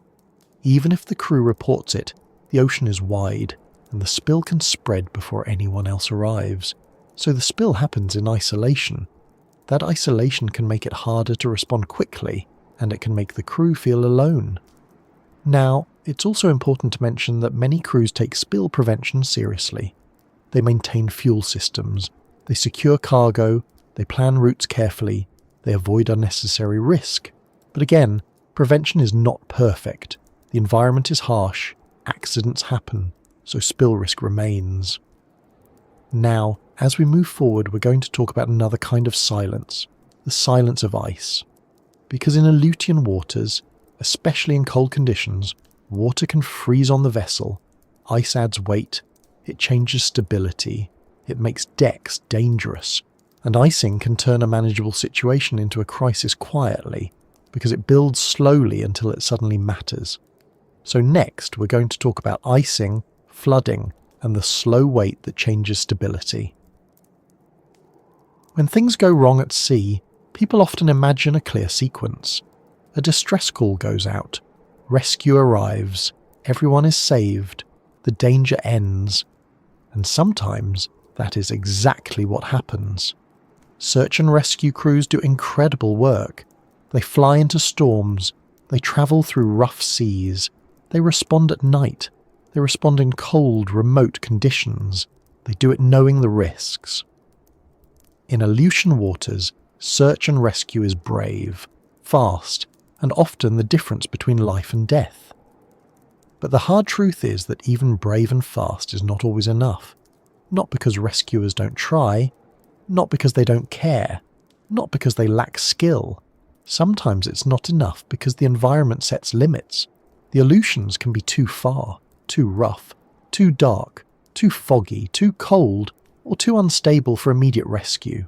Even if the crew reports it, the ocean is wide, and the spill can spread before anyone else arrives. So the spill happens in isolation. that isolation can make it harder to respond quickly, and it can make the crew feel alone. Now, it's also important to mention that many crews take spill prevention seriously. They maintain fuel systems, they secure cargo, they plan routes carefully, they avoid unnecessary risk. But again, prevention is not perfect. The environment is harsh, accidents happen, so spill risk remains. Now, as we move forward, we're going to talk about another kind of silence, the silence of ice. Because in Aleutian waters, especially in cold conditions, water can freeze on the vessel, ice adds weight, it changes stability, it makes decks dangerous, and icing can turn a manageable situation into a crisis quietly, because it builds slowly until it suddenly matters. So next, we're going to talk about icing, flooding, and the slow weight that changes stability. When things go wrong at sea, people often imagine a clear sequence. A distress call goes out, rescue arrives, everyone is saved, the danger ends, and sometimes that is exactly what happens. Search and rescue crews do incredible work. They fly into storms, they travel through rough seas, they respond at night, they respond in cold, remote conditions, they do it knowing the risks. In Aleutian waters, search and rescue is brave, fast, and often the difference between life and death. But the hard truth is that even brave and fast is not always enough. Not because rescuers don't try, not because they don't care, not because they lack skill. Sometimes it's not enough because the environment sets limits. The Aleutians can be too far, too rough, too dark, too foggy, too cold, or too unstable for immediate rescue.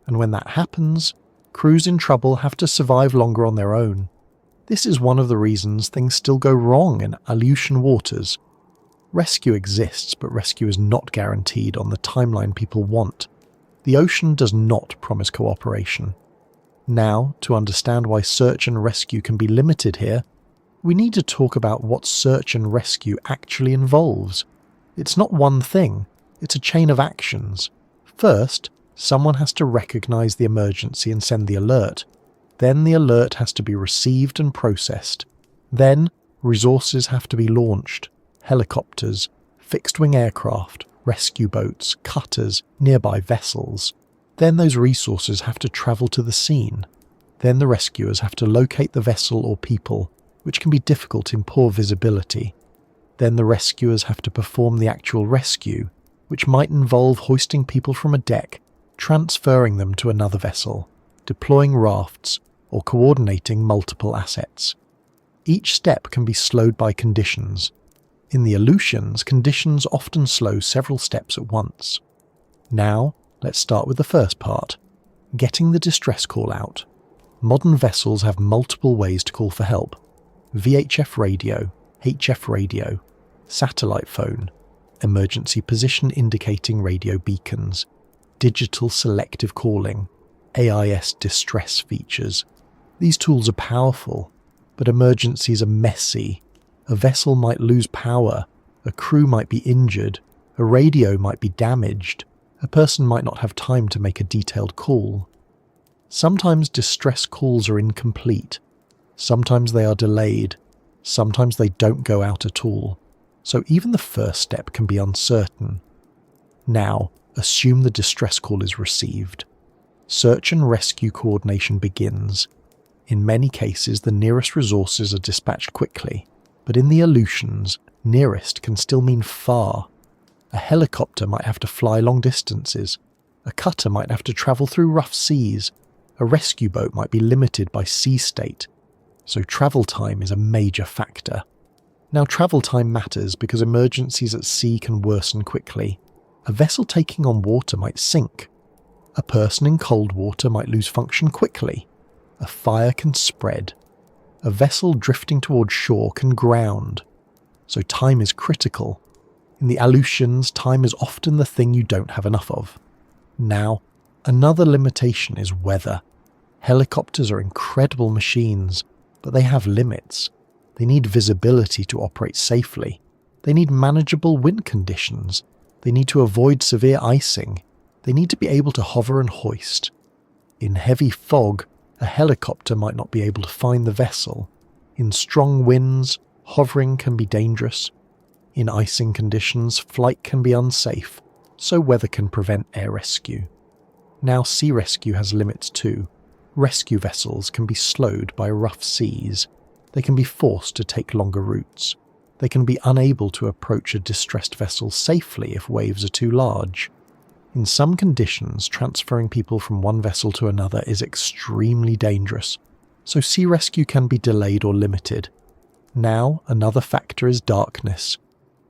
And when that happens, crews in trouble have to survive longer on their own. This is one of the reasons things still go wrong in Aleutian waters. Rescue exists, but rescue is not guaranteed on the timeline people want. The ocean does not promise cooperation. Now, to understand why search and rescue can be limited here, we need to talk about what search and rescue actually involves. It's not one thing, it's a chain of actions. First, someone has to recognize the emergency and send the alert. Then the alert has to be received and processed. Then, resources have to be launched. Helicopters, fixed-wing aircraft, rescue boats, cutters, nearby vessels. Then those resources have to travel to the scene. Then the rescuers have to locate the vessel or people, which can be difficult in poor visibility. Then the rescuers have to perform the actual rescue, which might involve hoisting people from a deck, transferring them to another vessel, deploying rafts, or coordinating multiple assets. Each step can be slowed by conditions. In the Aleutians, conditions often slow several steps at once. Now, let's start with the first part, getting the distress call out. Modern vessels have multiple ways to call for help. VHF radio, HF radio, satellite phone, emergency position indicating radio beacons, digital selective calling, AIS distress features. These tools are powerful, but emergencies are messy. A vessel might lose power, a crew might be injured, a radio might be damaged, a person might not have time to make a detailed call. Sometimes distress calls are incomplete. Sometimes they are delayed. Sometimes they don't go out at all. So even the first step can be uncertain. Now, assume the distress call is received. Search and rescue coordination begins. In many cases, the nearest resources are dispatched quickly, but in the Aleutians, nearest can still mean far. A helicopter might have to fly long distances. A cutter might have to travel through rough seas. A rescue boat might be limited by sea state. So travel time is a major factor. Now, travel time matters because emergencies at sea can worsen quickly. A vessel taking on water might sink. A person in cold water might lose function quickly. A fire can spread. A vessel drifting towards shore can ground. So time is critical. In the Aleutians, time is often the thing you don't have enough of. Now, another limitation is weather. Helicopters are incredible machines, but they have limits. They need visibility to operate safely. They need manageable wind conditions. They need to avoid severe icing. They need to be able to hover and hoist. In heavy fog, a helicopter might not be able to find the vessel. In strong winds, hovering can be dangerous. In icing conditions, flight can be unsafe, so weather can prevent air rescue. Now sea rescue has limits too. Rescue vessels can be slowed by rough seas. They can be forced to take longer routes. They can be unable to approach a distressed vessel safely if waves are too large. In some conditions, transferring people from one vessel to another is extremely dangerous, so sea rescue can be delayed or limited. Now, another factor is darkness.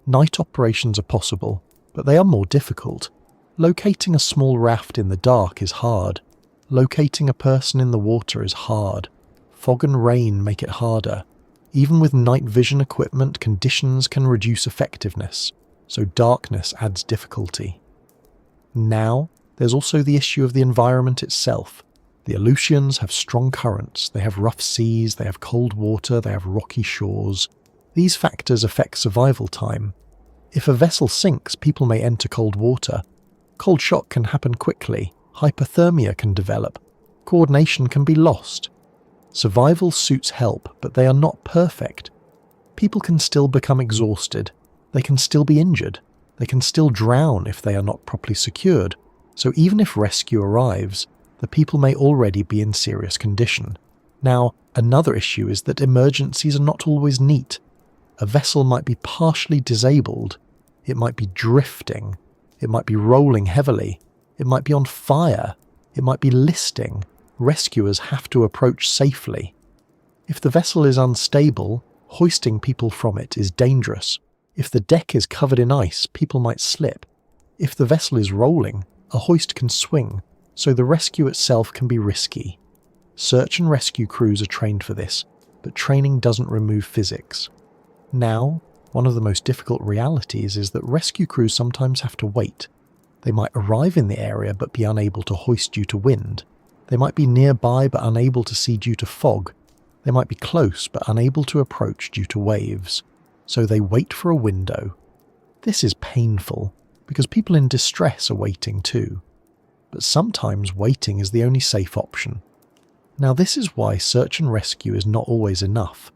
Night operations are possible, but they are more difficult. Locating a small raft in the dark is hard. Locating a person in the water is hard. Fog and rain make it harder. Even with night vision equipment, conditions can reduce effectiveness, so darkness adds difficulty. Now, there's also the issue of the environment itself. The Aleutians have strong currents, they have rough seas, they have cold water, they have rocky shores. These factors affect survival time. If a vessel sinks, people may enter cold water. Cold shock can happen quickly, hypothermia can develop, coordination can be lost. Survival suits help, but they are not perfect. People can still become exhausted, they can still be injured, they can still drown if they are not properly secured, so even if rescue arrives, the people may already be in serious condition. Now, another issue is that emergencies are not always neat. A vessel might be partially disabled, it might be drifting, it might be rolling heavily, it might be on fire, it might be listing. Rescuers have to approach safely. If the vessel is unstable, hoisting people from it is dangerous. If the deck is covered in ice, people might slip. If the vessel is rolling, a hoist can swing, so the rescue itself can be risky. Search and rescue crews are trained for this, but training doesn't remove physics. Now, one of the most difficult realities is that rescue crews sometimes have to wait. They might arrive in the area but be unable to hoist due to wind. They might be nearby but unable to see due to fog. They might be close but unable to approach due to waves. So they wait for a window. This is painful, because people in distress are waiting too. But sometimes waiting is the only safe option. Now this is why search and rescue is not always enough.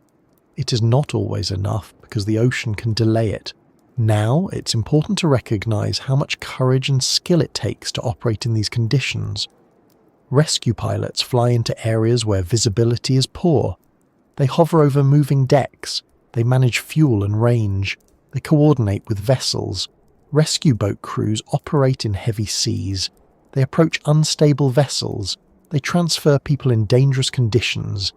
It is not always enough because the ocean can delay it. Now it's important to recognise how much courage and skill it takes to operate in these conditions. Rescue pilots fly into areas where visibility is poor. They hover over moving decks. They manage fuel and range. They coordinate with vessels. Rescue boat crews operate in heavy seas. They approach unstable vessels. They transfer people in dangerous conditions.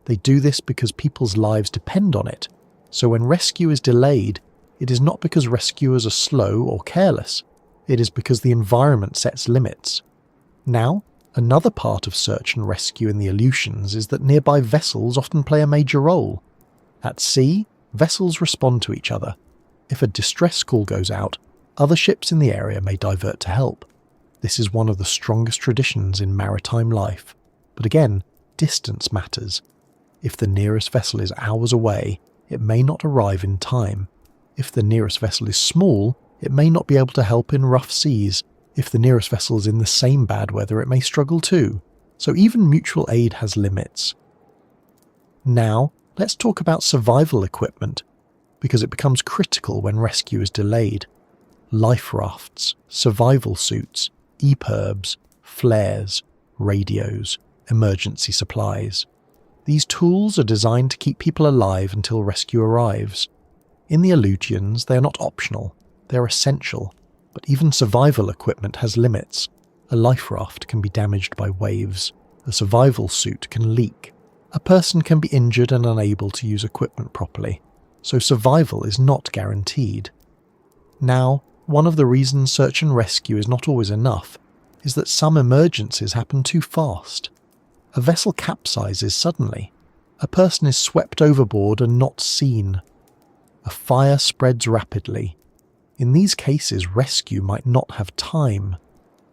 They do this because people's lives depend on it. So when rescue is delayed, it is not because rescuers are slow or careless. It is because the environment sets limits. Now, another part of search and rescue in the Aleutians is that nearby vessels often play a major role. At sea, vessels respond to each other. If a distress call goes out, other ships in the area may divert to help. This is one of the strongest traditions in maritime life. But again, distance matters. If the nearest vessel is hours away, it may not arrive in time. If the nearest vessel is small, it may not be able to help in rough seas. If the nearest vessel is in the same bad weather, it may struggle too. So even mutual aid has limits. Now, let's talk about survival equipment, because it becomes critical when rescue is delayed. Life rafts, survival suits, EPIRBs, flares, radios, emergency supplies. These tools are designed to keep people alive until rescue arrives. In the Aleutians, they are not optional, they are essential, but even survival equipment has limits. A life raft can be damaged by waves, a survival suit can leak, a person can be injured and unable to use equipment properly, so survival is not guaranteed. Now, one of the reasons search and rescue is not always enough is that some emergencies happen too fast. A vessel capsizes suddenly. A person is swept overboard and not seen. A fire spreads rapidly. In these cases, rescue might not have time.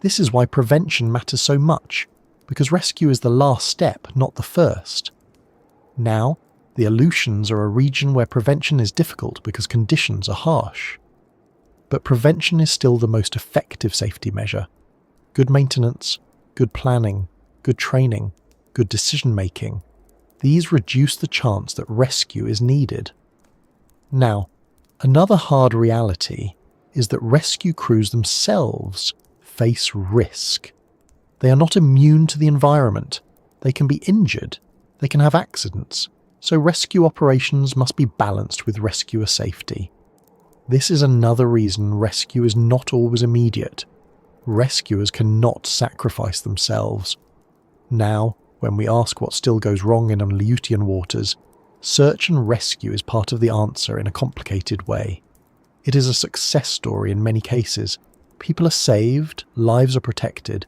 This is why prevention matters so much, because rescue is the last step, not the first. Now, the Aleutians are a region where prevention is difficult because conditions are harsh. But prevention is still the most effective safety measure. Good maintenance, good planning, good training, good decision-making, these reduce the chance that rescue is needed. Now, another hard reality is that rescue crews themselves face risk. They are not immune to the environment. They can be injured. They can have accidents. So rescue operations must be balanced with rescuer safety. This is another reason rescue is not always immediate. Rescuers cannot sacrifice themselves. Now, when we ask what still goes wrong in Aleutian waters, search and rescue is part of the answer in a complicated way. It is a success story in many cases. People are saved, lives are protected.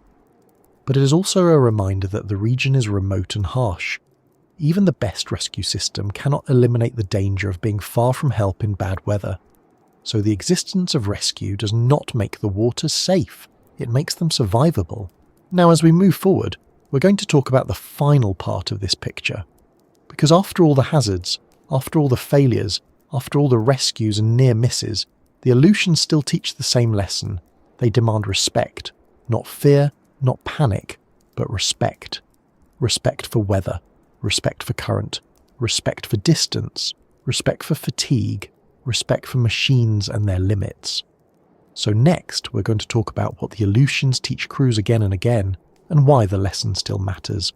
But it is also a reminder that the region is remote and harsh. Even the best rescue system cannot eliminate the danger of being far from help in bad weather. So the existence of rescue does not make the waters safe, it makes them survivable. Now, as we move forward, we're going to talk about the final part of this picture. Because after all the hazards, after all the failures, after all the rescues and near misses, the Aleutians still teach the same lesson. They demand respect. Not fear, not panic, but respect. Respect for weather, respect for current, respect for distance, respect for fatigue, respect for machines and their limits. So next, we're going to talk about what the Aleutians teach crews again and again, and why the lesson still matters.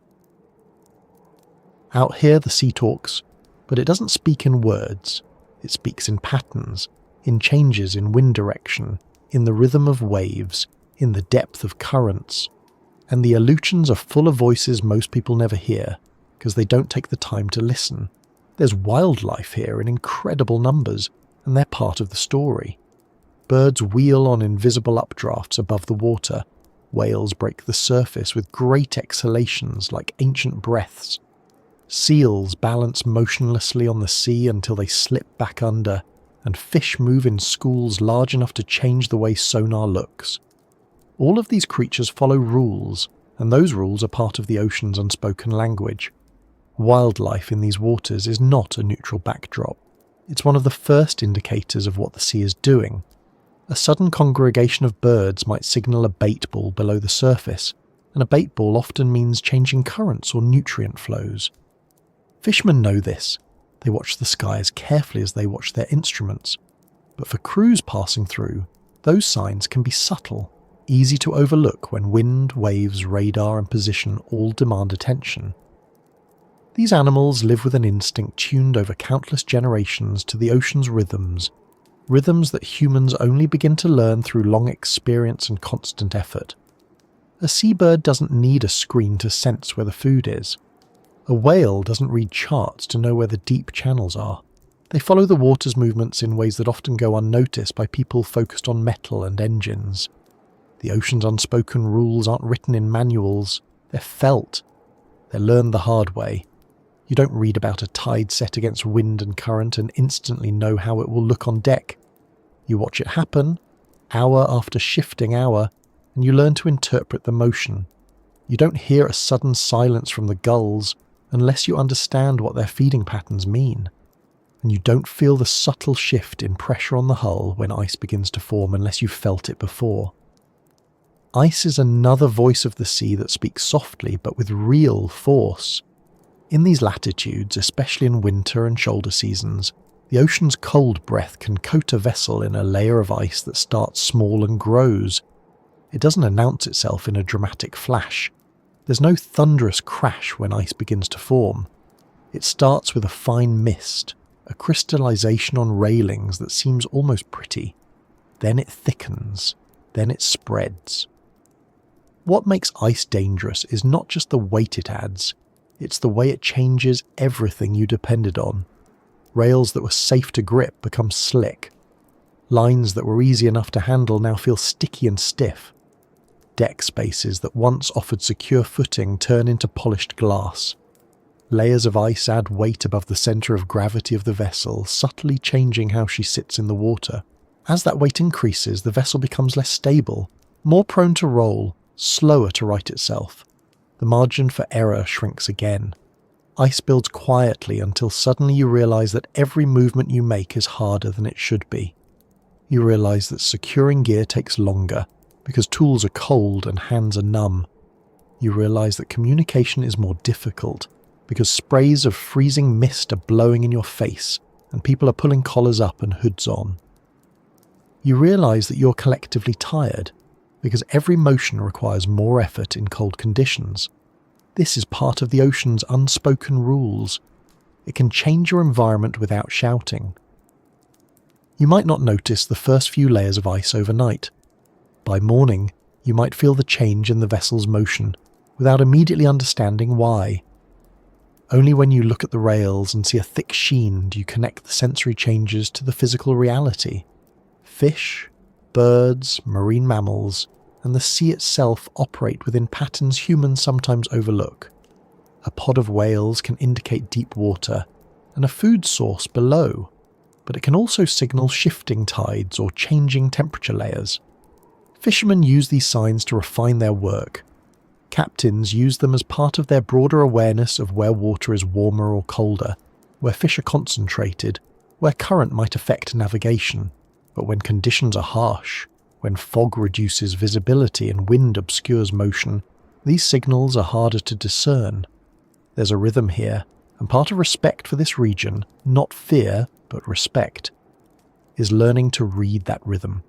Out here the sea talks, but it doesn't speak in words. It speaks in patterns, in changes in wind direction, in the rhythm of waves, in the depth of currents. And the Aleutians are full of voices most people never hear, because they don't take the time to listen. There's wildlife here in incredible numbers, and they're part of the story. Birds wheel on invisible updrafts above the water. Whales break the surface with great exhalations like ancient breaths. Seals balance motionlessly on the sea until they slip back under, and fish move in schools large enough to change the way sonar looks. All of these creatures follow rules, and those rules are part of the ocean's unspoken language. Wildlife in these waters is not a neutral backdrop. It's one of the first indicators of what the sea is doing. A sudden congregation of birds might signal a bait ball below the surface, and a bait ball often means changing currents or nutrient flows. Fishermen know this. They watch the sky as carefully as they watch their instruments. But for crews passing through, those signs can be subtle, easy to overlook when wind, waves, radar and position all demand attention. These animals live with an instinct tuned over countless generations to the ocean's rhythms that humans only begin to learn through long experience and constant effort. A seabird doesn't need a screen to sense where the food is. A whale doesn't read charts to know where the deep channels are. They follow the water's movements in ways that often go unnoticed by people focused on metal and engines. The ocean's unspoken rules aren't written in manuals, they're felt. They're learned the hard way. You don't read about a tide set against wind and current and instantly know how it will look on deck. You watch it happen, hour after shifting hour, and you learn to interpret the motion. You don't hear a sudden silence from the gulls unless you understand what their feeding patterns mean. And you don't feel the subtle shift in pressure on the hull when ice begins to form unless you've felt it before. Ice is another voice of the sea that speaks softly but with real force. In these latitudes, especially in winter and shoulder seasons, the ocean's cold breath can coat a vessel in a layer of ice that starts small and grows. It doesn't announce itself in a dramatic flash. There's no thunderous crash when ice begins to form. It starts with a fine mist, a crystallization on railings that seems almost pretty. Then it thickens. Then it spreads. What makes ice dangerous is not just the weight it adds, it's the way it changes everything you depended on. Rails that were safe to grip become slick. Lines that were easy enough to handle now feel sticky and stiff. Deck spaces that once offered secure footing turn into polished glass. Layers of ice add weight above the centre of gravity of the vessel, subtly changing how she sits in the water. As that weight increases, the vessel becomes less stable, more prone to roll, slower to right itself. The margin for error shrinks again. Ice builds quietly until suddenly you realise that every movement you make is harder than it should be. You realise that securing gear takes longer, because tools are cold and hands are numb. you realise that communication is more difficult because sprays of freezing mist are blowing in your face and people are pulling collars up and hoods on. You realise that you're collectively tired because every motion requires more effort in cold conditions. This is part of the ocean's unspoken rules. It can change your environment without shouting. You might not notice the first few layers of ice overnight. By morning, you might feel the change in the vessel's motion without immediately understanding why. Only when you look at the rails and see a thick sheen do you connect the sensory changes to the physical reality. Fish, birds, marine mammals, and the sea itself operate within patterns humans sometimes overlook. A pod of whales can indicate deep water and a food source below, but it can also signal shifting tides or changing temperature layers. Fishermen use these signs to refine their work. Captains use them as part of their broader awareness of where water is warmer or colder, where fish are concentrated, where current might affect navigation. But when conditions are harsh, when fog reduces visibility and wind obscures motion, these signals are harder to discern. There's a rhythm here, and part of respect for this region, not fear, but respect, is learning to read that rhythm.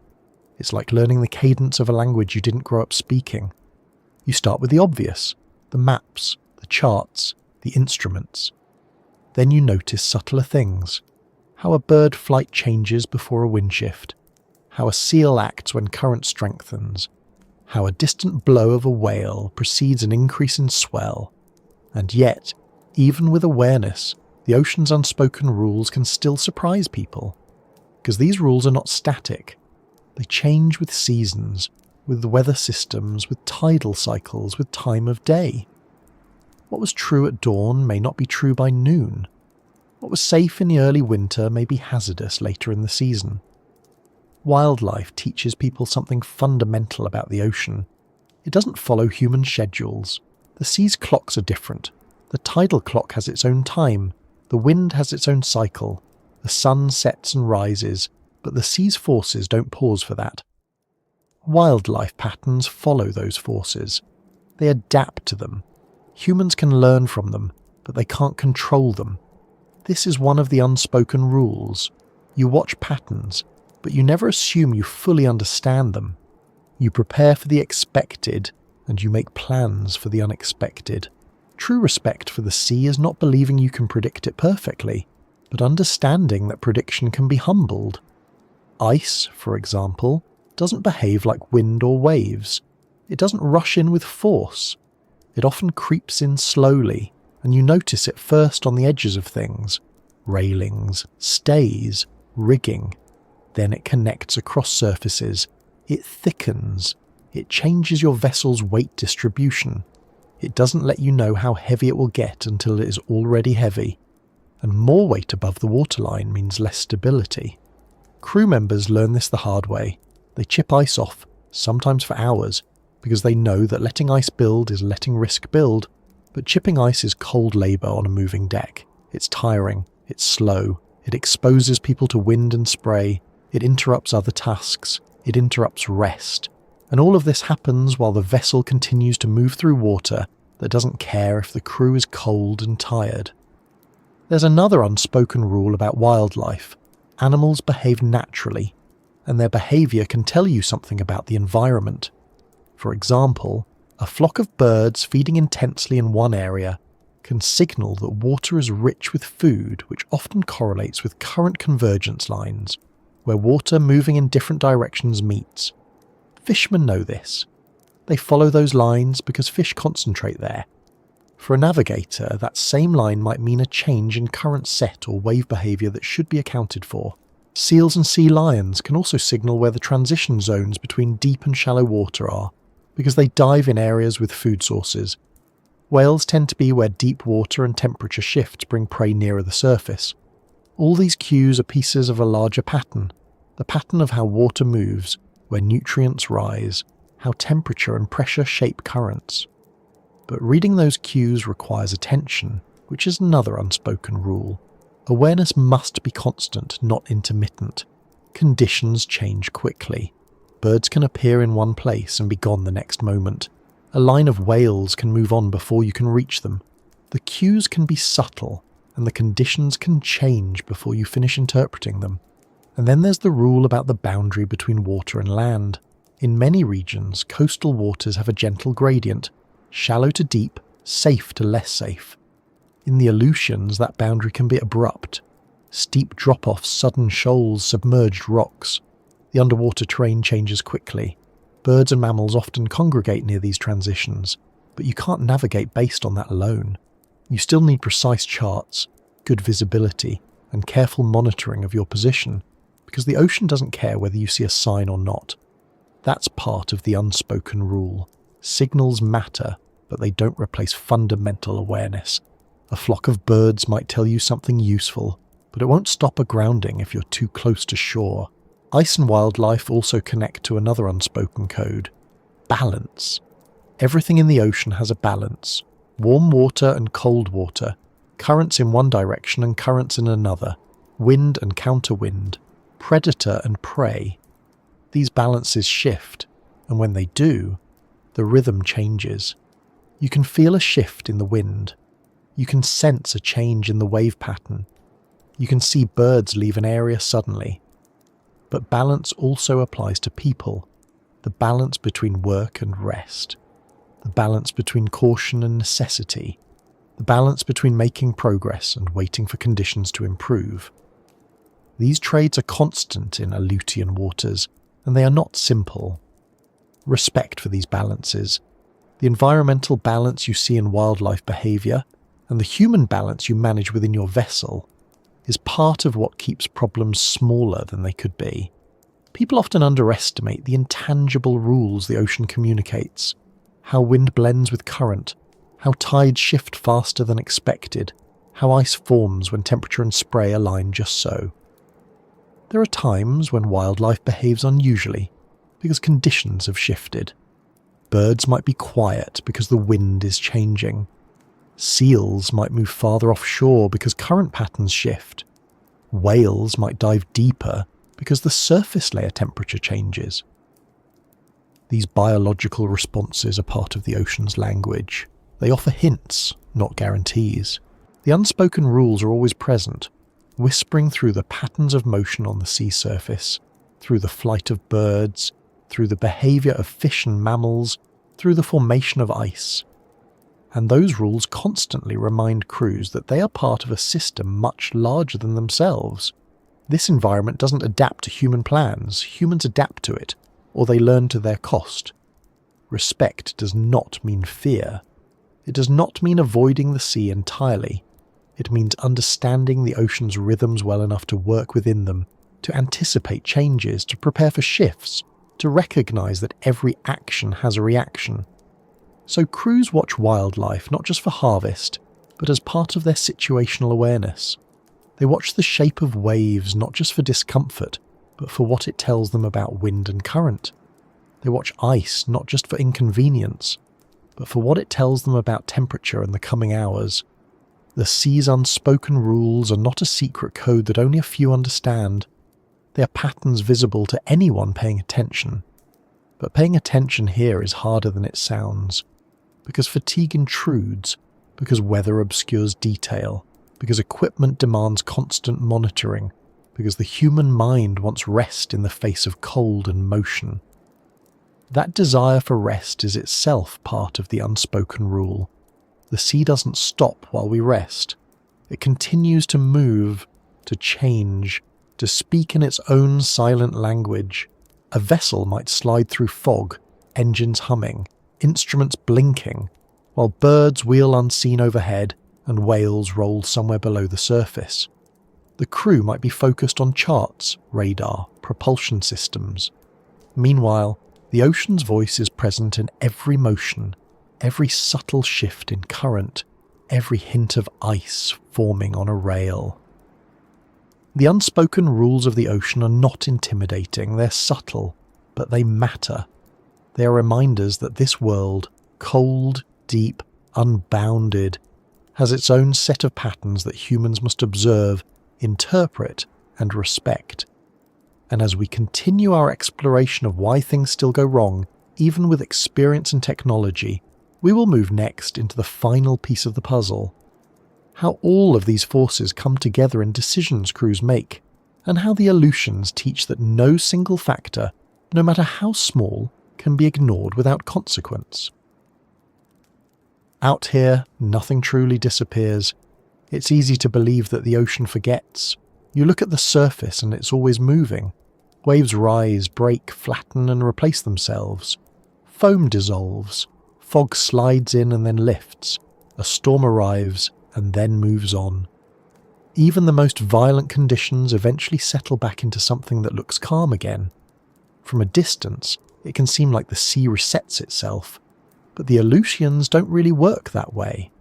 It's like learning the cadence of a language you didn't grow up speaking. You start with the obvious, the maps, the charts, the instruments. Then you notice subtler things. How a bird flight changes before a wind shift. How a seal acts when current strengthens. How a distant blow of a whale precedes an increase in swell. And yet, even with awareness, the ocean's unspoken rules can still surprise people. Because these rules are not static. They change with seasons, with the weather systems, with tidal cycles, with time of day. What was true at dawn may not be true by noon. What was safe in the early winter may be hazardous later in the season. Wildlife teaches people something fundamental about the ocean. It doesn't follow human schedules. The sea's clocks are different. The tidal clock has its own time. The wind has its own cycle. The sun sets and rises, but the sea's forces don't pause for that. Wildlife patterns follow those forces. They adapt to them. Humans can learn from them, but they can't control them. This is one of the unspoken rules. You watch patterns, but you never assume you fully understand them. You prepare for the expected, and you make plans for the unexpected. True respect for the sea is not believing you can predict it perfectly, but understanding that prediction can be humbled. Ice, for example, doesn't behave like wind or waves. It doesn't rush in with force. It often creeps in slowly, and you notice it first on the edges of things. Railings, stays, rigging. Then it connects across surfaces. It thickens. It changes your vessel's weight distribution. It doesn't let you know how heavy it will get until it is already heavy. And more weight above the waterline means less stability. Crew members learn this the hard way. They chip ice off, sometimes for hours, because they know that letting ice build is letting risk build, but chipping ice is cold labour on a moving deck. It's tiring, it's slow, it exposes people to wind and spray, it interrupts other tasks, it interrupts rest, and all of this happens while the vessel continues to move through water that doesn't care if the crew is cold and tired. There's another unspoken rule about wildlife. Animals behave naturally, and their behaviour can tell you something about the environment. For example, a flock of birds feeding intensely in one area can signal that water is rich with food, which often correlates with current convergence lines, where water moving in different directions meets. Fishermen know this. They follow those lines because fish concentrate there. For a navigator, that same line might mean a change in current set or wave behaviour that should be accounted for. Seals and sea lions can also signal where the transition zones between deep and shallow water are, because they dive in areas with food sources. Whales tend to be where deep water and temperature shifts bring prey nearer the surface. All these cues are pieces of a larger pattern, the pattern of how water moves, where nutrients rise, how temperature and pressure shape currents. But reading those cues requires attention, which is another unspoken rule. Awareness must be constant, not intermittent. Conditions change quickly. Birds can appear in one place and be gone the next moment. A line of whales can move on before you can reach them. The cues can be subtle, and the conditions can change before you finish interpreting them. And then there's the rule about the boundary between water and land. In many regions, coastal waters have a gentle gradient, shallow to deep, safe to less safe. In the Aleutians, that boundary can be abrupt. Steep drop-offs, sudden shoals, submerged rocks. The underwater terrain changes quickly. Birds and mammals often congregate near these transitions, but you can't navigate based on that alone. You still need precise charts, good visibility, and careful monitoring of your position, because the ocean doesn't care whether you see a sign or not. That's part of the unspoken rule. Signals matter, but they don't replace fundamental awareness. A flock of birds might tell you something useful, but it won't stop a grounding if you're too close to shore. Ice and wildlife also connect to another unspoken code: balance. Everything in the ocean has a balance. Warm water and cold water, currents in one direction and currents in another, wind and counterwind, predator and prey. These balances shift, and when they do, the rhythm changes. You can feel a shift in the wind. You can sense a change in the wave pattern. You can see birds leave an area suddenly. But balance also applies to people. The balance between work and rest. The balance between caution and necessity. The balance between making progress and waiting for conditions to improve. These trades are constant in Aleutian waters, and they are not simple. Respect for these balances. The environmental balance you see in wildlife behaviour, and the human balance you manage within your vessel, is part of what keeps problems smaller than they could be. People often underestimate the intangible rules the ocean communicates. How wind blends with current, how tides shift faster than expected, how ice forms when temperature and spray align just so. There are times when wildlife behaves unusually, because conditions have shifted. Birds might be quiet because the wind is changing. Seals might move farther offshore because current patterns shift. Whales might dive deeper because the surface layer temperature changes. These biological responses are part of the ocean's language. They offer hints, not guarantees. The unspoken rules are always present, whispering through the patterns of motion on the sea surface, through the flight of birds, through the behaviour of fish and mammals, through the formation of ice. And those rules constantly remind crews that they are part of a system much larger than themselves. This environment doesn't adapt to human plans, humans adapt to it, or they learn to their cost. Respect does not mean fear. It does not mean avoiding the sea entirely. It means understanding the ocean's rhythms well enough to work within them, to anticipate changes, to prepare for shifts, to recognise that every action has a reaction. So crews watch wildlife not just for harvest, but as part of their situational awareness. They watch the shape of waves not just for discomfort, but for what it tells them about wind and current. They watch ice not just for inconvenience, but for what it tells them about temperature and the coming hours. The sea's unspoken rules are not a secret code that only a few understand. They are patterns visible to anyone paying attention. But paying attention here is harder than it sounds. Because fatigue intrudes, because weather obscures detail, because equipment demands constant monitoring, because the human mind wants rest in the face of cold and motion. That desire for rest is itself part of the unspoken rule. The sea doesn't stop while we rest. It continues to move, to change, to speak in its own silent language. A vessel might slide through fog, engines humming, instruments blinking, while birds wheel unseen overhead and whales roll somewhere below the surface. The crew might be focused on charts, radar, propulsion systems. Meanwhile, the ocean's voice is present in every motion, every subtle shift in current, every hint of ice forming on a rail. The unspoken rules of the ocean are not intimidating, they're subtle, but they matter. They are reminders that this world, cold, deep, unbounded, has its own set of patterns that humans must observe, interpret, and respect. And as we continue our exploration of why things still go wrong, even with experience and technology, We will move next into the final piece of the puzzle. How all of these forces come together in decisions crews make, and how the Aleutians teach that no single factor, no matter how small, can be ignored without consequence. Out here, nothing truly disappears. It's easy to believe that the ocean forgets. You look at the surface and it's always moving. Waves rise, break, flatten and replace themselves. Foam dissolves. Fog slides in and then lifts. A storm arrives and then moves on. Even the most violent conditions eventually settle back into something that looks calm again. From a distance, it can seem like the sea resets itself, but the Aleutians don't really work that way.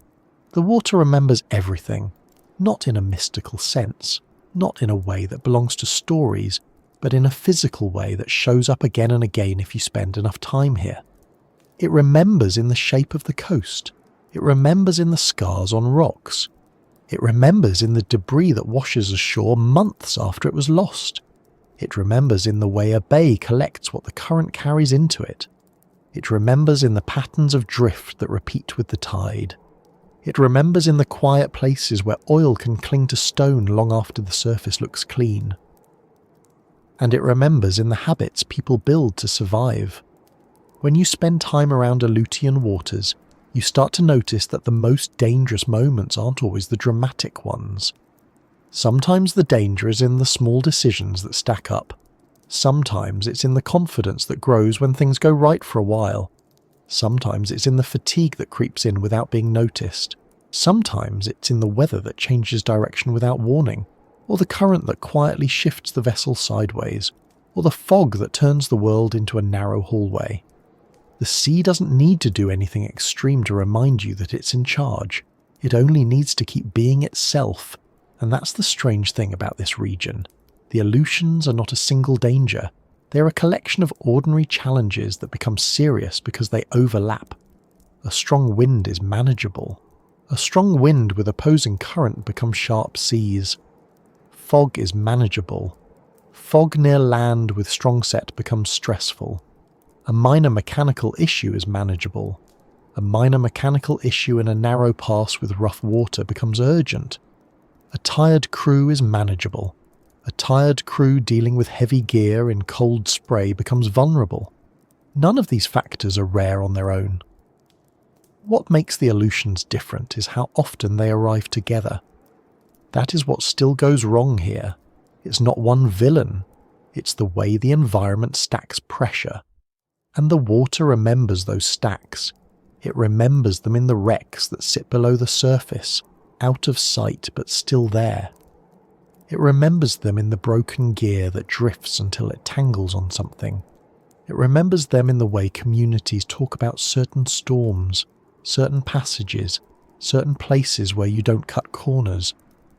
The water remembers everything, not in a mystical sense, not in a way that belongs to stories, but in a physical way that shows up again and again if you spend enough time here. It remembers in the shape of the coast. It remembers in the scars on rocks. It remembers in the debris that washes ashore months after it was lost. It remembers in the way a bay collects what the current carries into it. It remembers in the patterns of drift that repeat with the tide. It remembers in the quiet places where oil can cling to stone long after the surface looks clean. And it remembers in the habits people build to survive. When you spend time around Aleutian waters, you start to notice that the most dangerous moments aren't always the dramatic ones. Sometimes the danger is in the small decisions that stack up. Sometimes it's in the confidence that grows when things go right for a while. Sometimes it's in the fatigue that creeps in without being noticed. Sometimes it's in the weather that changes direction without warning, or the current that quietly shifts the vessel sideways, or the fog that turns the world into a narrow hallway. The sea doesn't need to do anything extreme to remind you that it's in charge. It only needs to keep being itself, and that's the strange thing about this region. The Aleutians are not a single danger. They're a collection of ordinary challenges that become serious because they overlap. A strong wind is manageable. A strong wind with opposing current becomes sharp seas. Fog is manageable. Fog near land with strong set becomes stressful. A minor mechanical issue is manageable. A minor mechanical issue in a narrow pass with rough water becomes urgent. A tired crew is manageable. A tired crew dealing with heavy gear in cold spray becomes vulnerable. None of these factors are rare on their own. What makes the Aleutians different is how often they arrive together. That is what still goes wrong here. It's not one villain. It's the way the environment stacks pressure. And the water remembers those stacks. It remembers them in the wrecks that sit below the surface, out of sight but still there. It remembers them in the broken gear that drifts until it tangles on something. It remembers them in the way communities talk about certain storms, certain passages, certain places where you don't cut corners.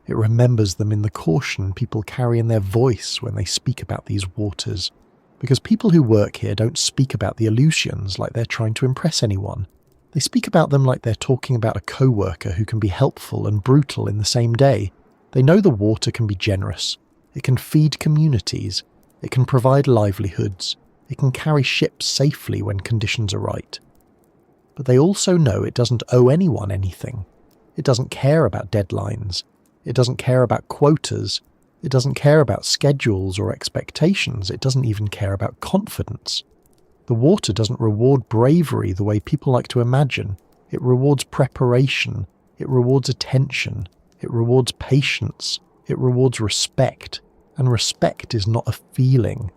It remembers them in the caution people carry in their voice when they speak about these waters. Because people who work here don't speak about the Aleutians like they're trying to impress anyone. They speak about them like they're talking about a co-worker who can be helpful and brutal in the same day. They know the water can be generous. It can feed communities. It can provide livelihoods. It can carry ships safely when conditions are right. But they also know it doesn't owe anyone anything. It doesn't care about deadlines. It doesn't care about quotas. It doesn't care about schedules or expectations. It doesn't even care about confidence. The water doesn't reward bravery the way people like to imagine. It rewards preparation. It rewards attention. It rewards patience. It rewards respect. And respect is not a feeling.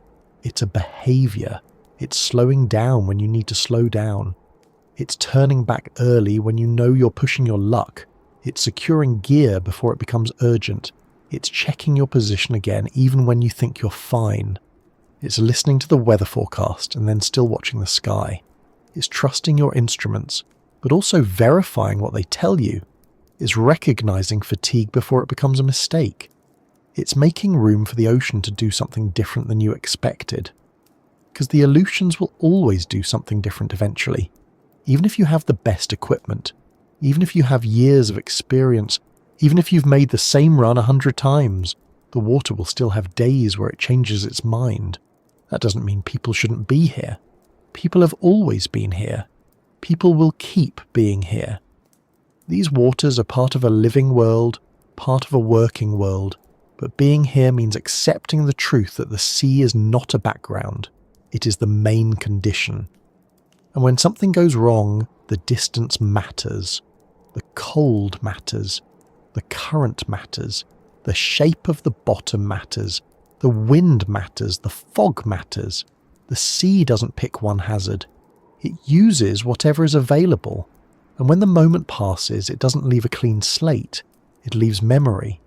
It's a behavior. It's slowing down when you need to slow down. It's turning back early when you know you're pushing your luck. It's securing gear before it becomes urgent. It's checking your position again even when you think you're fine. It's listening to the weather forecast and then still watching the sky. It's trusting your instruments, but also verifying what they tell you. It's recognizing fatigue before it becomes a mistake. It's making room for the ocean to do something different than you expected. Because the Aleutians will always do something different eventually. Even if you have the best equipment, even if you have years of experience, even if you've made the same run 100 times, the water will still have days where it changes its mind. That doesn't mean people shouldn't be here. People have always been here. people will keep being here. These waters are part of a living world, part of a working world, but being here means accepting the truth that the sea is not a background, it is the main condition. And when something goes wrong, the distance matters, the cold matters, the current matters, the shape of the bottom matters, the wind matters, the fog matters. The sea doesn't pick one hazard. It uses whatever is available. And when the moment passes, it doesn't leave a clean slate. It leaves memory.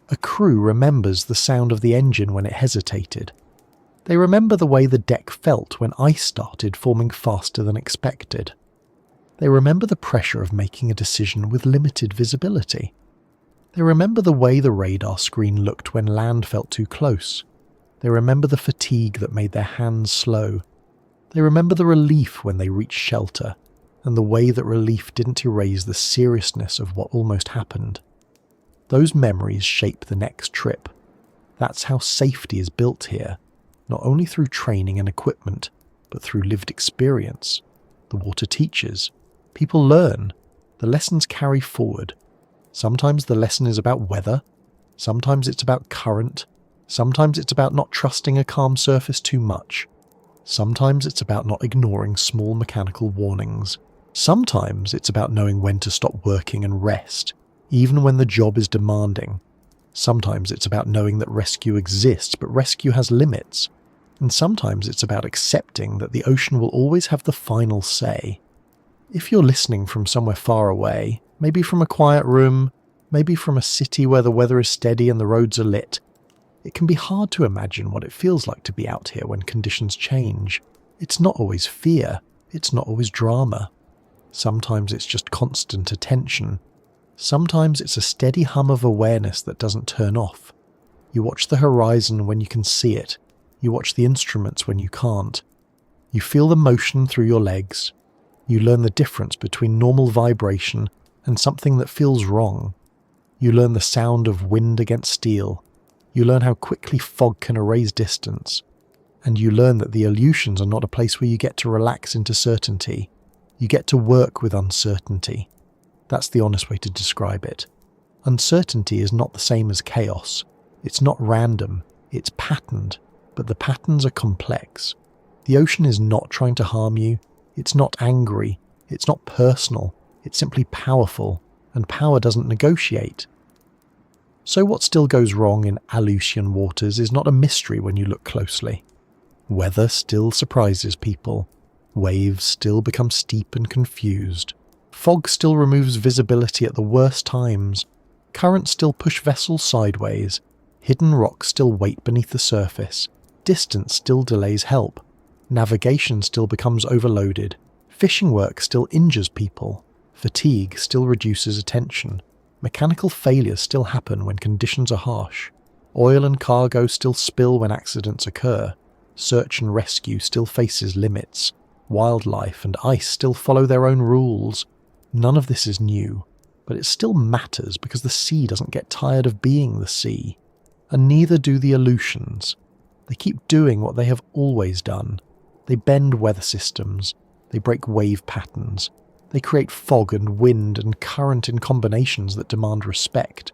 A crew remembers the sound of the engine when it hesitated. They remember the way the deck felt when ice started forming faster than expected. They remember the pressure of making a decision with limited visibility. They remember the way the radar screen looked when land felt too close. They remember the fatigue that made their hands slow. They remember the relief when they reached shelter, and the way that relief didn't erase the seriousness of what almost happened. Those memories shape the next trip. That's how safety is built here, not only through training and equipment, but through lived experience. The water teaches. People learn. The lessons carry forward. Sometimes the lesson is about weather. Sometimes it's about current. Sometimes it's about not trusting a calm surface too much. Sometimes it's about not ignoring small mechanical warnings. Sometimes it's about knowing when to stop working and rest, even when the job is demanding. Sometimes it's about knowing that rescue exists, but rescue has limits. And sometimes it's about accepting that the ocean will always have the final say. If you're listening from somewhere far away, maybe from a quiet room, maybe from a city where the weather is steady and the roads are lit, it can be hard to imagine what it feels like to be out here when conditions change. It's not always fear, it's not always drama. Sometimes it's just constant attention. Sometimes it's a steady hum of awareness that doesn't turn off. You watch the horizon when you can see it. You watch the instruments when you can't. You feel the motion through your legs. You learn the difference between normal vibration and something that feels wrong. You learn the sound of wind against steel. You learn how quickly fog can erase distance. And you learn that the Aleutians are not a place where you get to relax into certainty. You get to work with uncertainty. That's the honest way to describe it. Uncertainty is not the same as chaos. It's not random. It's patterned. But the patterns are complex. The ocean is not trying to harm you. It's not angry. It's not personal. It's simply powerful. And power doesn't negotiate. So what still goes wrong in Aleutian waters is not a mystery when you look closely. Weather still surprises people. Waves still become steep and confused. Fog still removes visibility at the worst times. Currents still push vessels sideways. Hidden rocks still wait beneath the surface. Distance still delays help. Navigation still becomes overloaded. Fishing work still injures people. Fatigue still reduces attention. Mechanical failures still happen when conditions are harsh. Oil and cargo still spill when accidents occur. Search and rescue still faces limits. Wildlife and ice still follow their own rules. None of this is new, but it still matters because the sea doesn't get tired of being the sea. And neither do the Aleutians. They keep doing what they have always done. They bend weather systems. They break wave patterns. They create fog and wind and current in combinations that demand respect.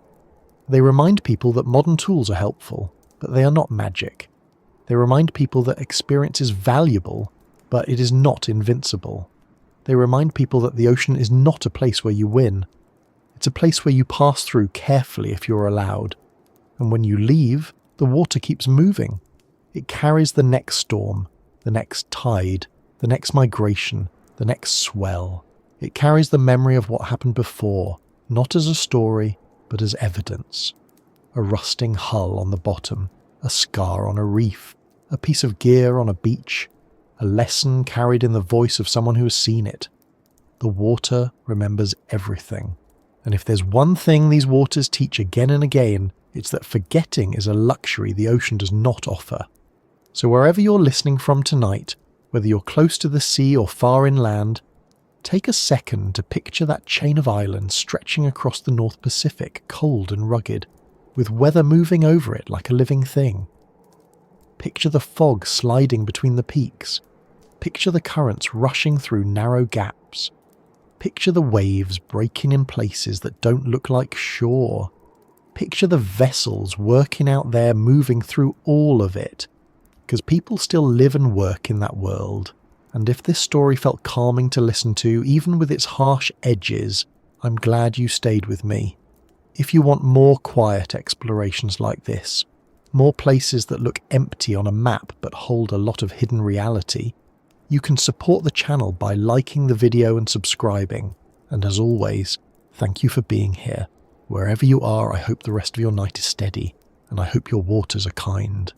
They remind people that modern tools are helpful, but they are not magic. They remind people that experience is valuable, but it is not invincible. They remind people that the ocean is not a place where you win. It's a place where you pass through carefully if you're allowed. And when you leave, the water keeps moving. It carries the next storm, the next tide, the next migration, the next swell. It carries the memory of what happened before, not as a story, but as evidence. A rusting hull on the bottom, a scar on a reef, a piece of gear on a beach, a lesson carried in the voice of someone who has seen it. The water remembers everything. And if there's one thing these waters teach again and again, it's that forgetting is a luxury the ocean does not offer. So wherever you're listening from tonight, whether you're close to the sea or far inland, take a second to picture that chain of islands stretching across the North Pacific, cold and rugged, with weather moving over it like a living thing. Picture the fog sliding between the peaks. Picture the currents rushing through narrow gaps. Picture the waves breaking in places that don't look like shore. Picture the vessels working out there, moving through all of it. Because people still live and work in that world. And if this story felt calming to listen to, even with its harsh edges, I'm glad you stayed with me. If you want more quiet explorations like this, more places that look empty on a map but hold a lot of hidden reality, you can support the channel by liking the video and subscribing. And as always, thank you for being here. Wherever you are, I hope the rest of your night is steady, and I hope your waters are kind.